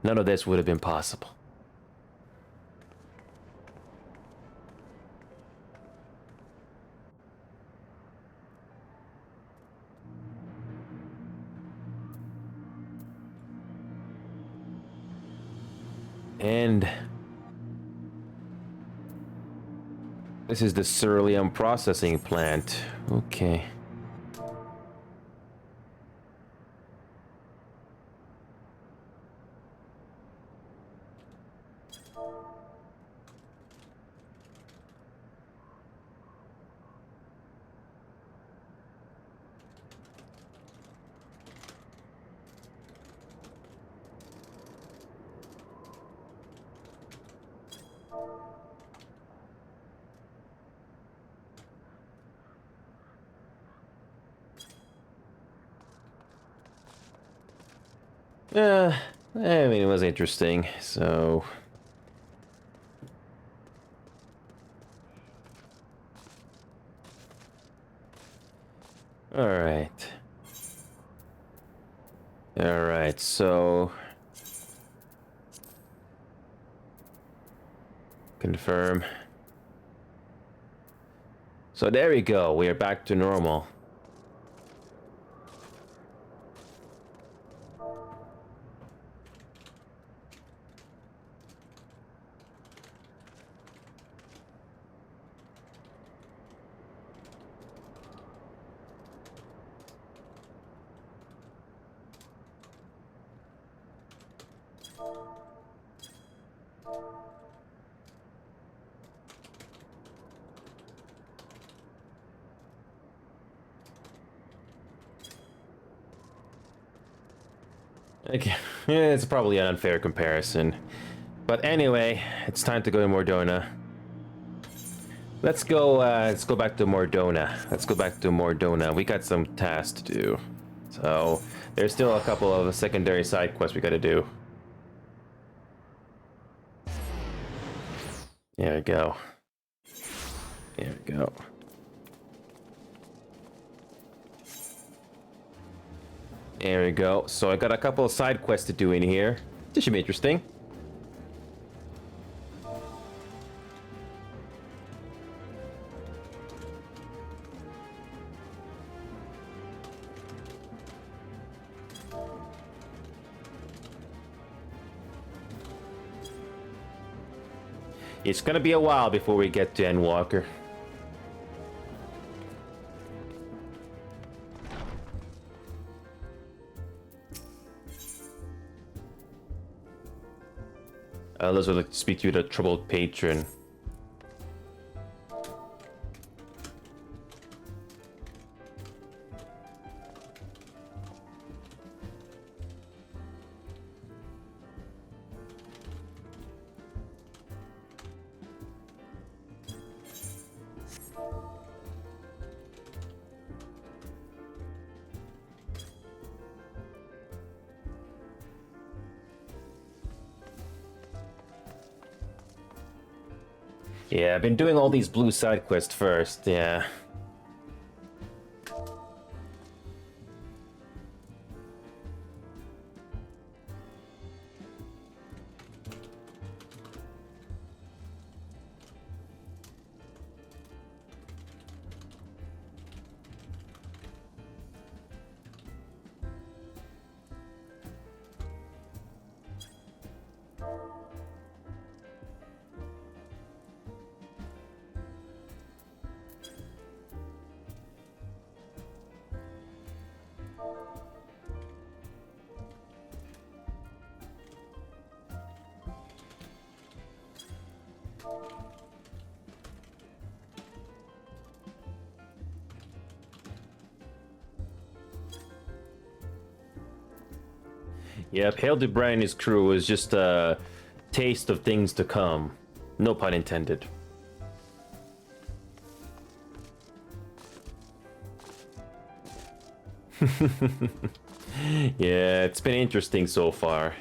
none of this would have been possible. And this is the Cerulean processing plant. Okay. I mean, it was interesting, so... Alright. Alright, so... Confirm. So there we go. We are back to normal. Okay, it's probably an unfair comparison. But anyway, it's time to go to Mordona. Let's go back to Mordona. Let's go back to Mordona. We got some tasks to do. So, there's still a couple of secondary side quests we gotta do. There we go. There we go. There we go. So I got a couple of side quests to do in here. This should be interesting. It's gonna be a while before we get to Endwalker. Let's like to speak to the troubled patron. Yeah, I've been doing all these blue side quests first, yeah. Yep, Hail to Brian and his crew is just a taste of things to come. No pun intended. Yeah, it's been interesting so far.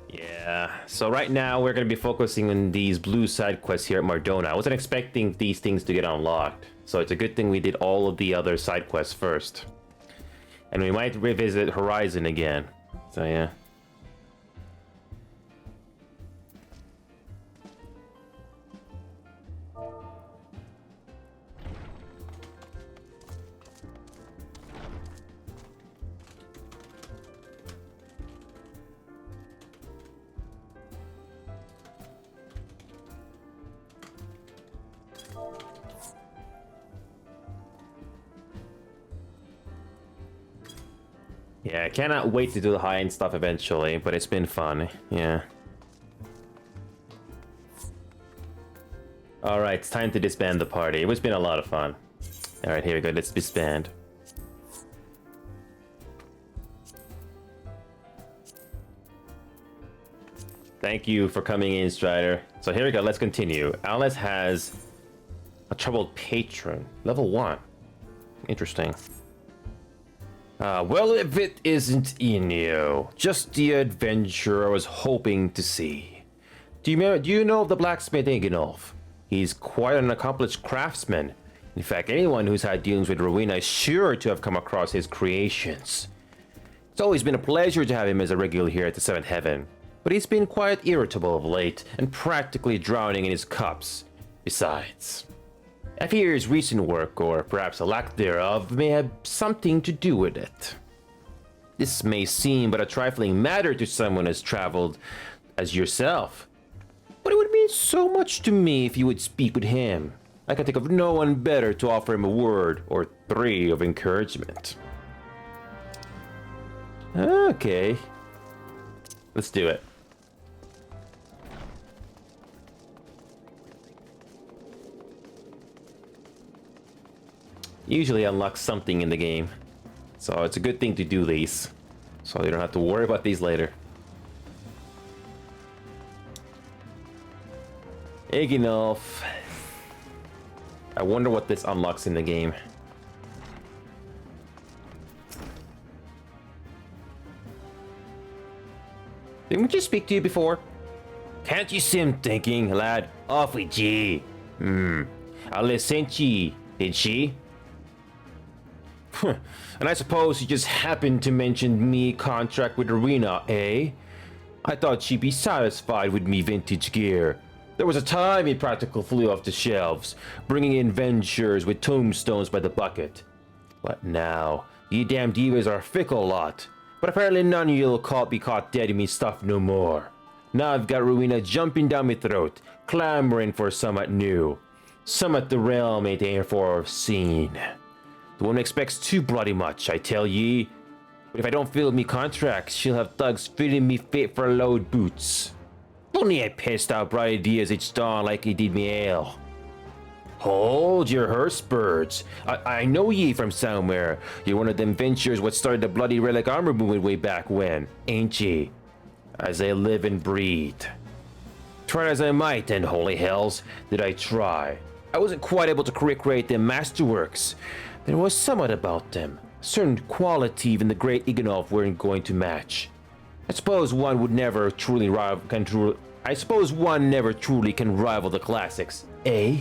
Yeah, so right now we're going to be focusing on these blue side quests here at Mordona. I wasn't expecting these things to get unlocked, so it's a good thing we did all of the other side quests first. And we might revisit Horizon again, so yeah. Yeah, I cannot wait to do the high-end stuff eventually, but it's been fun, yeah. Alright, it's time to disband the party. It's been a lot of fun. Alright, here we go. Let's disband. Thank you for coming in, Strider. So here we go. Let's continue. Alice has a troubled patron. Level 1. Interesting. Well, if it isn't Inu, just the adventurer I was hoping to see. Do you know the blacksmith Ignolf? He's quite an accomplished craftsman. In fact, anyone who's had dealings with Rowena is sure to have come across his creations. It's always been a pleasure to have him as a regular here at the Seventh Heaven, but he's been quite irritable of late and practically drowning in his cups. Besides, I fear his recent work, or perhaps a lack thereof, may have something to do with it. This may seem but a trifling matter to someone as traveled as yourself, but it would mean so much to me if you would speak with him. I can think of no one better to offer him a word or 3 of encouragement. Okay. Let's do it. Usually unlocks something in the game, so it's a good thing to do these, so you don't have to worry about these later. Ignolf. I wonder what this unlocks in the game. Didn't we just speak to you before? Can't you see him thinking, lad? Off with ye. Alice sent ye, did she? And I suppose you just happened to mention me contract with Arena, eh? I thought she'd be satisfied with me vintage gear. There was a time it practically flew off the shelves, bringing in ventures with tombstones by the bucket. But now, you damn divas are a fickle lot. But apparently none of you'll be caught dead in me stuff no more. Now I've got Rowena jumping down my throat, clamoring for somewhat new. Somewhat the realm ain't here for seen. The woman expects too bloody much, I tell ye. But if I don't fill me contracts, she'll have thugs fitting me fit for load boots. Only I pissed out bright ideas each dawn like he did me ale. Hold your hearse, birds. I know ye from somewhere. You're one of them ventures what started the bloody relic armor movement way back when, ain't ye? As I live and breathe. Try as I might, and holy hells, did I try. I wasn't quite able to recreate them masterworks. There was somewhat about them, a certain quality even the great Ignolf weren't going to match. I suppose one never truly can rival the classics, eh?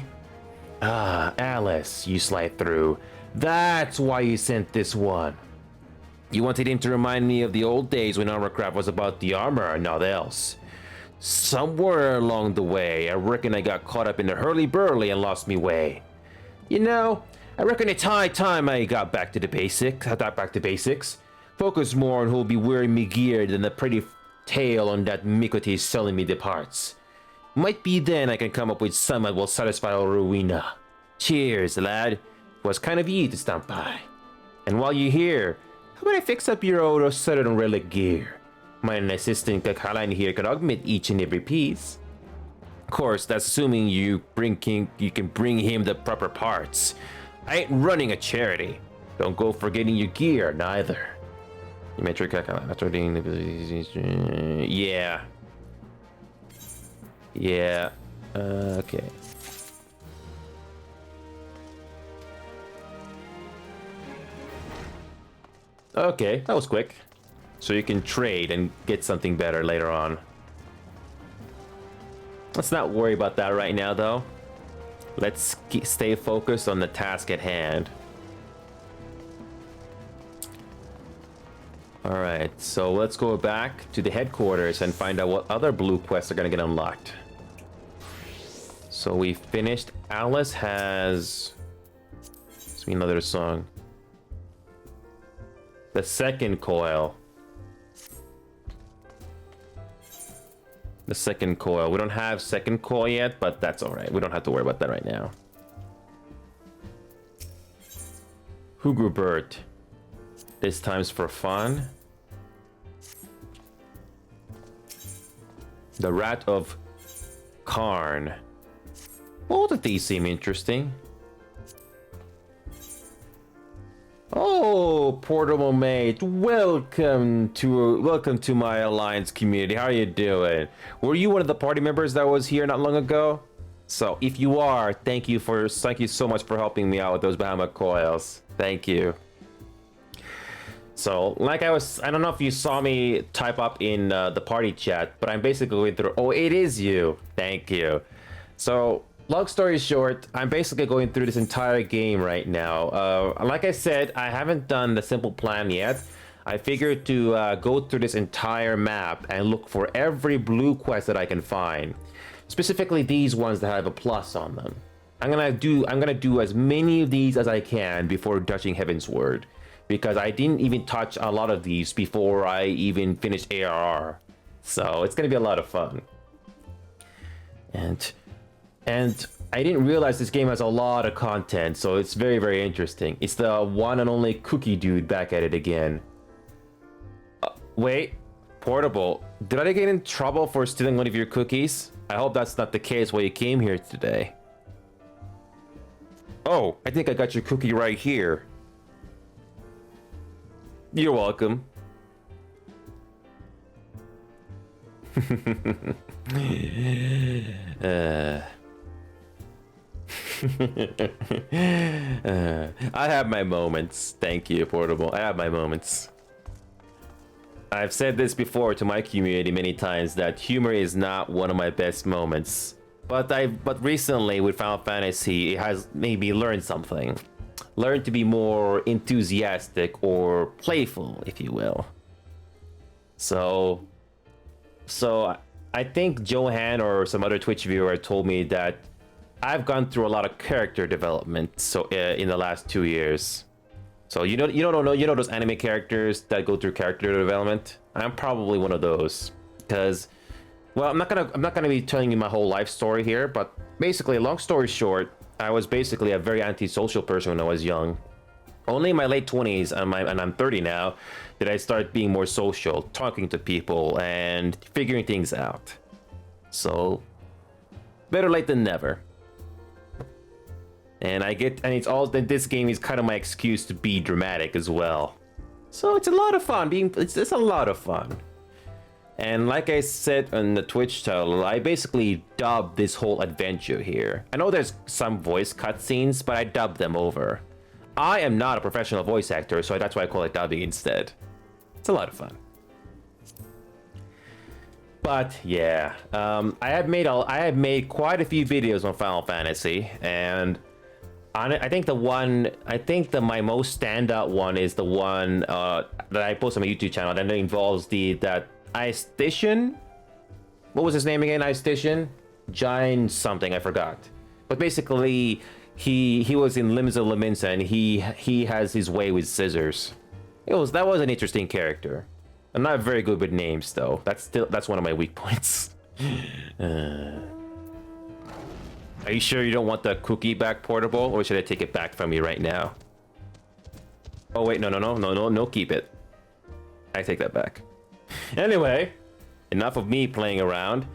Ah, Alice, you slide through. That's why you sent this one. You wanted him to remind me of the old days when armorcraft was about the armor and not else. Somewhere along the way, I reckon I got caught up in the hurly-burly and lost me way. You know, I reckon it's high time I got back to basics. Focus more on who'll be wearing me gear than the pretty tale on that Mikote selling me the parts. Might be then I can come up with some that will satisfy Rowena. Cheers, lad. It was kind of ye to stop by. And while you're here, how about I fix up your old Southern relic gear? My assistant Kakalan here can augment each and every piece. Of course, that's assuming you can bring him the proper parts. I ain't running a charity. Don't go forgetting your gear, neither. You metric yeah. Yeah. Okay. Okay, that was quick. So you can trade and get something better later on. Let's not worry about that right now, though. Let's stay focused on the task at hand. Alright, so let's go back to the headquarters and find out what other blue quests are going to get unlocked. So we finished. Alice has... Let's mean another song. The second coil. The second coil. We don't have second coil yet, but that's alright. We don't have to worry about that right now. Hugrubert. This time's for fun. The Rat of Karn. Both of these seem interesting. Oh, Portable Mate, welcome to my Alliance community. How are you doing? Were you one of the party members that was here not long ago? So if you are, thank you so much for helping me out with those Bahamut coils. Thank you. So, like I don't know if you saw me type up in the party chat, but I'm basically going through. Oh, it is you. Thank you. So, long story short, I'm basically going through this entire game right now. Like I said, I haven't done the simple plan yet. I figured to go through this entire map and look for every blue quest that I can find. Specifically these ones that have a plus on them. I'm gonna do as many of these as I can before touching Heavensward, because I didn't even touch a lot of these before I even finished ARR. So it's gonna be a lot of fun. And I didn't realize this game has a lot of content, so it's very, very interesting. It's the one and only cookie dude back at it again. Wait, Portable, did I get in trouble for stealing one of your cookies? I hope that's not the case while you came here today. Oh, I think I got your cookie right here. You're welcome. I have my moments. Thank you, Portable. I have my moments. I've said this before to my community many times that humor is not one of my best moments. But recently with Final Fantasy, it has made me learn something. Learn to be more enthusiastic or playful, if you will. So I think Johan or some other Twitch viewer told me that I've gone through a lot of character development in the last 2 years. So you know those anime characters that go through character development? I'm probably one of those, because, well, I'm not gonna be telling you my whole life story here, but basically, long story short, I was basically a very antisocial person when I was young. Only in my late 20s, and I'm 30 now, did I start being more social, talking to people, and figuring things out. So, better late than never. And this game is kind of my excuse to be dramatic as well. So it's a lot of fun. It's a lot of fun. And like I said on the Twitch title, I basically dubbed this whole adventure here. I know there's some voice cutscenes, but I dubbed them over. I am not a professional voice actor, so that's why I call it dubbing instead. It's a lot of fun. But yeah, I have made quite a few videos on Final Fantasy, and I think my most standout one is the one that I post on my YouTube channel, and it involves that Aestician. What was his name again? Aestician? Giant something, I forgot. But basically, he was in Limbs of Laminsa, and he has his way with scissors. That was an interesting character. I'm not very good with names though. That's one of my weak points. Are you sure you don't want the cookie back, Portable, or should I take it back from you right now? Oh wait, no, keep it. I take that back. Anyway, enough of me playing around.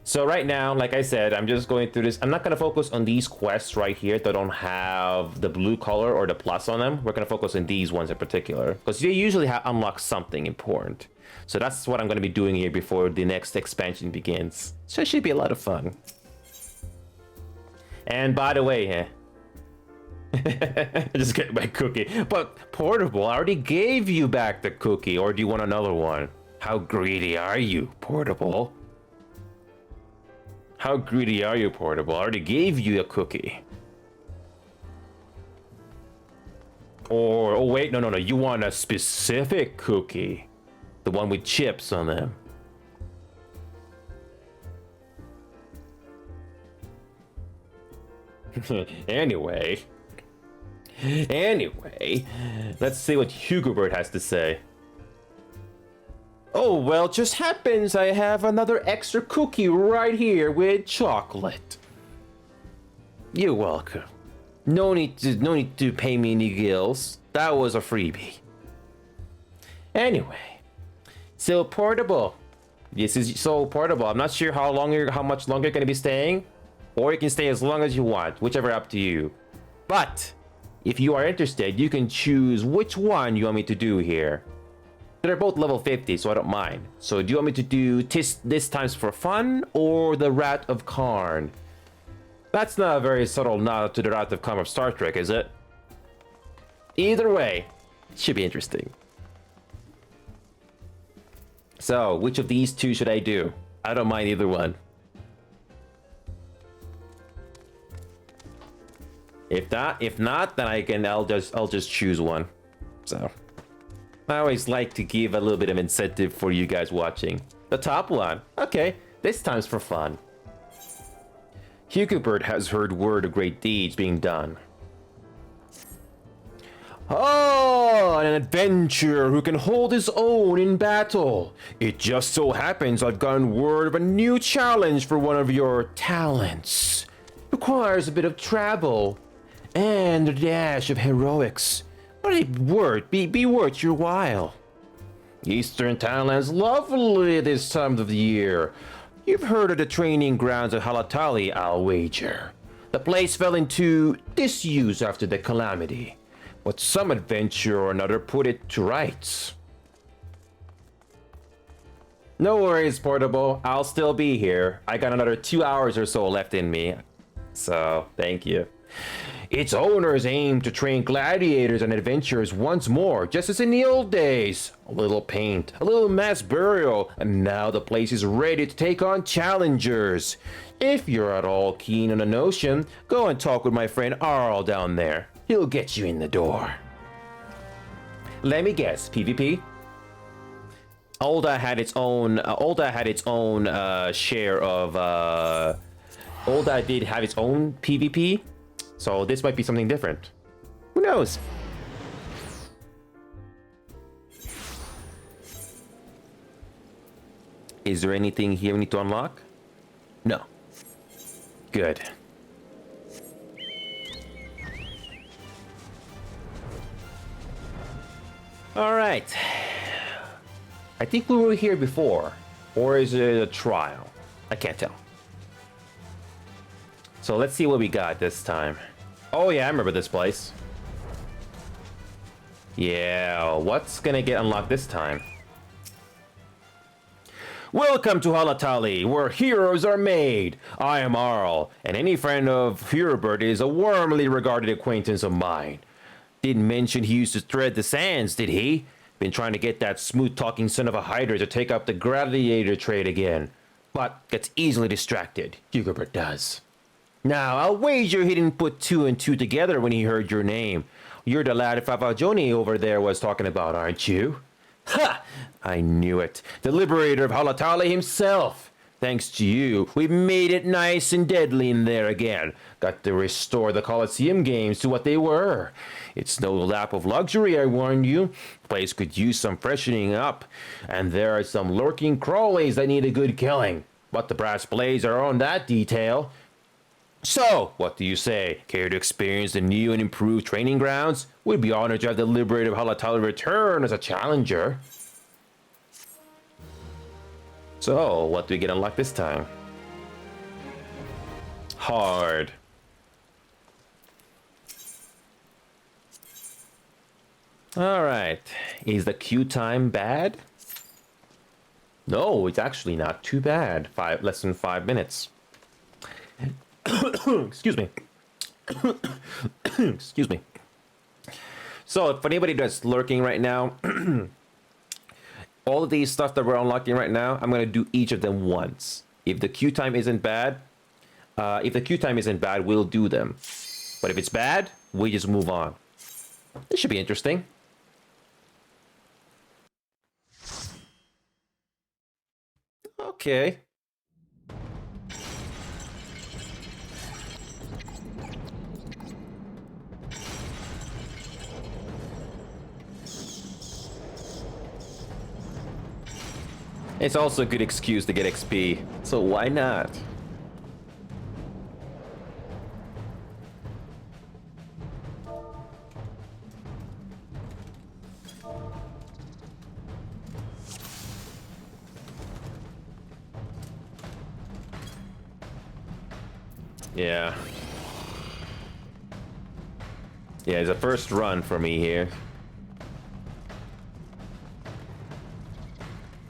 So right now, like I said, I'm just going through this. I'm not going to focus on these quests right here that don't have the blue color or the plus on them. We're going to focus on these ones in particular, because they usually unlock something important. So that's what I'm going to be doing here before the next expansion begins. So it should be a lot of fun. And by the way, I just get my cookie. But Portable, I already gave you back the cookie, or do you want another one? How greedy are you, Portable? How greedy are you, Portable? I already gave you a cookie. Or, oh wait, no, you want a specific cookie. The one with chips on them. Anyway, let's see what Hugobert has to say. Oh, well, just happens I have another extra cookie right here with chocolate. You're welcome. No need to pay me any gills. That was a freebie. Anyway, so Portable. This is so Portable. I'm not sure how much longer you're gonna be staying. or you can stay as long as you want, whichever up to you. But if you are interested, you can choose which one you want me to do here. They're both level 50, so I don't mind. So do you want me to do this times for fun or the Wrath of Karn? That's not a very subtle nod to the Wrath of Karn of Star Trek, is it? Either way, it should be interesting. So, which of these two should I do? I don't mind either one. If not, then I'll just choose one. So, I always like to give a little bit of incentive for you guys watching. The top one, okay, this time's for fun. Hugobert has heard word of great deeds being done. Oh, an adventurer who can hold his own in battle. It just so happens I've gotten word of a new challenge for one of your talents. Requires a bit of travel and a dash of heroics, but it be worth your while. Eastern Townland's lovely this time of the year. You've heard of the training grounds at Halatali, I'll wager. The place fell into disuse after the calamity, but some adventurer or another put it to rights. No worries, Portable. I'll still be here. I got another 2 hours or so left in me, so thank you. Its owners aim to train gladiators and adventurers once more, just as in the old days. A little paint, a little mass burial, and now the place is ready to take on challengers. If you're at all keen on the notion, go and talk with my friend Arl down there. He'll get you in the door. Let me guess, PvP? Ul'dah had its own share of Ul'dah did have its own PvP. So this might be something different. Who knows? Is there anything here we need to unlock? No. Good. All right. I think we were here before. Or is it a trial? I can't tell. So let's see what we got this time. Oh yeah, I remember this place. Yeah, what's gonna get unlocked this time? Welcome to Halatali, where heroes are made. I am Arl, and any friend of Hubert is a warmly regarded acquaintance of mine. Didn't mention he used to thread the sands, did he? Been trying to get that smooth-talking son of a Hydra to take up the gladiator trade again, but gets easily distracted. Hubert does. Now, I'll wager he didn't put two and two together when he heard your name. You're the lad Favajoni over there was talking about, aren't you? Ha! I knew it. The liberator of Halatali himself. Thanks to you, we've made it nice and deadly in there again. Got to restore the Colosseum games to what they were. It's no lap of luxury, I warn you. The place could use some freshening up. And there are some lurking crawlies that need a good killing. But the brass blades are on that detail. So, what do you say? Care to experience the new and improved training grounds? We'd be honored to have the liberator of Halatali return as a challenger. So, what do we get unlocked this time? Hard. Alright. Is the queue time bad? No, it's actually not too bad. Less than 5 minutes. Excuse me. Excuse me. So, if anybody that's lurking right now, all of these stuff that we're unlocking right now, I'm going to do each of them once. If the queue time isn't bad, we'll do them. But if it's bad, we just move on. This should be interesting. Okay. It's also a good excuse to get XP, so why not? Yeah. Yeah, it's a first run for me here.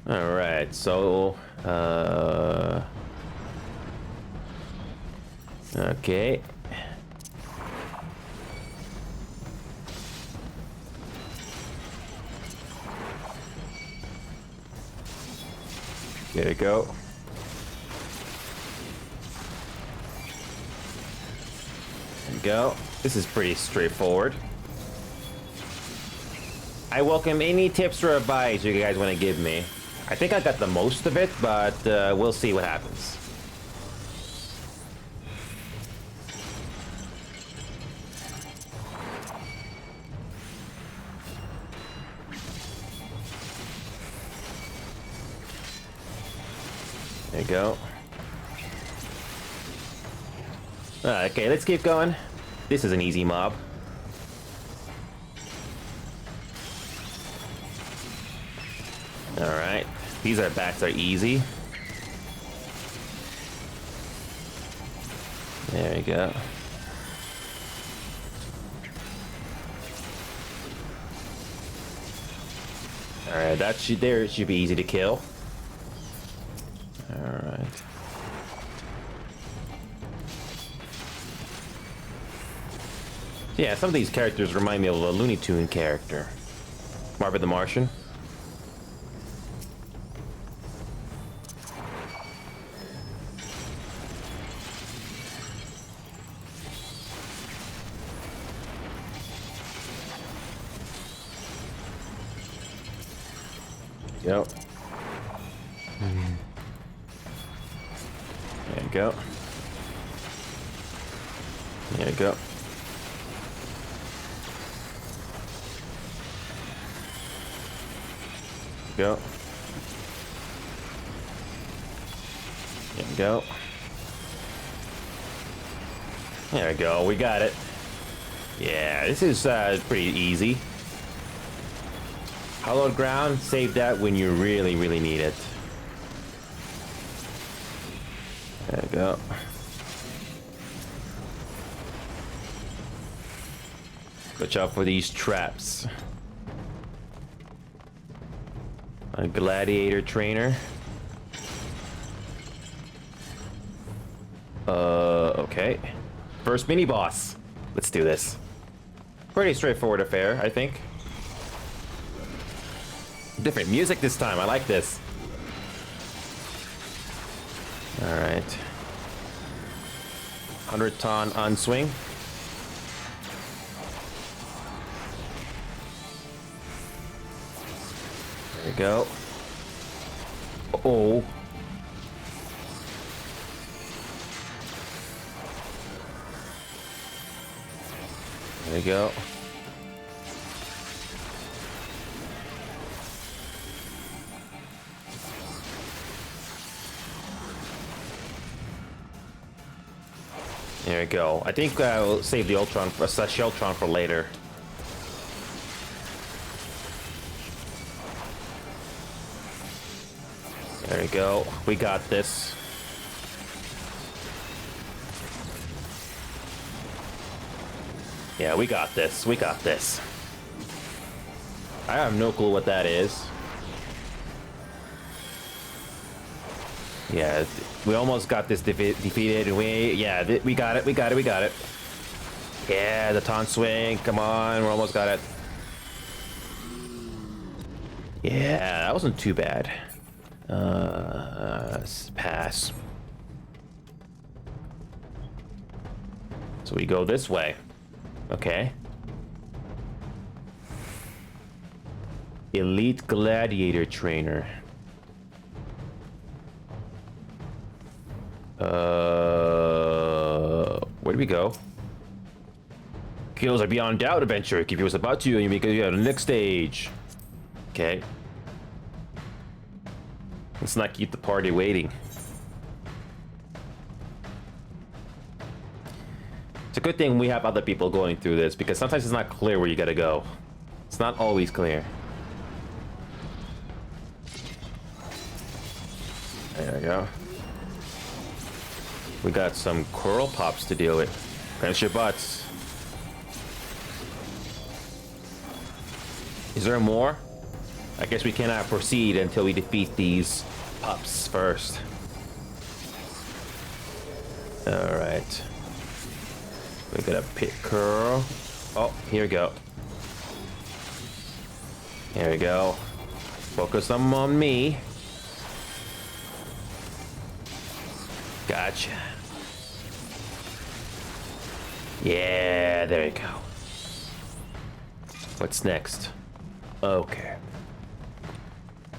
Alright, so... Okay. There we go. There we go. This is pretty straightforward. I welcome any tips or advice you guys want to give me. I think I got the most of it, but we'll see what happens. There you go. Okay, let's keep going. This is an easy mob. Alright. These bats are easy. There you go. Alright, that should be easy to kill. Alright. Yeah, some of these characters remind me of a Looney Tune character. Marvin the Martian. Yep. There you go. There you go. Go. There we go. There we go. We got it. Yeah, this is pretty easy. Hallowed ground, save that when you really, really need it. There we go. Watch out for these traps. A gladiator trainer. Okay. First mini boss. Let's do this. Pretty straightforward affair, I think. Different music this time. I like this. All right. 100-ton unswing. There we go. Oh. There we go. There we go. I think we'll save the Ultron, Sheltron for later. There we go. We got this. Yeah, we got this. We got this. I have no clue what that is. Yeah, we almost got this defeated. We got it. We got it. We got it. Yeah, the taunt swing. Come on, we almost got it. Yeah, that wasn't too bad. Pass. So we go this way. Okay. Elite gladiator trainer. Where do we go? Kills are beyond doubt adventure. Keep yours about you and you make it to the next stage. Okay. Let's not keep the party waiting. It's a good thing we have other people going through this because sometimes it's not clear where you gotta go. It's not always clear. There we go. We got some coral pops to deal with. Pinch your butts. Is there more? I guess we cannot proceed until we defeat these pups first. Alright. We got a pit curl. Oh, here we go. Here we go. Focus them on me. Gotcha. Yeah, there you go. What's next? Okay.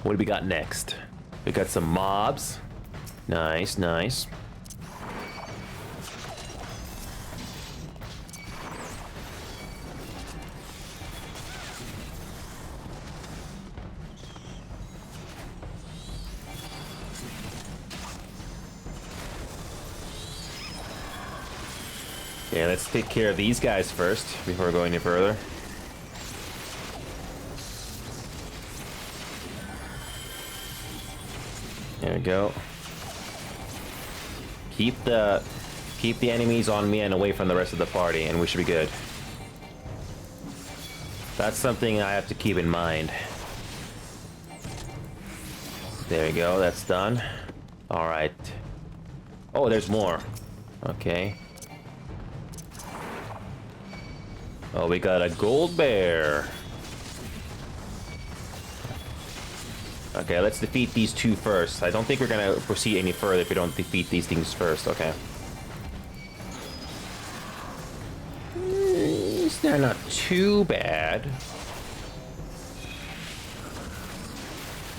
What do we got next? We got some mobs. Nice, nice. Yeah, let's take care of these guys first before going any further. There we go. Keep the enemies on me and away from the rest of the party, and we should be good. That's something I have to keep in mind. There we go, that's done. Alright. Oh, there's more. Okay. Oh, we got a gold bear. Okay, let's defeat these two first. I don't think we're gonna proceed any further if we don't defeat these things first. Okay. They're not too bad.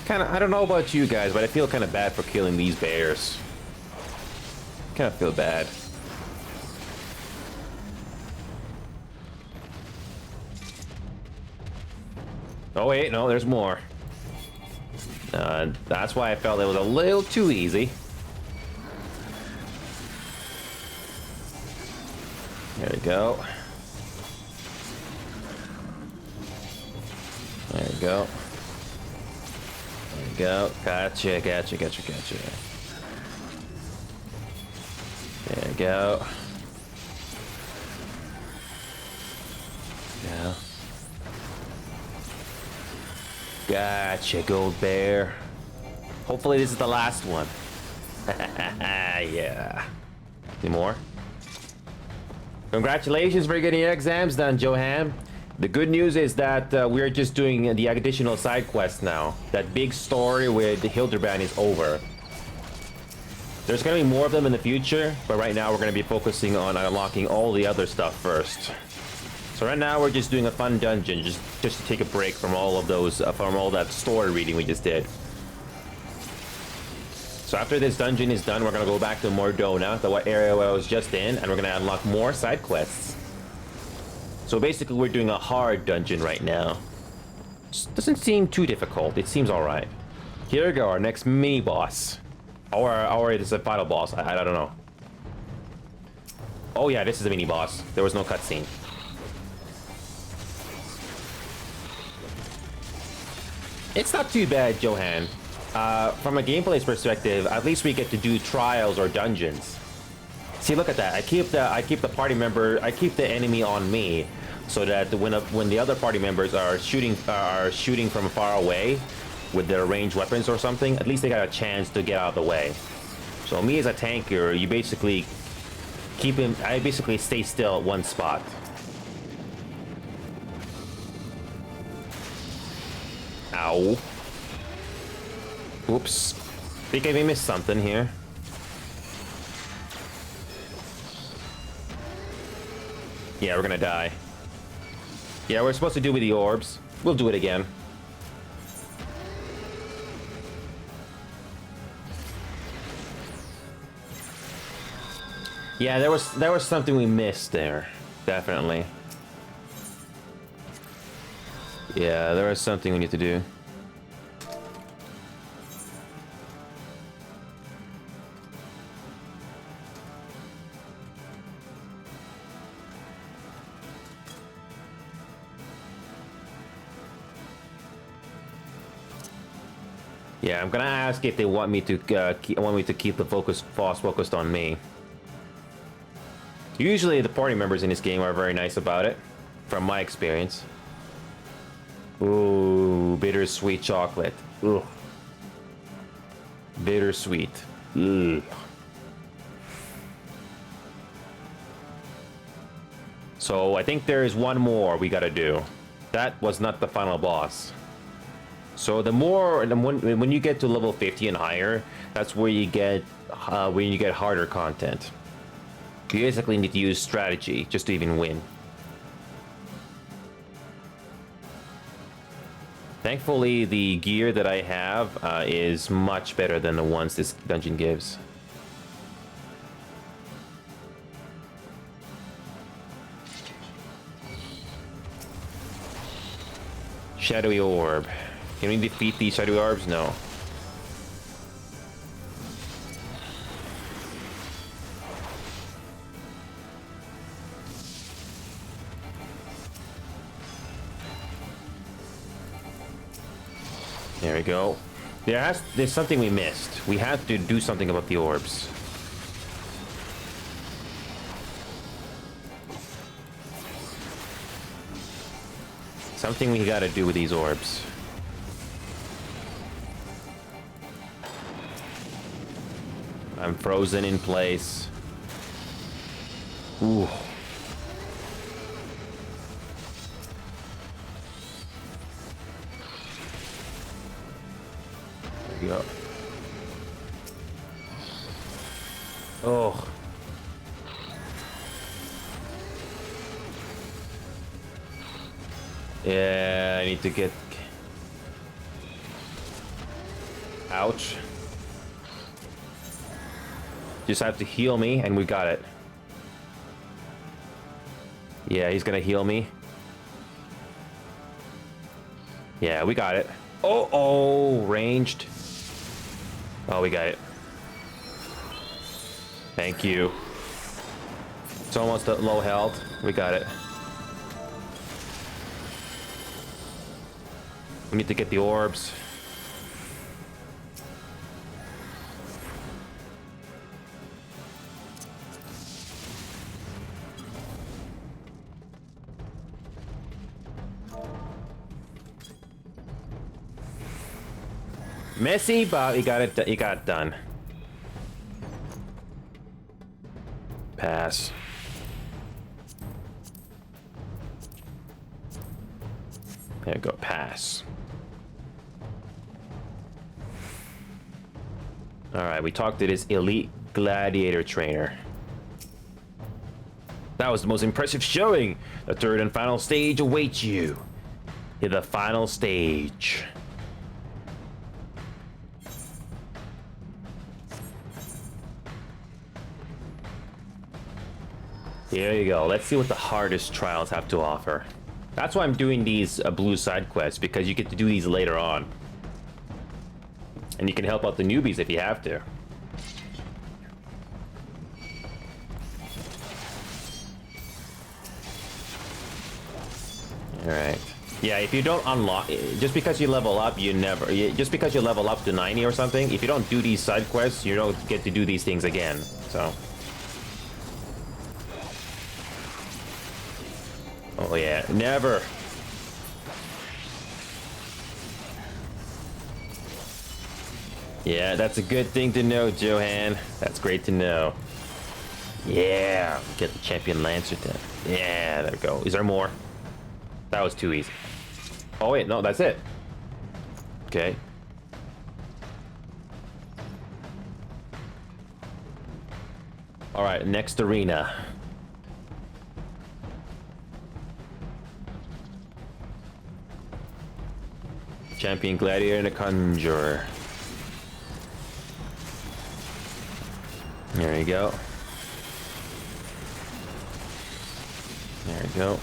I don't know about you guys, but I feel kind of bad for killing these bears. Kind of feel bad. Oh wait, no, there's more. That's why I felt it was a little too easy. There we go. There we go. There we go. Gotcha, gotcha, gotcha, gotcha. There we go. Yeah. Gotcha, gold bear. Hopefully this is the last one. Yeah. Any more? Congratulations for getting your exams done, Johan. The good news is that we're just doing the additional side quests now. That big story with Hildebrand is over. There's going to be more of them in the future, but right now we're going to be focusing on unlocking all the other stuff first. So right now we're just doing a fun dungeon, just to take a break from all of those, from all that story reading we just did. So after this dungeon is done, we're gonna go back to Mordona, the area where I was just in, and we're gonna unlock more side quests. So basically we're doing a hard dungeon right now. Just doesn't seem too difficult, it seems alright. Here we go, our next mini-boss. Or it is a final boss, I don't know. Oh yeah, this is a mini-boss. There was no cutscene. It's not too bad, Johan. From a gameplay perspective, at least we get to do trials or dungeons. See, look at that. I keep the party member, I keep the enemy on me, so that when the other party members are shooting from far away with their ranged weapons or something, at least they got a chance to get out of the way. So me as a tanker, you basically keep him. I basically stay still at one spot. Ow. Oops. Think I may miss something here. Yeah, we're gonna die. Yeah, we're supposed to do with the orbs. We'll do it again. Yeah, there was something we missed there. Definitely. Yeah, there was something we need to do. Yeah, I'm gonna ask if they want me to keep the boss focused on me. Usually the party members in this game are very nice about it, from my experience. Ooh, bittersweet chocolate. Ugh. Bittersweet. Ugh. So I think there is one more we gotta do. That was not the final boss. So the more, when you get to level 50 and higher, that's where you get harder content. You basically need to use strategy just to even win. Thankfully, the gear that I have is much better than the ones this dungeon gives. Shadowy orb. Can we defeat these shadowy orbs? No. There we go. There's something we missed. We have to do something about the orbs. Something we gotta do with these orbs. I'm frozen in place. Ooh. There we go. Oh. Yeah, I need to get... Ouch. Just have to heal me, and we got it. Yeah, he's gonna heal me. Yeah, we got it. Oh, ranged. Oh, we got it. Thank you. It's almost at low health. We got it. We need to get the orbs. Messy, but he got it. He got it done. Pass. There you go. Pass. All right, we talked to this elite gladiator trainer. That was the most impressive showing. The third and final stage awaits you. Hit the final stage. There you go. Let's see what the hardest trials have to offer. That's why I'm doing these blue side quests, because you get to do these later on. And you can help out the newbies if you have to. Alright. Yeah, if you don't unlock... Just because you level up, you never... Just because you level up to 90 or something, if you don't do these side quests, you don't get to do these things again. So... Oh yeah, never. Yeah, that's a good thing to know, Johan. That's great to know. Yeah, get the champion lancer then. Yeah, there we go. Is there more? That was too easy. Oh wait, no, that's it. Okay. All right, next arena. Champion gladiator and a conjurer. There you go. There you go.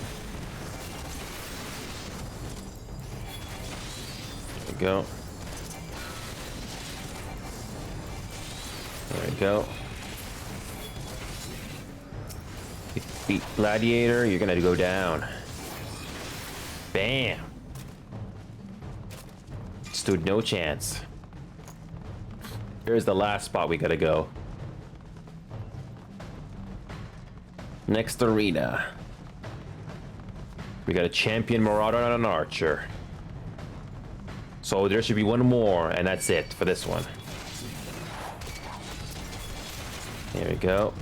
There you go. There you go. Beat gladiator, you're gonna go down. Bam. Stood no chance. Here's the last spot we gotta go. Next arena. We got a champion, marauder, and an archer. So there should be one more, and that's it for this one. Here we go.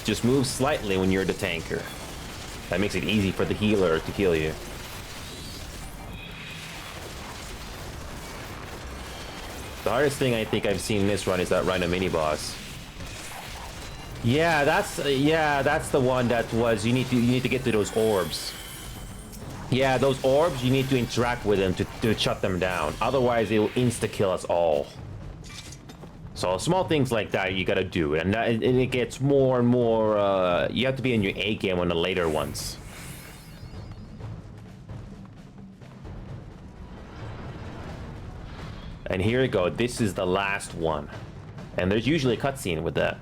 Just move slightly when you're the tanker. That makes it easy for the healer to kill you. The hardest thing I think I've seen in this run is that Rhino mini boss. Yeah, that's the one that was you need to get to those orbs. Yeah, those orbs, you need to interact with them to shut them down. Otherwise, they will insta-kill us all. So small things like that you gotta do, and it gets more and more. You have to be in your A game on the later ones. And here we go. This is the last one, and there's usually a cutscene with that.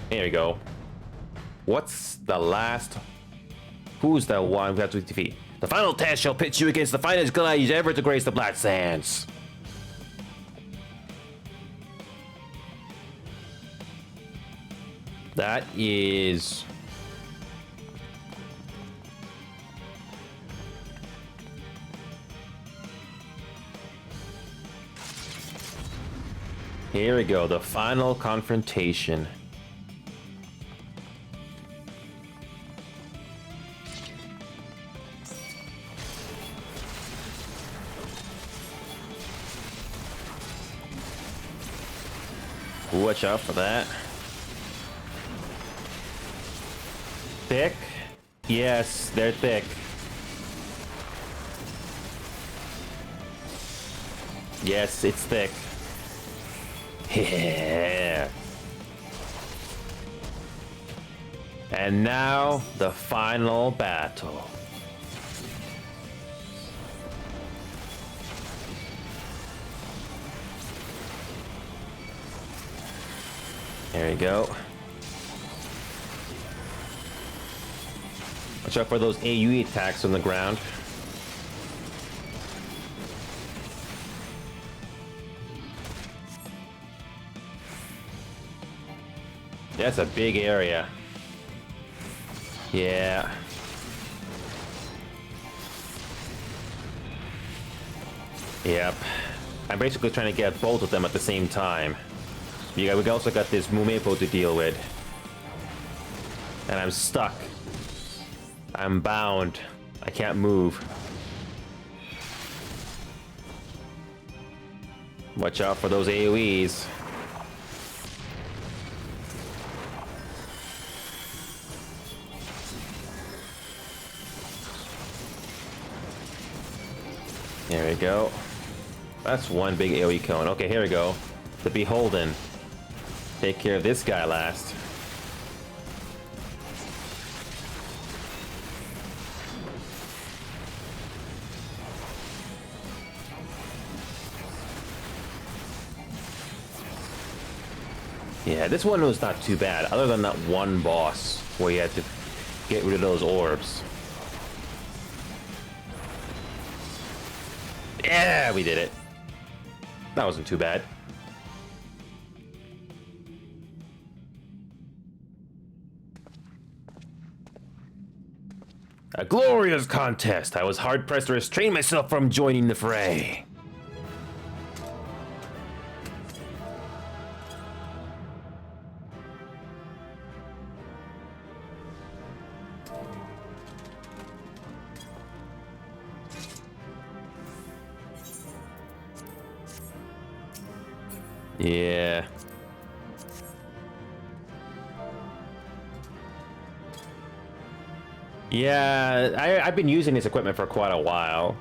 Here we go. What's the last? Who's the one we have to defeat? The final test shall pit you against the finest gladiators ever to grace the Black Sands. That is... Here we go, the final confrontation. Watch out for that. Thick? Yes, they're thick. Yes, it's thick. Yeah. And now, the final battle. There you go. Watch out for those AoE attacks on the ground. That's a big area. Yeah. Yep. I'm basically trying to get both of them at the same time. We also got this Mumepo to deal with. And I'm stuck. I'm bound. I can't move. Watch out for those AoEs. There we go. That's one big AoE cone. Okay, here we go. The Beholden. Take care of this guy last. Yeah, this one was not too bad, other than that one boss where you had to get rid of those orbs. Yeah, we did it. That wasn't too bad. A glorious contest! I was hard-pressed to restrain myself from joining the fray. Yeah. Yeah, I've been using this equipment for quite a while.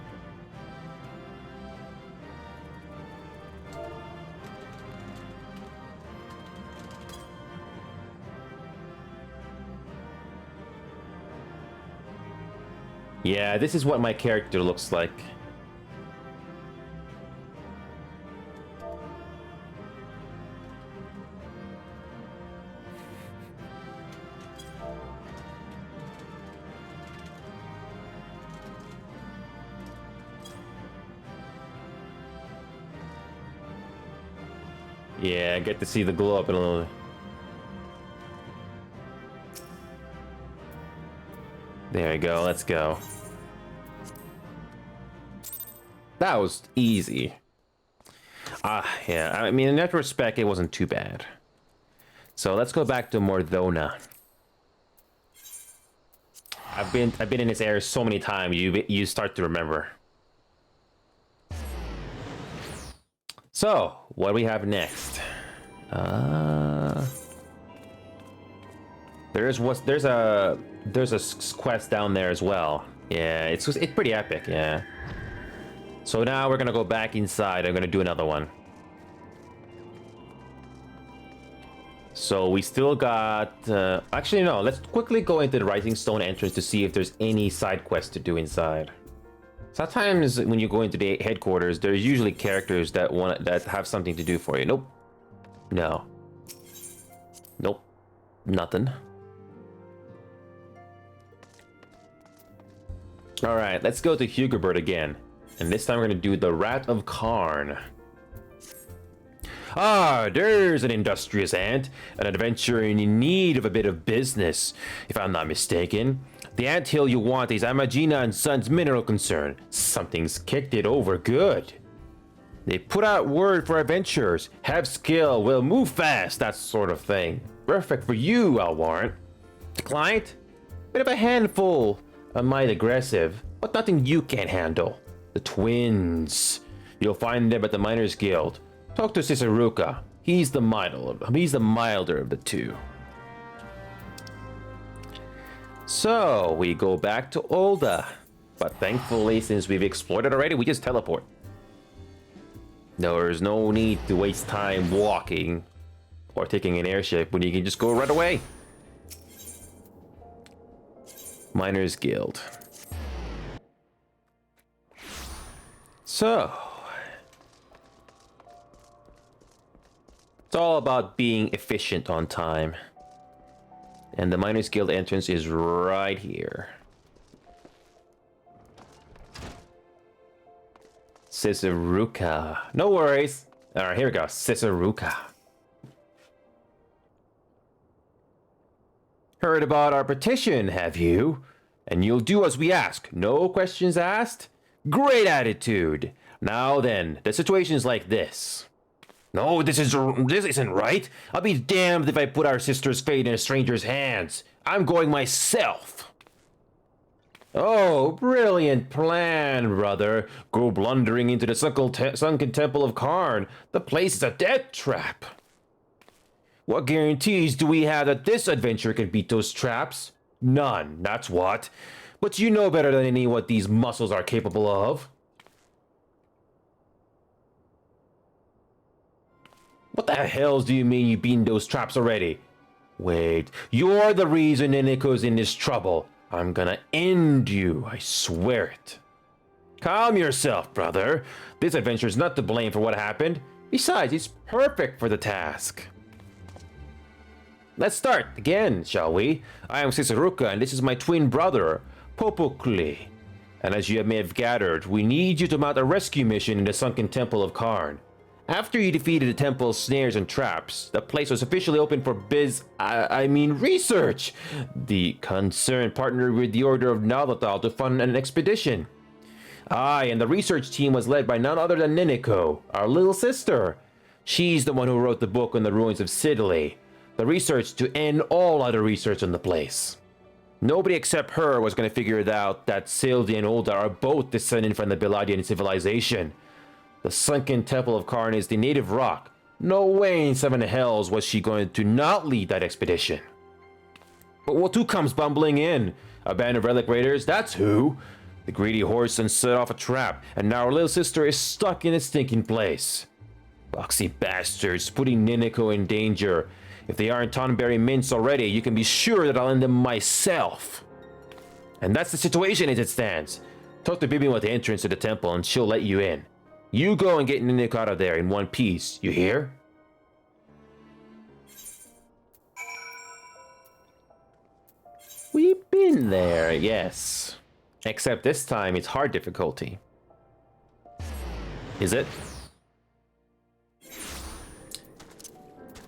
Yeah, this is what my character looks like. Yeah, I get to see the glow up in a little. There we go, let's go. That was easy. Yeah, I mean, in retrospect, it wasn't too bad. So let's go back to Mordona. I've been in this area so many times, you start to remember. So, what do we have next? There's a quest down there as well. Yeah, it's pretty epic, yeah. So now we're gonna go back inside. I'm gonna do another one. So we still got... actually, no. Let's quickly go into the Rising Stone entrance to see if there's any side quests to do inside. Sometimes when you go into the headquarters, there's usually characters that have something to do for you. Nope. No. Nope. Nothing. Alright, let's go to Hugobert again. And this time we're going to do the Rat of Karn. Ah, there's an industrious ant, an adventurer in need of a bit of business, if I'm not mistaken. The anthill you want is Amagina and Sons mineral concern. Something's kicked it over good. They put out word for adventurers. Have skill, will move fast, that sort of thing. Perfect for you, I'll warrant. The client? Bit of a handful. A mite aggressive, but nothing you can't handle. The twins. You'll find them at the Miners Guild. Talk to Ciceruca. He's the milder of the two. So, we go back to Olda. But thankfully, since we've explored it already, we just teleport. There's no need to waste time walking or taking an airship when you can just go right away. Miners Guild. So, it's all about being efficient on time. And the Miners Guild entrance is right here. Ciceruca. No worries. Alright, here we go. Ciceruca. Heard about our petition, have you? And you'll do as we ask. No questions asked? Great attitude. Now then, the situation's like this. No, this isn't right. I'll be damned if I put our sister's fate in a stranger's hands. I'm going myself. Oh, brilliant plan, brother. Go blundering into the sunken temple of Karn. The place is a death trap. What guarantees do we have that this adventure can beat those traps? None, that's what. But you know better than any what these muscles are capable of. What the hells do you mean you beaten those traps already? Wait, you're the reason Nineko's in this trouble. I'm gonna end you, I swear it. Calm yourself, brother. This adventure's not to blame for what happened. Besides, he's perfect for the task. Let's start again, shall we? I am Ciceruca, and this is my twin brother, Popokli. And as you may have gathered, we need you to mount a rescue mission in the sunken temple of Karn. After you defeated the temple's snares and traps, the place was officially open for research. The concern partnered with the Order of Nalatal to fund an expedition. And the research team was led by none other than Nineko, our little sister. She's the one who wrote the book on the ruins of Sidley. The research to end all other research on the place. Nobody except her was going to figure it out that Sildi and Olda are both descended from the Biladian civilization. The sunken temple of Karn is the native rock. No way in seven hells was she going to not lead that expedition. But who comes bumbling in? A band of relic raiders, that's who. The greedy horse set off a trap, and now our little sister is stuck in a stinking place. Boxy bastards, putting Nineko in danger. If they aren't Tonberry mints already, you can be sure that I'll end them myself. And that's the situation as it stands. Talk to Bibi at the entrance to the temple and she'll let you in. You go and get Nineko out of there in one piece, you hear? We've been there, yes. Except this time it's hard difficulty. Is it?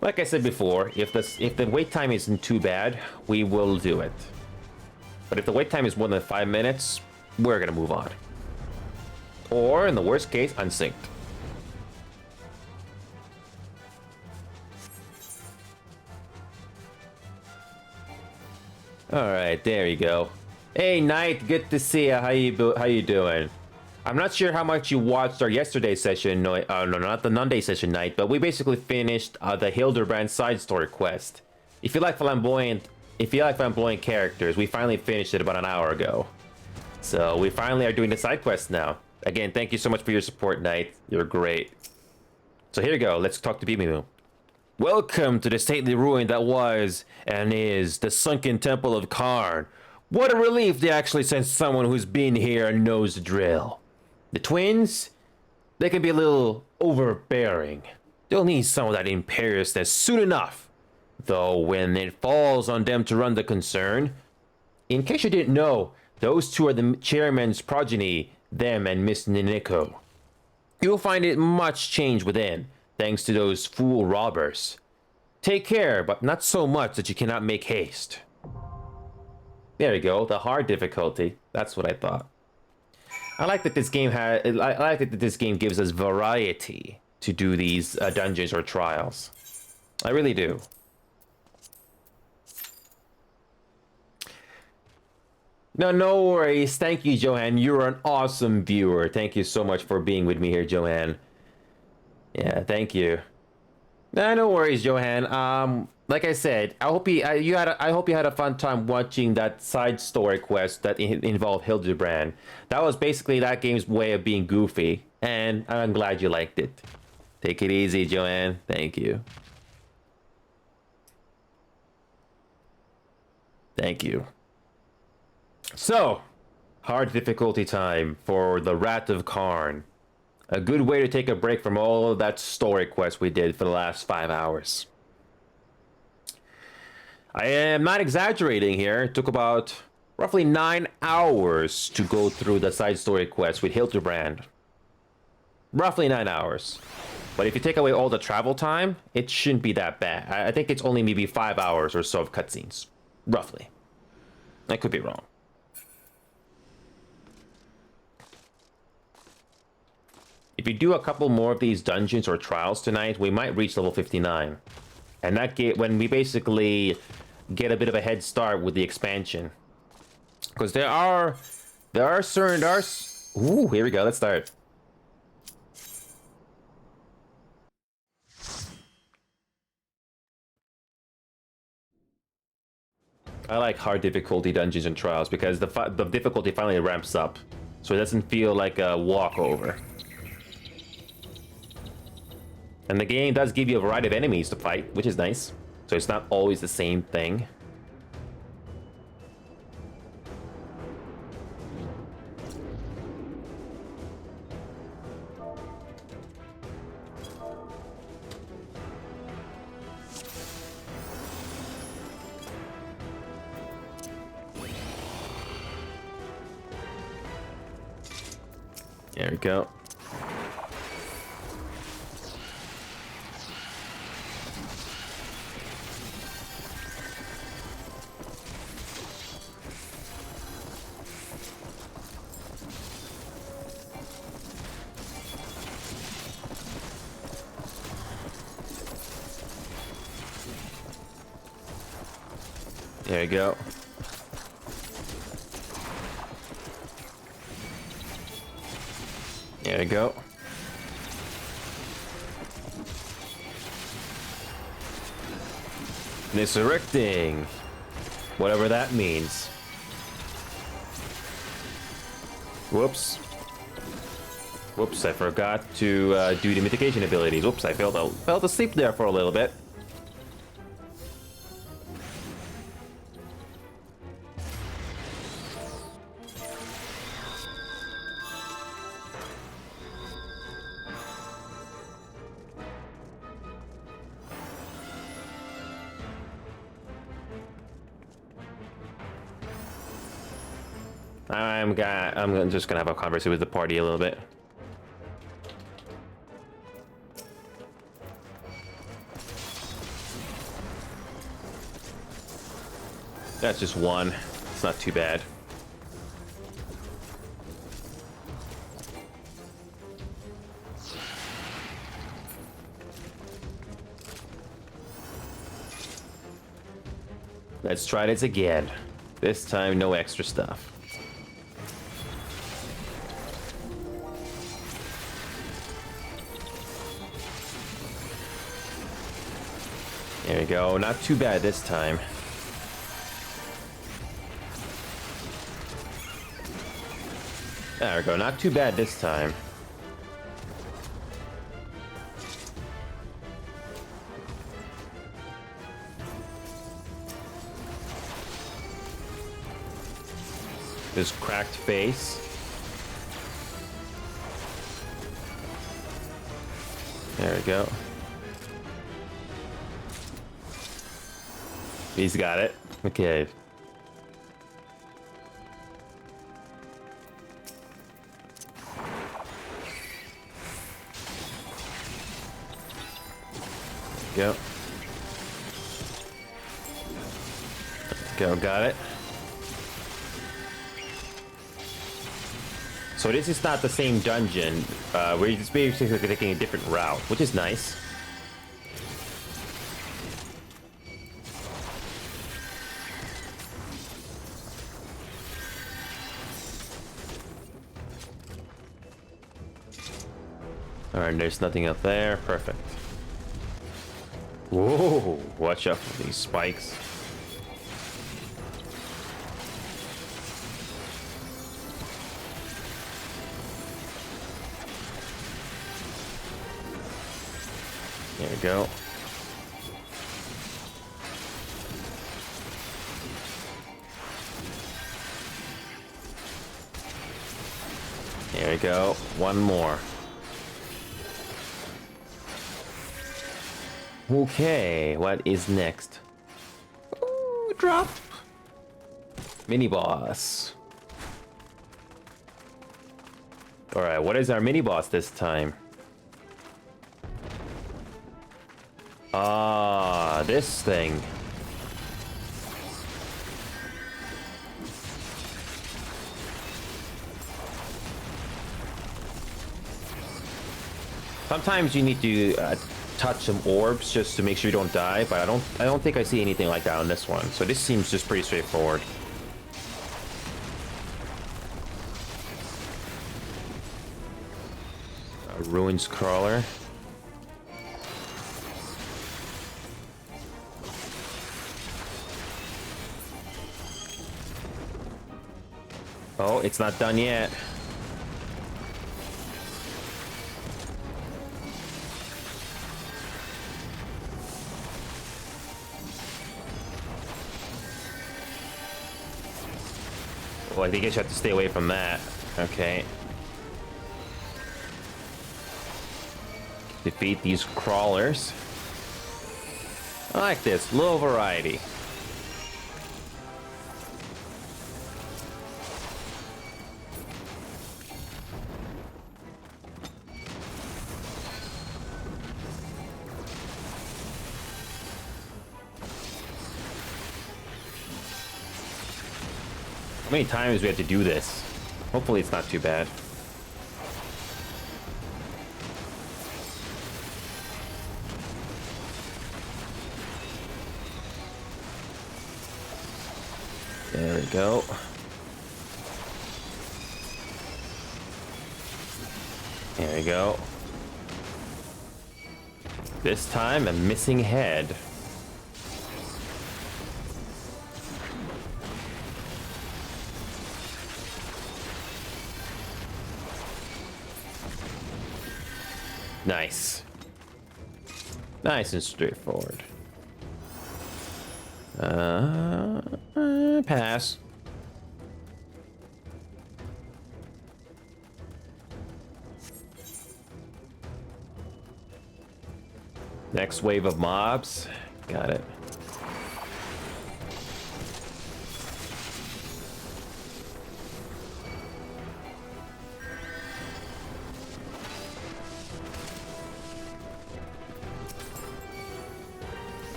Like I said before, if the wait time isn't too bad, we will do it. But if the wait time is more than 5 minutes, we're gonna move on. Or, in the worst case, unsynced. Alright, there you go. Hey, Knight, good to see you. How you doing? I'm not sure how much you watched our yesterday session. No, not the Monday session, Knight, but we basically finished the Hildebrand side story quest. If you like flamboyant characters, we finally finished it about an hour ago. So we finally are doing the side quest now. Again, thank you so much for your support, Knight. You're great. So here you go. Let's talk to Bimu. Welcome to the stately ruin that was and is the sunken temple of Karn. What a relief they actually sent someone who's been here and knows the drill. The twins, they can be a little overbearing. They'll need some of that imperiousness soon enough. Though when it falls on them to run the concern, in case you didn't know, those two are the chairman's progeny, them and Miss Niniko. You'll find it much changed within, thanks to those fool robbers. Take care, but not so much that you cannot make haste. There you go, the hard difficulty. That's what I thought. I like that this game gives us variety to do these dungeons or trials. I really do. No worries. Thank you, Johan. You're an awesome viewer. Thank you so much for being with me here, Johan. Yeah, thank you. No worries, Johan. Like I said, I hope you had a fun time watching that side story quest that involved Hildebrand. That was basically that game's way of being goofy, and I'm glad you liked it. Take it easy, Joanne. Thank you. Thank you. So, hard difficulty time for the Rat of Karn. A good way to take a break from all of that story quest we did for the last 5 hours. I am not exaggerating here. It took about roughly 9 hours to go through the side story quest with Hildebrand. Roughly 9 hours. But if you take away all the travel time, it shouldn't be that bad. I think it's only maybe 5 hours or so of cutscenes. Roughly. I could be wrong. If you do a couple more of these dungeons or trials tonight, we might reach level 59. And that when we basically get a bit of a head start with the expansion. Because there are certain... Ooh, here we go, let's start. I like hard difficulty dungeons and trials because the difficulty finally ramps up. So it doesn't feel like a walkover. And the game does give you a variety of enemies to fight, which is nice. So it's not always the same thing. There we go. There you go. There you go. Resurrecting. Whatever that means. Whoops. Whoops, I forgot to do the mitigation abilities. Whoops, I fell asleep there for a little bit. I'm just gonna have a conversation with the party a little bit. That's just one. It's not too bad. Let's try this again. This time, no extra stuff. There we go. Not too bad this time. There we go. Not too bad this time. This cracked face. There we go. He's got it. Okay. Go. Go, got it. So this is not the same dungeon. We're just basically taking a different route, which is nice. Alright, there's nothing up there. Perfect. Whoa, watch out for these spikes. There we go. There we go. One more. Okay, what is next? Ooh, drop. Mini boss. Alright, what is our mini boss this time? Ah, this thing. Sometimes you need to touch some orbs just to make sure you don't die, but I don't think I see anything like that on this one. So this seems just pretty straightforward. A ruins crawler. Oh, it's not done yet. Well, I think I should have to stay away from that. Okay. Defeat these crawlers. I like this. Little variety. How many times we have to do this? Hopefully it's not too bad. There we go. There we go. This time, a missing head. Nice. Nice and straightforward. Pass. Next wave of mobs. Got it.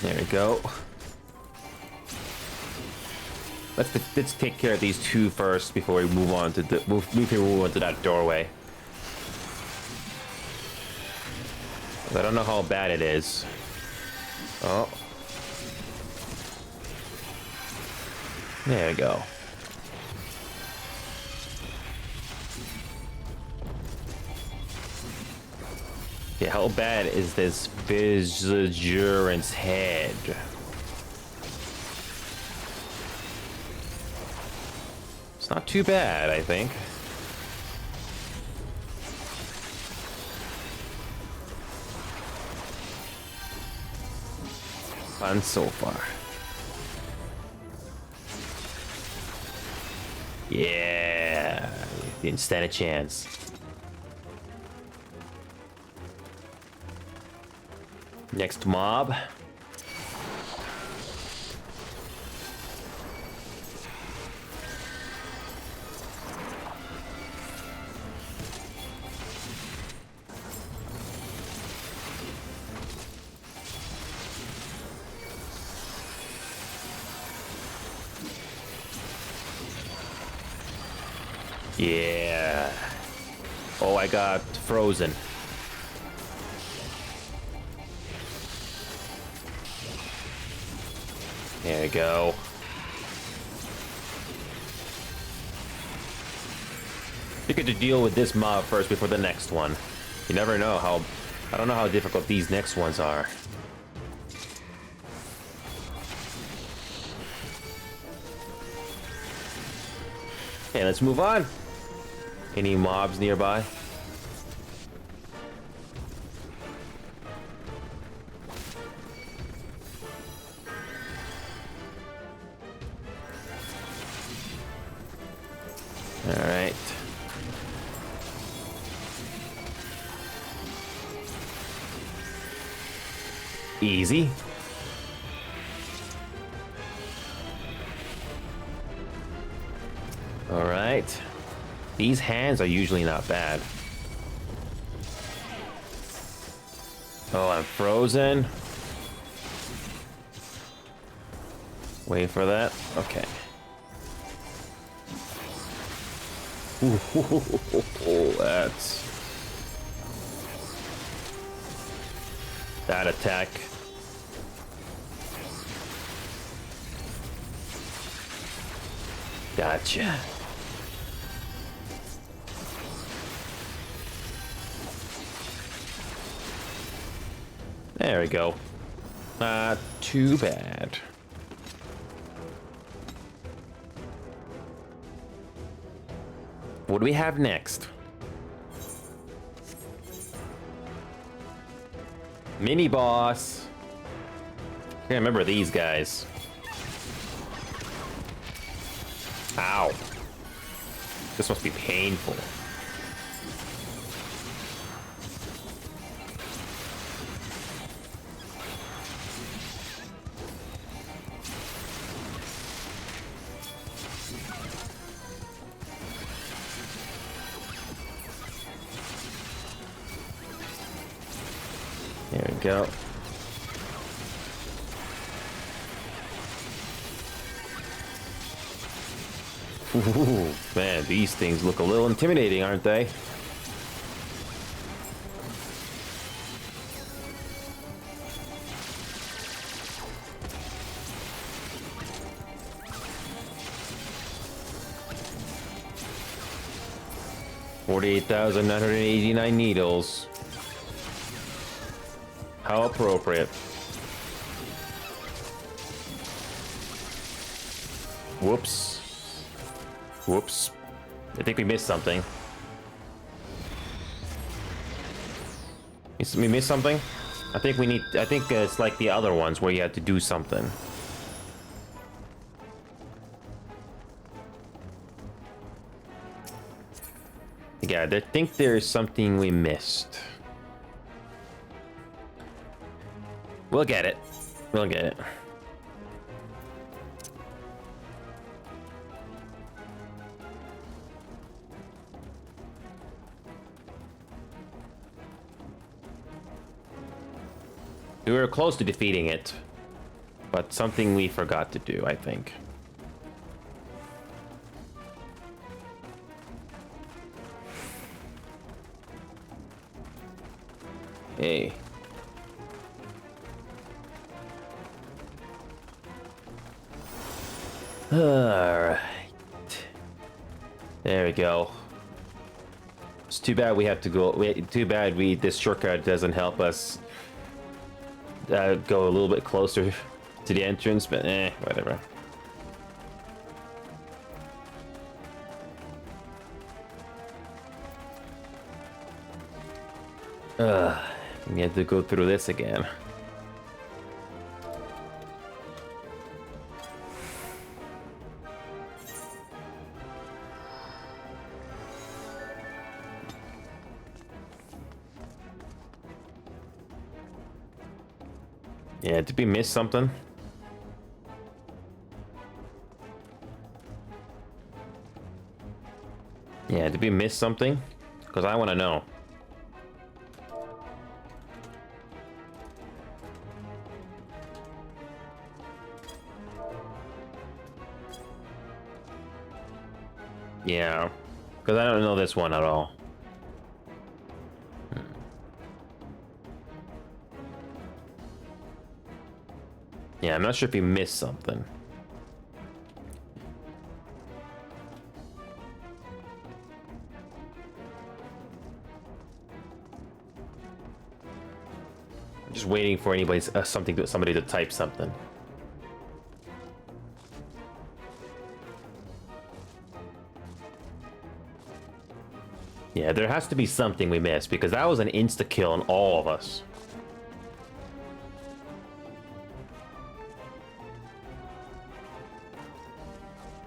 There we go. Let's take care of these two first before we move on to move on to that doorway. I don't know how bad it is. Oh. There we go. Yeah, how bad is this Vigilance head? It's not too bad, I think. Fun so far. Yeah, didn't stand a chance. Next mob. Yeah. Oh, I got frozen. There we go. You get to deal with this mob first before the next one. You never know how... I don't know how difficult these next ones are. Okay, let's move on. Any mobs nearby? All right. Easy. All right. These hands are usually not bad. Oh, I'm frozen. Wait for that. Okay. Ooh, that's... That attack. Gotcha. There we go. Not too bad. What do we have next? Mini boss. I can't remember these guys. Ow. This must be painful. There we go. Ooh, man, these things look a little intimidating, aren't they? $48,989 needles. How appropriate. Whoops. Whoops. I think we missed something. We missed something? I think we need... I think it's like the other ones where you had to do something. Yeah, I think there's something we missed. We'll get it. We'll get it. We were close to defeating it, but something we forgot to do, I think. Hey. Alright. There we go. It's too bad we have to go. Too bad this shortcut doesn't help us go a little bit closer to the entrance, but whatever. We have to go through this again. Yeah, did we miss something? Yeah, did we miss something? Because I want to know. Yeah, because I don't know this one at all. Yeah, I'm not sure if you missed something. I'm just waiting for somebody to type something. Yeah, there has to be something we missed because that was an insta kill on all of us.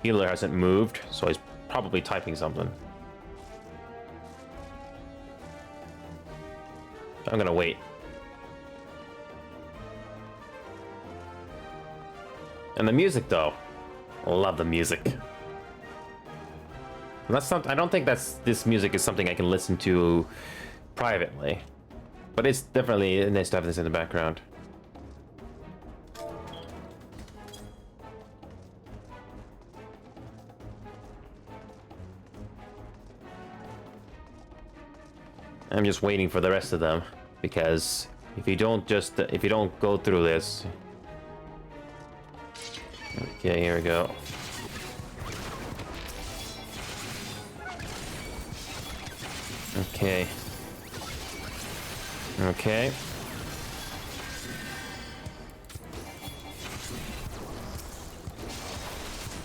Healer hasn't moved, so he's probably typing something. I'm gonna wait. And the music, though. Love the music. And that's not, I don't think this music is something I can listen to privately. But it's definitely nice to have this in the background. I'm just waiting for the rest of them, because if you don't go through this. Okay, here we go. Okay. Okay.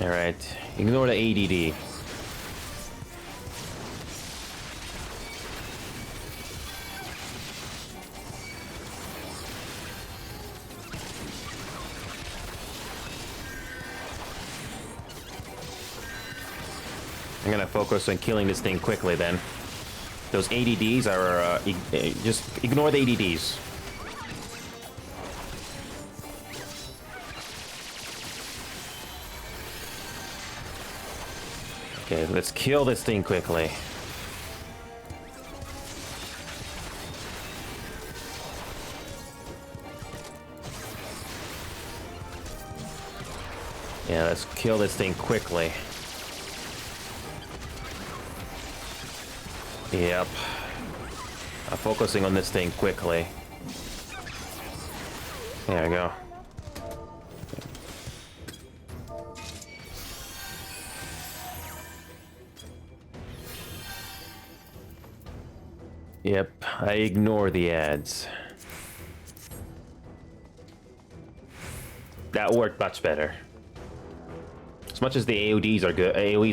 All right. Ignore the ADD. I'm gonna focus on killing this thing quickly then. Those ADDs are, just ignore the ADDs. Okay, let's kill this thing quickly. Yeah, let's kill this thing quickly. Yep. I'm focusing on this thing quickly. There we go. Yep, I ignore the ads. That worked much better. As much as the AoEs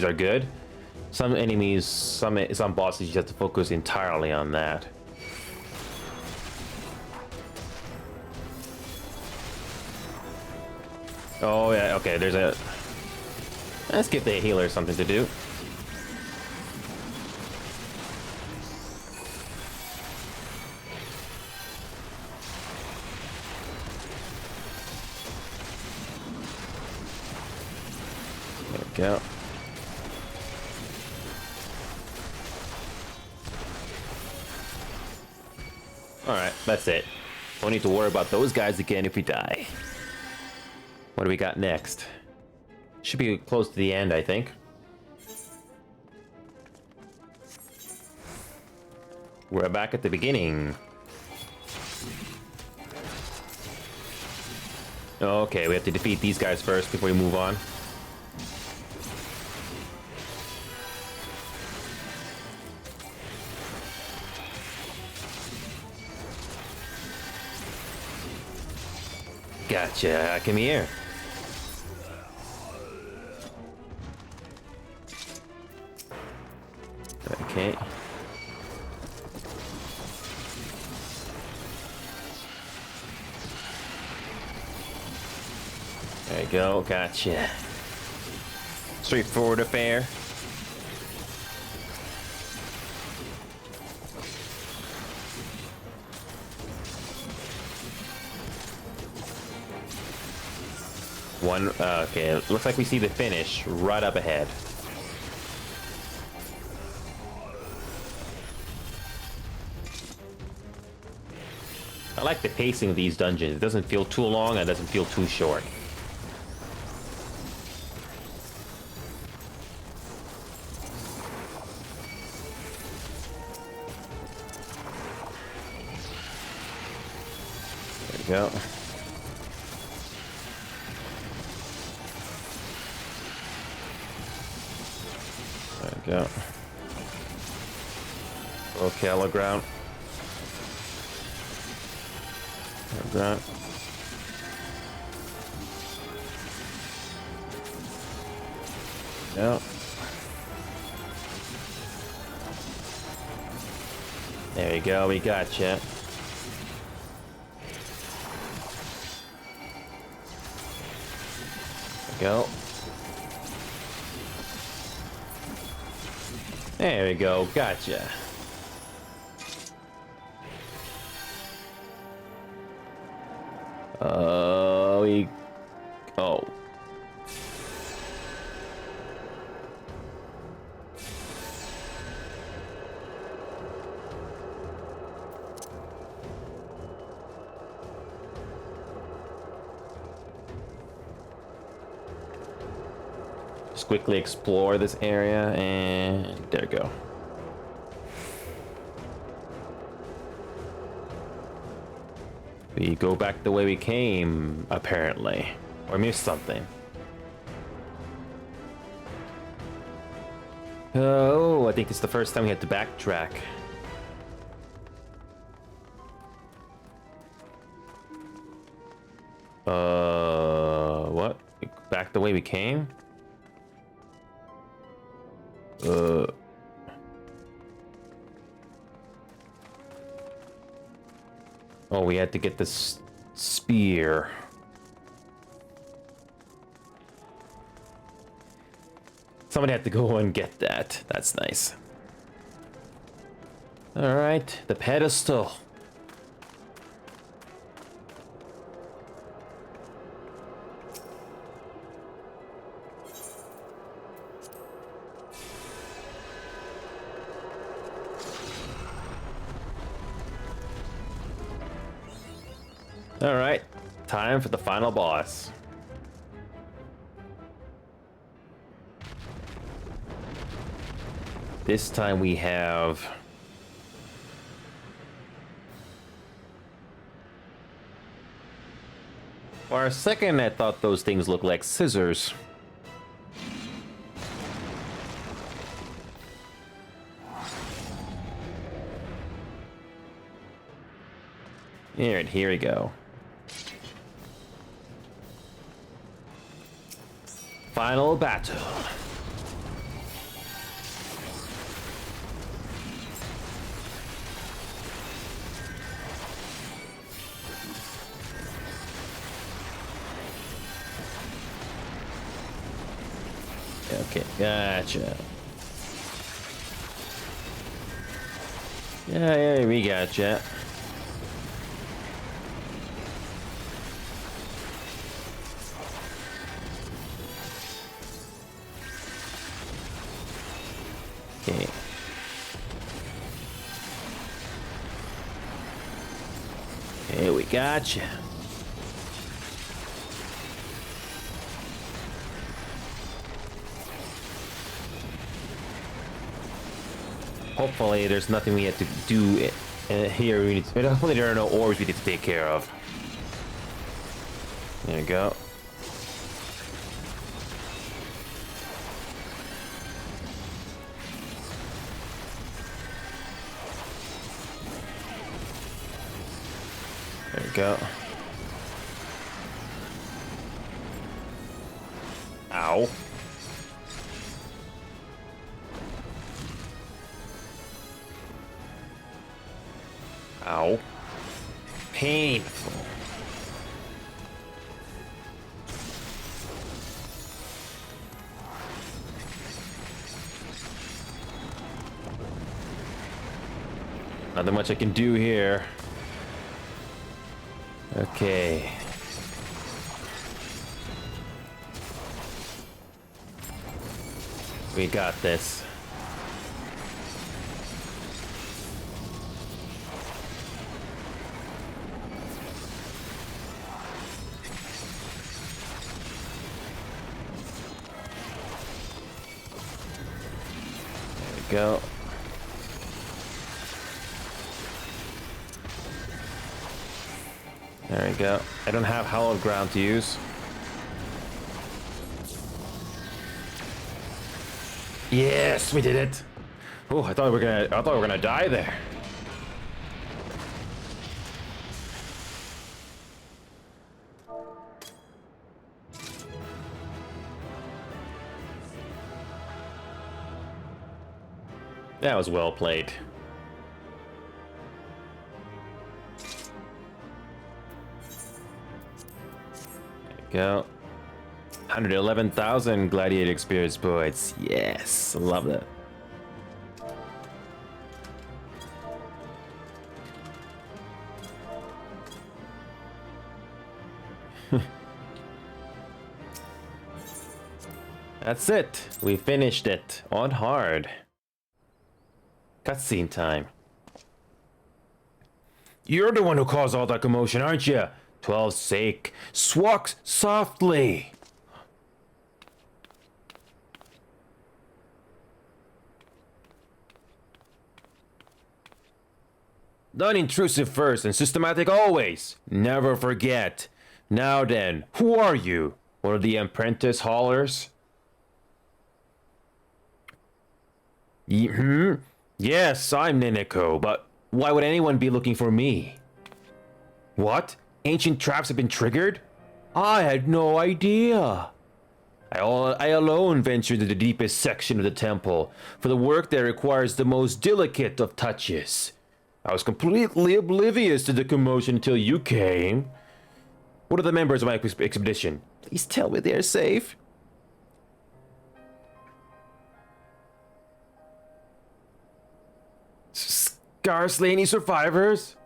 are good, some enemies, some bosses, you have to focus entirely on that. Oh yeah, okay, there's a... Let's give the healer something to do. There we go. Alright, that's it. Don't need to worry about those guys again if we die. What do we got next? Should be close to the end, I think. We're back at the beginning. Okay, we have to defeat these guys first before we move on. Gotcha, come here. Okay. There you go, gotcha. Straightforward affair. Okay, it looks like we see the finish right up ahead. I like the pacing of these dungeons. It doesn't feel too long and it doesn't feel too short. There we go. There we go. Okay, on the ground. Like that. Yeah. There you go, we gotcha. Go. There we go, gotcha. Oh. Just quickly explore this area, and there we go. We go back the way we came, apparently. Or missed something. Oh, I think it's the first time we had to backtrack. What? Back the way we came? Oh, we had to get this spear. Somebody had to go and get that. That's nice. All right, the pedestal. All right, time for the final boss. This time we have for a second I thought those things looked like scissors. Here we go. Final battle. Okay, gotcha. Yeah, we gotcha. Okay. Okay, we gotcha. Hopefully there's nothing we have to do Here we need to, hopefully there are no orbs we need to take care of. There you go. There you go. Ow. Ow. Painful. Nothing much I can do here. Okay. We got this. There we go. There we go. I don't have hallowed ground to use. Yes, we did it. Oh, I thought we were gonna die there. That was well played. Go. 111,000 gladiator experience points. Yes, love that. That's it. We finished it on hard. Cutscene time. You're the one who caused all that commotion, aren't you? 12's sake. Swalk softly. Non-intrusive first and systematic always. Never forget. Now then, who are you? One of the apprentice haulers? Yes, I'm Niniko, but why would anyone be looking for me? What? Ancient traps have been triggered? I had no idea. I alone ventured to the deepest section of the temple, for the work there requires the most delicate of touches. I was completely oblivious to the commotion until you came. What are the members of my expedition? Please tell me they're safe. Scarcely any survivors?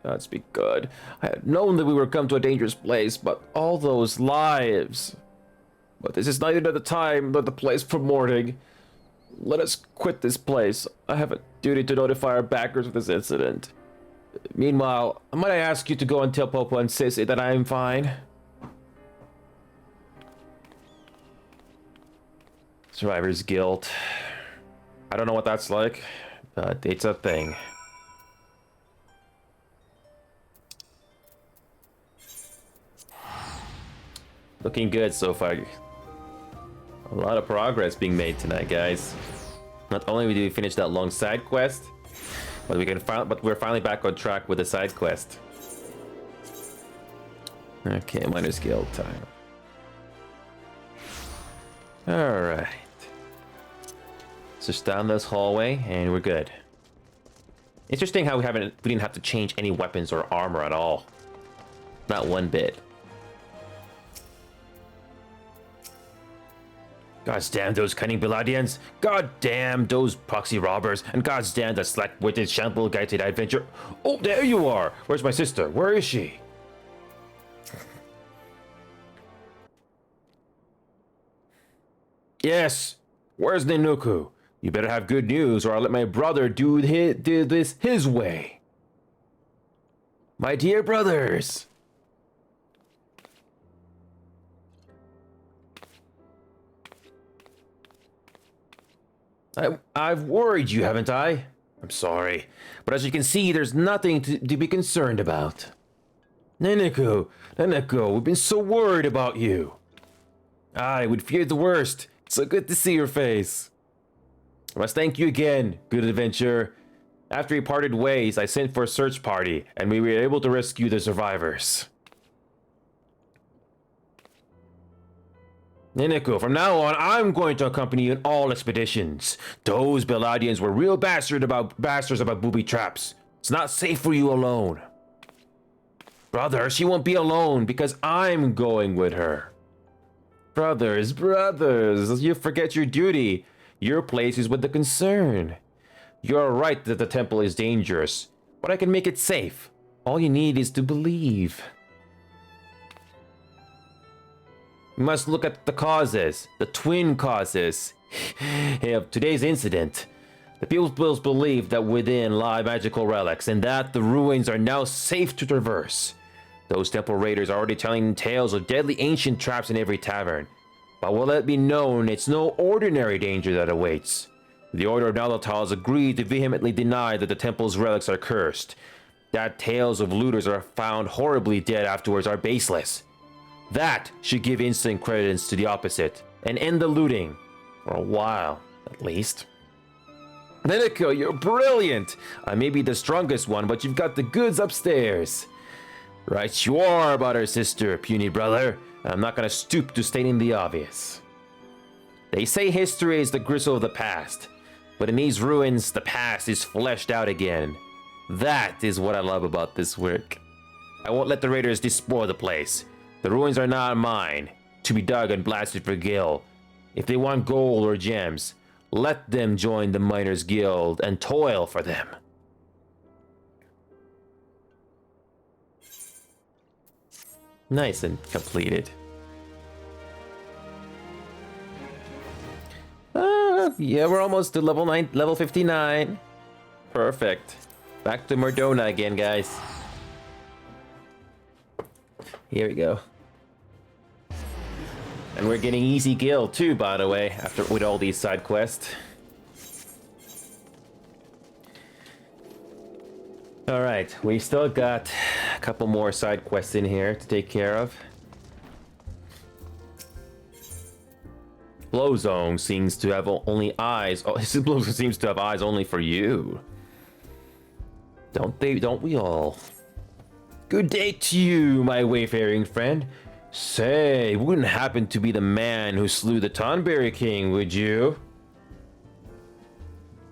Gods be good. I had known that we were come to a dangerous place, but all those lives. But this is neither the time nor the place for mourning. Let us quit this place. I have a duty to notify our backers of this incident. Meanwhile, might I ask you to go and tell Popo and Sissy that I am fine? Survivor's guilt. I don't know what that's like, but it's a thing. Looking good so far. A lot of progress being made tonight, guys. Not only did we finish that long side quest, but we're finally back on track with the side quest. Okay, minor skill time. All right. Just down this hallway, and we're good. Interesting how we didn't have to change any weapons or armor at all. Not one bit. God damn those cunning Belladians! God damn those proxy robbers! And God damn that slack-witted shamble guided adventure! Oh, there you are! Where's my sister? Where is she? Yes! Where's Ninuku? You better have good news, or I'll let my brother do this his way. My dear brothers! I've worried you, haven't I? I'm sorry, but as you can see, there's nothing to be concerned about. Neneko, we've been so worried about you. I would fear the worst. It's so good to see your face. I must thank you again, good adventurer. After we parted ways, I sent for a search party, and we were able to rescue the survivors. Neneko, from now on, I'm going to accompany you in all expeditions. Those Beladians were real bastards about booby traps. It's not safe for you alone. Brother, she won't be alone because I'm going with her. Brothers, you forget your duty. Your place is with the concern. You're right that the temple is dangerous, but I can make it safe. All you need is to believe. We must look at the causes, the twin causes of today's incident. The pupils believe that within lie magical relics and that the ruins are now safe to traverse. Those temple raiders are already telling tales of deadly ancient traps in every tavern. But will it be known it's no ordinary danger that awaits? The Order of Nalatal has agreed to vehemently deny that the temple's relics are cursed. That tales of looters are found horribly dead afterwards are baseless. That should give instant credence to the opposite, and end the looting. For a while, at least. Neneko, you're brilliant! I may be the strongest one, but you've got the goods upstairs. Right you are about her sister, puny brother. I'm not gonna stoop to stating the obvious. They say history is the gristle of the past, but in these ruins, the past is fleshed out again. That is what I love about this work. I won't let the raiders despoil the place. The ruins are not mine, to be dug and blasted for gil. If they want gold or gems, let them join the Miners' Guild and toil for them. Nice and completed. Yeah, we're almost to level 59. Perfect. Back to Mordona again, guys. Here we go. And we're getting easy gil too, by the way, with all these side quests. Alright, we still got a couple more side quests in here to take care of. Blowzone seems to have only eyes. Oh, Blowzone seems to have eyes only for you. Don't we all? Good day to you, my wayfaring friend. Say, wouldn't happen to be the man who slew the Tonberry King, would you?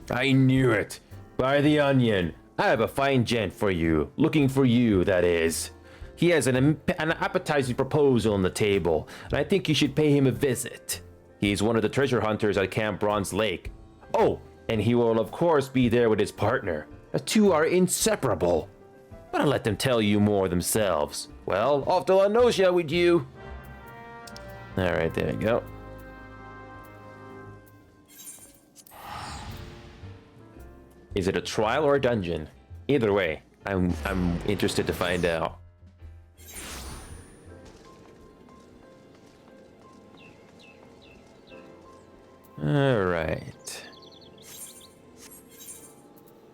I knew it. By the onion, I have a fine gent for you. Looking for you, that is. He has an appetizing proposal on the table, and I think you should pay him a visit. He's one of the treasure hunters at Camp Bronze Lake. Oh, and he will of course be there with his partner. The two are inseparable. But I'll let them tell you more themselves. Well, off to La Nocia with you. Alright, there you go. Is it a trial or a dungeon? Either way, I'm interested to find out. Alright.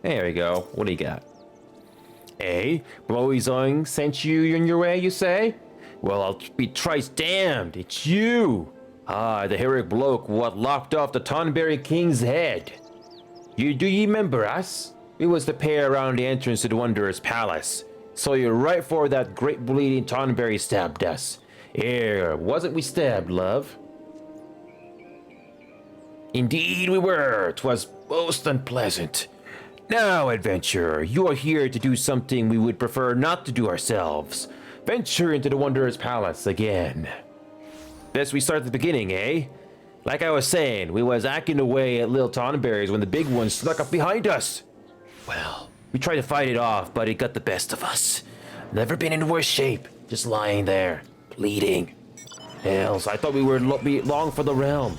There we go. What do you got? Eh? Blowzone sent you on your way, you say? Well, I'll be thrice damned. It's you. Ah, the heroic bloke what lopped off the Tonberry King's head. Do you remember us? We was the pair around the entrance to the Wanderer's Palace. Saw you right before that great bleeding Tonberry stabbed us. Here, wasn't we stabbed, love? Indeed we were. 'Twas most unpleasant. Now, adventurer, you are here to do something we would prefer not to do ourselves. Venture into the Wanderer's Palace again. Best we start at the beginning, eh? Like I was saying, we was hacking away at Lil Tonberries when the big one snuck up behind us. Well, we tried to fight it off, but it got the best of us. Never been in worse shape, just lying there, bleeding. Hells, I thought we were long for the realm.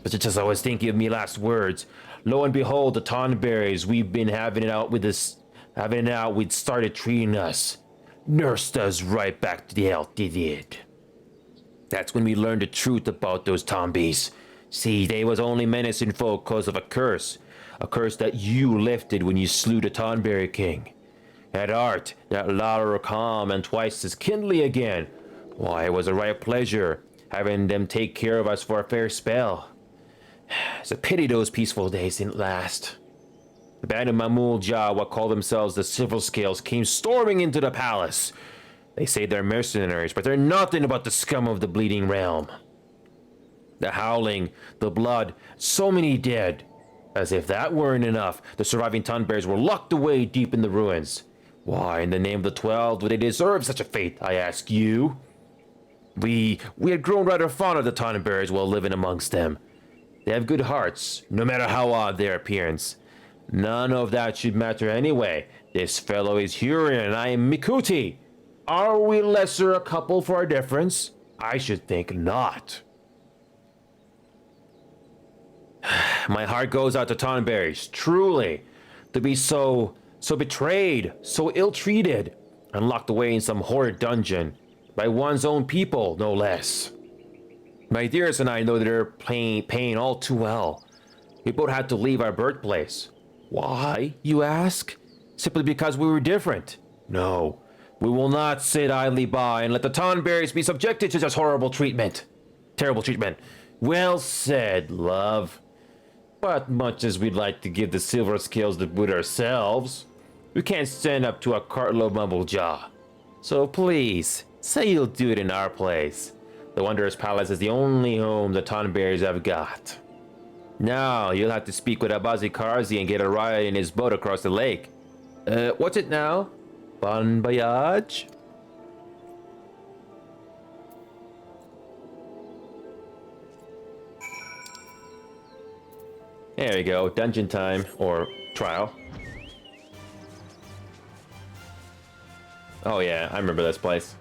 But just as I was thinking of me last words, lo and behold, the Tonberries we've been having it out with started treating us. Nursed us right back to the health they did. That's when we learned the truth about those Tombies. See, they was only menacing folk cause of a curse. a curse that you lifted when you slew the Tonberry King. At heart, that louder calm and twice as kindly again. Why, it was a right pleasure having them take care of us for a fair spell. It's a pity those peaceful days didn't last. The band of Mamul Jah, what call themselves the Silver Scales, came storming into the palace. They say they're mercenaries, but they're nothing but the scum of the Bleeding Realm. The howling, the blood, so many dead. As if that weren't enough, the surviving Tonberries were locked away deep in the ruins. Why, in the name of the 12, would they deserve such a fate, I ask you? We had grown rather fond of the Tonberries while living amongst them. They have good hearts, no matter how odd their appearance. None of that should matter anyway. This fellow is Hurrian and I am Mikuti. Are we lesser a couple for a difference? I should think not. My heart goes out to Tonberries, truly. To be so betrayed, so ill-treated, and locked away in some horrid dungeon. By one's own people, no less. My dearest and I know their pain all too well. We both had to leave our birthplace. Why, you ask? Simply because we were different. No, we will not sit idly by and let the Tonberries be subjected to such horrible treatment. Terrible treatment. Well said, love. But much as we'd like to give the Silver Scales the boot ourselves, we can't stand up to a cartload Mumblejaw. So please, say you'll do it in our place. The Wondrous Palace is the only home the Tonberries have got. Now, you'll have to speak with Abazi Karzi and get a ride in his boat across the lake. What's it now? Bon voyage? There we go, dungeon time, or trial. Oh yeah, I remember this place.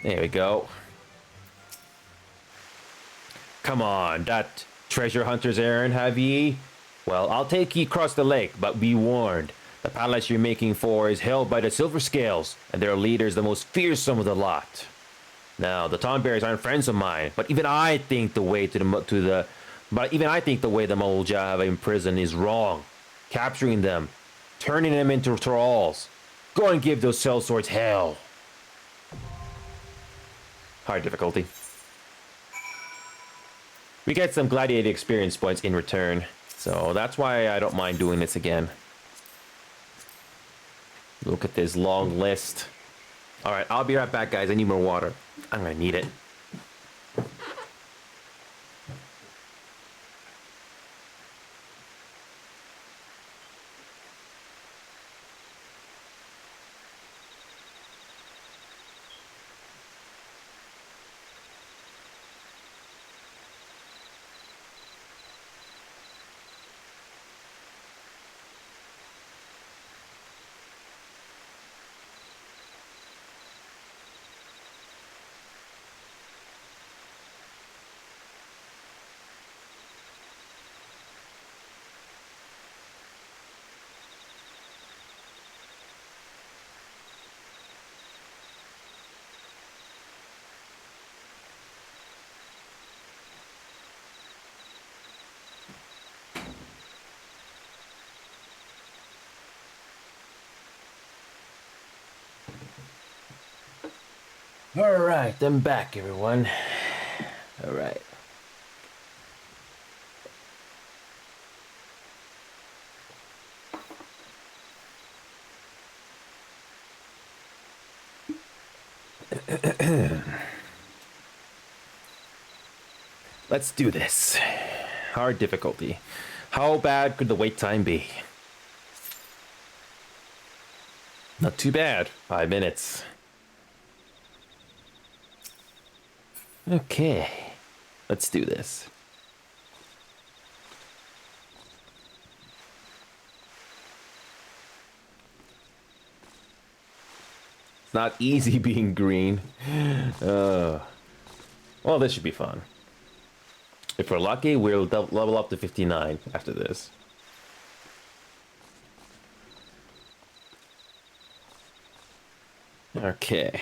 There we go. Come on, that treasure hunter's errand, have ye? Well, I'll take ye across the lake, but be warned. The palace you're making for is held by the Silver Scales, and their leader is the most fearsome of the lot. Now, the Tonberries aren't friends of mine, but even I think the way the Moldja have imprisoned is wrong. Capturing them, turning them into thralls. Go and give those sellswords hell. Hard difficulty. We get some gladiator experience points in return, so that's why I don't mind doing this again. Look at this long list. Alright, I'll be right back, guys. I need more water. I'm gonna need it. Alright, I'm back, everyone. Alright. Let's do this. Hard difficulty. How bad could the wait time be? Not too bad. 5 minutes. Okay, let's do this. It's not easy being green. Well, this should be fun. If we're lucky, we'll level up to 59 after this. Okay.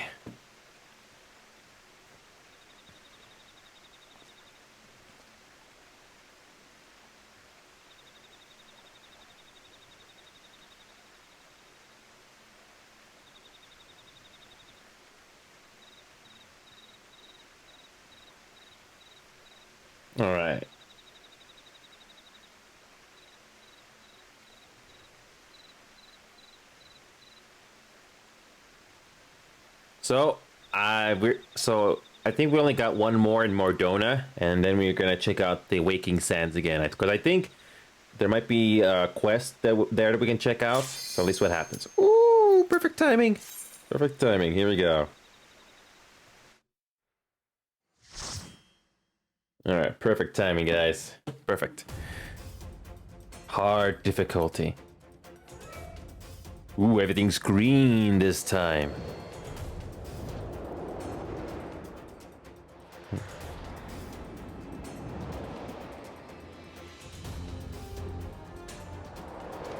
All right. So, I think we only got one more in Mordona, and then we're gonna check out the Waking Sands again. Because I think there might be a quest there that we can check out. So at least what happens. Ooh, perfect timing. Perfect timing. Here we go. All right, perfect timing, guys. Perfect. Hard difficulty. Ooh, everything's green this time.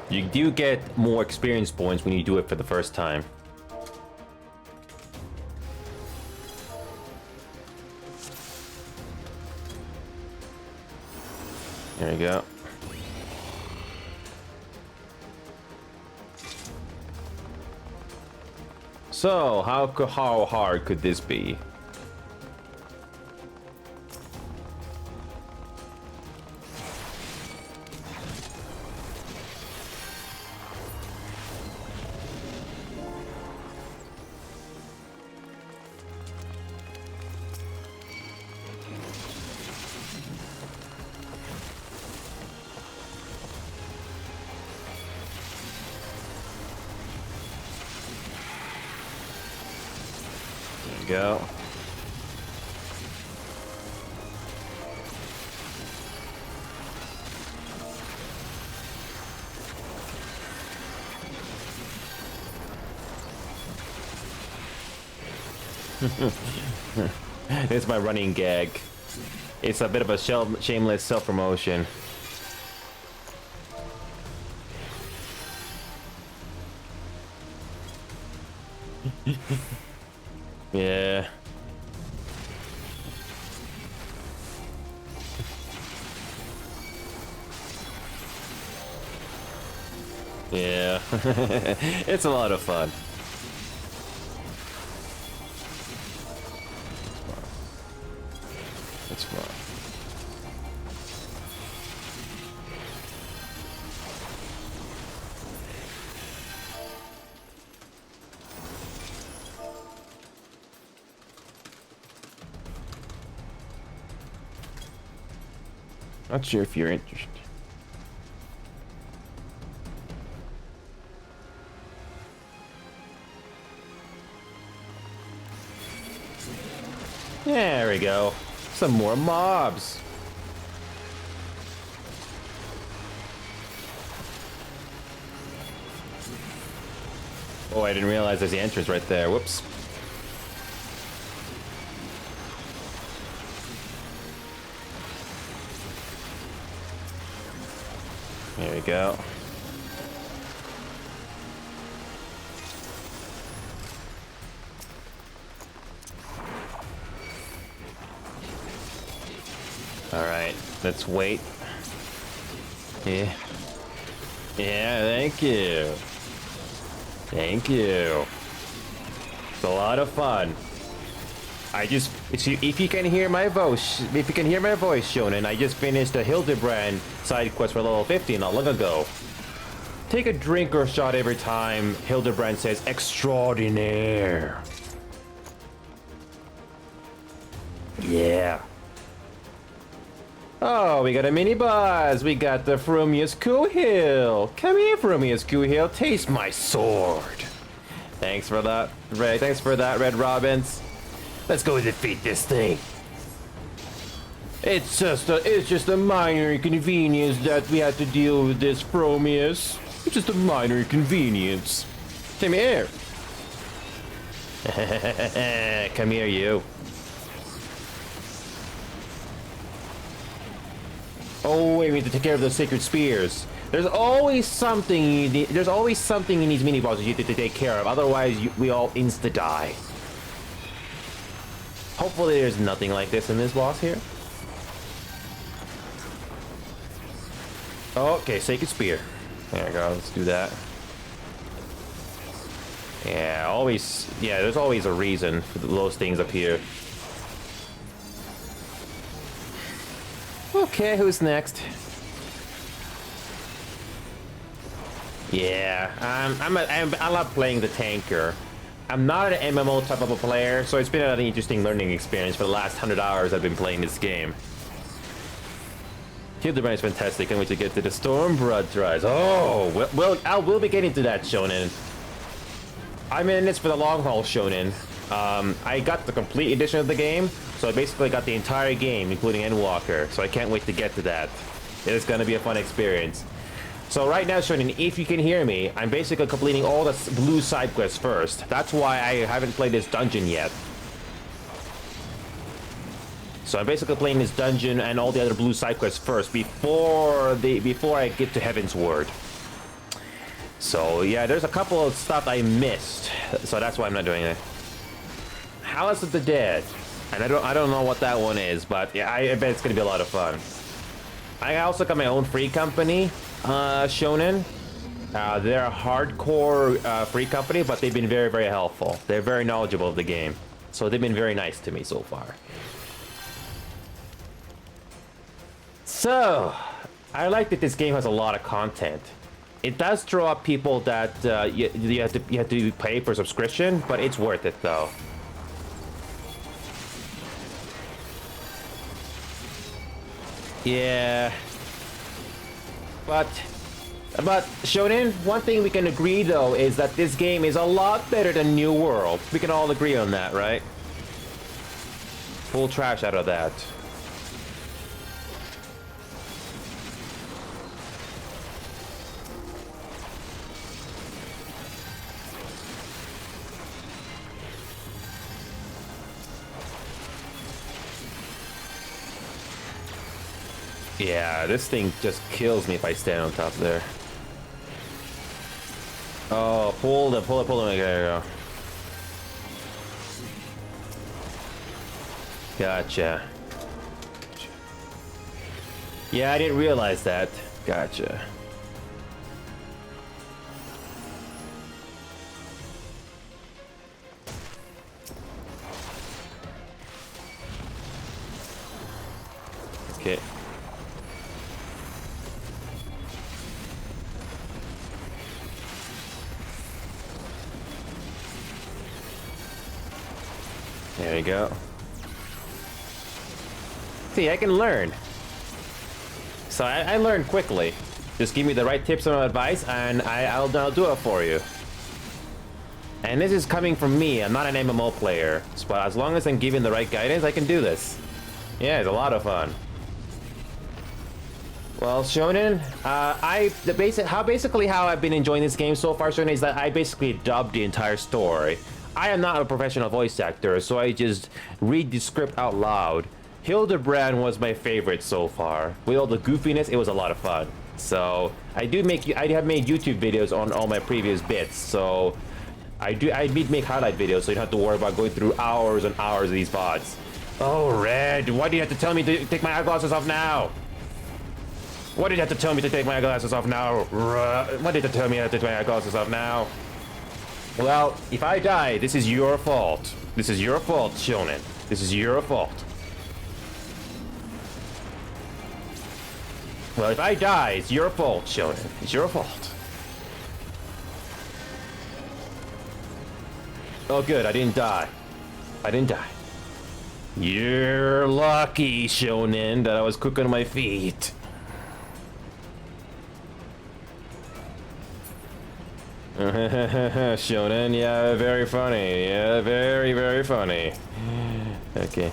You do get more experience points when you do it for the first time. There you go. So, how hard could this be? Go. It's my running gag. It's a bit of a shameless self-promotion. Yeah. Yeah. It's a lot of fun. It's fun. Not sure if you're interested. There we go. Some more mobs. Oh, I didn't realize there's the entrance right there. Whoops. There we go. Alright, let's wait. Yeah. Yeah, thank you. Thank you. It's a lot of fun. If you can hear my voice, Shonen, I just finished a Hildebrand side quest for level 50 not long ago. Take a drink or shot every time Hildebrand says extraordinaire. Yeah. Oh, we got a mini boss. We got the Frumious Kuhil. Come here, Frumious Kuhil. Taste my sword. Thanks for that, Red. Thanks for that, Red Robins. Let's go defeat this thing. It's just a minor inconvenience that we had to deal with this Frumious. It's just a minor inconvenience. Come here. Come here, you. Oh, wait, we need to take care of the sacred spears. There's always something in these mini bosses you need to take care of. Otherwise, we all insta die. Hopefully, there's nothing like this in this boss here. Okay, sacred spear. There we go. Let's do that. Yeah, there's always a reason for those things up here. Okay, who's next? Yeah, I love playing the tanker. I'm not an MMO type of a player, so it's been an interesting learning experience for the last 100 hours I've been playing this game. Hildebrand is fantastic. Can't wait to get to the Stormblood tries. Oh, we'll be getting to that, Shonen. I'm in this for the long haul, Shonen. I got the complete edition of the game, so I basically got the entire game, including Endwalker, so I can't wait to get to that. It's gonna be a fun experience. So right now, Shonen, if you can hear me, I'm basically completing all the blue side quests first. That's why I haven't played this dungeon yet. So I'm basically playing this dungeon and all the other blue side quests first before I get to Heavensward. So yeah, there's a couple of stuff I missed, so that's why I'm not doing it. House of the Dead, and I don't know what that one is, but yeah, I bet it's gonna be a lot of fun. I also got my own free company, Shonen. They're a hardcore free company, but they've been very, very helpful. They're very knowledgeable of the game, so they've been very nice to me so far. So, I like that this game has a lot of content. It does draw up people that you have to pay for subscription, but it's worth it though. Yeah. But Shonen, one thing we can agree though is that this game is a lot better than New World. We can all agree on that, right? Pull trash out of that. Yeah, this thing just kills me if I stand on top there. Oh, pull it. There you go. Gotcha. Yeah, I didn't realize that. Gotcha. Okay. There you go. See, I can learn. So I learn quickly. Just give me the right tips and advice, and I'll do it for you. And this is coming from me. I'm not an MMO player, but as long as I'm given the right guidance, I can do this. Yeah, it's a lot of fun. Well, Shonen, how I've been enjoying this game so far, Shonen, is that I basically dubbed the entire story. I am not a professional voice actor, so I just read the script out loud. Hildebrand was my favorite so far. With all the goofiness, it was a lot of fun. So I have made YouTube videos on all my previous bits. So I make highlight videos, so you don't have to worry about going through hours and hours of these VODs. Oh, Red, why do you have to tell me to take my eyeglasses off now? Why did you have to tell me to take my eyeglasses off now? Why did you tell me I have to take my eyeglasses off now? Well, if I die, this is your fault. This is your fault, Shonen. This is your fault. Well, if I die, it's your fault, Shonen. It's your fault. Oh, good. I didn't die. I didn't die. You're lucky, Shonen, that I was quick on my feet. Shonen, yeah, very funny. Yeah, very, very funny. Okay.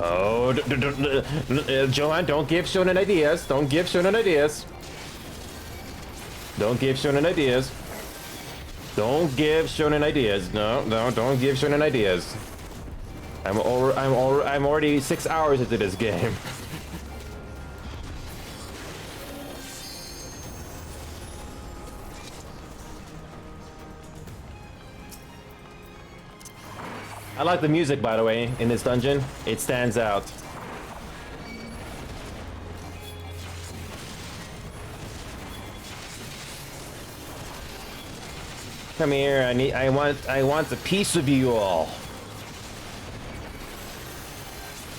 Oh, Johan, don't give Shonen ideas. Don't give Shonen ideas. Don't give Shonen ideas. Don't give Shonen ideas. No, don't give Shonen ideas. I'm already 6 hours into this game. I like the music, by the way, in this dungeon. It stands out. Come here. I want a piece of you all.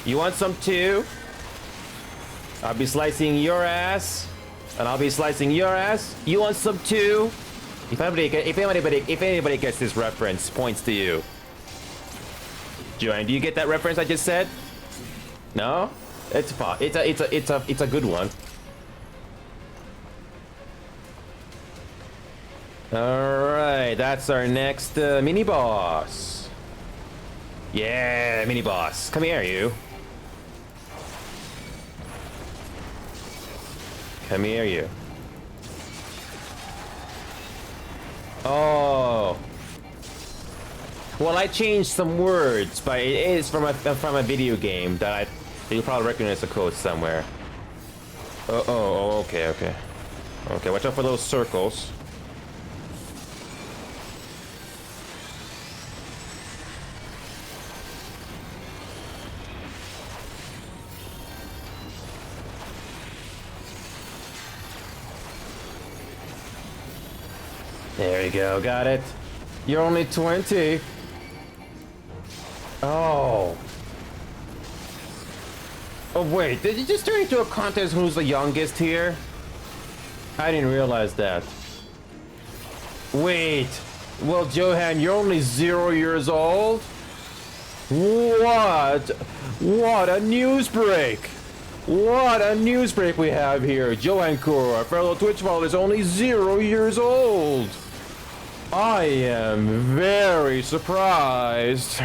You want some too? I'll be slicing your ass, and I'll be slicing your ass. You want some too? If anybody gets this reference, points to you. Joanne, do you get that reference I just said? No? It's a good one. Alright, that's our next mini boss. Yeah, mini boss. Come here, you. Come here, you. Oh. Well, I changed some words, but it is from a video game that you'll probably recognize the code somewhere. Oh, okay. Okay, watch out for those circles. There you go, got it. You're only 20. Oh. Oh wait, did you just turn into a contest who's the youngest here? I didn't realize that. Wait. Well, Johan, you're only 0 years old? What? What a news break! What a news break we have here. Johan Kor, our fellow Twitch follower, is only 0 years old. I am very surprised.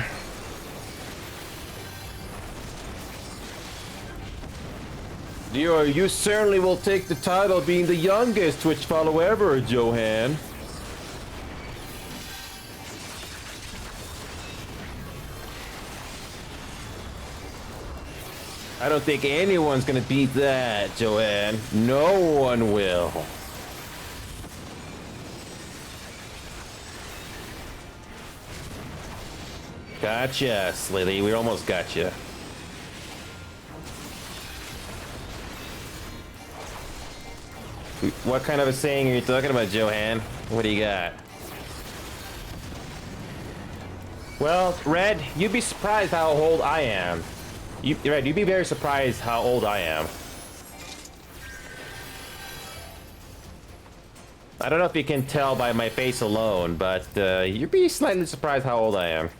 You certainly will take the title of being the youngest Twitch follower ever, Johan. I don't think anyone's gonna beat that, Joanne. No one will. Gotcha, Slithy. We almost got you. What kind of a saying are you talking about, Johan? What do you got? Well, Red, you'd be surprised how old I am. Red, you'd be very surprised how old I am. I don't know if you can tell by my face alone, but you'd be slightly surprised how old I am.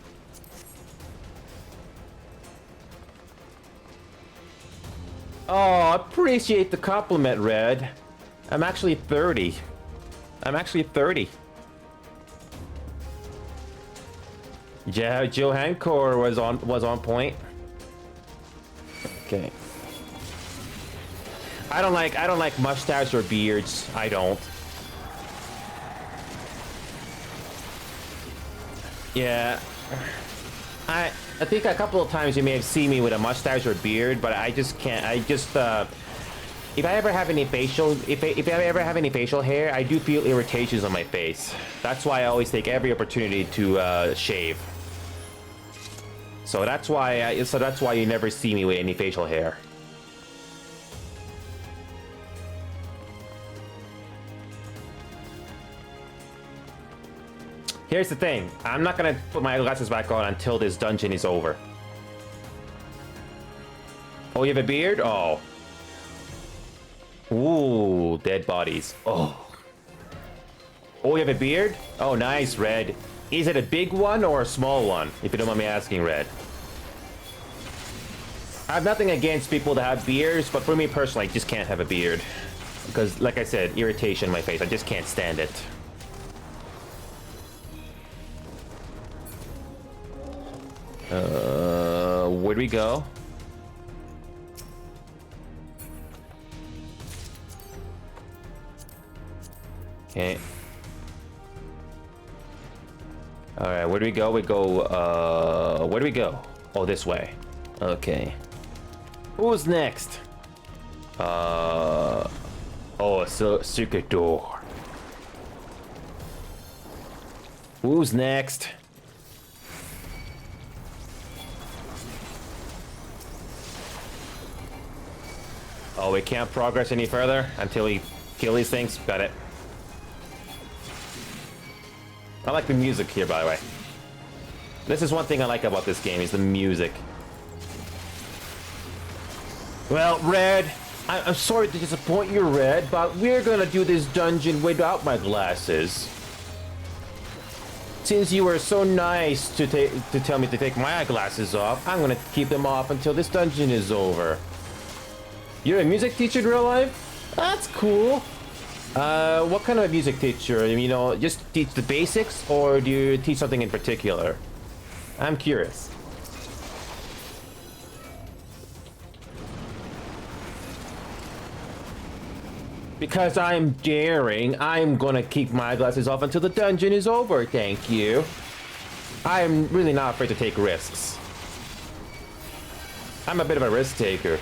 Oh, appreciate the compliment, Red. I'm actually 30. I'm actually 30. Johan Kor was on point. Okay. I don't like mustache or beards. I don't. Yeah. I think a couple of times you may have seen me with a mustache or beard, but I just can't. If I ever have any facial hair, I do feel irritations on my face. That's why I always take every opportunity to shave. So that's why you never see me with any facial hair. Here's the thing. I'm not gonna put my glasses back on until this dungeon is over. Oh, you have a beard? Oh. Ooh, dead bodies. Oh. Oh, you have a beard? Oh, nice, Red. Is it a big one or a small one? If you don't mind me asking, Red. I have nothing against people that have beards, but for me personally, I just can't have a beard. Because, like I said, irritation in my face. I just can't stand it. Where'd we go? Okay. Alright, where do we go? We go, where do we go? Oh, this way. Okay. Who's next? Oh, so secret door. Who's next? Oh, we can't progress any further until we kill these things? Got it. I like the music here, by the way. This is one thing I like about this game, is the music. Well, Red, I'm sorry to disappoint you, Red, but we're gonna do this dungeon without my glasses. Since you were so nice to tell me to take my glasses off, I'm gonna keep them off until this dungeon is over. You're a music teacher in real life? That's cool. What kind of a music teacher? You know, just teach the basics, or do you teach something in particular? I'm curious. Because I'm daring, I'm gonna keep my glasses off until the dungeon is over, thank you. I'm really not afraid to take risks. I'm a bit of a risk taker.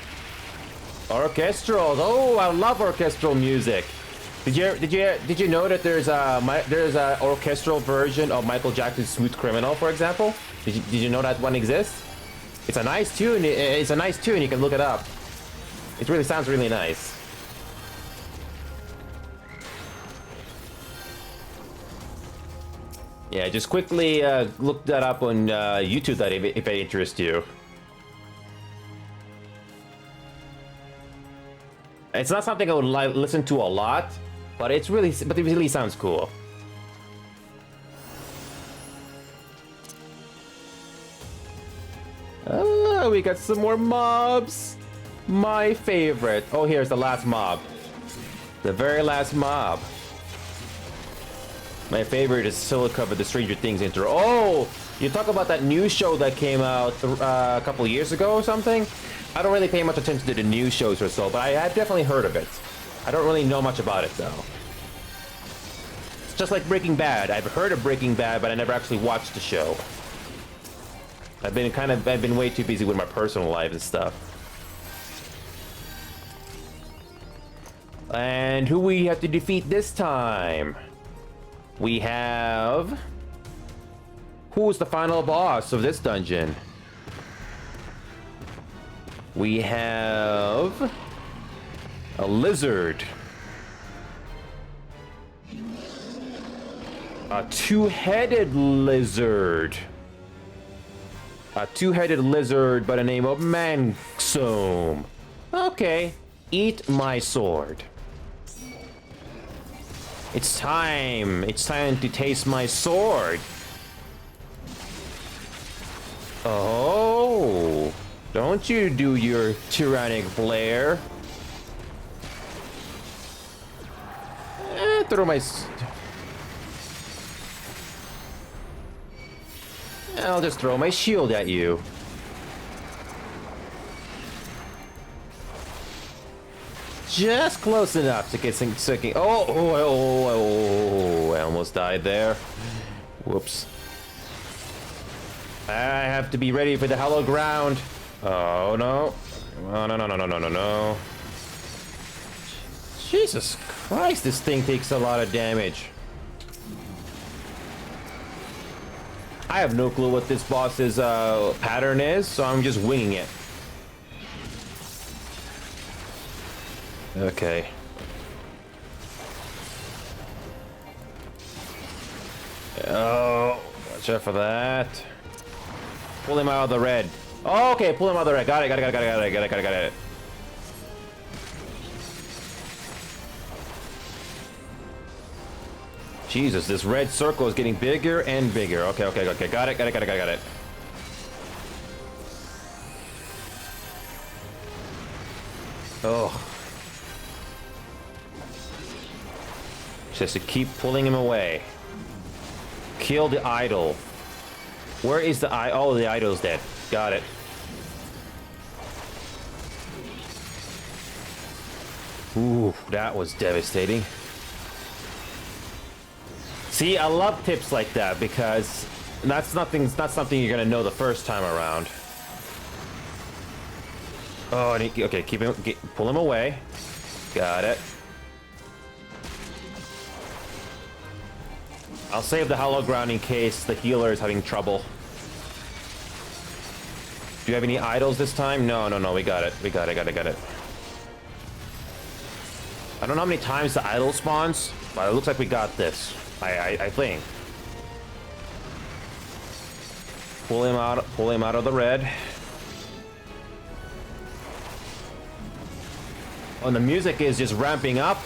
Orchestrals, oh, I love orchestral music. Did you know that there's a orchestral version of Michael Jackson's Smooth Criminal, for example? Did you know that one exists? It's a nice tune. It's a nice tune. You can look it up. It really sounds really nice. Yeah, just quickly look that up on YouTube, that if it interests you. It's not something I would listen to a lot, but it really sounds cool. Oh, we got some more mobs. My favorite. Oh, here's the last mob. The very last mob. My favorite is Silica with the Stranger Things intro. Oh, you talk about that new show that came out a couple years ago or something? I don't really pay much attention to the news shows or so, but I've definitely heard of it. I don't really know much about it, though. It's just like Breaking Bad. I've heard of Breaking Bad, but I never actually watched the show. I've been way too busy with my personal life and stuff. And who we have to defeat this time? We have... Who's the final boss of this dungeon? We have... a lizard. A two-headed lizard. A two-headed lizard by the name of Mansome. Okay, eat my sword. It's time. It's time to taste my sword. Oh, don't you do your tyrannic flair. Throw my... I'll just throw my shield at you. Just close enough to get some sucking. Oh, I almost died there. Whoops. I have to be ready for the hollow ground. Oh no. Oh, no. Jesus Christ, this thing takes a lot of damage. I have no clue what this boss's pattern is, so I'm just winging it. Okay. Oh, watch out for that. Pull him out of the red. Oh, okay, pull him out of the red. Got it. Jesus, this red circle is getting bigger and bigger. Okay. Got it. Oh. Just to keep pulling him away. Kill the idol. Where is the idol? Oh, the idol's dead. Got it. Ooh, that was devastating. See, I love tips like that because that's not something you're gonna know the first time around. Oh, okay, pull him away. Got it. I'll save the hollow ground in case the healer is having trouble. Do you have any idols this time? No, we got it. Got it. I don't know how many times the idol spawns, but it looks like we got this. I think. pull him out of the red. Oh, and the music is just ramping up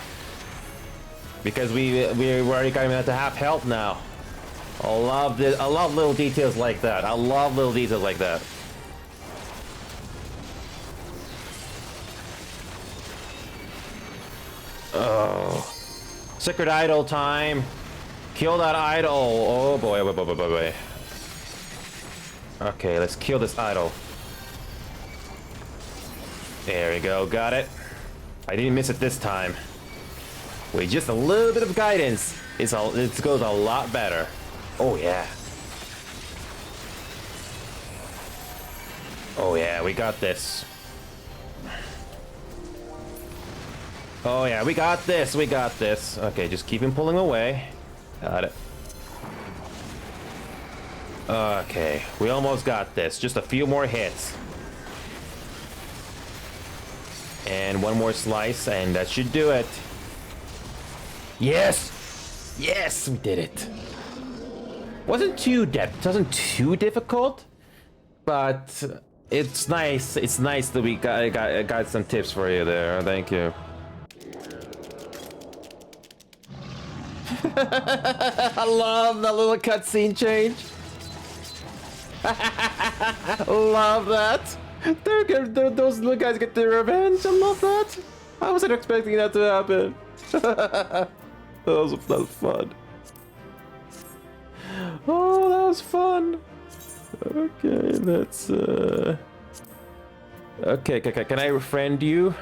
because we already got him at half health now. I love this. I love little details like that. I love little details like that. Oh, Sacred Idol time. Kill that idol. Oh boy, boy. Okay, let's kill this idol. There we go, got it. I didn't miss it this time. With just a little bit of guidance, it goes a lot better. Oh yeah. Oh yeah, we got this. Oh yeah, we got this, we got this. Okay, just keep him pulling away. Got it. Okay, we almost got this. Just a few more hits. And one more slice, and that should do it. Yes! Yes, we did it. Wasn't too difficult, but it's nice. It's nice that we got some tips for you there. Thank you. I love that little cutscene change. Love that. Those little guys get their revenge. I love that. I wasn't expecting that to happen. that was fun. Oh, that was fun. Okay, let's okay, can I friend you?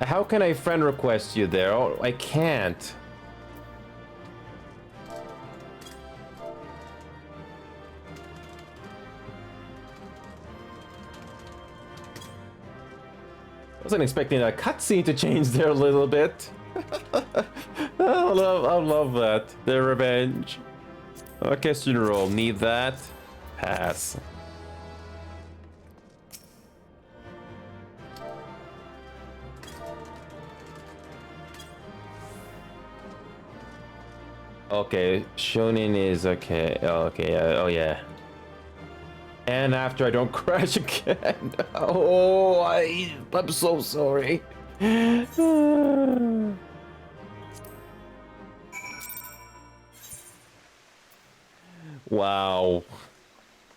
How can I friend request you there? Oh, I can't. I wasn't expecting a cutscene to change there a little bit. I love that. Their revenge. Okay, student roll. Need that. Pass. Okay, Shonen is okay. Okay, oh yeah. And after I don't crash again. Oh, I'm so sorry. Wow.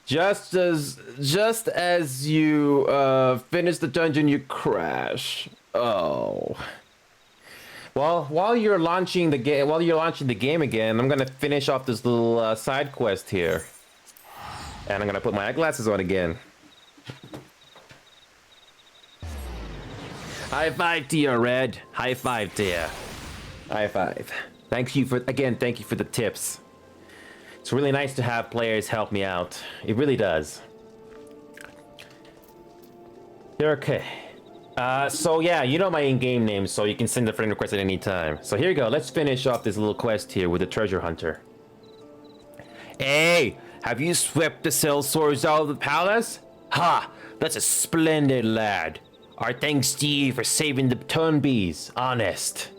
Just as you finish the dungeon, you crash. Oh. Well, while you're launching the game again, I'm gonna finish off this little side quest here. And I'm gonna put my eyeglasses on again. High five to you, Red. High five to you. High five. Thank you for the tips. It's really nice to have players help me out. It really does. They're okay. So yeah, you know my in-game name, so you can send a friend request at any time. So here you go. Let's finish off this little quest here with the treasure hunter. Hey! Have you swept the sellswords out of the palace? Ha! That's a splendid lad. Our thanks to you for saving the Turnbees. Honest.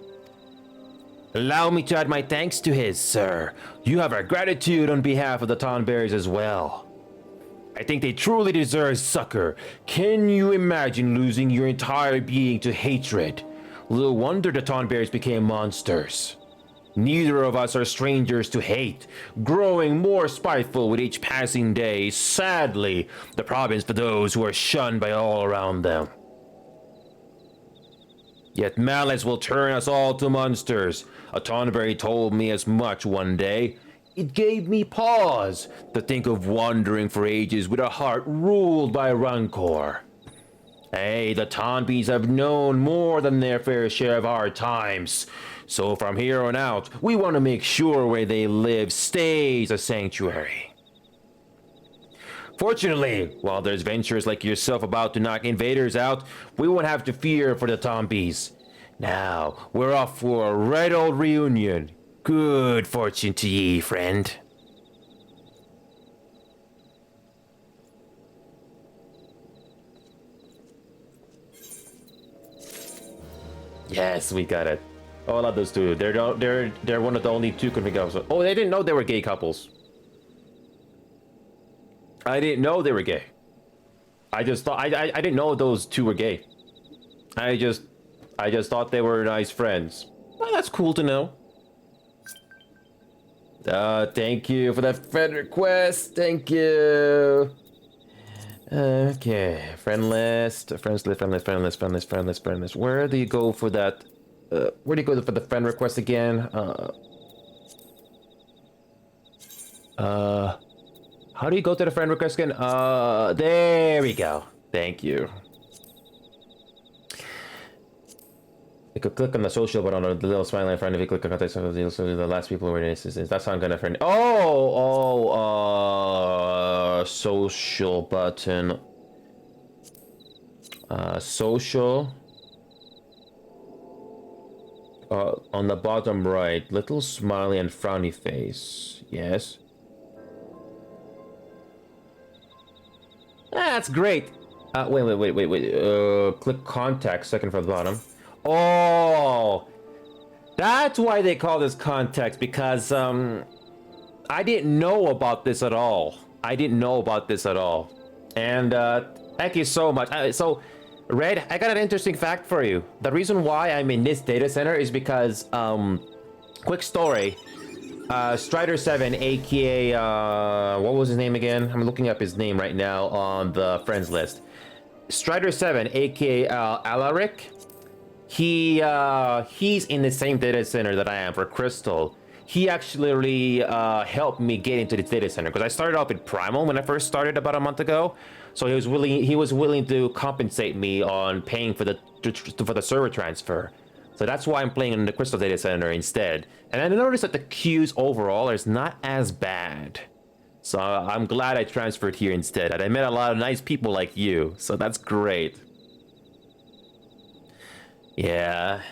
Allow me to add my thanks to his, sir. You have our gratitude on behalf of the Tonberries as well. I think they truly deserve succor. Can you imagine losing your entire being to hatred? Little wonder the Tonberries became monsters. Neither of us are strangers to hate, growing more spiteful with each passing day. Sadly, the province for those who are shunned by all around them. Yet malice will turn us all to monsters. A Tonberry told me as much one day. It gave me pause to think of wandering for ages with a heart ruled by rancor. Hey, the Tonbees have known more than their fair share of hard times. So from here on out, we want to make sure where they live stays a sanctuary. Fortunately, while there's ventures like yourself about to knock invaders out, we won't have to fear for the Tonbees. Now, we're off for a right old reunion. Good fortune to ye, friend. Yes, we got it. Oh, I love those two. They're one of the only two configurations. Oh, they didn't know they were gay couples. I didn't know they were gay. I just thought I didn't know those two were gay. I just thought they were nice friends. Well, that's cool to know. Thank you for that friend request. Thank you. Okay, friend list. Where do you go for that? Where do you go for the friend request again? How do you go to the friend request again? There we go. Thank you. You could click on the social button on the little smiley in front. If you click on contact, so the last people who were in this. That's how I'm gonna friend. Social button. Social. On the bottom right, little smiley and frowny face. Yes. That's great. Wait. Click contact, second from the bottom. Oh, that's why they call this context, because I didn't know about this at all. And thank you so much. So Red, I got an interesting fact for you. The reason why I'm in this data center is because quick story, Strider 7, aka what was his name again? I'm looking up his name right now on the friends list. Strider 7, aka Alaric. He's in the same data center that I am for Crystal. He actually helped me get into the data center because I started off with Primal when I first started about a month ago. So he was willing to compensate me on paying for the server transfer. So that's why I'm playing in the Crystal data center instead. And I noticed that the queues overall is not as bad. So I'm glad I transferred here instead. And I met a lot of nice people like you. So that's great. Yeah.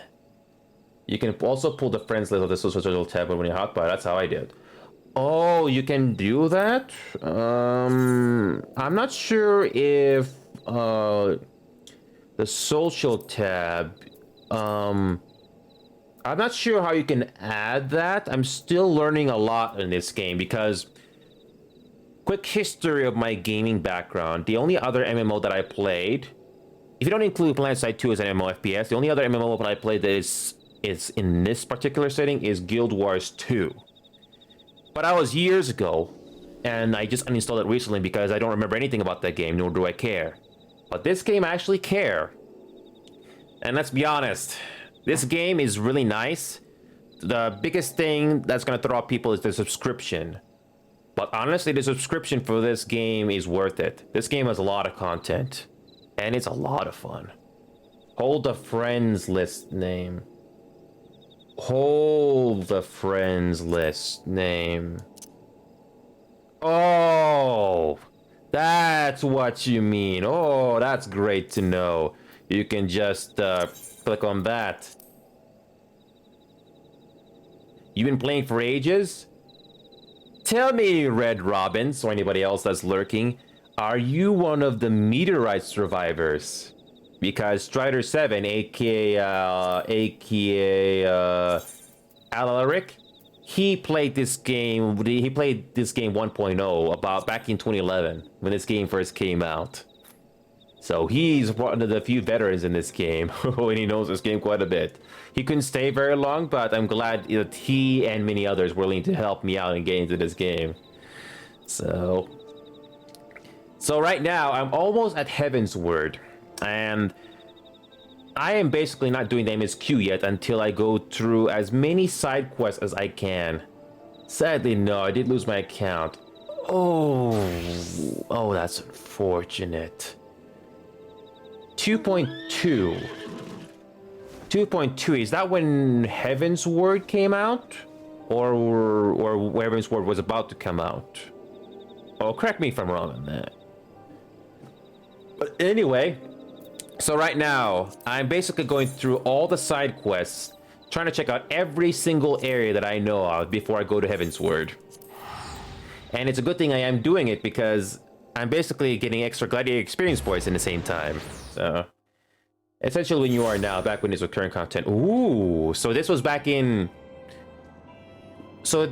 You can also pull the friends list of the social tab when you hotbar. That's how I did. Oh, you can do that? I'm not sure if the social tab. I'm not sure how you can add that. I'm still learning a lot in this game because quick history of my gaming background. The only other MMO that I played, if you don't include PlanetSide 2 as an MMO FPS, the only other MMO that I played that is in this particular setting is Guild Wars 2. But that was years ago, and I just uninstalled it recently because I don't remember anything about that game, nor do I care. But this game I actually care. And let's be honest, this game is really nice. The biggest thing that's going to throw off people is the subscription. But honestly, the subscription for this game is worth it. This game has a lot of content. And it's a lot of fun. Hold the friends list name. Hold the friends list name. Oh, that's what you mean. Oh, that's great to know. You can just click on that. You've been playing for ages? Tell me, Red Robins, or anybody else that's lurking, are you one of the meteorite survivors? Because Strider 7, aka Alaric, he played this game 1.0 about back in 2011 when this game first came out. So he's one of the few veterans in this game, and he knows this game quite a bit. He couldn't stay very long, but I'm glad that he and many others were willing to help me out and get into this game. So right now, I'm almost at Heavensward, and I am basically not doing the MSQ yet until I go through as many side quests as I can. Sadly, no, I did lose my account. Oh, that's unfortunate. 2.2. 2.2, is that when Heavensward came out? Or Heavensward was about to come out? Oh, correct me if I'm wrong on that. But anyway, so right now, I'm basically going through all the side quests, trying to check out every single area that I know of before I go to Heavensward. And it's a good thing I am doing it because I'm basically getting extra gladiator experience points in the same time. So essentially when you are now, back when it's recurring content. Ooh, so this was back in... So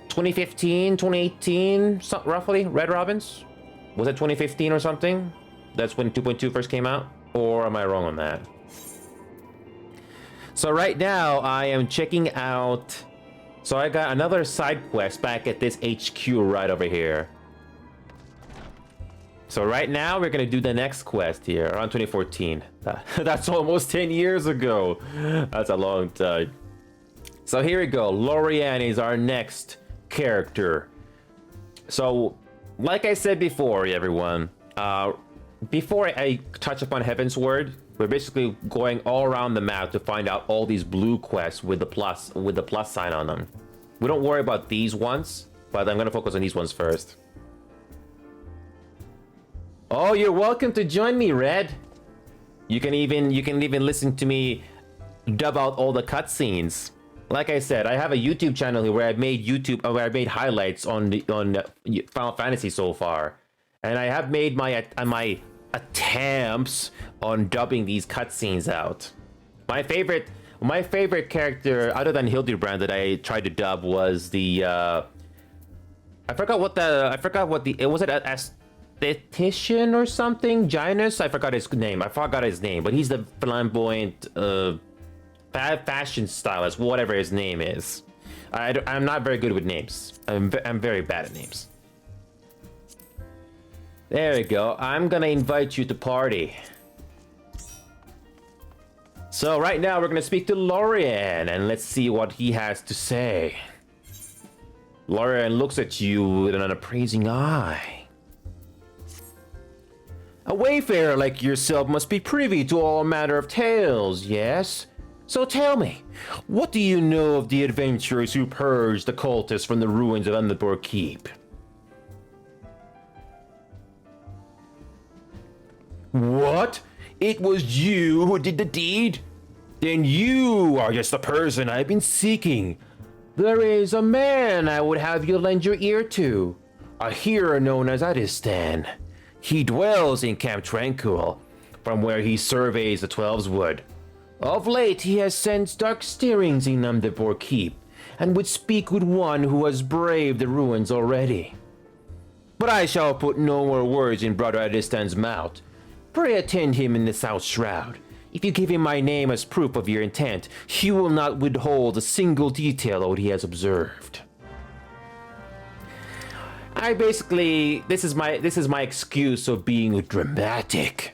2015, 2018, roughly, Red Robins? Was it 2015 or something? That's when 2.2 first came out? Or am I wrong on that? So right now, I am checking out... So I got another side quest back at this HQ right over here. So right now, we're gonna do the next quest here, around 2014. That's almost 10 years ago. That's a long time. So here we go. Lorianne is our next character. So, like I said before, everyone, before I touch upon Heavensward, we're basically going all around the map to find out all these blue quests with the plus sign on them. We don't worry about these ones, but I'm gonna focus on these ones first. Oh, you're welcome to join me, Red. You can even listen to me dub out all the cutscenes. Like I said, I have a YouTube channel here where I made highlights on Final Fantasy so far, and I have made my attempts on dubbing these cutscenes out. My favorite character, other than Hildebrand, that I tried to dub was the I forgot what was it Esthetician or something? Janus? I forgot his name, but he's the flamboyant fashion stylist, whatever his name is. I'm not very good with names. I'm very bad at names. There we go. I'm gonna invite you to party. So right now we're gonna speak to Lorianne and let's see what he has to say. Lorianne looks at you with an appraising eye. A wayfarer like yourself must be privy to all manner of tales, yes? So tell me, what do you know of the adventurers who purged the cultists from the ruins of Umnapore Keep? What? It was you who did the deed? Then you are just the person I've been seeking. There is a man I would have you lend your ear to, a hero known as Adistan. He dwells in Camp Tranquil, from where he surveys the Twelveswood. Of late, he has sensed dark stirrings in Umnapore Keep, and would speak with one who has braved the ruins already. But I shall put no more words in Brother Adistan's mouth. Pray attend him in the South Shroud. If you give him my name as proof of your intent, he will not withhold a single detail of what he has observed. This is my excuse of being dramatic.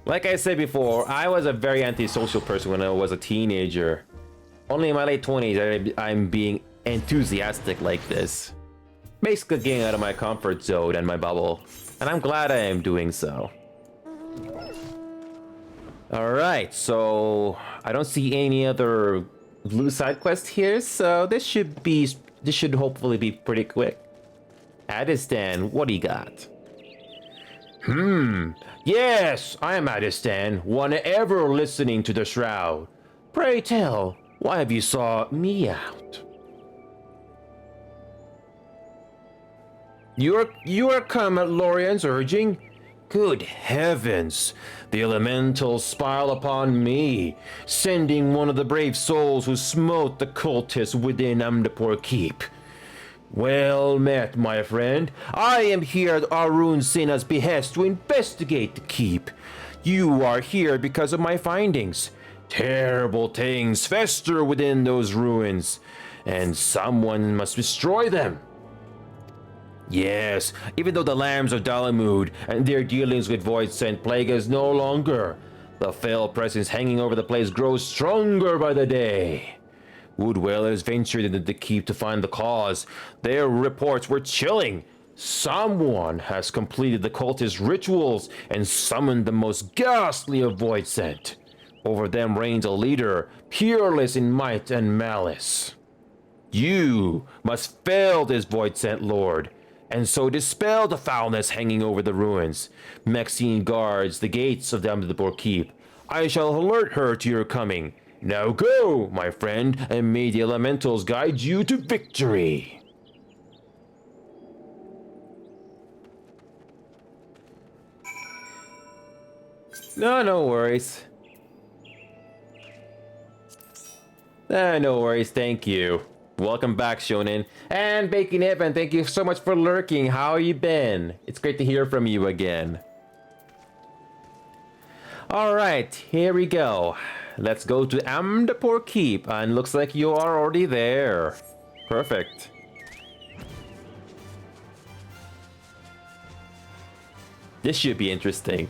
Like I said before, I was a very antisocial person when I was a teenager. Only in my late 20s I'm being enthusiastic like this. Basically getting out of my comfort zone and my bubble. And I'm glad I am doing so. Alright, so I don't see any other blue side quest here, so this should hopefully be pretty quick. Adistan, what do you got? Yes, I am Adistan, one ever listening to the Shroud. Pray tell, why have you sought me out? You are come at Lorianne's urging? Good heavens, the elementals smile upon me, sending one of the brave souls who smote the cultists within Umnapore Keep. Well met, my friend. I am here at Arun Sena's behest to investigate the keep. You are here because of my findings. Terrible things fester within those ruins, and someone must destroy them. Yes, even though the lambs of Dalamud and their dealings with Void-Sent plague us no longer, the fell presence hanging over the place grows stronger by the day. Woodwellers ventured into the keep to find the cause. Their reports were chilling. Someone has completed the cultist rituals and summoned the most ghastly of Void-Sent. Over them reigns a leader, peerless in might and malice. You must fell this Void-Sent lord, and so dispel the foulness hanging over the ruins. Maxine guards the gates of the Umnapore Keep. I shall alert her to your coming. Now go, my friend, and may the elementals guide you to victory. No worries. No worries, thank you. Welcome back, Shonen. And Bacon Evan, thank you so much for lurking. How you been? It's great to hear from you again. Alright, here we go. Let's go to Amdapur Keep, and looks like you are already there. Perfect. This should be interesting.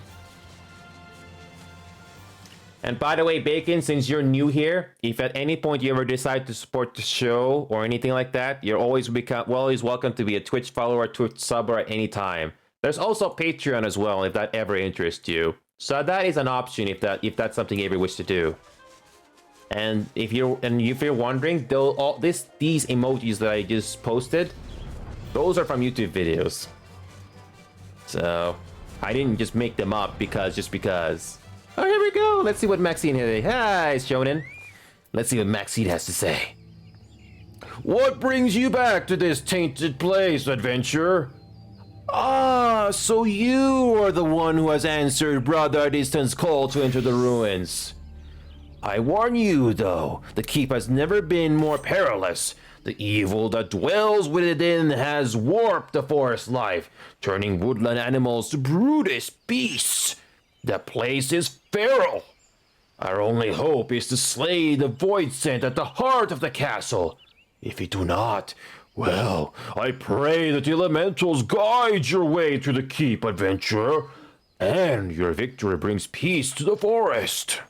And by the way, Bacon, since you're new here, if at any point you ever decide to support the show or anything like that, you're always welcome to be a Twitch follower or Twitch subber at any time. There's also Patreon as well, if that ever interests you. So that is an option if that's something you ever wish to do. And if you're wondering, these emojis that I just posted, those are from YouTube videos. So I didn't just make them up just because. Oh, here we go. Let's see what Maxine has. Hi, Shonen. Let's see what Maxine has to say. What brings you back to this tainted place, adventurer? Ah, so you are the one who has answered Brother Diston's call to enter the ruins. I warn you, though, the keep has never been more perilous. The evil that dwells within has warped the forest life, turning woodland animals to brutish beasts. The place is feral. Our only hope is to slay the void scent at the heart of the castle. If you do not, well, I pray that the elementals guide your way through the keep, adventurer, and your victory brings peace to the forest.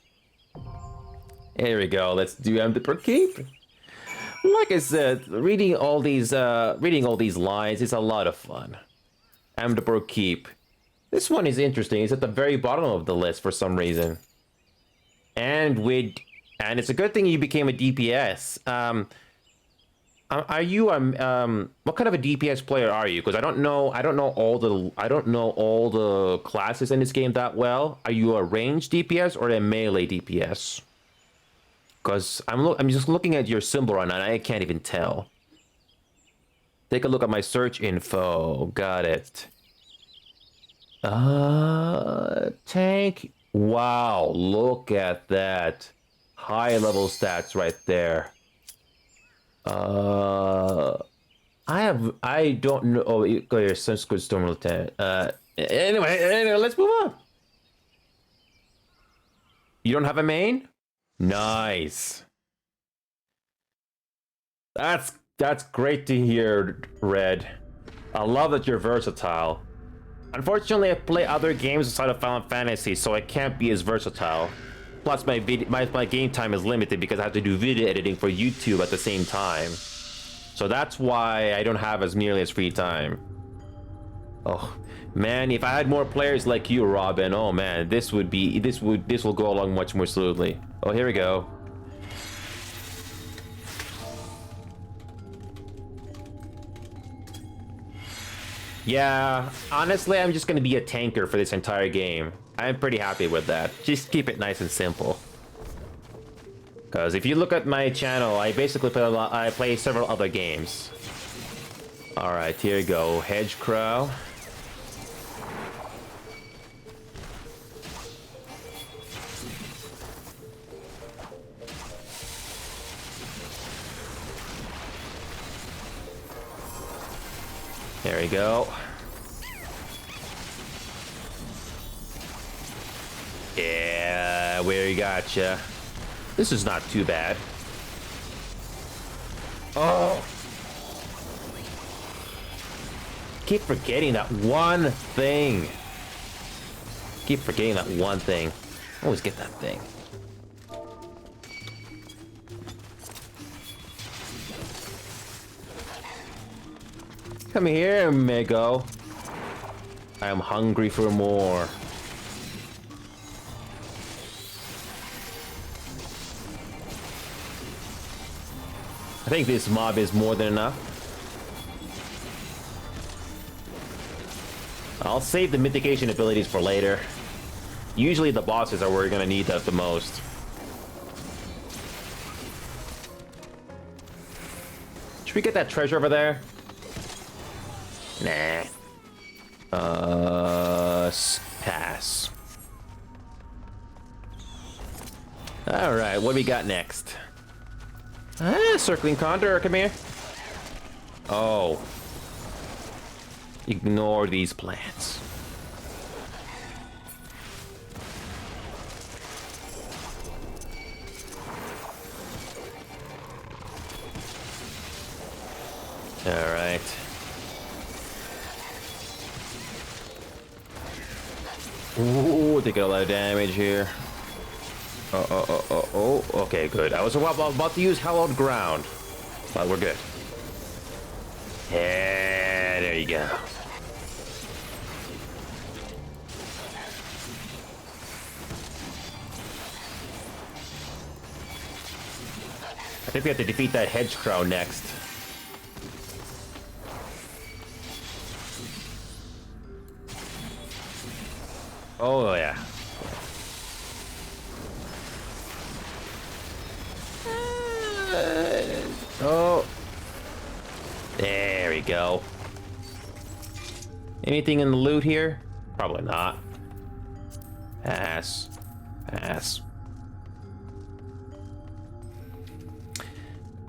Here we go. Let's do Amdapur Keep. Like I said, reading all these lines is a lot of fun. Amdapur Keep. This one is interesting. It's at the very bottom of the list for some reason. And it's a good thing you became a DPS. Are you what kind of a DPS player are you? Because I don't know all the classes in this game that well. Are you a ranged DPS or a melee DPS? Because I'm just looking at your symbol right now and I can't even tell. Take a look at my search info. Got it. Tank. Wow, look at that. High level stats right there. I don't know. Oh, go here, Sun's good Storm Lieutenant. Anyway, let's move on. You don't have a main? Nice. That's great to hear, Red. I love that you're versatile. Unfortunately, I play other games outside of Final Fantasy, so I can't be as versatile. Plus, my game time is limited because I have to do video editing for YouTube at the same time. So that's why I don't have as nearly as free time. Oh man, if I had more players like you, Robin, oh man, this will go along much more smoothly. Oh, here we go. Yeah, honestly, I'm just gonna be a tanker for this entire game. I'm pretty happy with that. Just keep it nice and simple. Because if you look at my channel, I basically play several other games. Alright, here you go. Hedge Crow. There we go. Yeah, we gotcha. This is not too bad. Oh! Keep forgetting that one thing. Keep forgetting that one thing. Always get that thing. Come here, Mego. I am hungry for more. I think this mob is more than enough. I'll save the mitigation abilities for later. Usually the bosses are where you're gonna need that the most. Should we get that treasure over there? Nah. Pass. Alright, what do we got next? Circling Condor, come here. Oh. Ignore these plants. Alright. Ooh, taking a lot of damage here. Oh. Okay, good. I was about to use Hallowed Ground, but we're good. Yeah, there you go. I think we have to defeat that Hedge Crow next. Oh, yeah. Oh. There we go. Anything in the loot here? Probably not. Pass. Pass.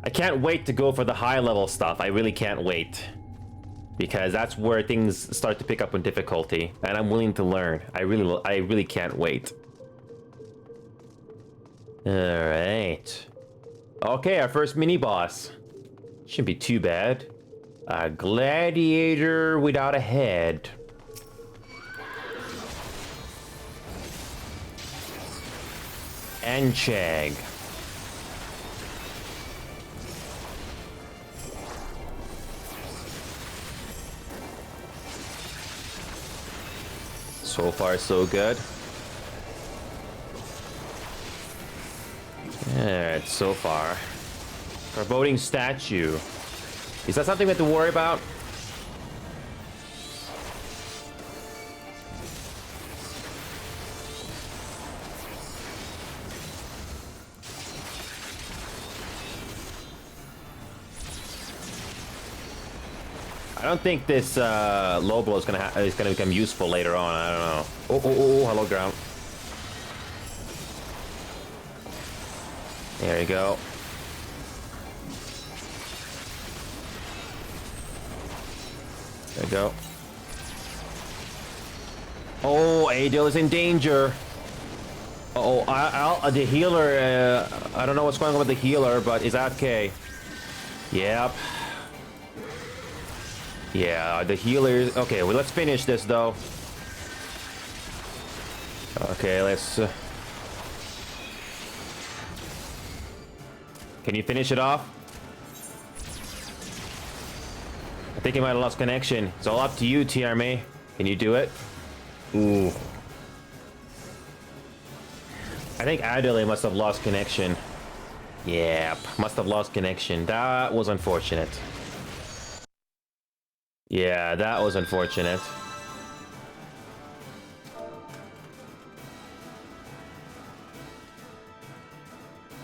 I can't wait to go for the high level stuff. I really can't wait. Because that's where things start to pick up on difficulty. And I'm willing to learn. I really can't wait. Alright. Okay, our first mini-boss. Shouldn't be too bad. A gladiator without a head. And Chag. So far, so good. Alright, so far. Foreboding statue. Is that something we have to worry about? I don't think this low blow is gonna become useful later on. I don't know. Oh, hello ground. There you go. There you go. Oh, Adil is in danger. Oh, the healer. I don't know what's going on with the healer, but is AFK. Yep. Yeah, the healers. Okay, well, let's finish this though. Okay, let's. Can you finish it off? I think he might have lost connection. It's all up to you, TRMA. Can you do it? Ooh. I think Adelaide must have lost connection. Yep, must have lost connection. That was unfortunate. Yeah, that was unfortunate.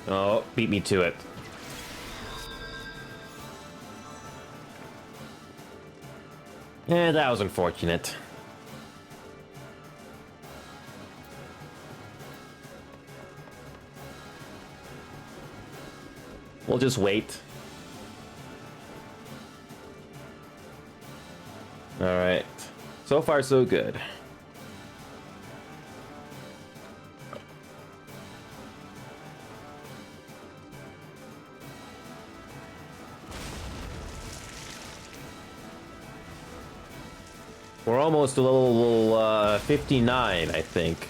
Oh, beat me to it. Yeah, that was unfortunate. We'll just wait. Alright. So far, so good. We're almost to level 59, I think.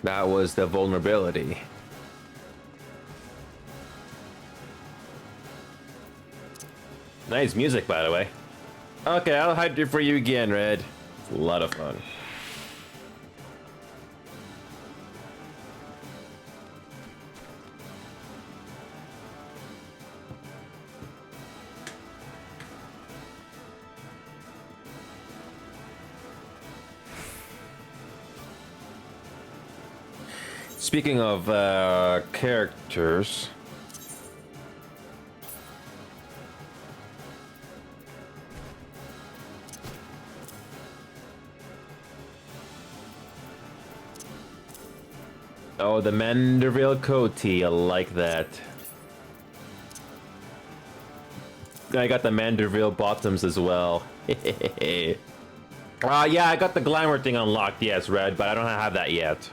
That was the vulnerability. Nice music, by the way. Okay, I'll hide it for you again, Red. It's a lot of fun. Speaking of characters, Oh, the Manderville Coatee. I like that. I got the Manderville bottoms as well. Yeah, I got the glamour thing unlocked. Yes, Red, but I don't have that yet.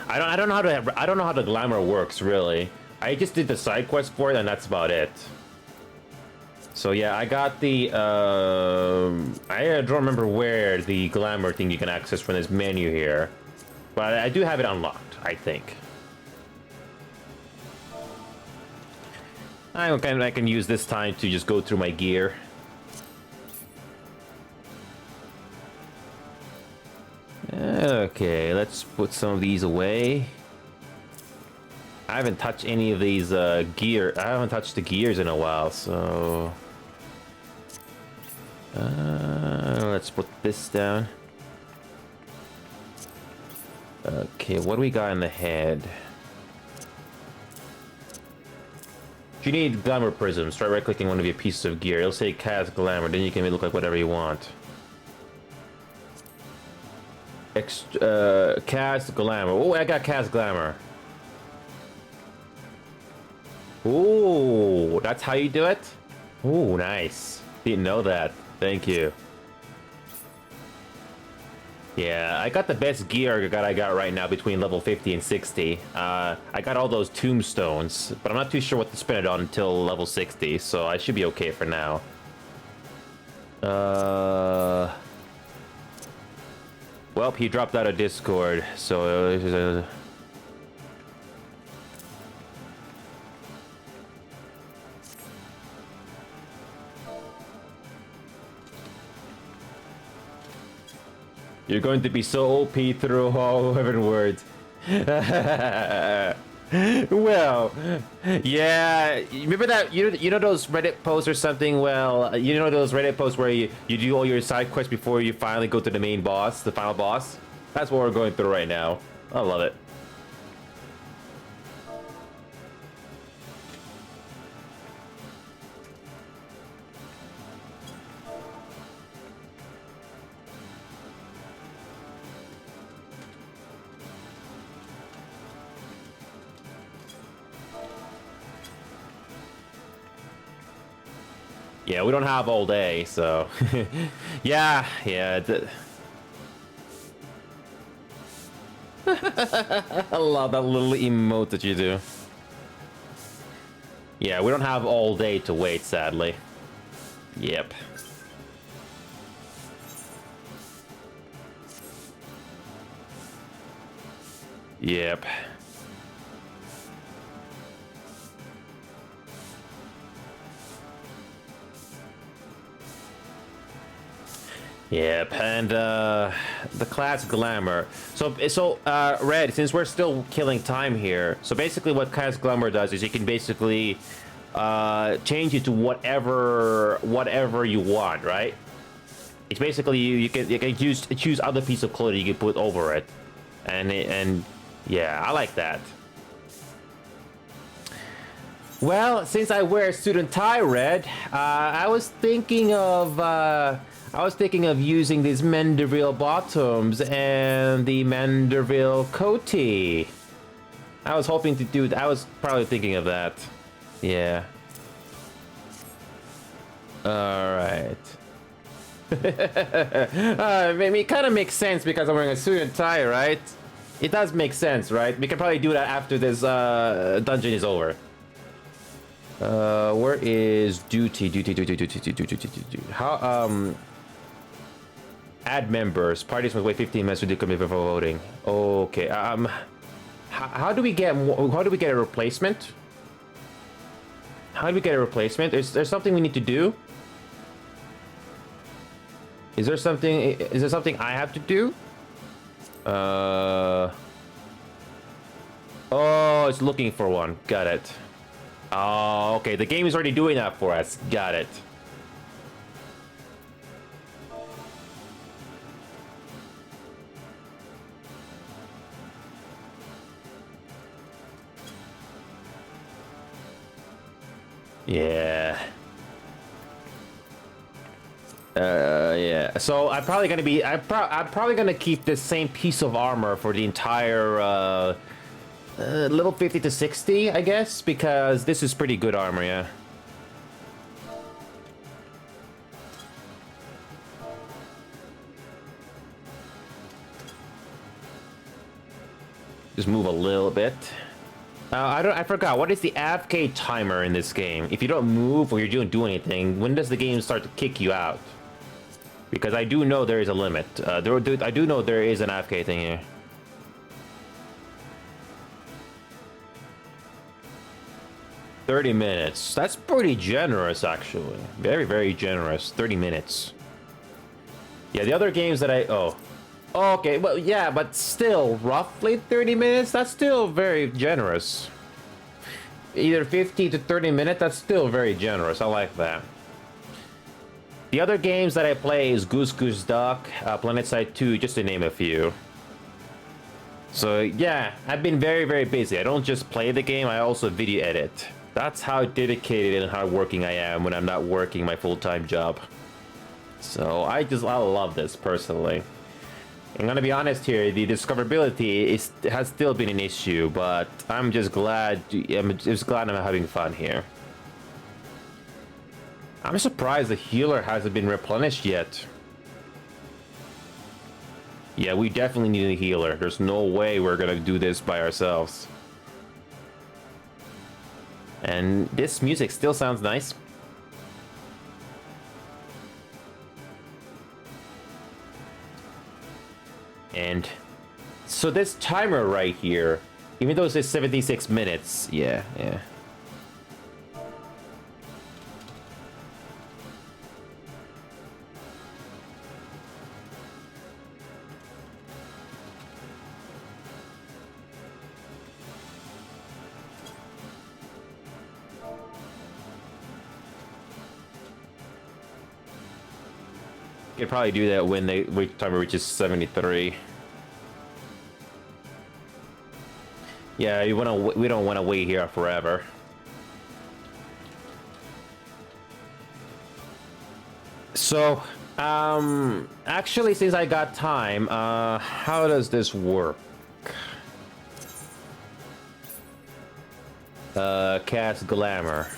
I don't know how the glamour works really. I just did the side quest for it, and that's about it. So yeah, I got the I don't remember where the glamour thing you can access from this menu here, but I do have it unlocked, I think. I can use this time to just go through my gear. Okay, let's put some of these away. I haven't touched any of these gear. I haven't touched the gears in a while, so let's put this down. Okay, what do we got in the head? You need glamour prisms. Try right-clicking one of your pieces of gear. It'll say cast glamour, then you can look like whatever you want. Cast glamour. Oh, I got cast glamour. Ooh, that's how you do it? Ooh, nice. Didn't know that. Thank you. Yeah, I got the best gear that I got right now between level 50 and 60. I got all those tombstones, but I'm not too sure what to spend it on until level 60, so I should be okay for now. Well, he dropped out of Discord, so... You're going to be so OP through all Heavensward. Well, yeah. Remember that? You know those Reddit posts or something? Well, you know those Reddit posts where you do all your side quests before you finally go to the main boss, the final boss? That's what we're going through right now. I love it. Yeah, we don't have all day, so... yeah. I love that little emote that you do. Yeah, we don't have all day to wait, sadly. Yep. Yep. Yep, and the class glamour. So Red, since we're still killing time here, so basically what class glamour does is you can basically change it to whatever you want, right? It's basically you can choose other piece of clothing you can put over it, and yeah, I like that. Well, since I wear a student tie, Red, I was thinking of using these Manderville bottoms and the Manderville coatee. I was hoping to do that. I was probably thinking of that. Yeah. Alright. It kind of makes sense because I'm wearing a suit and tie, right? It does make sense, right? We can probably do that after this dungeon is over. Where is duty? How, add members. Parties must wait 15 minutes to do commit before voting. Okay. How do we get a replacement? How do we get a replacement? Is there something we need to do? Is there something I have to do? Oh, it's looking for one. Got it. Oh, okay. The game is already doing that for us. Got it. Yeah. Yeah. So I'm probably gonna keep this same piece of armor for the entire Level 50 to 60, I guess, because this is pretty good armor, yeah. Just move a little bit. I forgot. What is the AFK timer in this game? If you don't move or you don't do anything, when does the game start to kick you out? Because I do know there is a limit. I do know there is an AFK thing here. $30 minutes. That's pretty generous, actually. Very, very generous. 30 minutes. Yeah, the other games that oh, okay, well, yeah, but still, roughly 30 minutes? That's still very generous. Either 50 to 30 minutes, that's still very generous. I like that. The other games that I play is Goose Goose Duck, PlanetSide 2, just to name a few. So, yeah, I've been very, very busy. I don't just play the game, I also video edit. That's how dedicated and hardworking I am when I'm not working my full-time job. So, I love this, personally. I'm gonna be honest here, the discoverability has still been an issue, but I'm just glad I'm having fun here. I'm surprised the healer hasn't been replenished yet. Yeah, we definitely need a healer. There's no way we're gonna do this by ourselves. And this music still sounds nice. And so this timer right here, even though it says 76 minutes, yeah. You could probably do that when the timer reaches 73. Yeah, we don't want to wait here forever. So, actually, since I got time, how does this work? Cast Glamour.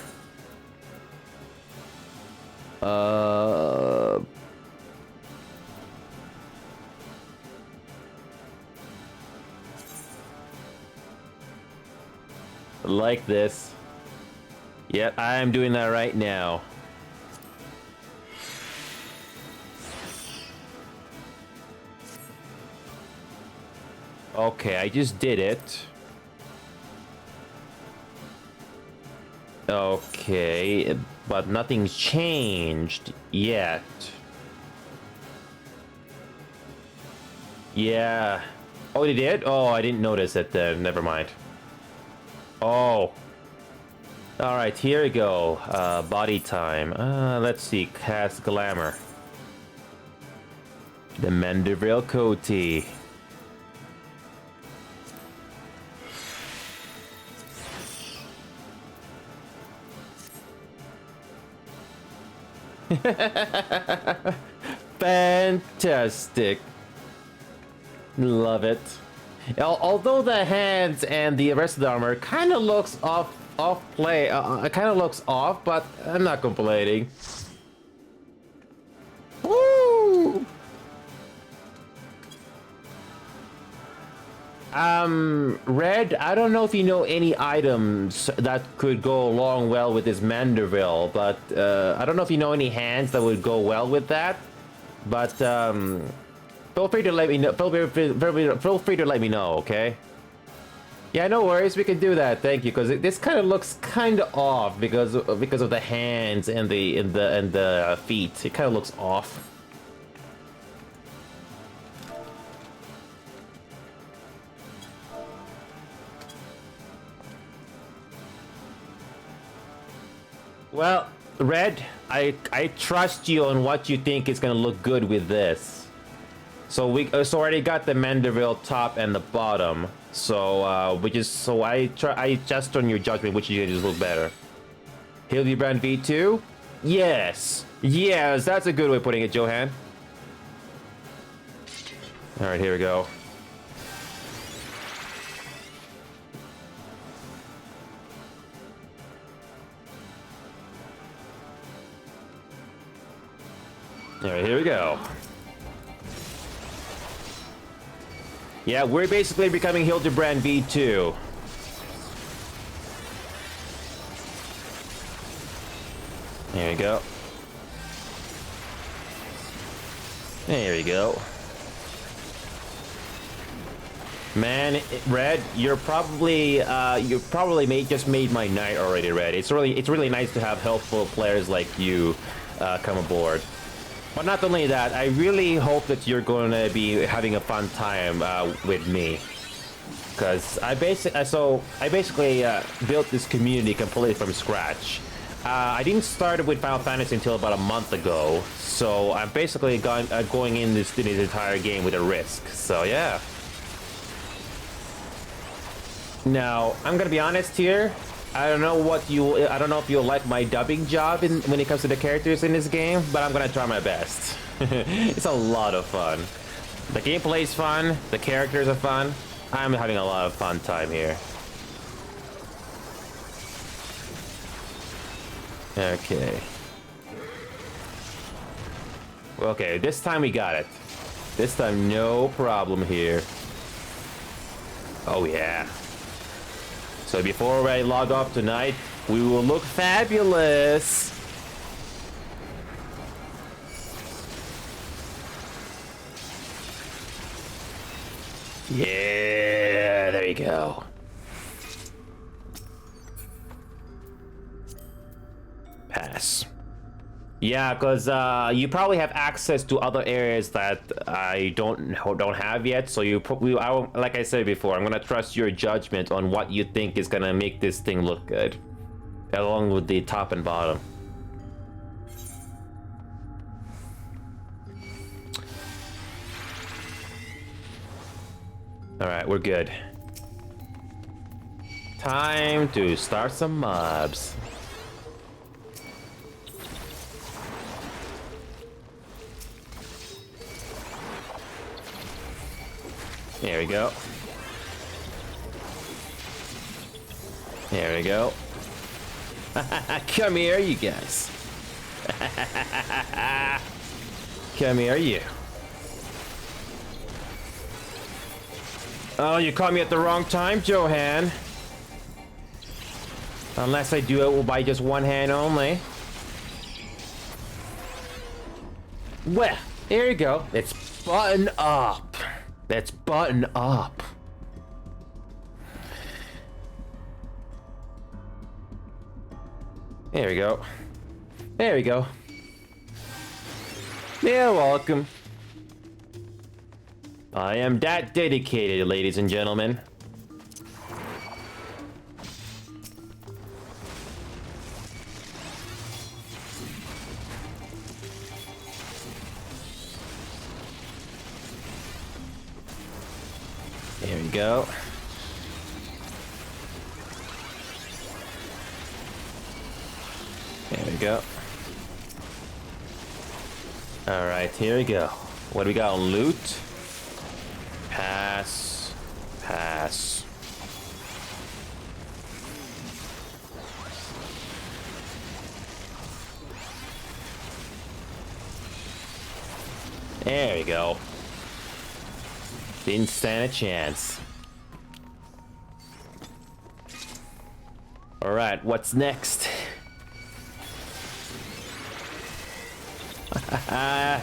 Like this. Yep, I'm doing that right now. Okay, I just did it. Okay, but nothing's changed yet. Yeah. Oh, it did? Oh, I didn't notice it then. Never mind. Oh. Alright, here we go. Body time. Let's see. Cast Glamour. The Manderville Coatee. Fantastic. Love it. Although the hands and the rest of the armor kind of looks off play, it kind of looks off, but I'm not complaining. Woo! Red, I don't know if you know any items that could go along well with this Manderville, but I don't know if you know any hands that would go well with that. But feel free to let me know. Feel free to let me know, okay? Yeah, no worries. We can do that. Thank you. Because this kind of looks kind of off because of the hands and the feet. It kind of looks off. Well, Red, I trust you on what you think is gonna look good with this. So we already got the Manderville top and the bottom. So I just on your judgment which you just look better. Hildebrand V2? Yes, that's a good way of putting it, Johan. All right, here we go. Alright, here we go. Yeah, we're basically becoming Hildebrand V2. There we go. There we go. Man, Red, you're probably just made my night already, Red. It's really nice to have helpful players like you come aboard. But not only that, I really hope that you're going to be having a fun time with me. Because I basically built this community completely from scratch. I didn't start with Final Fantasy until about a month ago, so I'm basically going in this entire game with a risk. So yeah. Now, I'm gonna be honest here. I don't know if you'll like my dubbing job when it comes to the characters in this game, but I'm gonna try my best. It's a lot of fun. The gameplay is fun. The characters are fun. I'm having a lot of fun time here. Okay. Okay, this time we got it. This time, no problem here. Oh yeah. So before I log off tonight, we will look fabulous. Yeah, there you go. Pass. Yeah, because you probably have access to other areas that I don't have yet. So like I said before, I'm gonna trust your judgment on what you think is gonna make this thing look good, along with the top and bottom. All right, we're good. Time to start some mobs. There we go. There we go. Come here, you guys. Come here, you. Oh, you caught me at the wrong time, Johan. Unless I do it by just one hand only. Well, here you go. It's button up. Let's button up. There we go. There we go. You're welcome. I am that dedicated, ladies and gentlemen. There we go. There we go. All right, here we go. What do we got on loot? Pass. Pass. There we go. Didn't stand a chance. All right, what's next?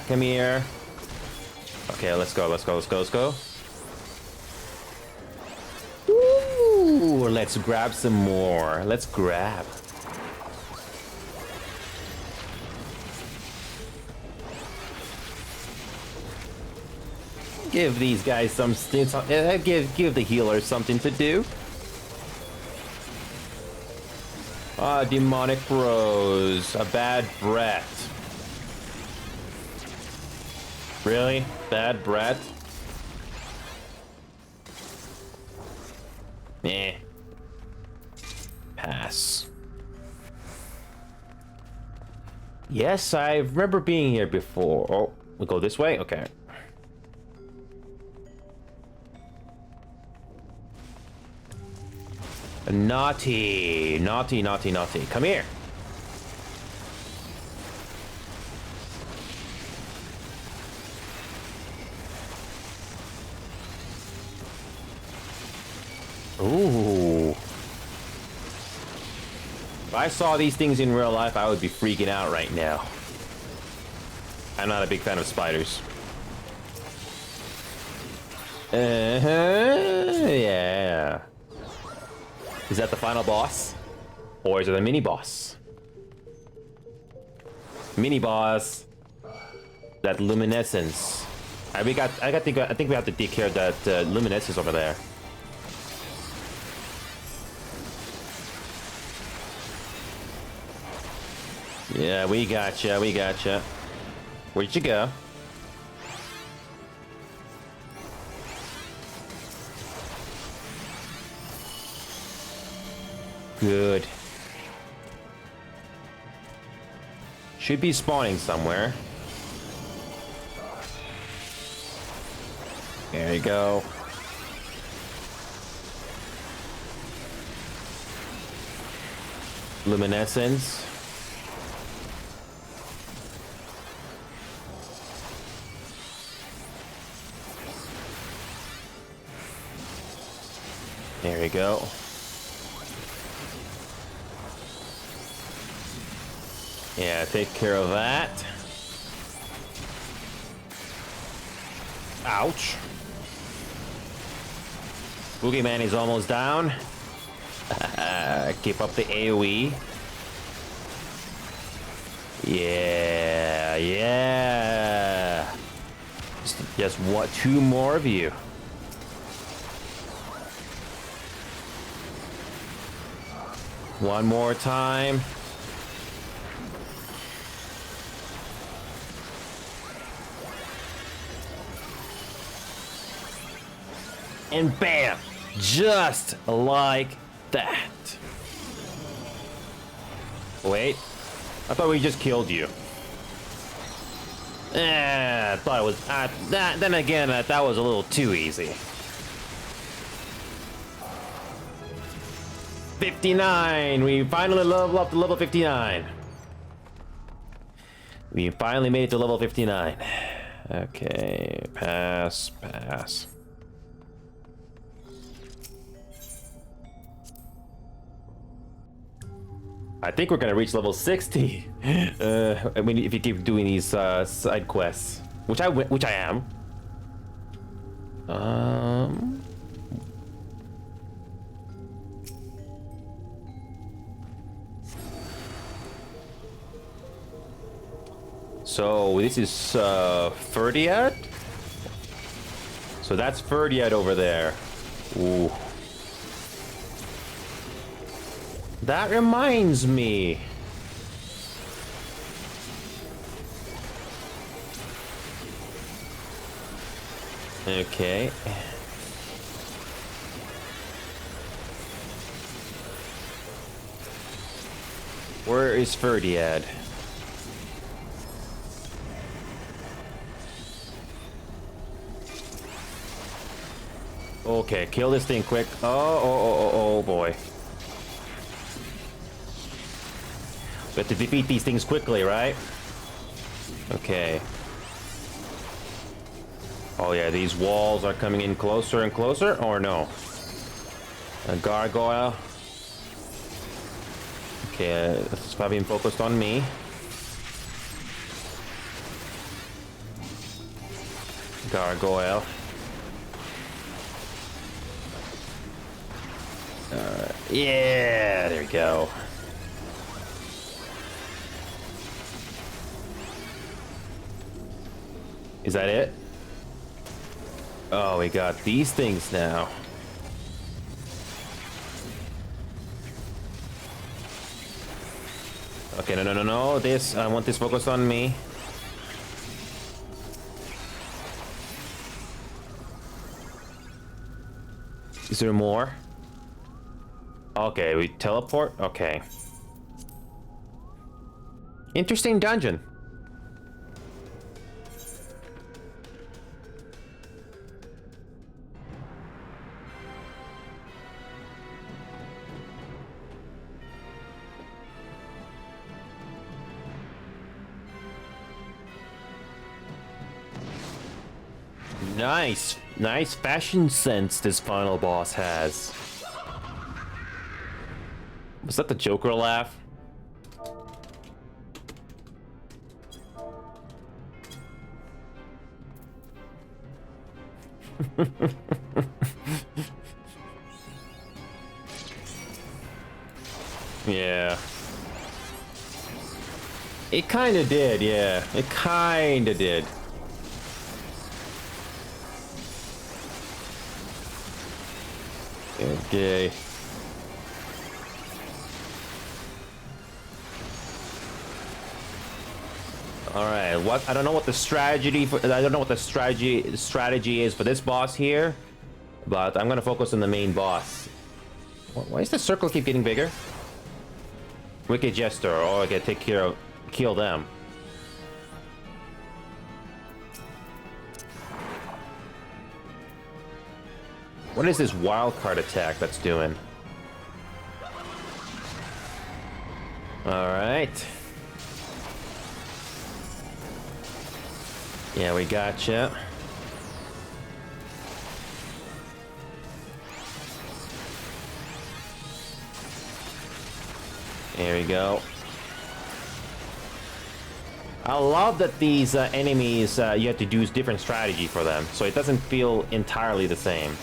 Come here. Okay, let's go, let's go, let's go, let's go. Ooh, let's grab some more. Let's grab. Give these guys something. Give the healers something to do. Ah, demonic bros. A bad breath. Really? Bad breath? Meh. Pass. Yes, I remember being here before. Oh, we go this way? Okay. Naughty, naughty, naughty, naughty. Come here. Ooh. If I saw these things in real life, I would be freaking out right now. I'm not a big fan of spiders. Yeah. Is that the final boss? Or is it a mini boss? Mini boss. That luminescence. I think we have to take care of that luminescence over there. Yeah, we gotcha, we gotcha. Where'd you go? Good. Should be spawning somewhere. There you go. Luminescence. There we go. Yeah, take care of that. Ouch. Boogeyman is almost down. Keep up the AoE. Yeah, yeah. Just what? Two more of you. One more time. And bam! Just like that. Wait. I thought we just killed you. I thought it was... then again, that was a little too easy. 59! We finally leveled up to level 59. We finally made it to level 59. Okay, pass, pass. I think we're gonna reach level 60. I mean, if you keep doing these side quests, which I am. So this is Ferdiad. So that's Ferdiad over there. Ooh. That reminds me. Okay. Where is Ferdiad? Okay, kill this thing quick. Oh boy. We have to defeat these things quickly, right? Okay. Oh yeah, these walls are coming in closer and closer, or no? A gargoyle. Okay, this is probably focused on me. Gargoyle. Yeah, there we go. Is that it? Oh, we got these things now. Okay, no. This, I want this focused on me. Is there more? Okay, we teleport? Okay. Interesting dungeon. Nice fashion sense this final boss has. Was that the Joker laugh? Yeah. It kinda did, yeah. It kinda did. Okay. All right. What? I don't know what the strategy for. I don't know what the strategy is for this boss here, but I'm gonna focus on the main boss. Why does the circle keep getting bigger? Wicked Jester. Oh, I gotta take care of, kill them. What is this wild card attack that's doing? All right. Yeah, we gotcha. There we go. I love that these enemies, you have to do different strategy for them, so it doesn't feel entirely the same.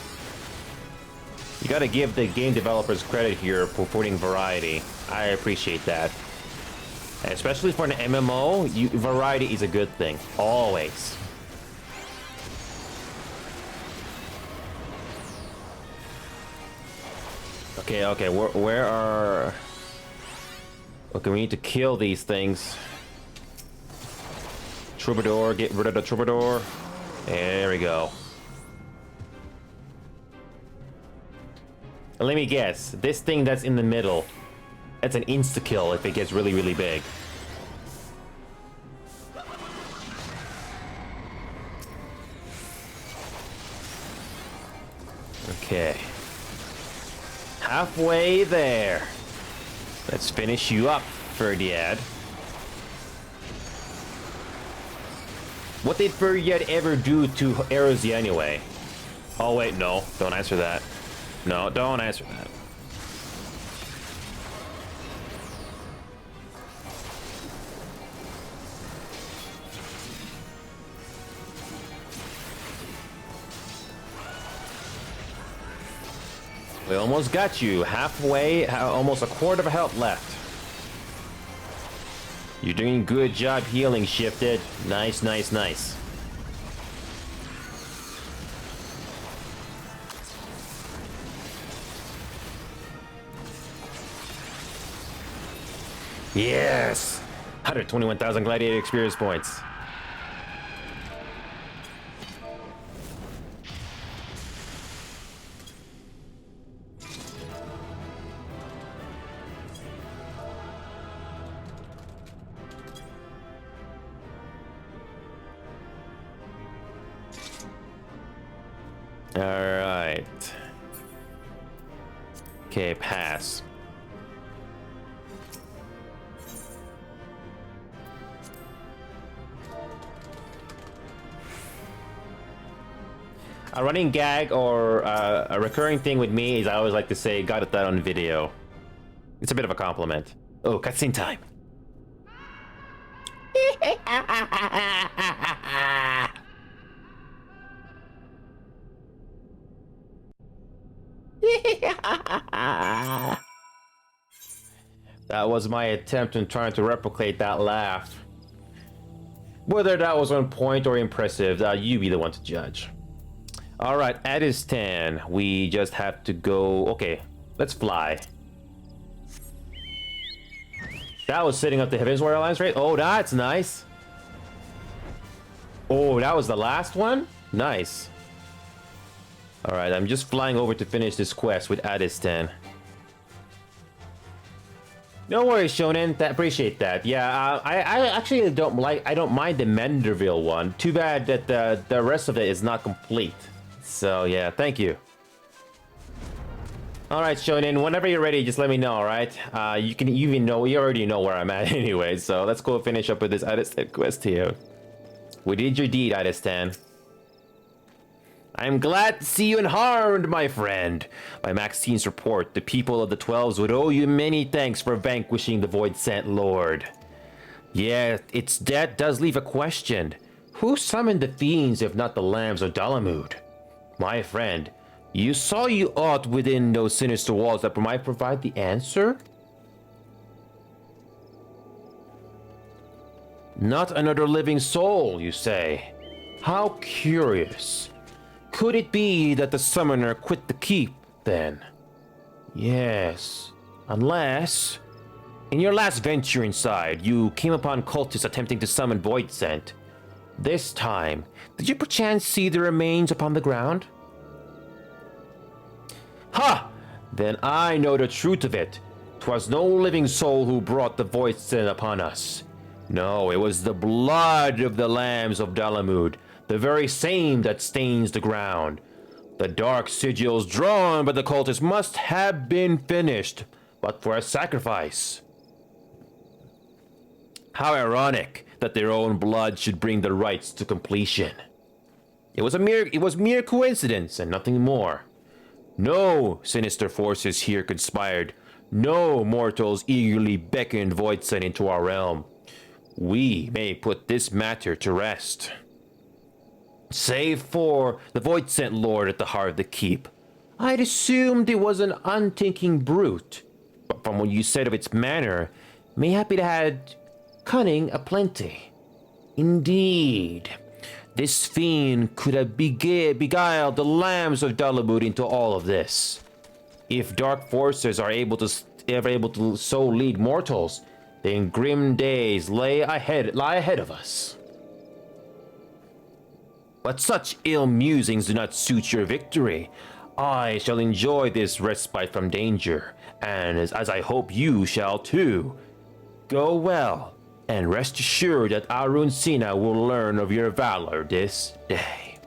You gotta give the game developers credit here for putting variety. I appreciate that. Especially for an MMO, variety is a good thing. Always. Okay, okay, where are... Okay, we need to kill these things. Troubadour, get rid of the Troubadour. There we go. And let me guess, this thing that's in the middle, that's an insta-kill if it gets really, really big. Okay. Halfway there. Let's finish you up, Ferdiad. What did Ferdiad ever do to Erozy anyway? Oh wait, no. Don't answer that. No, don't answer that. We almost got you. Halfway, almost a quarter of a health left. You're doing a good job healing, Shifted. Nice, nice, nice. Yes! 121,000 Gladiator experience points. Alright. Okay, pass. A running gag or a recurring thing with me is I always like to say, got that on video. It's a bit of a compliment. Oh, cutscene time. That was my attempt in trying to replicate that laugh. Whether that was on point or impressive, you be the one to judge. Alright, Adistan, we just have to go... Okay, let's fly. That was setting up the Heavensward Alliance, right? Oh, that's nice. Oh, that was the last one? Nice. Alright, I'm just flying over to finish this quest with Adistan. No worries, Shonen. Appreciate that. Yeah, I actually don't mind the Menderville one. Too bad that the rest of it is not complete. So yeah, thank you. All right, Shonen. Whenever you're ready, just let me know. All right. You already know where I'm at anyway. So let's go finish up with this Adistan quest here. We did your deed, Adistan. I'm glad to see you unharmed, my friend. By Maxine's report, the people of the Twelves would owe you many thanks for vanquishing the Void-Sent Lord. Yeah, its death does leave a question. Who summoned the fiends if not the Lambs of Dalamud? My friend, you saw you aught within those sinister walls that might provide the answer? Not another living soul, you say? How curious. Could it be that the summoner quit the keep, then? Yes, unless... In your last venture inside, you came upon cultists attempting to summon Void-Sent. This time, did you perchance see the remains upon the ground? Ha! Then I know the truth of it. 'Twas no living soul who brought the Void-Sent upon us. No, it was the blood of the Lambs of Dalamud, the very same that stains the ground. The dark sigils drawn by the cultists must have been finished, but for a sacrifice. How ironic that their own blood should bring the rites to completion. It was mere coincidence and nothing more. No sinister forces here conspired. No mortals eagerly beckoned Void-Sent into our realm. We may put this matter to rest. Save for the Void-Sent Lord at the heart of the keep. I'd assumed it was an unthinking brute, but from what you said of its manner, mayhap it had cunning aplenty. Indeed, this fiend could have beguiled the Lambs of Dalamud into all of this. If dark forces are ever able to so lead mortals, then grim days lie ahead of us. But such ill musings do not suit your victory. I shall enjoy this respite from danger, and as I hope you shall too. Go well, and rest assured that Arun Sina will learn of your valor this day.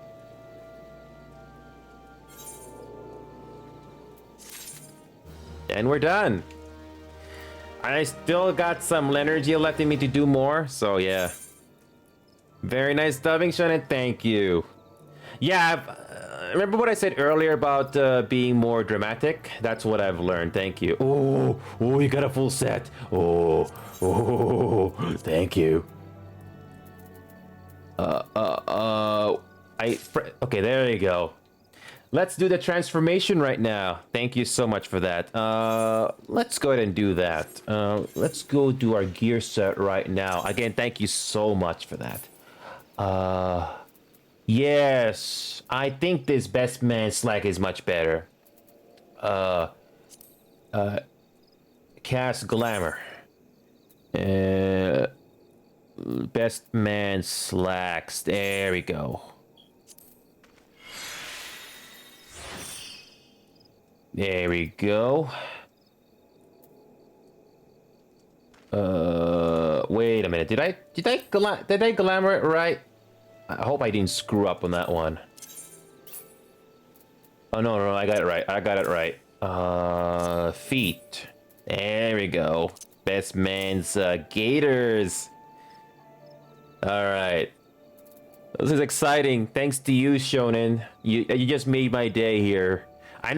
And we're done. I still got some energy left in me to do more, so yeah. Very nice dubbing, Shonen. Thank you. Yeah, remember what I said earlier about being more dramatic? That's what I've learned. Thank you. Oh, you got a full set. Oh, thank you. Okay, there you go. Let's do the transformation right now. Thank you so much for that. Let's go ahead and do that. Let's go do our gear set right now. Again, thank you so much for that. Yes, I think this best man slack is much better. Cast glamour. Best man slacks. There we go. There we go. Wait a minute. Did I glamour it right? I hope I didn't screw up on that one. Oh no, I got it right. Feet. There we go. Best man's gaiters. All right. This is exciting. Thanks to you, Shonen. You just made my day here. I'm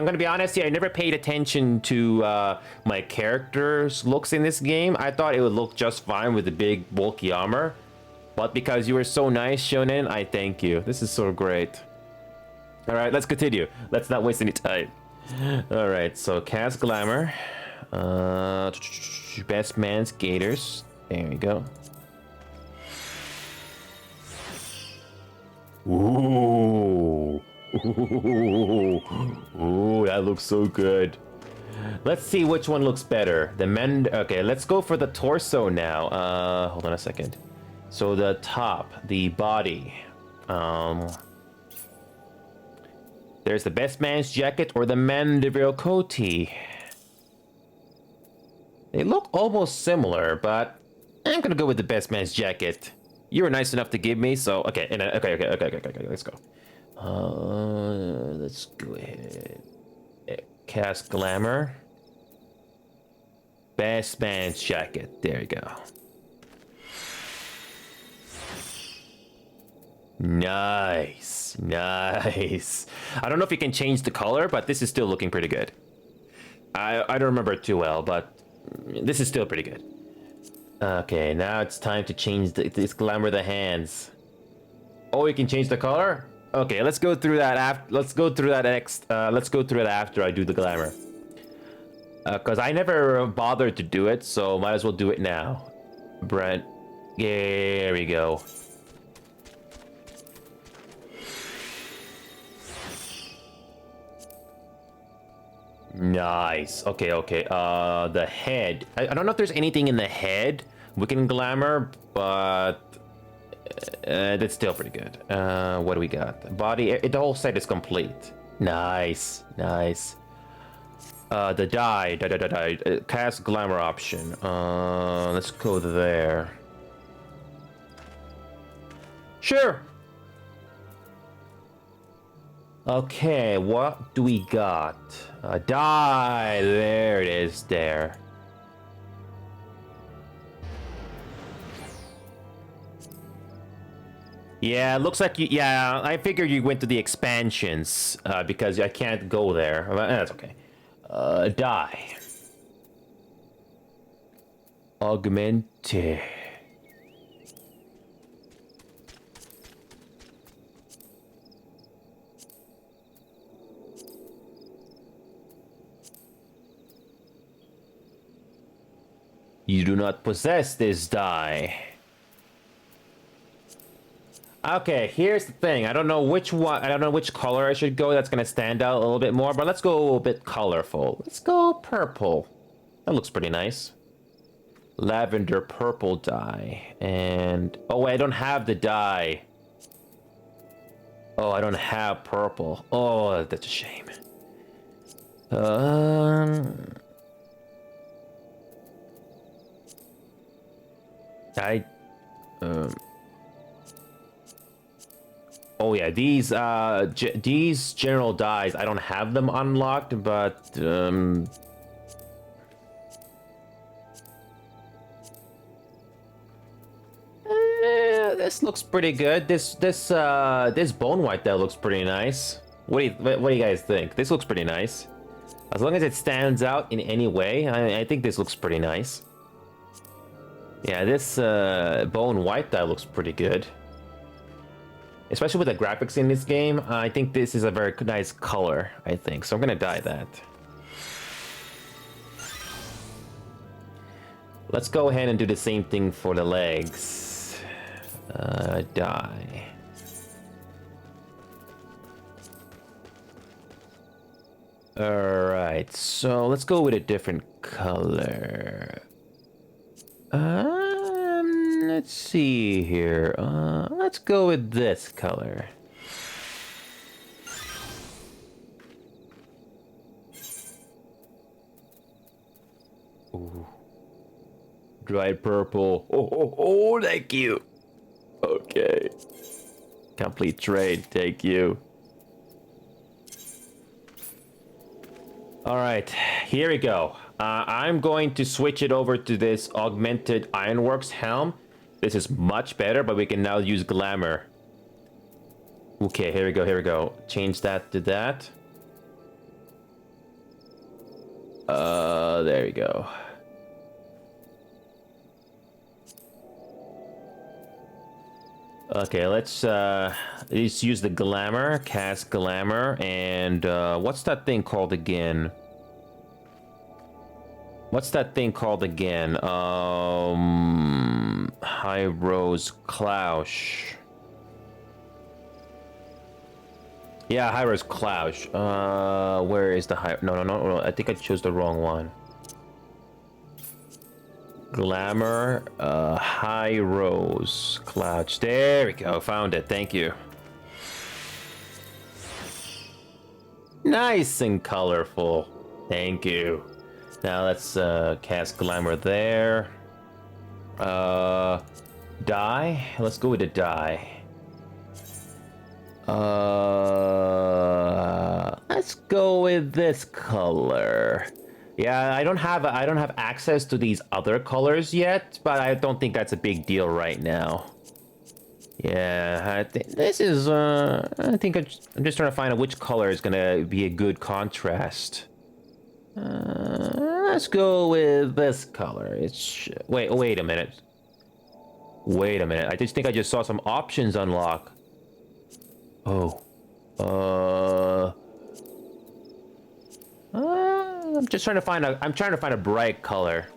gonna be honest here, I never paid attention to my character's looks in this game. I thought it would look just fine with the big bulky armor. But because you were so nice, Shonen, I thank you. This is so great. Alright, let's continue. Let's not waste any time. Alright, so cast glamour. Best man's gaiters. There we go. Ooh. Ooh, that looks so good. Let's see which one looks better. Okay, let's go for the torso now. Hold on a second. So the top, the body. There's the best man's jacket or the Mandeville coatee. They look almost similar, but I'm gonna go with the best man's jacket. You were nice enough to give me, so okay. Okay. Let's go. Let's go ahead. Cast glamour. Best man's jacket. There you go. Nice, nice. I don't know if you can change the color, but this is still looking pretty good. I don't remember it too well, but this is still pretty good. Okay, now it's time to change this glamour the hands. Oh, you can change the color? Okay, let's go through that after. Let's go through that after I do the glamour. Cause I never bothered to do it, so might as well do it now. Brent, there we go. Nice. Okay, okay. The head. I don't know if there's anything in the head we can glamour, but that's still pretty good. What do we got? Body. The whole set is complete. Nice, nice. The die. Cast glamour option. Let's go there. Sure. Okay, what do we got? Die. There it is. There. Yeah, it looks like you. Yeah, I figured you went to the expansions because I can't go there. That's okay. Die. Augmente. You do not possess this die. Okay, here's the thing. I don't know which one. I don't know which color I should go. That's gonna stand out a little bit more. But let's go a bit colorful. Let's go purple. That looks pretty nice. Lavender purple dye. And oh wait, I don't have the dye. Oh, I don't have purple. Oh, that's a shame. Oh yeah, these general dyes, I don't have them unlocked, but this looks pretty good. This bone white that looks pretty nice. What do you guys think? This looks pretty nice. As long as it stands out in any way, I think this looks pretty nice. Yeah, this bone white dye looks pretty good. Especially with the graphics in this game, I think this is a very nice color, I think. So I'm gonna dye that. Let's go ahead and do the same thing for the legs. Dye. Alright, so let's go with a different color. Let's see here. Let's go with this color. Ooh. Dried purple. Oh, thank you. Okay. Complete trade, thank you. All right, here we go. I'm going to switch it over to this augmented Ironworks helm. This is much better, but we can now use glamour. Okay, here we go. Change that to that. There we go. Okay, let's use the glamour, cast glamour, and what's that thing called again? High Rose Klausch. Yeah, High Rose Klausch. Where is the high? No. I think I chose the wrong one. Glamour, High Rose Klausch. There we go. Found it. Thank you. Nice and colorful. Thank you. Now let's cast glamour there. Dye. Let's go with the dye. Let's go with this color. Yeah, I don't have access to these other colors yet, but I don't think that's a big deal right now. Yeah, I think this is, I think I'm just trying to find out which color is gonna be a good contrast. Let's go with this color. Wait a minute. Wait a minute. I just think I just saw some options unlock. Oh. I'm trying to find a bright color.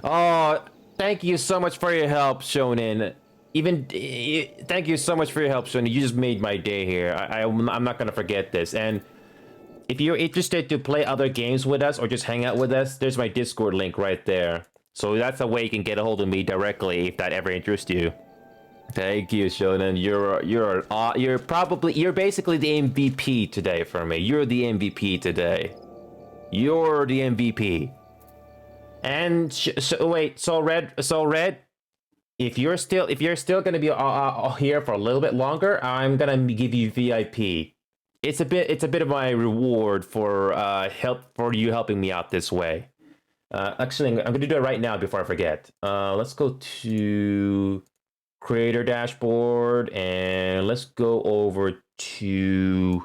Oh, thank you so much for your help, Shonen. Thank you so much for your help, Shonen. You just made my day here. I'm not gonna forget this. And if you're interested to play other games with us or just hang out with us, there's my Discord link right there. So that's a way you can get a hold of me directly if that ever interests you. Thank you, Shonen. You're basically the MVP today for me. You're the MVP today. You're the MVP. And so Red, if you're still gonna be here for a little bit longer, I'm gonna give you VIP. It's a bit of my reward for you helping me out this way. Actually, I'm gonna do it right now before I forget. Let's go to creator dashboard and let's go over to.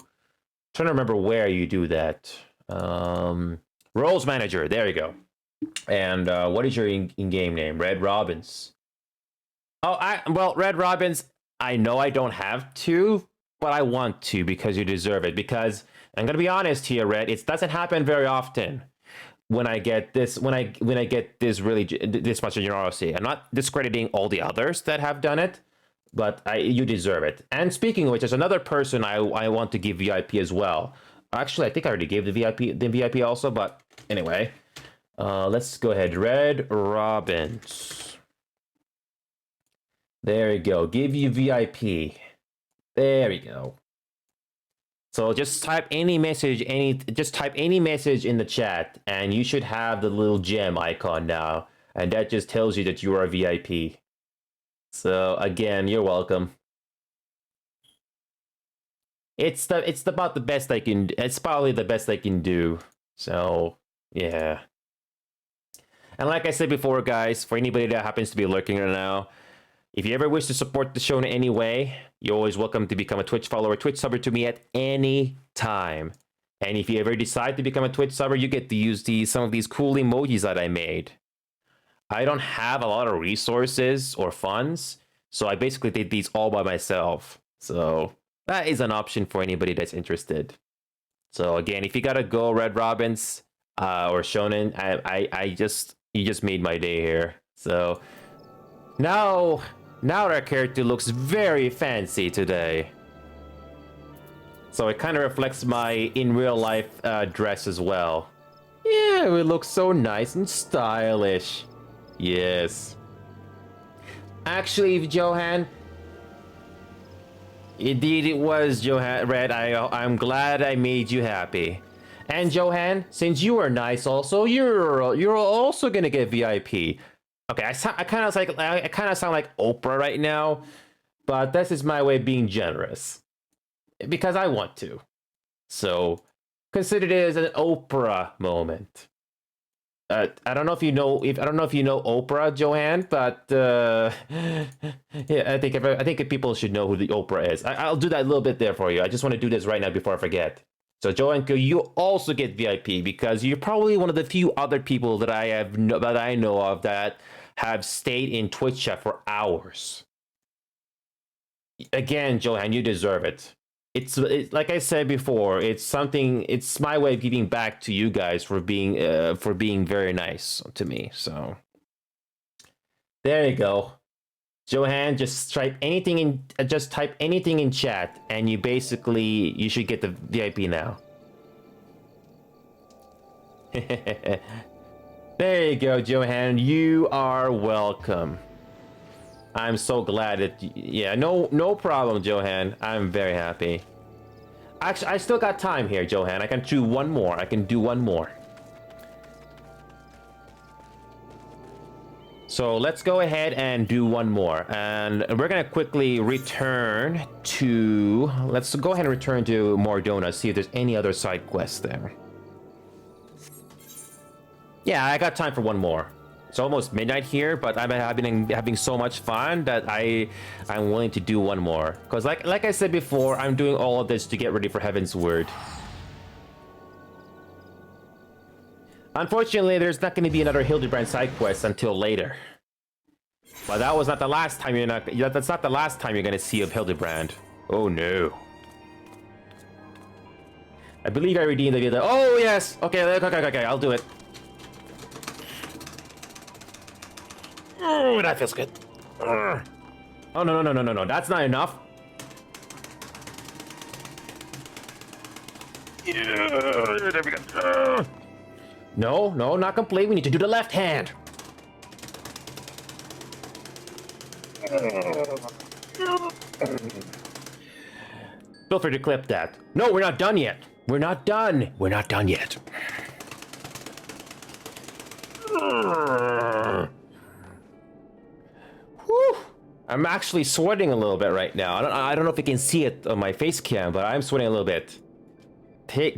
Trying to remember where you do that. Roles manager. There you go. And what is your in-game name? Red Robins. Oh, Red Robins. I know I don't have to, but I want to because you deserve it. Because I'm gonna be honest here, Red. It doesn't happen very often when I get this. When I get this this much generosity. I'm not discrediting all the others that have done it, but you deserve it. And speaking of which, there's another person I want to give VIP as well. Actually, I think I already gave the VIP also, but anyway. Let's go ahead. Red Robins. There you go. Give you VIP. There we go. So just type any message in the chat, and you should have the little gem icon now, and that just tells you that you are a VIP. So again, you're welcome. It's about the best I can. It's probably the best I can do. So yeah. And like I said before, guys, for anybody that happens to be lurking right now, if you ever wish to support the show in any way, you're always welcome to become a Twitch follower, Twitch subber to me at any time. And if you ever decide to become a Twitch subber, you get to use some of these cool emojis that I made. I don't have a lot of resources or funds, so I basically did these all by myself. So that is an option for anybody that's interested. So again, if you gotta go, Red Robins or Shonen, you just made my day here. So now our character looks very fancy today. So it kind of reflects my in real life dress as well. Yeah, it looks so nice and stylish. Yes. Actually, Johan, indeed it was, Johan. Red, I'm glad I made you happy. And Johan, since you are nice also, you're also gonna get VIP. Okay, I kind of sound like Oprah right now, but this is my way of being generous because I want to. So consider it as an Oprah moment. I don't know if you know Oprah, Johan, but yeah, I think people should know who the Oprah is. I'll do that a little bit there for you. I just want to do this right now before I forget. So Johan, you also get VIP because you're probably one of the few other people that I know of that have stayed in Twitch chat for hours. Again, Johan, you deserve it. It's like I said before. It's my way of giving back to you guys for being very nice to me. So there you go, Johan. Just type anything in chat, and you should get the VIP now. There you go, Johan. You are welcome. I'm so glad that, yeah, no problem, Johan. I'm very happy. Actually, I still got time here, Johan. I can do one more. So let's go ahead and do one more. And we're gonna quickly return to, let's go ahead and return to Mordona, see if there's any other side quests there. Yeah, I got time for one more. It's almost midnight here, but I've been having so much fun that I'm willing to do one more. Cause like I said before, I'm doing all of this to get ready for Heavensward. Unfortunately, there's not going to be another Hildebrand side quest until later. But that was not the last time that's not the last time you're going to see of Hildebrand. Oh no. I believe I redeemed the video. Oh yes. Okay, I'll do it. Oh, that feels good. Oh no. That's not enough. Yeah, there we go. No, not complete. We need to do the left hand. Feel free to clip that. No, we're not done yet. We're not done. We're not done yet. Whew. I'm actually sweating a little bit right now. I don't know if you can see it on my face cam, but I'm sweating a little bit.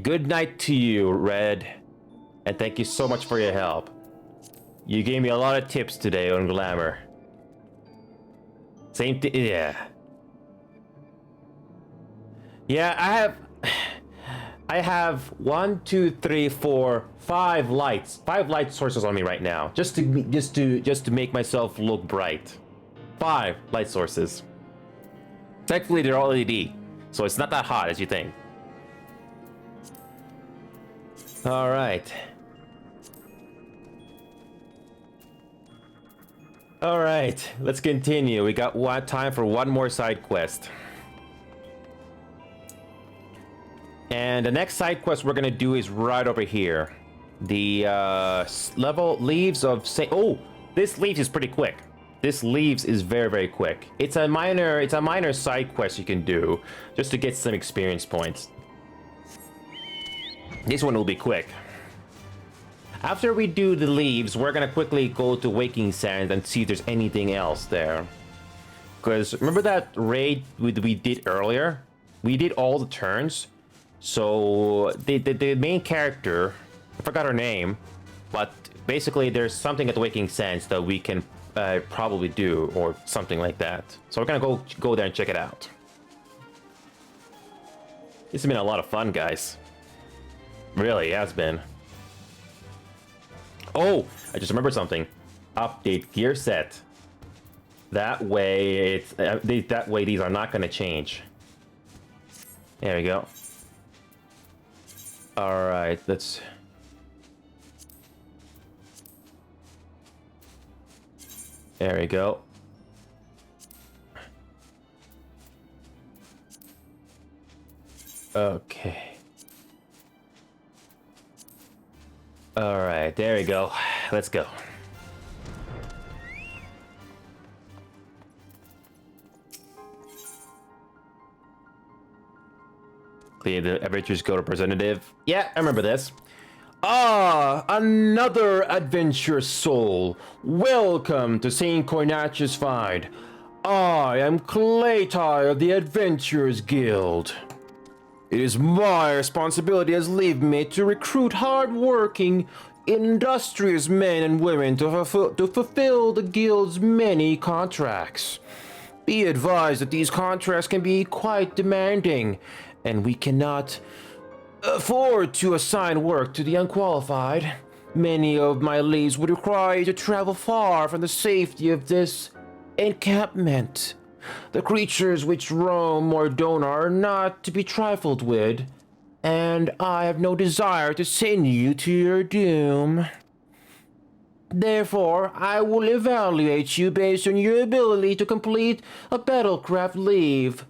Good night to you, Red. And thank you so much for your help. You gave me a lot of tips today on Glamour. Same thing, yeah. Yeah, I have 1, 2, 3, 4, 5 lights. 5 light sources on me right now. Just to make myself look bright. 5 light sources. Thankfully they're all LED, so it's not that hot as you think. Alright. Alright, let's continue. We got time for one more side quest. And the next side quest we're gonna do is right over here. The leaves of oh, this leaves is pretty quick. This leaves is very quick. It's a minor side quest you can do just to get some experience points. This one will be quick. After we do the leaves, we're gonna quickly go to Waking Sands and see if there's anything else there. Because remember that raid we did earlier? We did all the turns. So the main character, I forgot her name, but basically there's something at the Waking Sands that we can probably do, or something like that. So we're gonna go there and check it out. This has been a lot of fun, guys. Really has been. Oh, I just remembered something. Update gear set. That way, these are not going to change. There we go. All right, let's. There we go. Okay. All right, there we go. Let's go. Clear the Adventures Guild representative. Yeah, I remember this. Ah, another adventurous soul. Welcome to St. Coinach's Find. I am Claytai of the Adventurers Guild. It is my responsibility as leave mate to recruit hard-working, industrious men and women to fulfill the guild's many contracts. Be advised that these contracts can be quite demanding, and we cannot afford to assign work to the unqualified. Many of my leads would require you to travel far from the safety of this encampment. The creatures which roam Mordona are not to be trifled with, and I have no desire to send you to your doom. Therefore, I will evaluate you based on your ability to complete a battlecraft leave.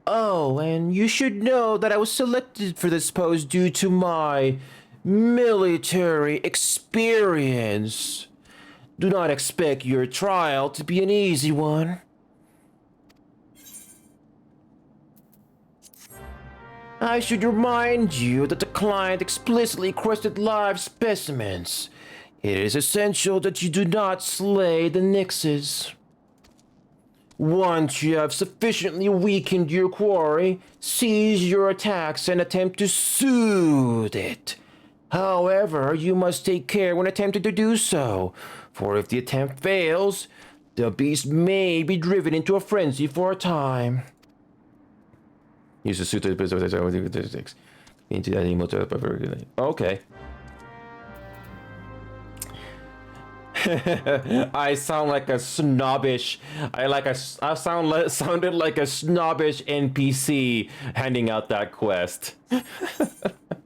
Oh, and you should know that I was selected for this post due to my military experience. Do not expect your trial to be an easy one. I should remind you that the client explicitly requested live specimens. It is essential that you do not slay the Nixes. Once you have sufficiently weakened your quarry, cease your attacks and attempt to soothe it. However, you must take care when attempting to do so, For if the attempt fails, the beast may be driven into a frenzy for a time. Use the suit to into that emo to okay. I sound like a snobbish. Sounded like a snobbish NPC handing out that quest.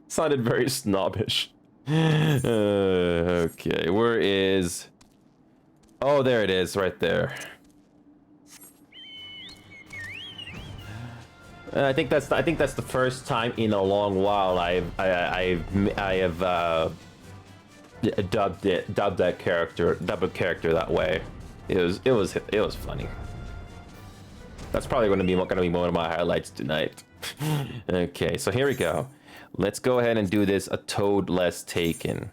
Sounded very snobbish. Okay, where is? Oh, there it is, right there. I think that's the first time in a long while I have dubbed a character that way. It was funny. That's probably gonna be one of my highlights tonight. Okay, so here we go. Let's go ahead and do this a toad less taken.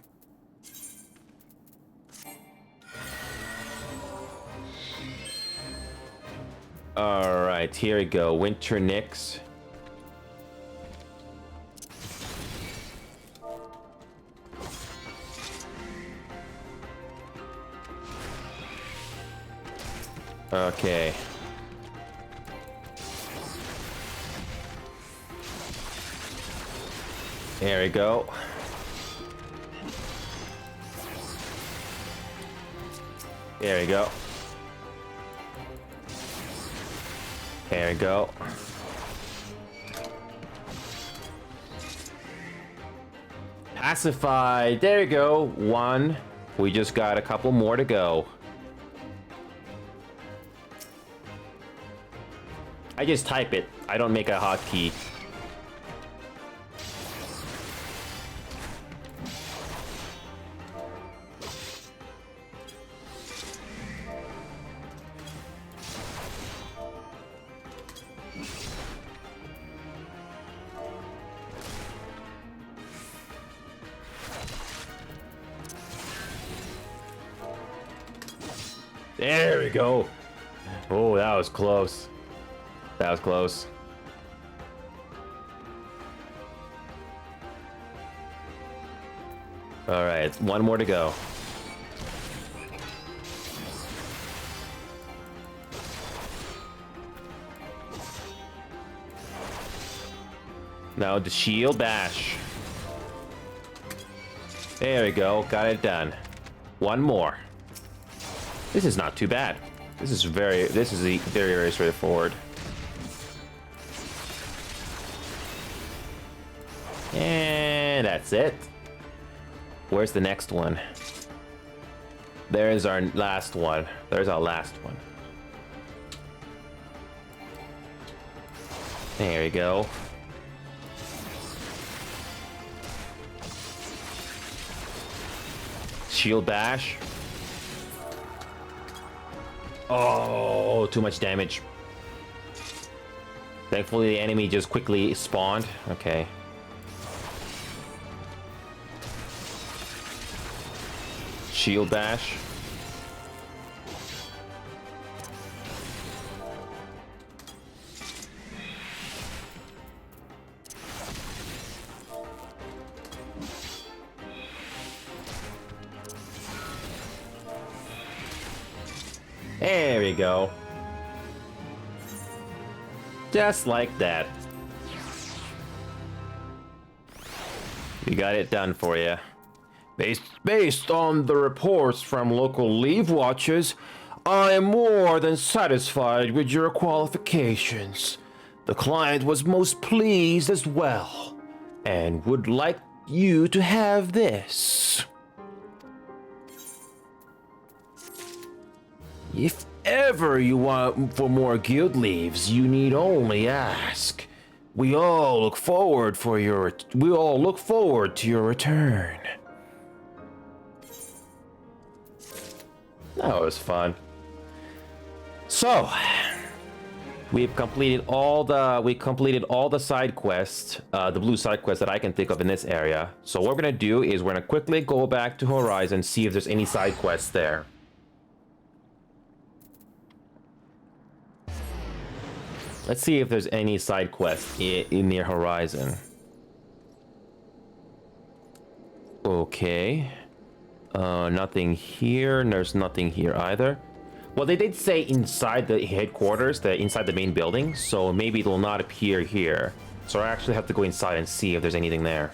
All right, here we go. Winter Nyx. Okay. There we go. There we go. There we go. Pacified. There you go. One. We just got a couple more to go. I just type it. I don't make a hotkey. There we go. Oh, that was close. That was close. All right, one more to go. Now the shield bash. There we go, got it done. One more. This is not too bad. This is very straightforward. And that's it. Where's the next one? There's our last one. There's our last one. There we go. Shield bash. Oh, too much damage. Thankfully, the enemy just quickly spawned. Okay. Shield bash. There we go. Just like that. We got it done for you. Based on the reports from local leave watchers, I am more than satisfied with your qualifications. The client was most pleased as well, and would like you to have this. If ever you want for more guild leaves, you need only ask. We all look forward to your return. That was fun. So, we completed all the side quests, the blue side quests that I can think of in this area. So what we're gonna do is we're gonna quickly go back to Horizon, see if there's any side quests there. Let's see if there's any side quests in near Horizon. Okay. Nothing here. There's nothing here either. Well, they did say inside the headquarters, inside the main building, so maybe it will not appear here. So I actually have to go inside and see if there's anything there.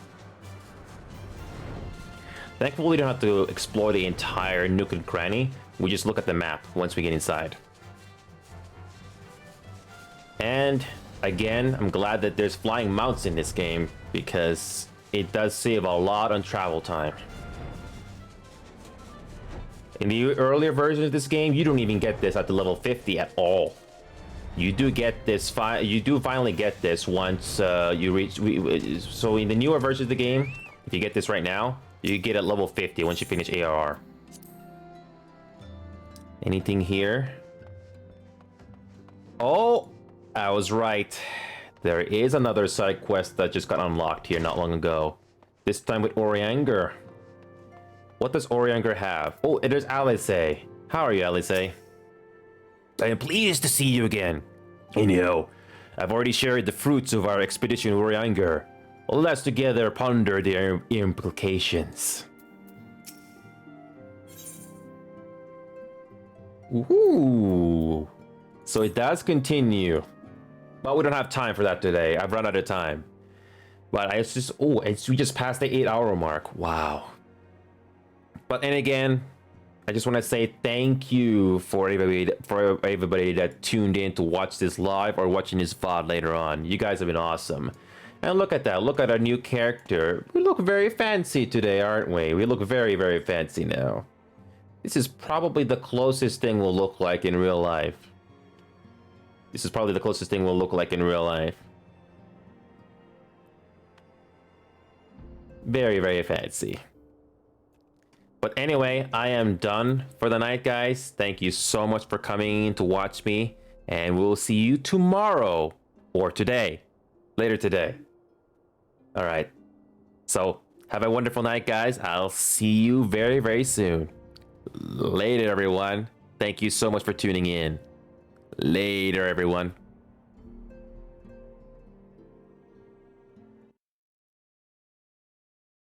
Thankfully, we don't have to explore the entire nook and cranny. We just look at the map once we get inside. And again, I'm glad that there's flying mounts in this game because it does save a lot on travel time. In the earlier version of this game, you don't even get this at the level 50 at all. You do get this. You do finally get this once you reach. So in the newer version of the game, if you get this right now, you get at level 50 once you finish ARR. Anything here? Oh, I was right. There is another side quest that just got unlocked here not long ago. This time with Orianger. What does Orianger have? Oh, there's Alice. How are you, Alice? I am pleased to see you again. You know, I've already shared the fruits of our expedition with Orianger. Let's together ponder their implications. Ooh. So it does continue. But we don't have time for that today. I've run out of time. But we just passed the 8-hour mark. Wow. But and again, I just want to say thank you for everybody that tuned in to watch this live or watching this VOD later on. You guys have been awesome. And look at that. Look at our new character. We look very fancy today, aren't we? We look very, very fancy now. This is probably the closest thing we'll look like in real life. This is probably the closest thing we'll look like in real life. Very, very fancy. But anyway, I am done for the night, guys. Thank you so much for coming to watch me. And we'll see you tomorrow. Or today. Later today. Alright. So, have a wonderful night, guys. I'll see you very, very soon. Later, everyone. Thank you so much for tuning in. Later, everyone.